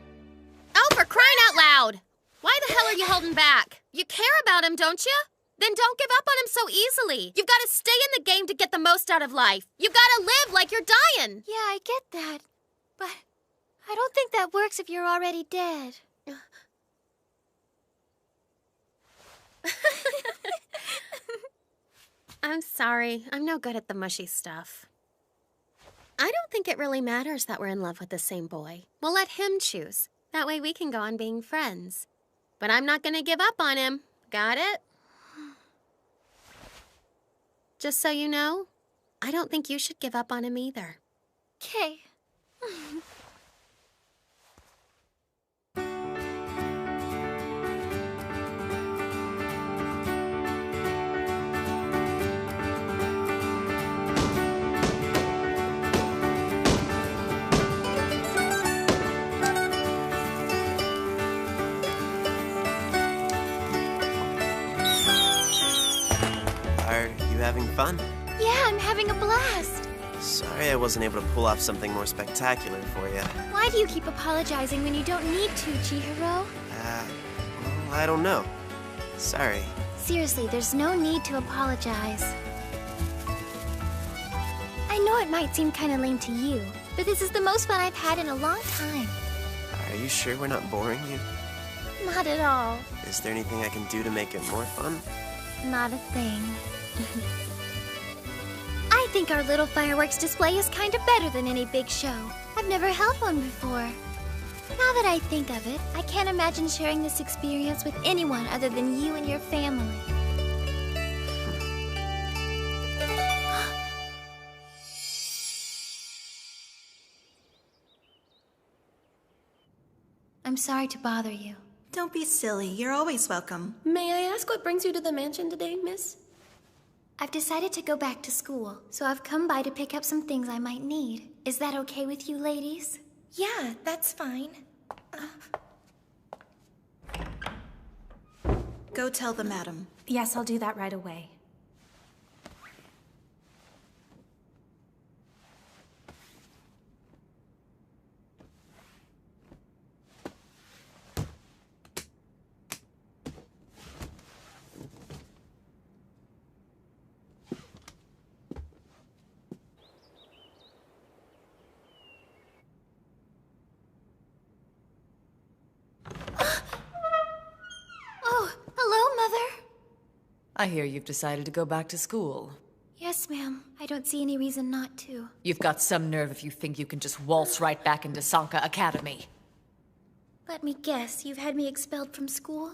Oh, for crying out loud! Why the hell are you holding back? You care about him, don't you? Then don't give up on him so easily. You've got to stay in the game to get the most out of life. You've got to live like you're dying. Yeah, I get that. But I don't think that works if you're already dead. I'm sorry. I'm no good at the mushy stuff. I don't think it really matters that we're in love with the same boy. We'll let him choose. That way we can go on being friends. But I'm not going to give up on him. Got it? Just so you know, I don't think you should give up on him either. Okay. Are you having fun? Yeah, I'm having a blast. Sorry I wasn't able to pull off something more spectacular for you. Why do you keep apologizing when you don't need to, Chihiro? Well, I don't know. Sorry. Seriously, there's no need to apologize. I know it might seem kind of lame to you, but this is the most fun I've had in a long time. Are you sure we're not boring you? Not at all. Is there anything I can do to make it more fun? Not a thing. I think our little fireworks display is kind of better than any big show. I've never held one before. Now that I think of it, I can't imagine sharing this experience with anyone other than you and your family. I'm sorry to bother you. Don't be silly. You're always welcome. May I ask what brings you to the mansion today, miss? I've decided to go back to school, so I've come by to pick up some things I might need. Is that okay with you ladies? Yeah, that's fine. Go tell the madam. Yes, I'll do that right away. Oh, hello, Mother. I hear you've decided to go back to school. Yes, ma'am. I don't see any reason not to. You've got some nerve if you think you can just waltz right back into Sanka Academy. Let me guess, you've had me expelled from school?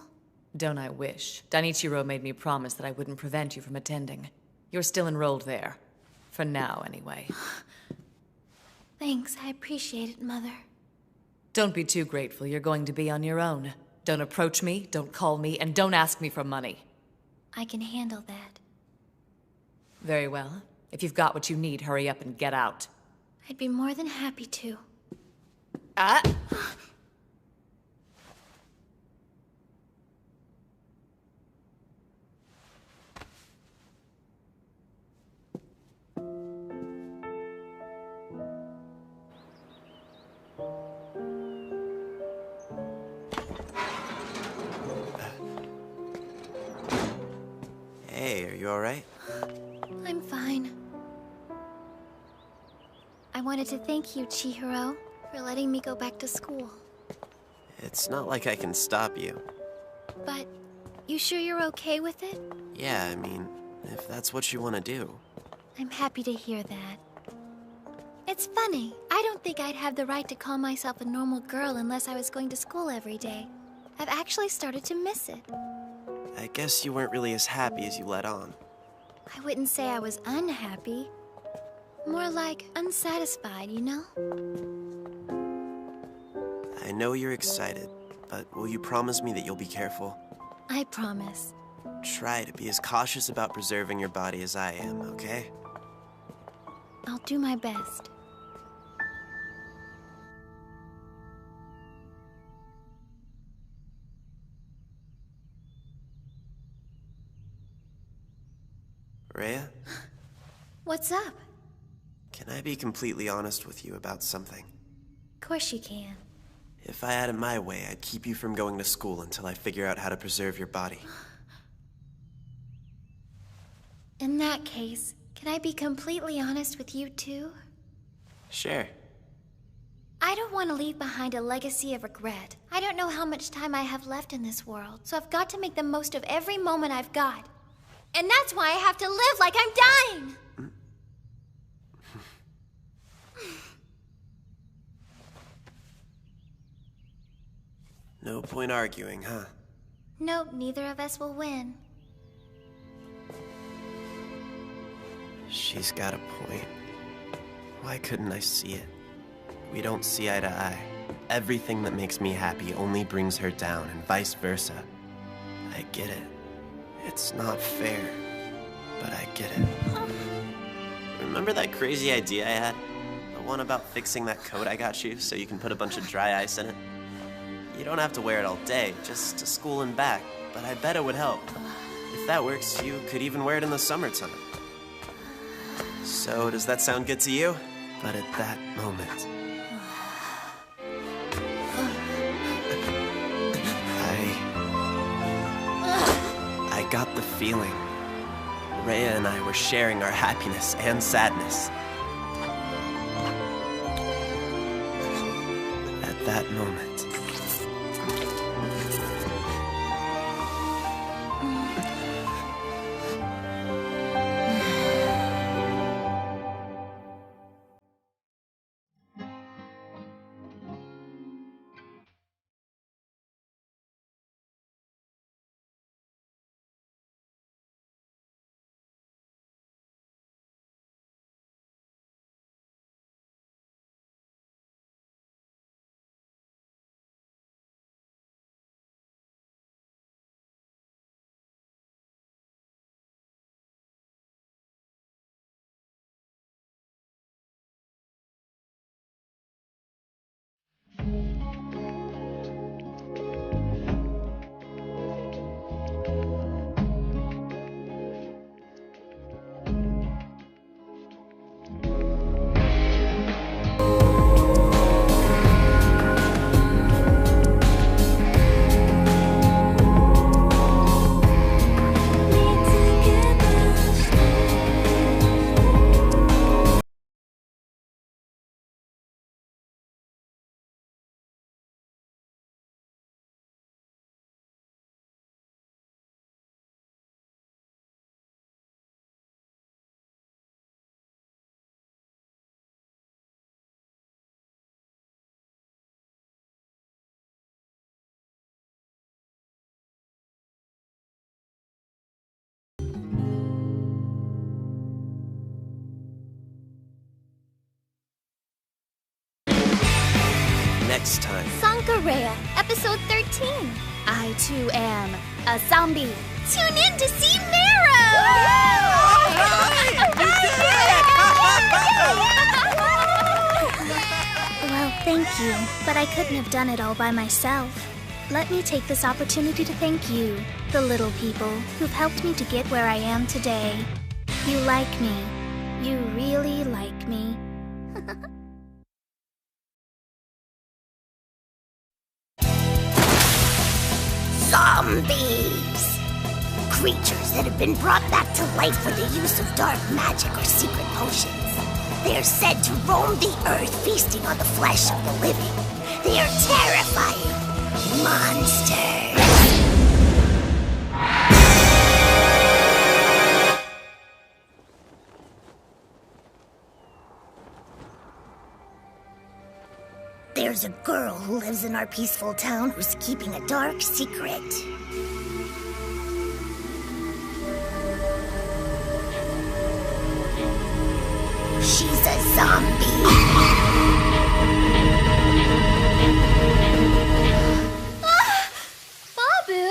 Don't I wish. Danichiro made me promise that I wouldn't prevent you from attending. You're still enrolled there. For now, anyway. Thanks, I appreciate it, Mother. Don't be too grateful. You're going to be on your own. Don't approach me, don't call me, and don't ask me for money. I can handle that. Very well. If you've got what you need, hurry up and get out. I'd be more than happy to. Ah! Hey, are you alright? I'm fine. I wanted to thank you, Chihiro, for letting me go back to school. It's not like I can stop you. But you sure you're okay with it? Yeah, I mean, if that's what you want to do. I'm happy to hear that. It's funny. I don't think I'd have the right to call myself a normal girl unless I was going to school every day. I've actually started to miss it. I guess you weren't really as happy as you let on. I wouldn't say I was unhappy. More like unsatisfied, you know? I know you're excited, but will you promise me that you'll be careful? I promise. Try to be as cautious about preserving your body as I am, okay? I'll do my best. Rhea? What's up? Can I be completely honest with you about something? Of course you can. If I had it my way, I'd keep you from going to school until I figure out how to preserve your body. In that case, can I be completely honest with you too? Sure. I don't want to leave behind a legacy of regret. I don't know how much time I have left in this world, so I've got to make the most of every moment I've got. And that's why I have to live like I'm dying! No point arguing, huh? Nope, neither of us will win. She's got a point. Why couldn't I see it? We don't see eye to eye. Everything that makes me happy only brings her down, and vice versa. I get it. It's not fair, but I get it. Remember that crazy idea I had? The one about fixing that coat I got you so you can put a bunch of dry ice in it? You don't have to wear it all day, just to school and back, but I bet it would help. If that works, you could even wear it in the summertime. So, does that sound good to you? But at that moment, I got the feeling Rhea and I were sharing our happiness and sadness. At that moment. Next time. Sankareya, episode 13. I too am a zombie. Tune in to see Marrow! Well, thank you, but I couldn't have done it all by myself. Let me take this opportunity to thank you, the little people, who've helped me to get where I am today. You like me. You really like me. Zombies! Creatures that have been brought back to life with the use of dark magic or secret potions. They are said to roam the earth, feasting on the flesh of the living. They are terrifying monsters. There's a girl who lives in our peaceful town who's keeping a dark secret. She's a zombie. Babu!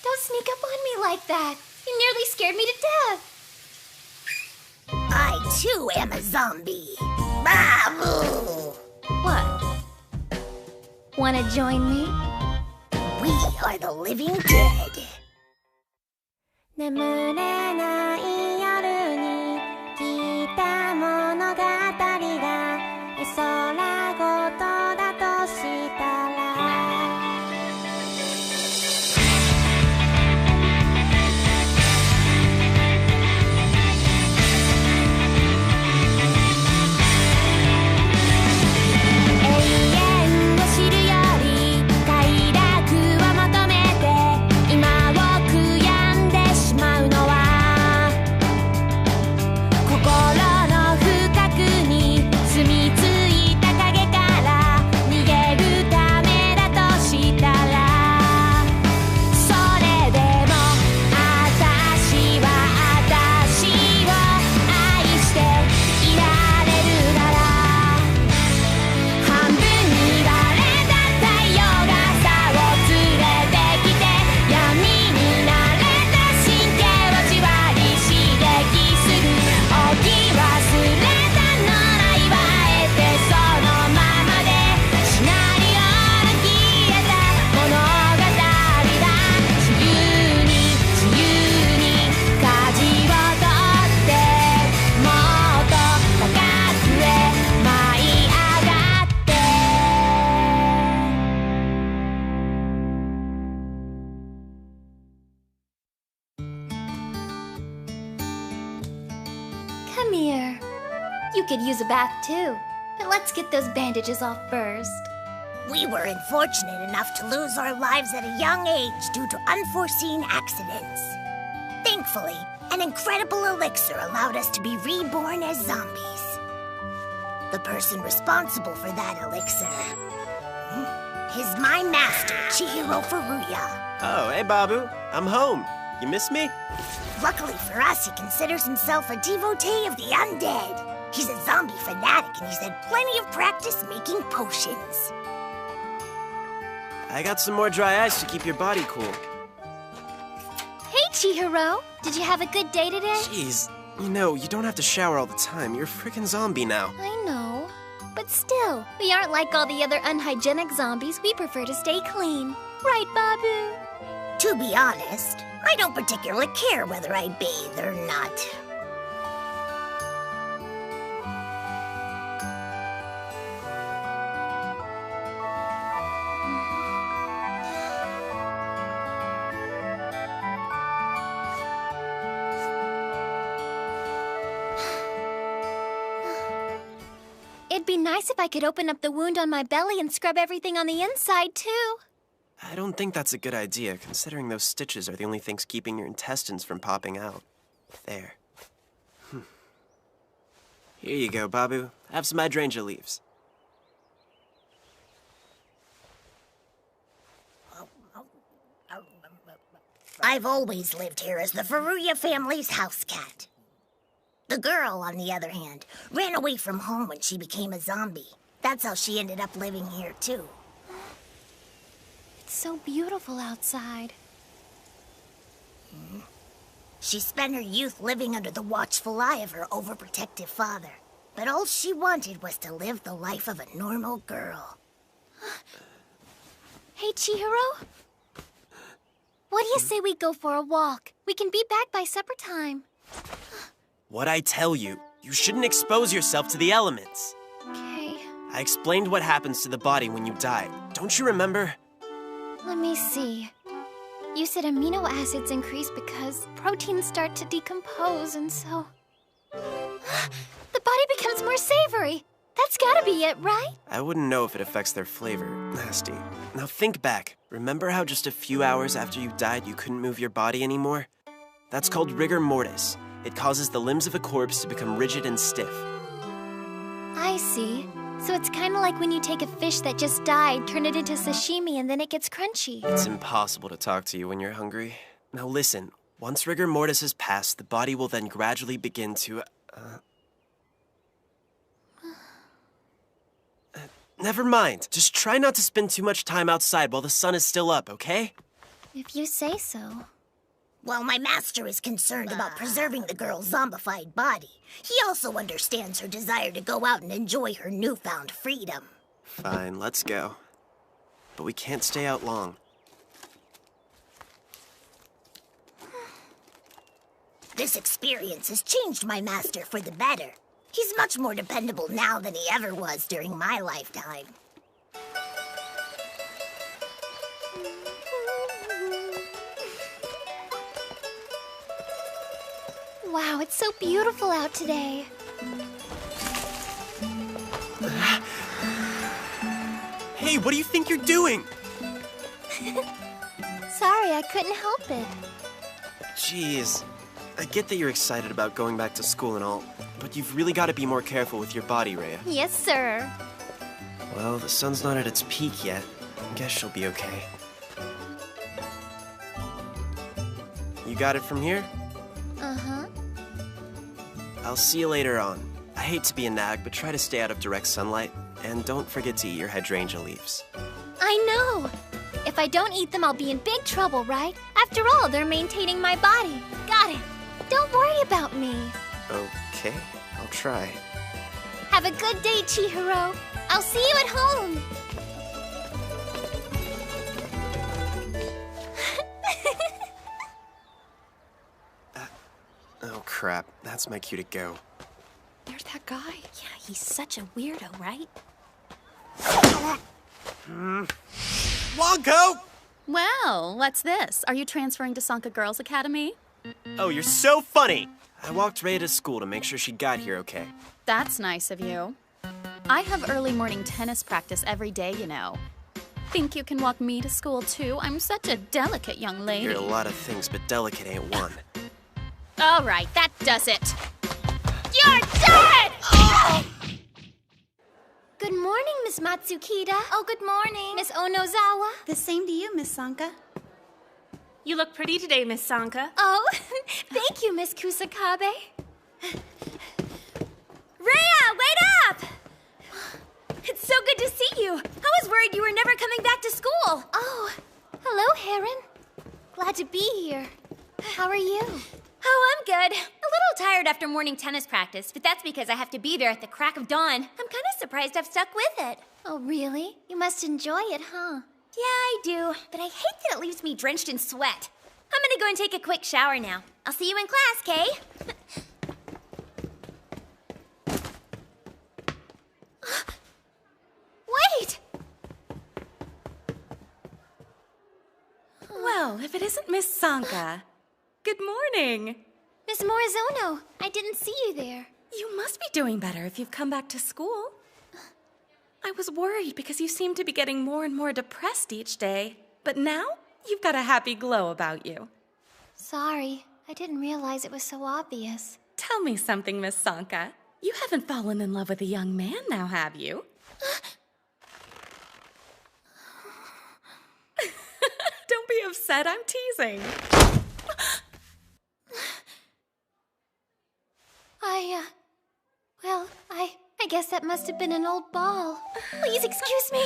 Don't sneak up on me like that. You nearly scared me to death. I too am a zombie. Babu! What? Wanna join me? We are the living dead. 眠れない夜に聞いた物語が絵空ごとだとしたらCome here. You could use a bath too, but let's get those bandages off first. We were unfortunate enough to lose our lives at a young age due to unforeseen accidents. Thankfully, an incredible elixir allowed us to be reborn as zombies. The person responsible for that elixir is my master, Chihiro Furuya. Oh, hey, Babu. I'm home. You miss me? Luckily for us, he considers himself a devotee of the undead. He's a zombie fanatic, and he's had plenty of practice making potions. I got some more dry ice to keep your body cool. Hey, Chihiro. Did you have a good day today? Jeez, you know, you don't have to shower all the time. You're a freaking zombie now. I know. But still, we aren't like all the other unhygienic zombies. We prefer to stay clean. Right, Babu? To be honest, I don't particularly care whether I bathe or not. It'd be nice if I could open up the wound on my belly and scrub everything on the inside, too. I don't think that's a good idea, considering those stitches are the only things keeping your intestines from popping out. There. Here you go, Babu. Have some hydrangea leaves. I've always lived here as the Furuya family's house cat. The girl, on the other hand, ran away from home when she became a zombie. That's how she ended up living here, too. It's so beautiful outside. She spent her youth living under the watchful eye of her overprotective father. But all she wanted was to live the life of a normal girl. Hey, Chihiro? What do you say we go for a walk? We can be back by supper time. What'd I tell you? You shouldn't expose yourself to the elements. Okay. I explained what happens to the body when you die. Don't you remember? Let me see. You said amino acids increase because proteins start to decompose, and so... the body becomes more savory. That's gotta be it, right? I wouldn't know if it affects their flavor. Nasty. Now think back. Remember how just a few hours after you died you couldn't move your body anymore? That's called rigor mortis. It causes the limbs of a corpse to become rigid and stiff. I see. So it's kind of like when you take a fish that just died, turn it into sashimi, and then it gets crunchy. It's impossible to talk to you when you're hungry. Now listen, once rigor mortis has passed, the body will then gradually begin to... Never mind. Just try not to spend too much time outside while the sun is still up, okay? If you say so. While my master is concerned about preserving the girl's zombified body, he also understands her desire to go out and enjoy her newfound freedom. Fine, let's go. But we can't stay out long. This experience has changed my master for the better. He's much more dependable now than he ever was during my lifetime. Wow, it's so beautiful out today. Hey, what do you think you're doing? Sorry, I couldn't help it. Jeez. I get that you're excited about going back to school and all, but you've really got to be more careful with your body, Rhea. Yes, sir. Well, the sun's not at its peak yet. I guess she'll be okay. You got it from here? Uh-huh. I'll see you later on. I hate to be a nag, but try to stay out of direct sunlight. And don't forget to eat your hydrangea leaves. I know! If I don't eat them, I'll be in big trouble, right? After all, they're maintaining my body. Got it. Don't worry about me. Okay, I'll try. Have a good day, Chihiro. I'll see you at home. Oh crap, that's my cue to go. There's that guy. Yeah, he's such a weirdo, right? Wonko! Well, what's this? Are you transferring to Sanka Girls Academy? Oh, you're so funny! I walked Rhea to school to make sure she got here okay. That's nice of you. I have early morning tennis practice every day, you know. Think you can walk me to school, too? I'm such a delicate young lady. You're a lot of things, but delicate ain't one. All right, that does it. You're dead! Oh! Good morning, Miss Matsukita. Oh, good morning. Miss Onozawa. The same to you, Miss Sanka. You look pretty today, Miss Sanka. Oh, thank you, Miss Kusakabe. Rhea, wait up! It's so good to see you. I was worried you were never coming back to school. Oh, hello, Heron. Glad to be here. How are you? Oh, I'm good. A little tired after morning tennis practice, but that's because I have to be there at the crack of dawn. I'm kind of surprised I've stuck with it. Oh, really? You must enjoy it, huh? Yeah, I do, but I hate that it leaves me drenched in sweat. I'm gonna go and take a quick shower now. I'll see you in class, Kay? Wait! Well, if it isn't Miss Sanka. Good morning. Miss Morizono, I didn't see you there. You must be doing better if you've come back to school. I was worried because you seemed to be getting more and more depressed each day. But now, you've got a happy glow about you. Sorry, I didn't realize it was so obvious. Tell me something, Miss Sanka. You haven't fallen in love with a young man now, have you? Don't be upset, I'm teasing. Well, I guess that must have been an old ball. Please excuse me.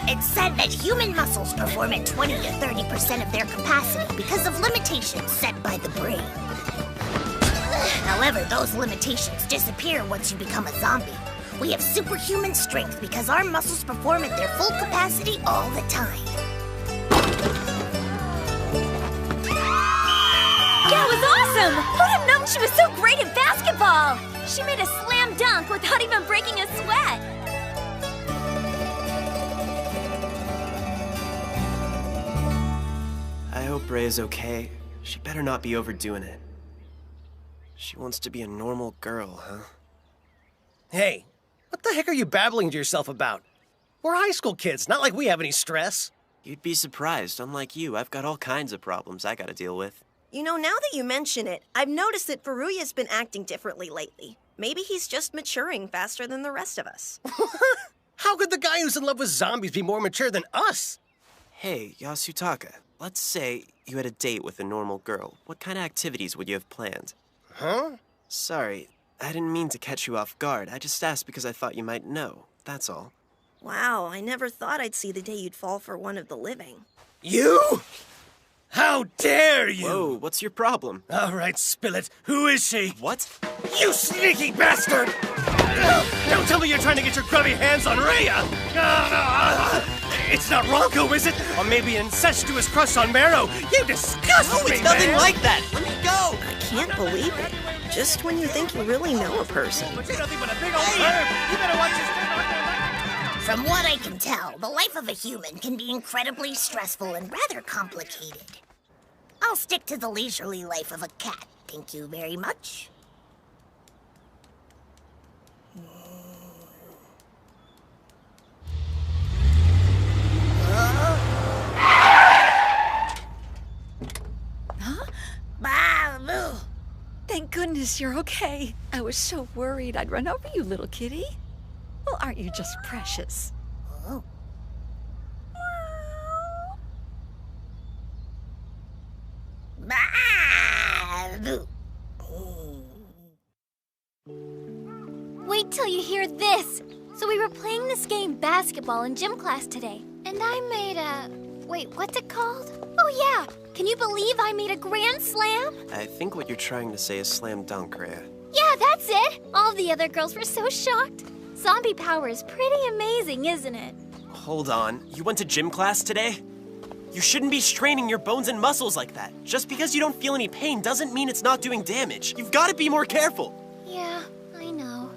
It's said that human muscles perform at 20 to 30% of their capacity because of limitations set by the brain. However, those limitations disappear once you become a zombie. We have superhuman strength because our muscles perform at their full capacity all the time. That was awesome! Who'd have known she was so great at basketball? She made a slam dunk without even breaking a sweat. I hope Rhea's okay. She better not be overdoing it. She wants to be a normal girl, huh? Hey, what the heck are you babbling to yourself about? We're high school kids, not like we have any stress. You'd be surprised. Unlike you, I've got all kinds of problems I gotta deal with. You know, now that you mention it, I've noticed that Furuya's been acting differently lately. Maybe he's just maturing faster than the rest of us. How could the guy who's in love with zombies be more mature than us? Hey, Yasutaka, let's say you had a date with a normal girl. What kind of activities would you have planned? Huh? Sorry, I didn't mean to catch you off guard. I just asked because I thought you might know. That's all. Wow, I never thought I'd see the day you'd fall for one of the living. You? How dare you! Whoa, what's your problem? All right, spill it. Who is she? What? You sneaky bastard! Don't tell me you're trying to get your grubby hands on Rhea! It's not Ronco, is it? Or maybe an incestuous crush on Marrow? You disgust me, it's nothing man. like that. Let me go. I can't believe it. Just when you think you really know a person. You're nothing but a big old perv. You better watch your step. From what I can tell, the life of a human can be incredibly stressful and rather complicated. I'll stick to the leisurely life of a cat. Thank you very much. Huh? Babu! Thank goodness you're okay. I was so worried I'd run over you, little kitty. Well, aren't you just precious? Oh. Babu! Wait till you hear this. So we were playing this game basketball in gym class today, and I made a... Wait, what's it called? Oh yeah! Can you believe I made a grand slam? I think what you're trying to say is slam dunk, Rhea. Yeah, that's it! All the other girls were so shocked. Zombie power is pretty amazing, isn't it? Hold on. You went to gym class today? You shouldn't be straining your bones and muscles like that. Just because you don't feel any pain doesn't mean it's not doing damage. You've got to be more careful. Yeah, I know.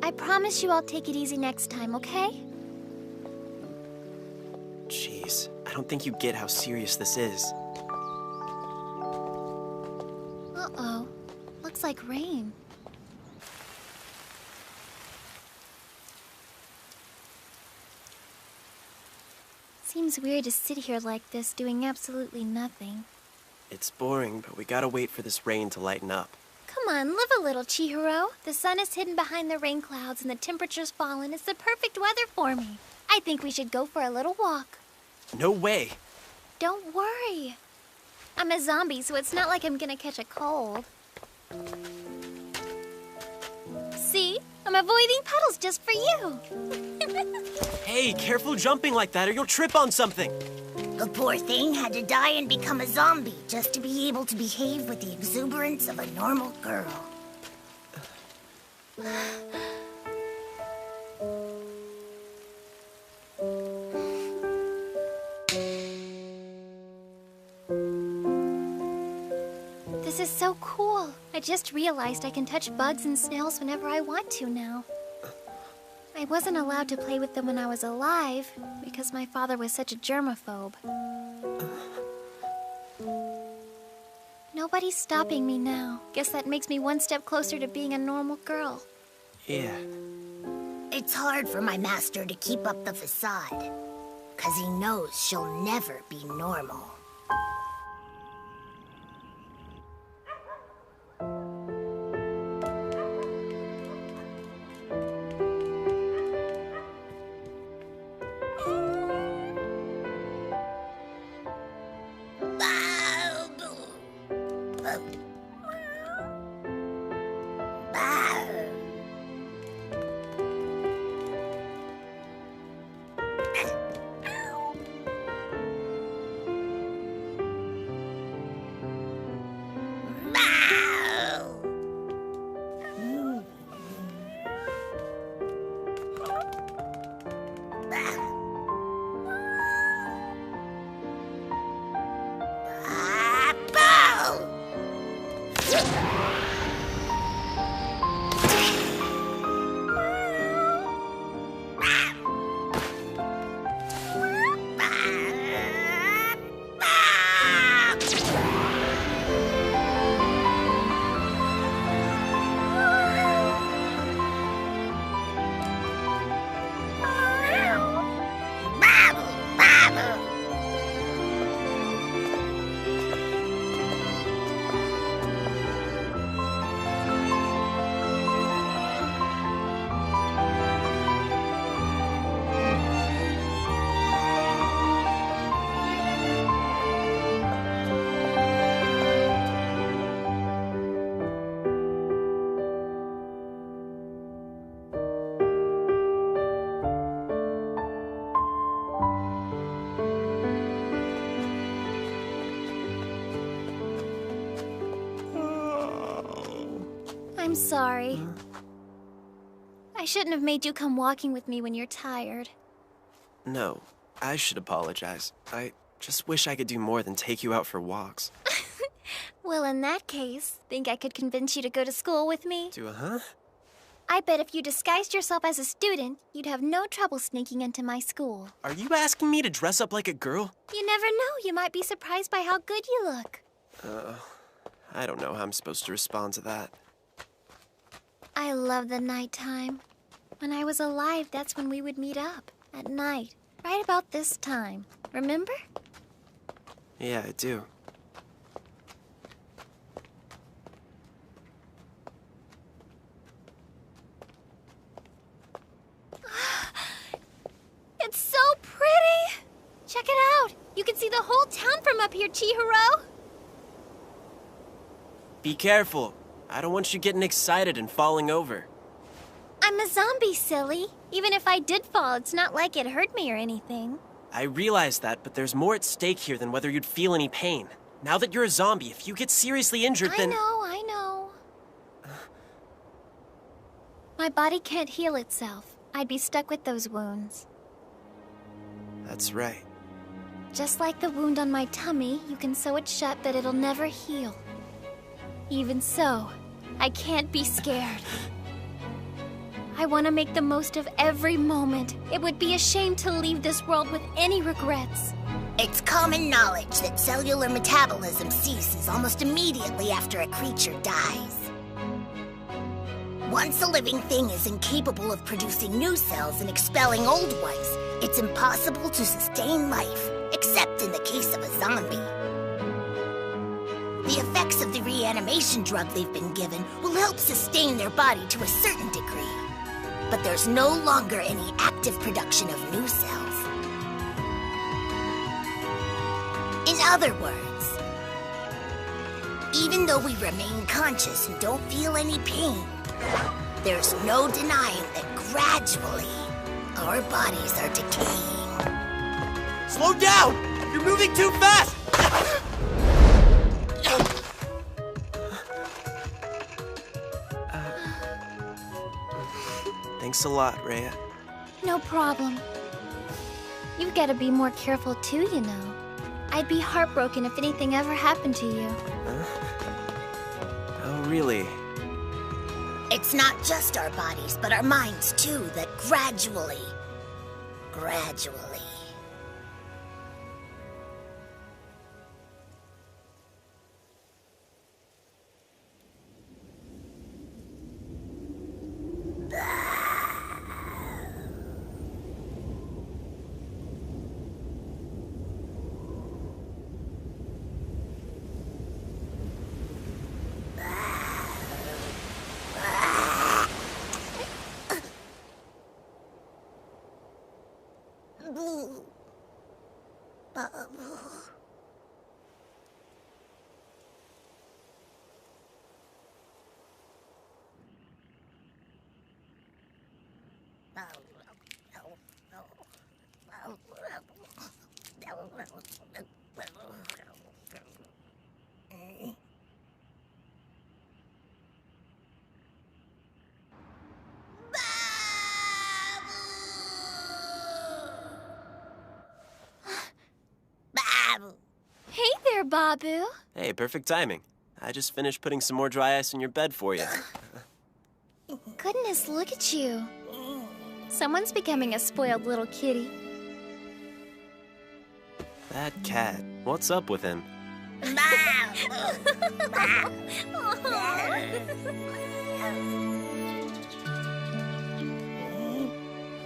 I promise you I'll take it easy next time, okay? Jeez, I don't think you get how serious this is. Uh-oh. Looks like rain. Seems weird to sit here like this, doing absolutely nothing. It's boring, but we gotta wait for this rain to lighten up. Come on, live a little, Chihiro. The sun is hidden behind the rain clouds and the temperature's fallen. It's the perfect weather for me. I think we should go for a little walk. No way. Don't worry. I'm a zombie, so it's not like I'm gonna catch a cold. See? I'm avoiding puddles just for you. Hey, careful jumping like that or you'll trip on something. The poor thing had to die and become a zombie just to be able to behave with the exuberance of a normal girl. This is so cool. I just realized I can touch bugs and snails whenever I want to now. I wasn't allowed to play with them when I was alive because my father was such a germaphobe. Nobody's stopping me now. Guess that makes me one step closer to being a normal girl. Yeah. It's hard for my master to keep up the facade, 'cause he knows she'll never be normal. I'm sorry. I shouldn't have made you come walking with me when you're tired. No, I should apologize. I just wish I could do more than take you out for walks. Well, in that case, think I could convince you to go to school with me? Huh? I bet if you disguised yourself as a student, you'd have no trouble sneaking into my school. Are you asking me to dress up like a girl? You never know. You might be surprised by how good you look. I don't know how I'm supposed to respond to that. I love the nighttime. When I was alive, that's when we would meet up. At night. Right about this time. Remember? Yeah, I do. It's so pretty! Check it out! You can see the whole town from up here, Chihiro! Be careful. I don't want you getting excited and falling over. I'm a zombie, silly. Even if I did fall, it's not like it hurt me or anything. I realize that, but there's more at stake here than whether you'd feel any pain. Now that you're a zombie, if you get seriously injured, then... I know. My body can't heal itself. I'd be stuck with those wounds. That's right. Just like the wound on my tummy, you can sew it shut, but it'll never heal. Even so, I can't be scared. I want to make the most of every moment. It would be a shame to leave this world with any regrets. It's common knowledge that cellular metabolism ceases almost immediately after a creature dies. Once a living thing is incapable of producing new cells and expelling old ones, it's impossible to sustain life, except in the case of a zombie. The effects of the reanimation drug they've been given will help sustain their body to a certain degree. But there's no longer any active production of new cells. In other words, even though we remain conscious and don't feel any pain, there's no denying that gradually our bodies are decaying. Slow down! You're moving too fast! Thanks a lot, Rhea. No problem. You've got to be more careful too, you know. I'd be heartbroken if anything ever happened to you. Oh, really? It's not just our bodies, but our minds too, that gradually... Hey there, Babu. Hey, perfect timing. I just finished putting some more dry ice in your bed for you. Goodness, look at you. Someone's becoming a spoiled little kitty. That cat. What's up with him?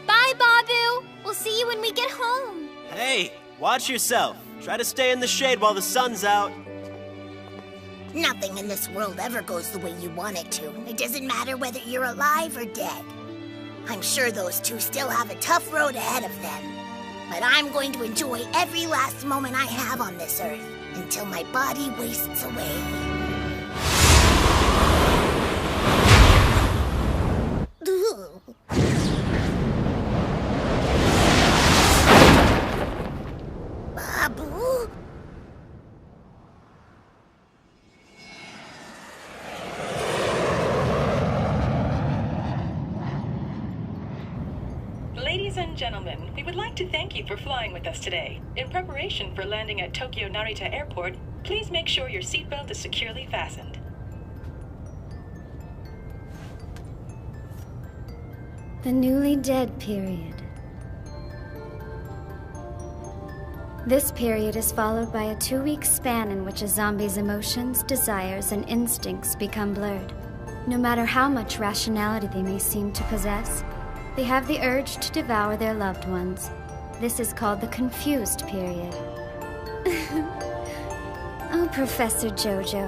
Bye, Babu. We'll see you when we get home. Hey, watch yourself. Try to stay in the shade while the sun's out. Nothing in this world ever goes the way you want it to. It doesn't matter whether you're alive or dead. I'm sure those two still have a tough road ahead of them. But I'm going to enjoy every last moment I have on this earth until my body wastes away. Babu? Ladies Ladies and gentlemen, we would like to thank you for flying with us today. In preparation for landing at Tokyo Narita Airport, please make sure your seatbelt is securely fastened. The newly dead period. This period is followed by a 2-week span in which a zombie's emotions, desires, and instincts become blurred. No matter how much rationality they may seem to possess, they have the urge to devour their loved ones. This is called the confused period. Oh, Professor Jojo.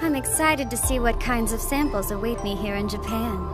I'm excited to see what kinds of samples await me here in Japan.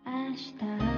Ashita